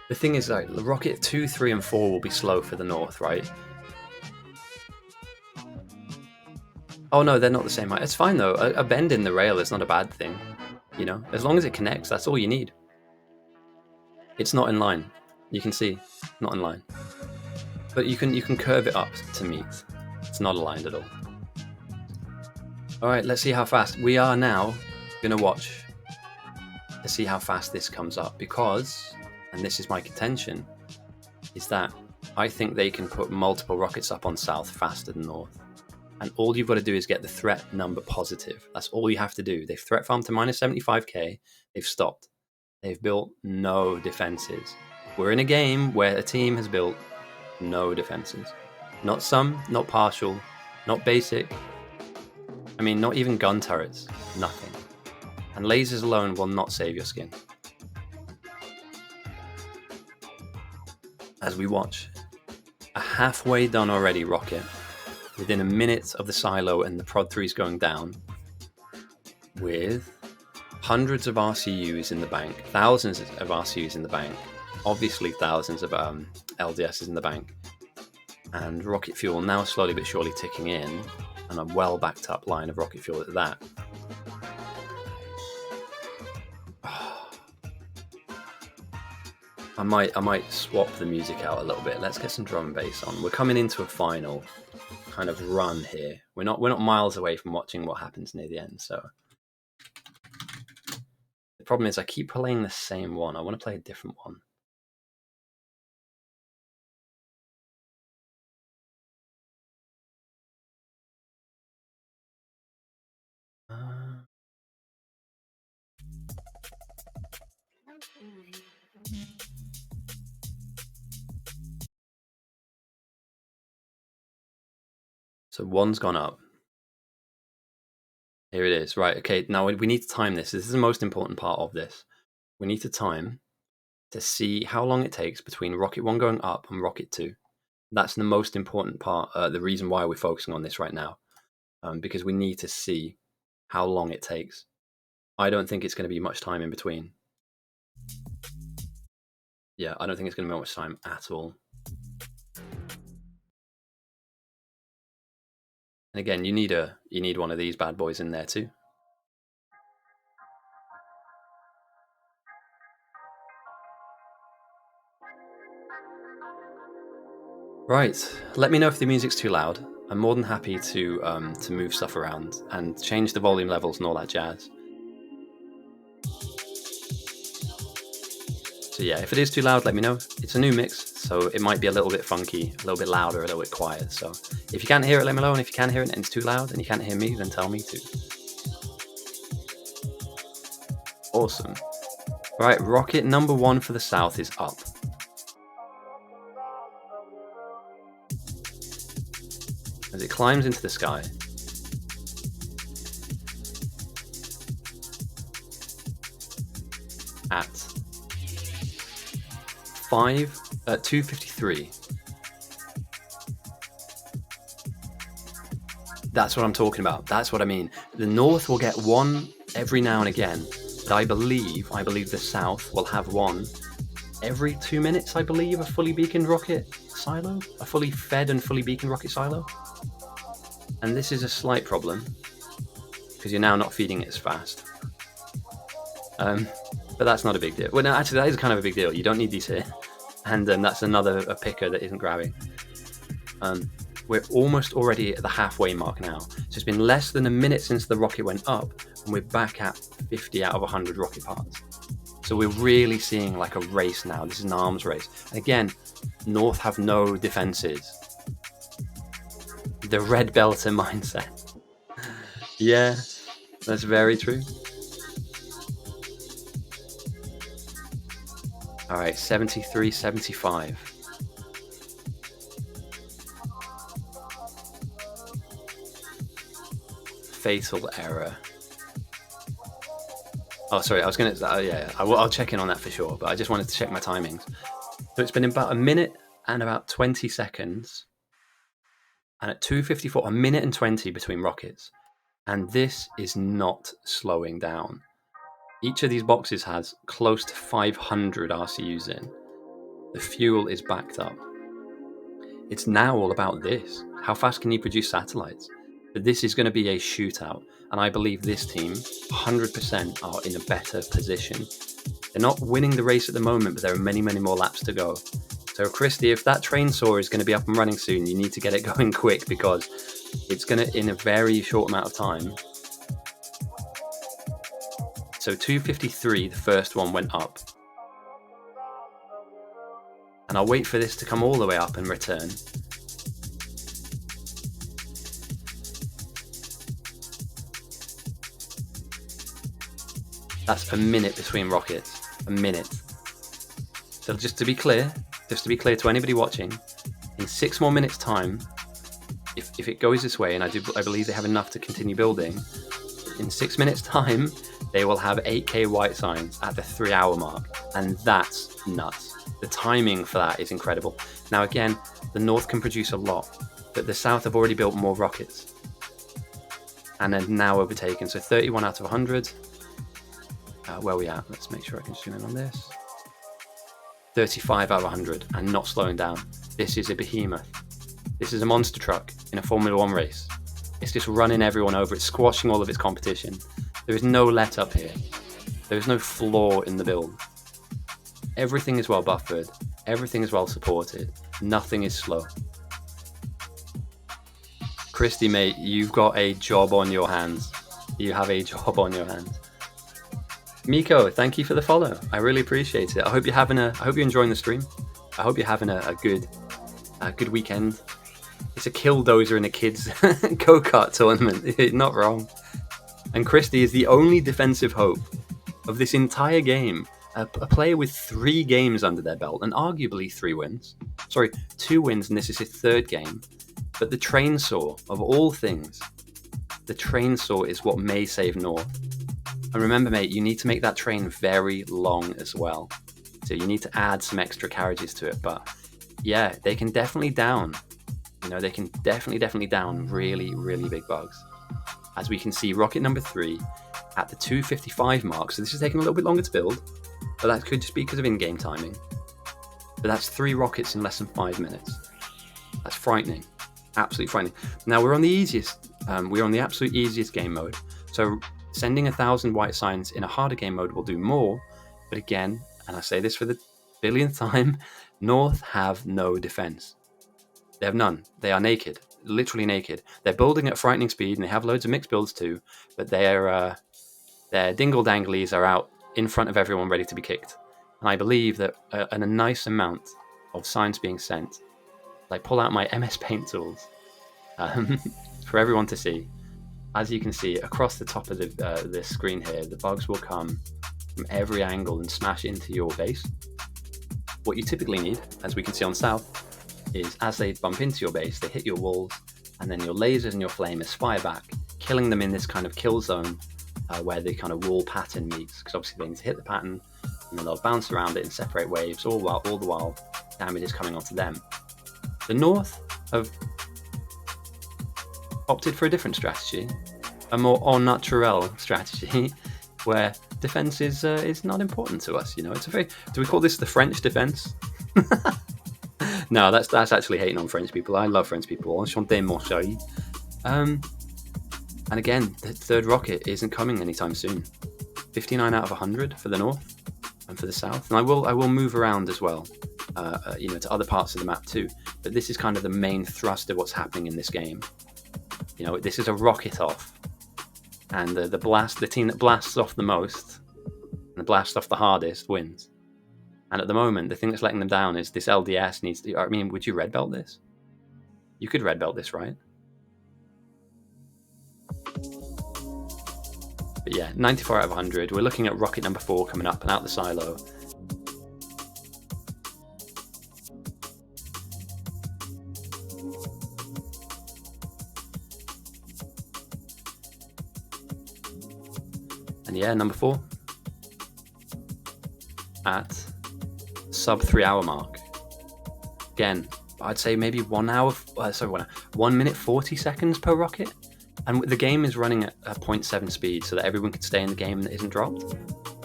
The thing is, like, Rocket 2, 3, and 4 will be slow for the North, right? Oh no, they're not the same height. It's fine though. A bend in the rail is not a bad thing. You know, as long as it connects, that's all you need. It's not in line. You can see, not in line. But you can curve it up to meet. It's not aligned at all. All right, let's see how fast. We are now gonna watch to see how fast this comes up because, and this is my contention, is that I think they can put multiple rockets up on South faster than North. And all you've got to do is get the threat number positive. That's all you have to do. They've threat farmed to minus 75k. They've stopped. They've built no defenses. We're in a game where a team has built no defenses. Not some, not partial, not basic. I mean, not even gun turrets. Nothing. And lasers alone will not save your skin. As we watch a halfway done already rocket, within a minute of the silo and the prod 3s going down, with hundreds of RCUs in the bank, thousands of RCUs in the bank, obviously thousands of LDSs in the bank, and rocket fuel now slowly but surely ticking in, and a well backed up line of rocket fuel at that. I might swap the music out a little bit. Let's get some drum and bass on. We're coming into a final kind of run here. We're not miles away from watching what happens near the end. So the problem is I keep playing the same one. I want to play a different one. So one's gone up. Here it is. Right, okay, now we need to time this. This is the most important part of this. We need to time to see how long it takes between Rocket 1 going up and Rocket 2. That's the most important part, the reason why we're focusing on this right now. Because we need to see how long it takes. I don't think it's going to be much time in between. Yeah, I don't think it's going to be much time at all. And again, you need one of these bad boys in there too. Right, let me know if the music's too loud. I'm more than happy to move stuff around and change the volume levels and all that jazz. So yeah, if it is too loud, let me know. It's a new mix, so it might be a little bit funky, a little bit louder, a little bit quiet. So if you can't hear it, let me know. And if you can hear it and it's too loud and you can't hear me, then tell me too. Awesome. Right, rocket number 1 for the South is up. As it climbs into the sky. At 2:53. That's what I'm talking about. That's what I mean. The North will get one every now and again. But I believe the South will have one every 2 minutes, I believe, a fully beaconed rocket silo. A fully fed and fully beaconed rocket silo. And this is a slight problem, because you're now not feeding it as fast. But that's not a big deal. Well, no, actually, that is kind of a big deal. You don't need these here. And that's another picker that isn't grabbing. We're almost already at the halfway mark now. So it's been less than a minute since the rocket went up, and we're back at 50 out of 100 rocket parts. So we're really seeing like a race now. This is an arms race. And again, North have no defenses. The red belter mindset. Yeah, that's very true. All right, 73, 75. Fatal error. Oh, sorry, I was going to... yeah, I'll check in on that for sure, but I just wanted to check my timings. So it's been about a minute and about 20 seconds. And at 2:54, a minute and 20 between rockets. And this is not slowing down. Each of these boxes has close to 500 RCUs in. The fuel is backed up. It's now all about this. How fast can you produce satellites? But this is going to be a shootout, and I believe this team 100% are in a better position. They're not winning the race at the moment, but there are many, many more laps to go. So Christy, if that train saw is going to be up and running soon, you need to get it going quick, because it's going to, in a very short amount of time. So 2:53, the first one went up. And I'll wait for this to come all the way up and return. That's a minute between rockets. A minute. So just to be clear to anybody watching, in 6 more minutes time, if it goes this way, and I believe they have enough to continue building, in 6 minutes time, they will have 8K white signs at the 3-hour mark. And that's nuts. The timing for that is incredible. Now again, the North can produce a lot, but the South have already built more rockets. And are now overtaken. So 31 out of 100. Where are we at? Let's make sure I can zoom in on this. 35 out of 100 and not slowing down. This is a behemoth. This is a monster truck in a Formula 1 race. It's just running everyone over. It's squashing all of its competition. There is no let up here. There is no flaw in the build. Everything is well buffered. Everything is well supported. Nothing is slow. Christy, mate, you've got a job on your hands. You have a job on your hands. Miko, thank you for the follow. I really appreciate it. I hope you're enjoying the stream. I hope you're having a good weekend. It's a Killdozer in a kids go-kart tournament. Not wrong. And Christy is the only defensive hope of this entire game. A player with 3 games under their belt and arguably 3 wins. Sorry, 2 wins, and this is his 3rd game. But the train saw, of all things, the train saw is what may save North. And remember, mate, you need to make that train very long as well. So you need to add some extra carriages to it. But yeah, they can definitely down. They can definitely down really, really big bugs. As we can see, rocket number 3 at the 2:55 mark. So this is taking a little bit longer to build. But that could just be because of in-game timing. But that's 3 rockets in less than 5 minutes. That's frightening. Absolutely frightening. Now we're on the easiest. We're on the absolute easiest game mode. So sending 1,000 white signs in a harder game mode will do more, but again, and I say this for the billionth time, North have no defense. They have none. They are naked, literally naked. They're building at frightening speed, and they have loads of mixed builds too, but their dingle-danglies are out in front of everyone ready to be kicked. And I believe that a nice amount of signs being sent, I pull out my MS Paint tools for everyone to see. As you can see, across the top of the screen here, the bugs will come from every angle and smash into your base. What you typically need, as we can see on South, is as they bump into your base, they hit your walls, and then your lasers and your flamers fire back, killing them in this kind of kill zone where the kind of wall pattern meets, because obviously they need to hit the pattern, and then they'll bounce around it and separate waves, all the while damage is coming onto them. The North have opted for a different strategy, a more au naturel strategy, where defense is not important to us. It's a very. Do we call this the French defense? No, that's actually hating on French people. I love French people. Enchanté, mon chéri. And again, the 3rd rocket isn't coming anytime soon. 59 out of 100 for the North. and for the south. And I will move around as well, to other parts of the map too. But this is kind of the main thrust of what's happening in this game. This is a rocket off, and the team that blasts off the most and the blast off the hardest wins. And at the moment, the thing that's letting them down is this LDS needs to. I mean, would you red belt this? You could red belt this, right? But yeah, 94 out of 100. We're looking at rocket number 4 coming up and out the silo. And yeah, number 4 at sub 3 hour mark. Again, I'd say maybe 1 minute 40 seconds per rocket. And the game is running at a 0.7 speed so that everyone can stay in the game that isn't dropped.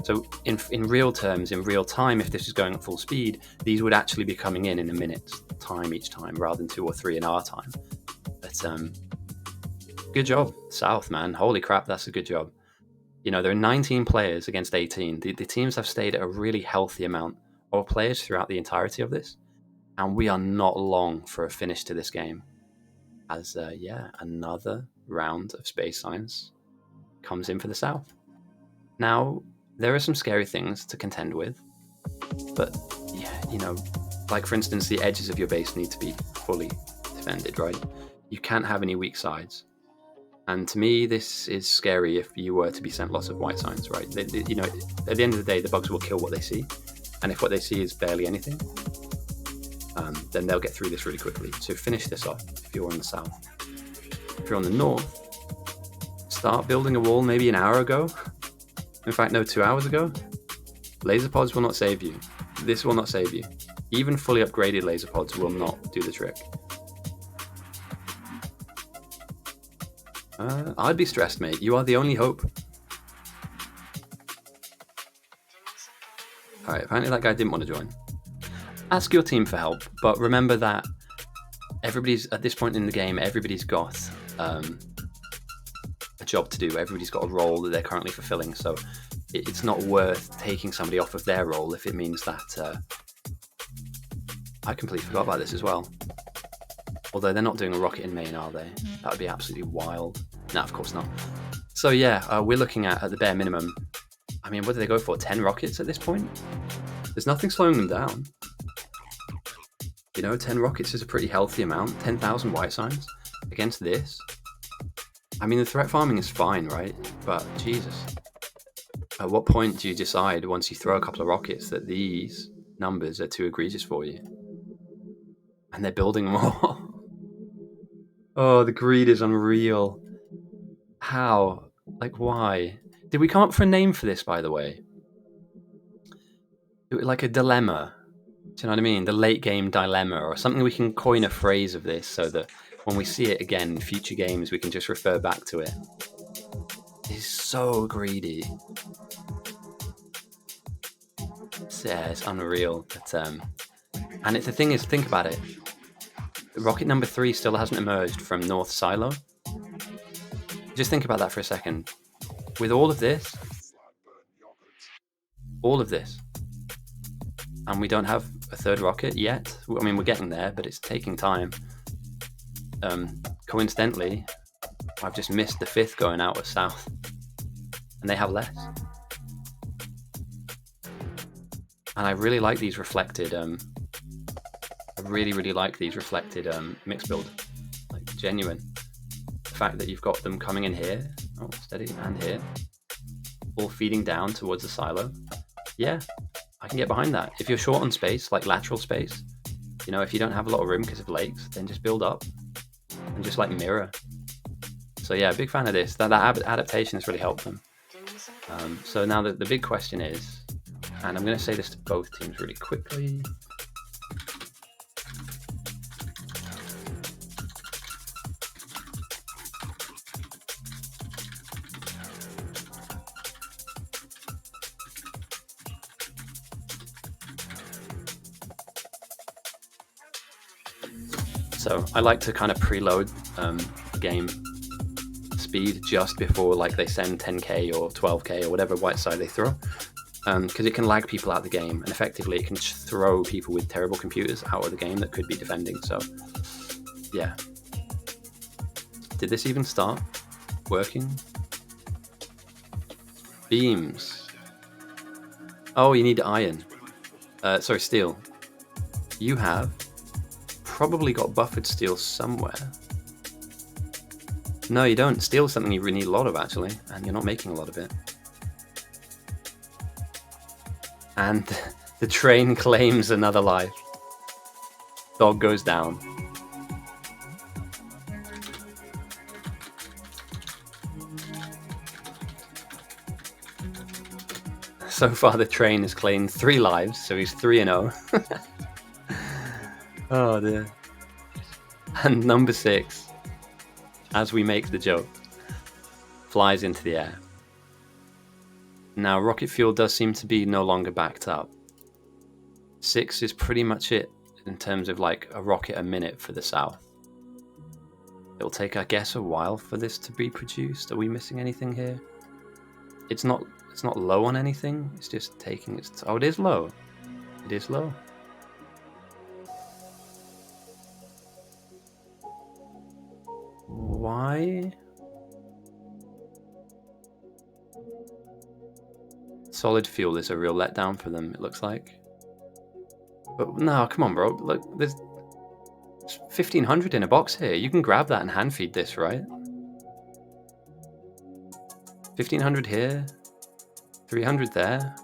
So in real terms, in real time, if this is going at full speed, these would actually be coming in a minute's time each time rather than 2 or 3 in our time. But good job, South, man. Holy crap, that's a good job. There are 19 players against 18. The teams have stayed at a really healthy amount of players throughout the entirety of this. And we are not long for a finish to this game. As, another round of Space Science comes in for the South. Now, there are some scary things to contend with. But, like for instance, the edges of your base need to be fully defended, right? You can't have any weak sides. And to me, this is scary if you were to be sent lots of white signs, right? At the end of the day, the bugs will kill what they see. And if what they see is barely anything, then they'll get through this really quickly. So finish this off if you're on the south. If you're on the north, start building a wall maybe an hour ago. In fact, no, 2 hours ago. Laser pods will not save you. This will not save you. Even fully upgraded laser pods will not do the trick. I'd be stressed, mate. You are the only hope. Alright, apparently that guy didn't want to join. Ask your team for help, but remember that at this point in the game, everybody's got a job to do. Everybody's got a role that they're currently fulfilling, so it's not worth taking somebody off of their role if it means that... I completely forgot about this as well. Although they're not doing a rocket in main, are they? That would be absolutely wild. No, of course not. So yeah, we're looking at the bare minimum. I mean, what do they go for? 10 rockets at this point? There's nothing slowing them down. 10 rockets is a pretty healthy amount. 10,000 white signs against this. I mean, the threat farming is fine, right? But Jesus. At what point do you decide, once you throw a couple of rockets, that these numbers are too egregious for you? And they're building more. Oh, the greed is unreal. How? Like, why? Did we come up for a name for this, by the way? Like a dilemma. Do you know what I mean? The late game dilemma, or something we can coin a phrase of this so that when we see it again in future games, we can just refer back to it. It's so greedy. It's unreal. But, and the thing is, think about it. Rocket number 3 still hasn't emerged from North Silo. Just think about that for a second. With all of this, and we don't have a third rocket yet. I mean, we're getting there, but it's taking time. Coincidentally, I've just missed the 5th going out with South, and they have less. And I really like these reflected. I really like these reflected mix build, like genuine. The fact that you've got them coming in here, oh steady, and here, all feeding down towards the silo. Yeah, I can get behind that. If you're short on space, like lateral space, if you don't have a lot of room because of lakes, then just build up and just like mirror. So yeah, big fan of this. That adaptation has really helped them. So now the big question is, and I'm going to say this to both teams really quickly. So I like to kind of preload game speed just before like they send 10k or 12k or whatever white side they throw. because it can lag people out of the game, and effectively it can throw people with terrible computers out of the game that could be defending. So, yeah. Did this even start working? Beams. Oh, you need iron. Sorry, steel. You have probably got buffered steel somewhere. No, you don't. Steel's something you really need a lot of, actually, and you're not making a lot of it. And the train claims another life. Dog goes down. So far, the train has claimed 3 lives, so he's 3-0. Oh dear. And number 6, as we make the joke, flies into the air. Now, rocket fuel does seem to be no longer backed up. 6 is pretty much it in terms of like a rocket a minute for the south. It'll take, I guess, a while for this to be produced. Are we missing anything here? It's not low on anything. It's just taking its... Oh, it is low. It is low. Why? Solid fuel is a real letdown for them, it looks like. But no, come on, bro. Look, there's 1,500 in a box here. You can grab that and hand feed this, right? 1,500 here. 300 there.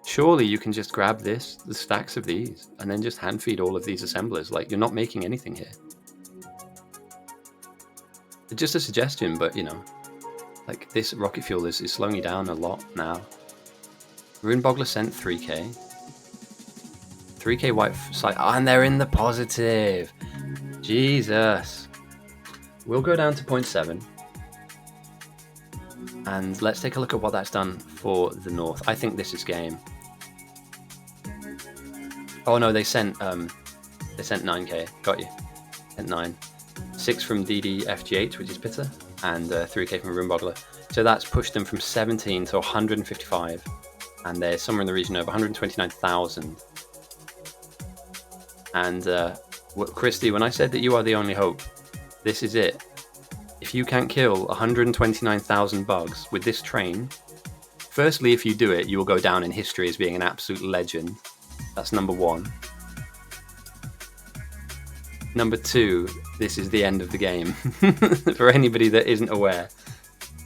Surely you can just grab this, the stacks of these, and then just hand feed all of these assemblers. Like, you're not making anything here. It's just a suggestion, but you know, like this rocket fuel is slowing you down a lot now. Rune Boggler sent 3k. 3k white side, and they're in the positive. Jesus. We'll go down to 0.7. And let's take a look at what that's done for the north. I think this is game. Oh no, they sent 9k. Got you. Sent 9. 6 from DDFGH, which is Pitta, and 3k from Rune Boggler. So that's pushed them from 17 to 155, and they're somewhere in the region of 129,000. And Christy, when I said that you are the only hope, this is it. If you can't kill 129,000 bugs with this train, firstly, if you do it, you will go down in history as being an absolute legend. That's number 1. Number 2, this is the end of the game. For anybody that isn't aware,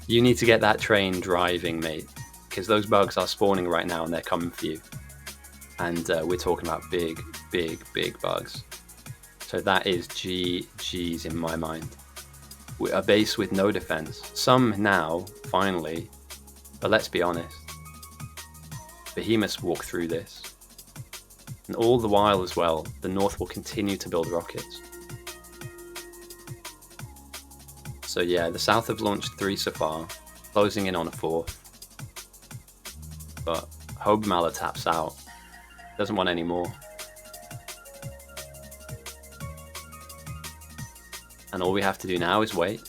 you need to get that train driving, mate, because those bugs are spawning right now and they're coming for you. And we're talking about big, big, big bugs. So that is GG's in my mind. A base with no defense. Some now, finally, but let's be honest. Behemoths walk through this. And all the while as well, the North will continue to build rockets. So yeah, the South have launched 3 so far, closing in on a 4th. But Hobmala taps out. Doesn't want any more. And all we have to do now is wait.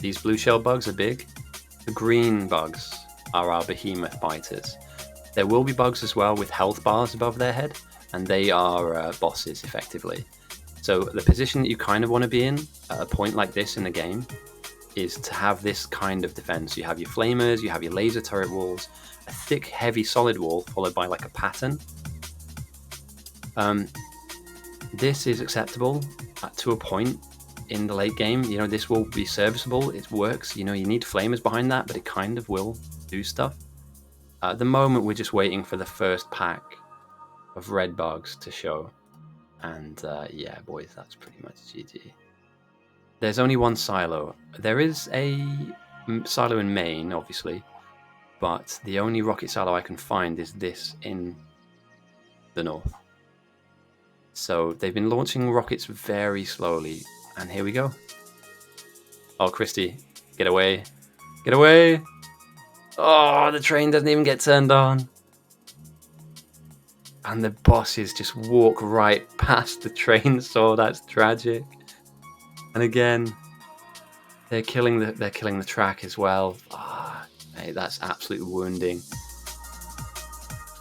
These blue shell bugs are big. The green bugs are our behemoth biters. There will be bugs as well with health bars above their head, and they are bosses effectively. So the position that you kind of want to be in at a point like this in the game is to have this kind of defense. You have your flamers, you have your laser turret walls, a thick, heavy, solid wall followed by like a pattern. This is acceptable to a point in the late game. You know, this will be serviceable. It works. You know, you need flamers behind that, but it kind of will do stuff. At the moment, we're just waiting for the first pack of red bugs to show. And yeah, boys, that's pretty much GG. There's only one silo. There is a silo in Maine, obviously, but the only rocket silo I can find is this in the north. So they've been launching rockets very slowly, and here we go. Oh, Christy, get away. Get away! Oh, the train doesn't even get turned on. And the bosses just walk right past the train, so that's tragic. And again, they're killing the track as well. Hey, that's absolute wounding.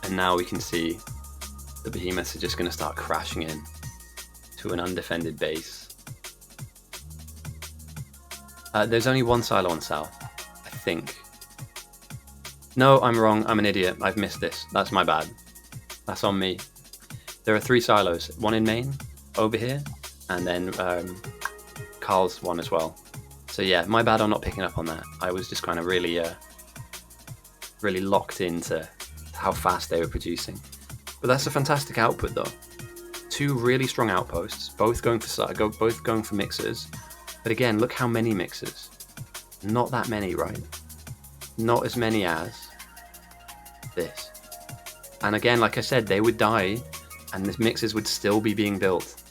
And now we can see the behemoths are just going to start crashing in to an undefended base. There's only one silo on south, I think. No, I'm wrong. I'm an idiot. I've missed this. That's my bad. That's on me. There are 3 silos. One in main, over here, and then Carl's one as well. So yeah, my bad on not picking up on that. I was just kind of really locked into how fast they were producing. But that's a fantastic output though. 2 really strong outposts, both going for mixers. But again, look how many mixers. Not that many, right? Not as many as this. And again, like I said, they would die and the mixers would still be being built.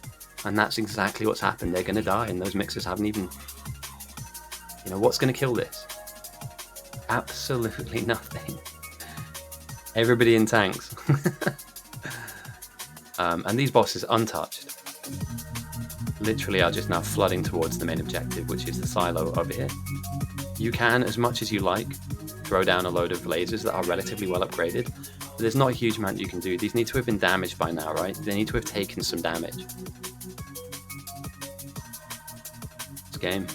And that's exactly what's happened. They're going to die and those mixers haven't even... You know, what's going to kill this? Absolutely nothing. Everybody in tanks. And these bosses untouched literally are just now flooding towards the main objective, which is the silo over here. You can, as much as you like, throw down a load of lasers that are relatively well upgraded, but there's not a huge amount you can do. These need to have been damaged by now, right? They need to have taken some damage. It's game.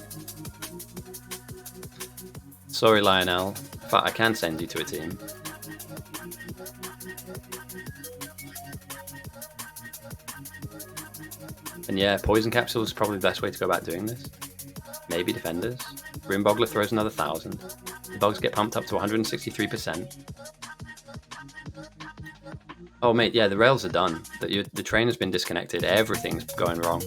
Sorry, Lionel. In fact, I can send you to a team. And yeah, Poison Capsule is probably the best way to go about doing this. Maybe Defenders. Grimboggler throws another 1,000. The bugs get pumped up to 163%. Oh mate, yeah, the rails are done. The train has been disconnected. Everything's going wrong.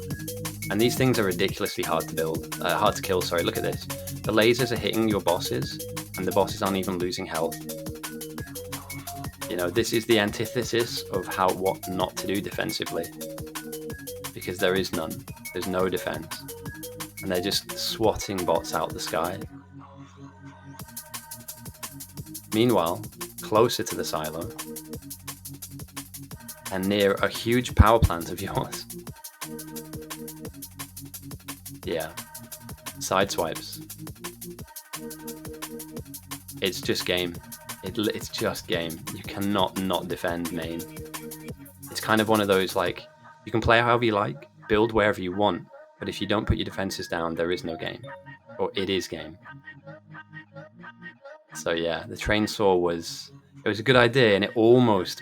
And these things are ridiculously hard to build. Hard to kill, sorry, look at this. The lasers are hitting your bosses, and the bosses aren't even losing health. You know, this is the antithesis of what not to do defensively. Because there is none. There's no defense. And they're just swatting bots out the sky. Meanwhile, closer to the silo, and near a huge power plant of yours. Yeah. Sideswipes. It's just game. It's just game. You cannot not defend main. It's kind of one of those, like, you can play however you like, build wherever you want, but if you don't put your defenses down, there is no game. Or it is game. So yeah, the train saw was a good idea, and it almost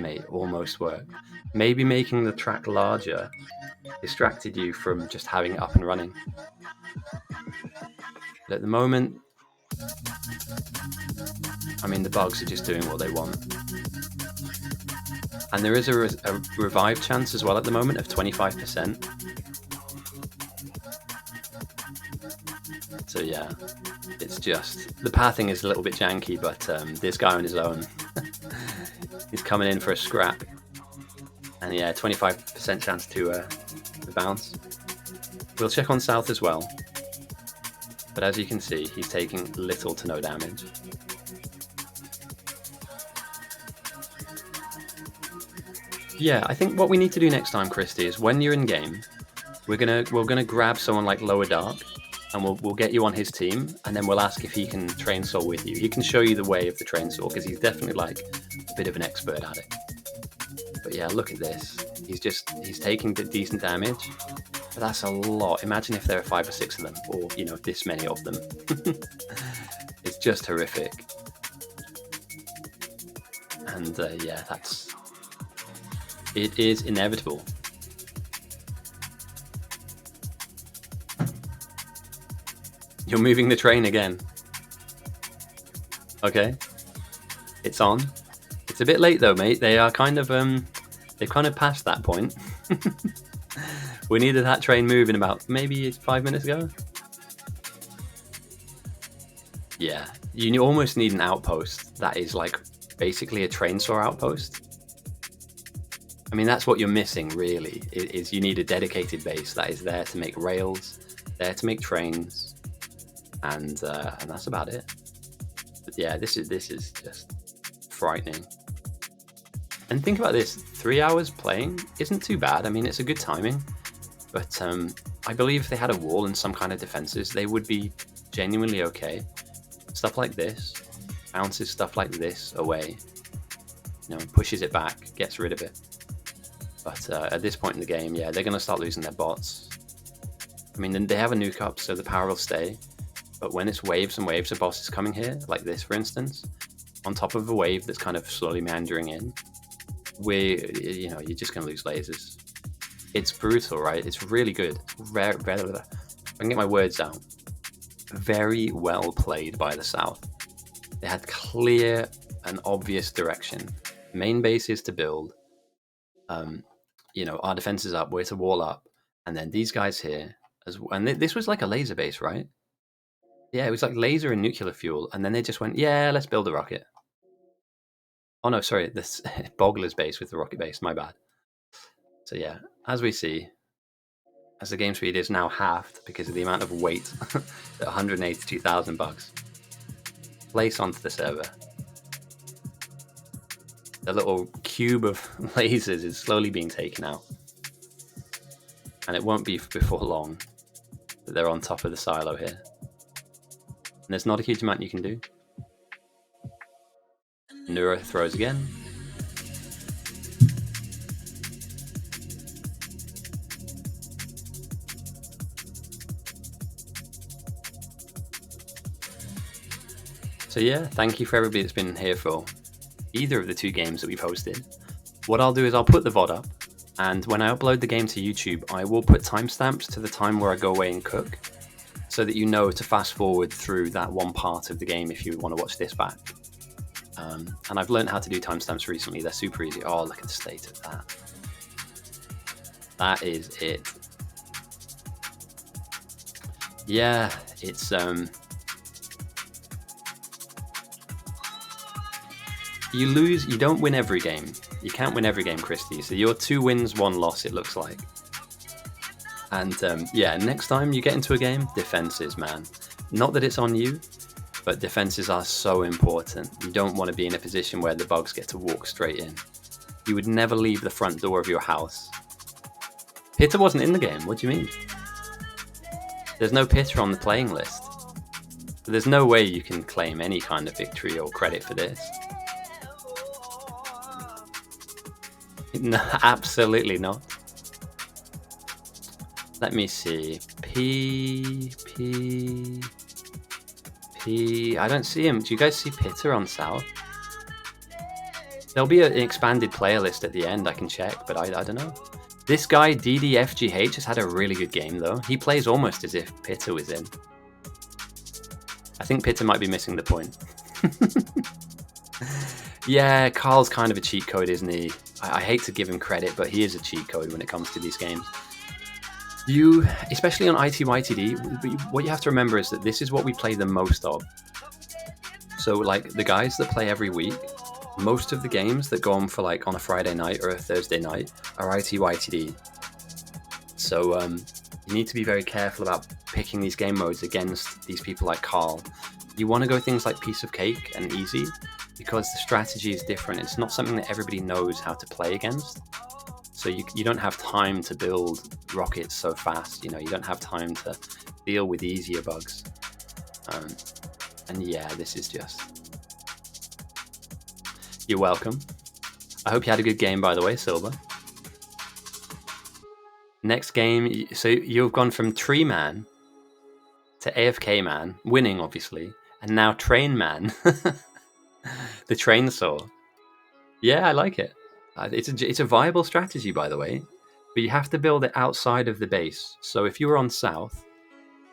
worked. Maybe making the track larger distracted you from just having it up and running. But at the moment, I mean, the bugs are just doing what they want. And there is a revive chance as well at the moment of 25%. So yeah, it's just... The pathing is a little bit janky, but this guy on his own, he's coming in for a scrap. And yeah, 25% chance to bounce. We'll check on south as well. But as you can see, he's taking little to no damage. Yeah, I think what we need to do next time, Christy, is when you're in game, we're gonna grab someone like Lower Dark, and we'll get you on his team, and then we'll ask if he can train soul with you. He can show you the way of the train soul, because he's definitely like a bit of an expert at it. But yeah, look at this. He's taking decent damage, but that's a lot. Imagine if there are 5 or 6 of them, or you know, this many of them. It's just horrific. And yeah, it is inevitable. You're moving the train again. Okay. It's on. It's a bit late though, mate. They are kind of they've kind of passed that point. We needed that train moving about maybe 5 minutes ago. Yeah. You almost need an outpost that is like basically a train saw outpost. I mean, that's what you're missing, really, is you need a dedicated base that is there to make rails, there to make trains, and that's about it. But yeah, this is just frightening. And think about this, 3 hours playing isn't too bad. I mean, it's a good timing, but I believe if they had a wall and some kind of defenses, they would be genuinely okay. Stuff like this, bounces stuff like this away, you know, pushes it back, gets rid of it. But at this point in the game, yeah, they're going to start losing their bots. I mean, they have a nuke up, so the power will stay. But when it's waves and waves of bosses coming here, like this, for instance, on top of a wave that's kind of slowly meandering in, you're just going to lose lasers. It's brutal, right? It's really good. I can get my words out. Very well played by the South. They had clear and obvious direction. Main base is to build. Our defense is up. We're to wall up, and then these guys here, and this was like a laser base, right? Yeah, it was like laser and nuclear fuel, and then they just went, yeah, let's build a rocket. Oh no, sorry, this Bogler's base with the rocket base, my bad. So yeah, as we see, as the game speed is now halved because of the amount of weight at 182,000 bucks, place onto the server. The little cube of lasers is slowly being taken out. And it won't be before long that they're on top of the silo here. And there's not a huge amount you can do. Neuro throws again. So yeah, thank you for everybody that's been here for either of the two games that we've hosted. What I'll do is I'll put the VOD up, and when I upload the game to YouTube, I will put timestamps to the time where I go away and cook, so that you know to fast forward through that one part of the game if you want to watch this back. And I've learned how to do timestamps recently. They're super easy. Oh, look at the state of that. That is it. Yeah, it's you lose, you don't win every game. You can't win every game, Christy. So you're 2 wins, 1 loss, it looks like. And yeah, next time you get into a game, defenses, man. Not that it's on you, but defenses are so important. You don't want to be in a position where the bugs get to walk straight in. You would never leave the front door of your house. Pitta wasn't in the game, what do you mean? There's no Pitta on the playing list. There's no way you can claim any kind of victory or credit for this. No, absolutely not. Let me see. P. I don't see him. Do you guys see Pitta on South? There'll be an expanded player list at the end. I can check, but I don't know. This guy, DDFGH, has had a really good game, though. He plays almost as if Pitta was in. I think Pitta might be missing the point. Yeah, Carl's kind of a cheat code, isn't he? I hate to give him credit, but he is a cheat code when it comes to these games. You, especially on ITYTD, what you have to remember is that this is what we play the most of. So, like, the guys that play every week, most of the games that go on for, like, on a Friday night or a Thursday night are ITYTD. So, you need to be very careful about picking these game modes against these people like Carl. You want to go things like Piece of Cake and Easy, because the strategy is different. It's not something that everybody knows how to play against. So you don't have time to build rockets so fast. You know, you don't have time to deal with easier bugs. And yeah, this is just... You're welcome. I hope you had a good game, by the way, Silver. Next game, so you've gone from Tree Man to AFK Man, winning obviously, and now Train Man. The train saw. Yeah, I like it. It's a viable strategy, by the way, but you have to build it outside of the base. So if you were on South,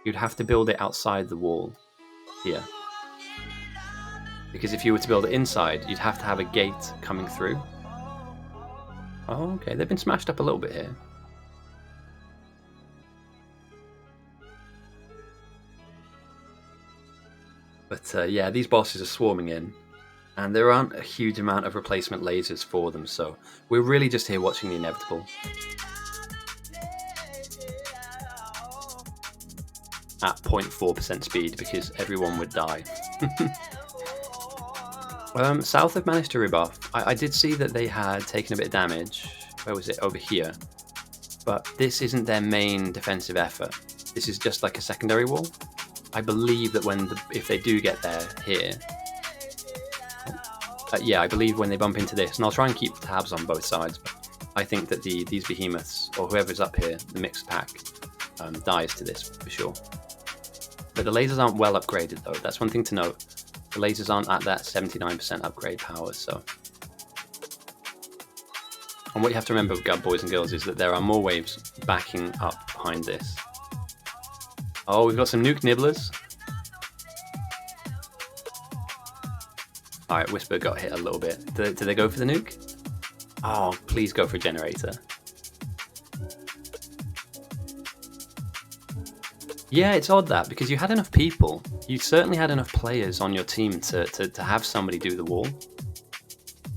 you'd have to build it outside the wall here. Because if you were to build it inside, you'd have to have a gate coming through. Oh, okay, they've been smashed up a little bit here. But yeah, these bosses are swarming in. And there aren't a huge amount of replacement lasers for them, so we're really just here watching the inevitable. At 0.4% speed, because everyone would die. South have managed to rebuff. I did see that they had taken a bit of damage. Where was it? Over here. But this isn't their main defensive effort. This is just like a secondary wall. I believe that if they do get there here, Yeah, I believe when they bump into this, and I'll try and keep tabs on both sides, but I think that these behemoths, or whoever's up here, the mixed pack, dies to this for sure. But the lasers aren't well upgraded though. That's one thing to note. The lasers aren't at that 79% upgrade power, so. And what you have to remember, boys and girls, is that there are more waves backing up behind this. Oh, we've got some nuke nibblers. Alright, Whisper got hit a little bit. Did they go for the nuke? Oh, please go for a generator. Yeah, it's odd that, because you had enough people. You certainly had enough players on your team to have somebody do the wall.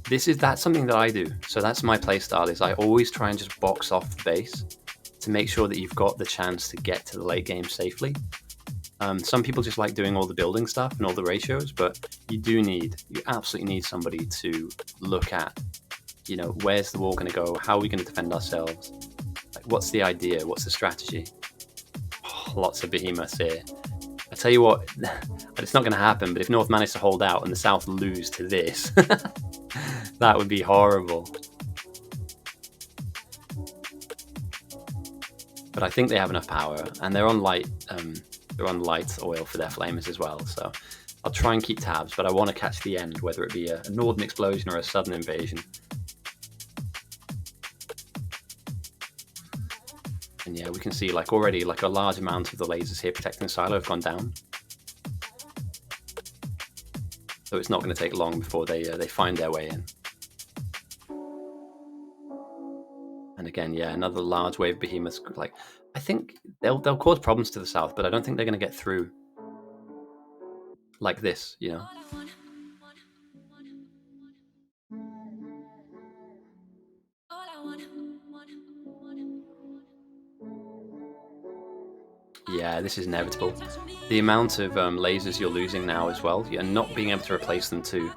That's something that I do. So that's my play style, is I always try and just box off the base to make sure that you've got the chance to get to the late game safely. Some people just like doing all the building stuff and all the ratios, but you absolutely need somebody to look at, you know, where's the wall going to go? How are we going to defend ourselves? Like, what's the idea? What's the strategy? Oh, lots of behemoths here. I tell you what, it's not going to happen, but if North managed to hold out and the South lose to this, that would be horrible. But I think they have enough power, and they're on light oil for their flamers as well, so I'll try and keep tabs, but I want to catch the end, whether it be a northern explosion or a southern invasion. And yeah, we can see like already like a large amount of the lasers here protecting the silo have gone down. So it's not going to take long before they find their way in. And again, yeah, another large wave of behemoths. Like, I think they'll cause problems to the south, but I don't think they're going to get through like this, you know. Yeah, this is inevitable. The amount of lasers you're losing now as well, and not being able to replace them too,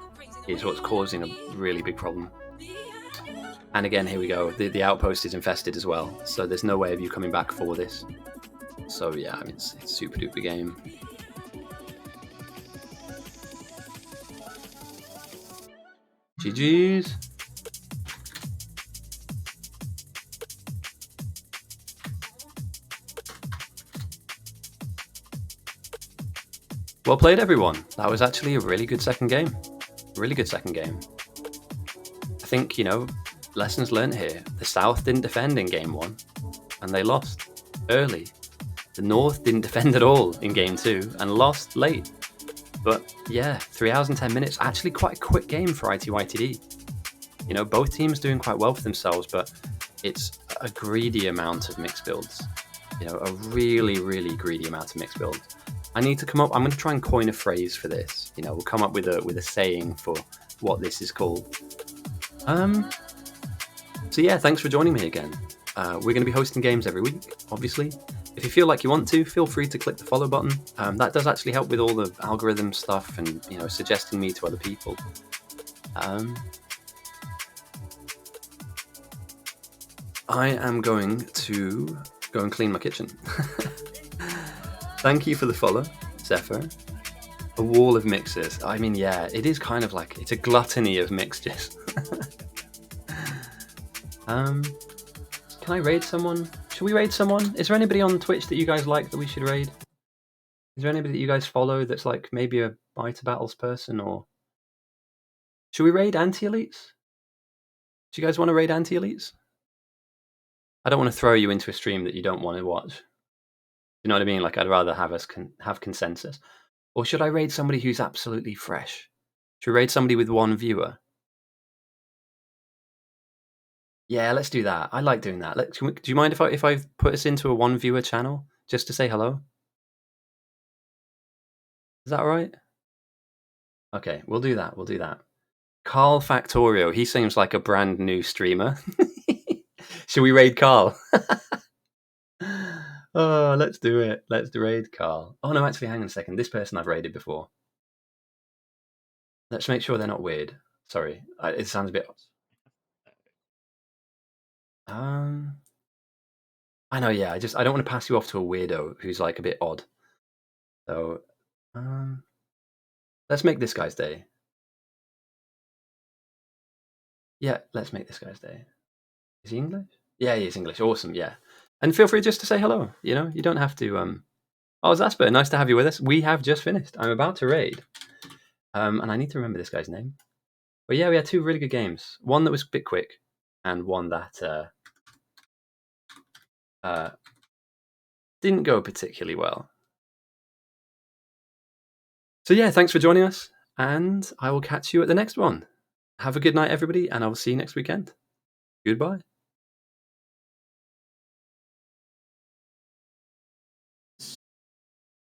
is what's causing a really big problem. And again, here we go. The outpost is infested as well, so there's no way of you coming back for this. So yeah, I mean, it's super duper game. GG's. Well played, everyone. That was actually a really good second game. Really good second game. I think, you know, lessons learned here. The South didn't defend in game 1, and they lost early. The North didn't defend at all in game 2, and lost late. But yeah, 3 hours and 10 minutes, actually quite a quick game for ITYTD. You know, both teams doing quite well for themselves, but it's a greedy amount of mixed builds. You know, a really, really greedy amount of mixed builds. I need to come up, I'm going to try and coin a phrase for this. You know, we'll come up with a saying for what this is called. So yeah, thanks for joining me again. We're going to be hosting games every week, obviously. If you feel like you want to, feel free to click the follow button. That does actually help with all the algorithm stuff and, you know, suggesting me to other people. I am going to go and clean my kitchen. Thank you for the follow, Zephyr. A wall of mixes. I mean, yeah, it is kind of like, it's a gluttony of mixtures. Can I raid someone? Should we raid someone? Is there anybody on Twitch that you guys like that we should raid? Is there anybody that you guys follow that's like maybe a Biter Battles person, or should we raid anti-elites? Do you guys want to raid anti-elites? I don't want to throw you into a stream that you don't want to watch. You know what I mean? Like, I'd rather have us have consensus. Or should I raid somebody who's absolutely fresh? Should we raid somebody with 1 viewer? Yeah, let's do that. I like doing that. Do you mind if I put us into a 1 viewer channel just to say hello? Is that all right? Okay, we'll do that. We'll do that. Carl Factorio. He seems like a brand new streamer. Should we raid Carl? Oh, let's do it. Let's raid Carl. Oh, no, actually, hang on a second. This person I've raided before. Let's make sure they're not weird. Sorry, it sounds a bit... I know, yeah. I don't want to pass you off to a weirdo who's like a bit odd. So, let's make this guy's day. Yeah, let's make this guy's day. Is he English? Yeah, he is English. Awesome, yeah. And feel free just to say hello. You know, you don't have to. Oh, Zasper, nice to have you with us. We have just finished. I'm about to raid. And I need to remember this guy's name. But yeah, we had 2 really good games. One that was a bit quick, and one that didn't go particularly well. So yeah, thanks for joining us, and I will catch you at the next one. Have a good night, everybody, and I will see you next weekend. Goodbye.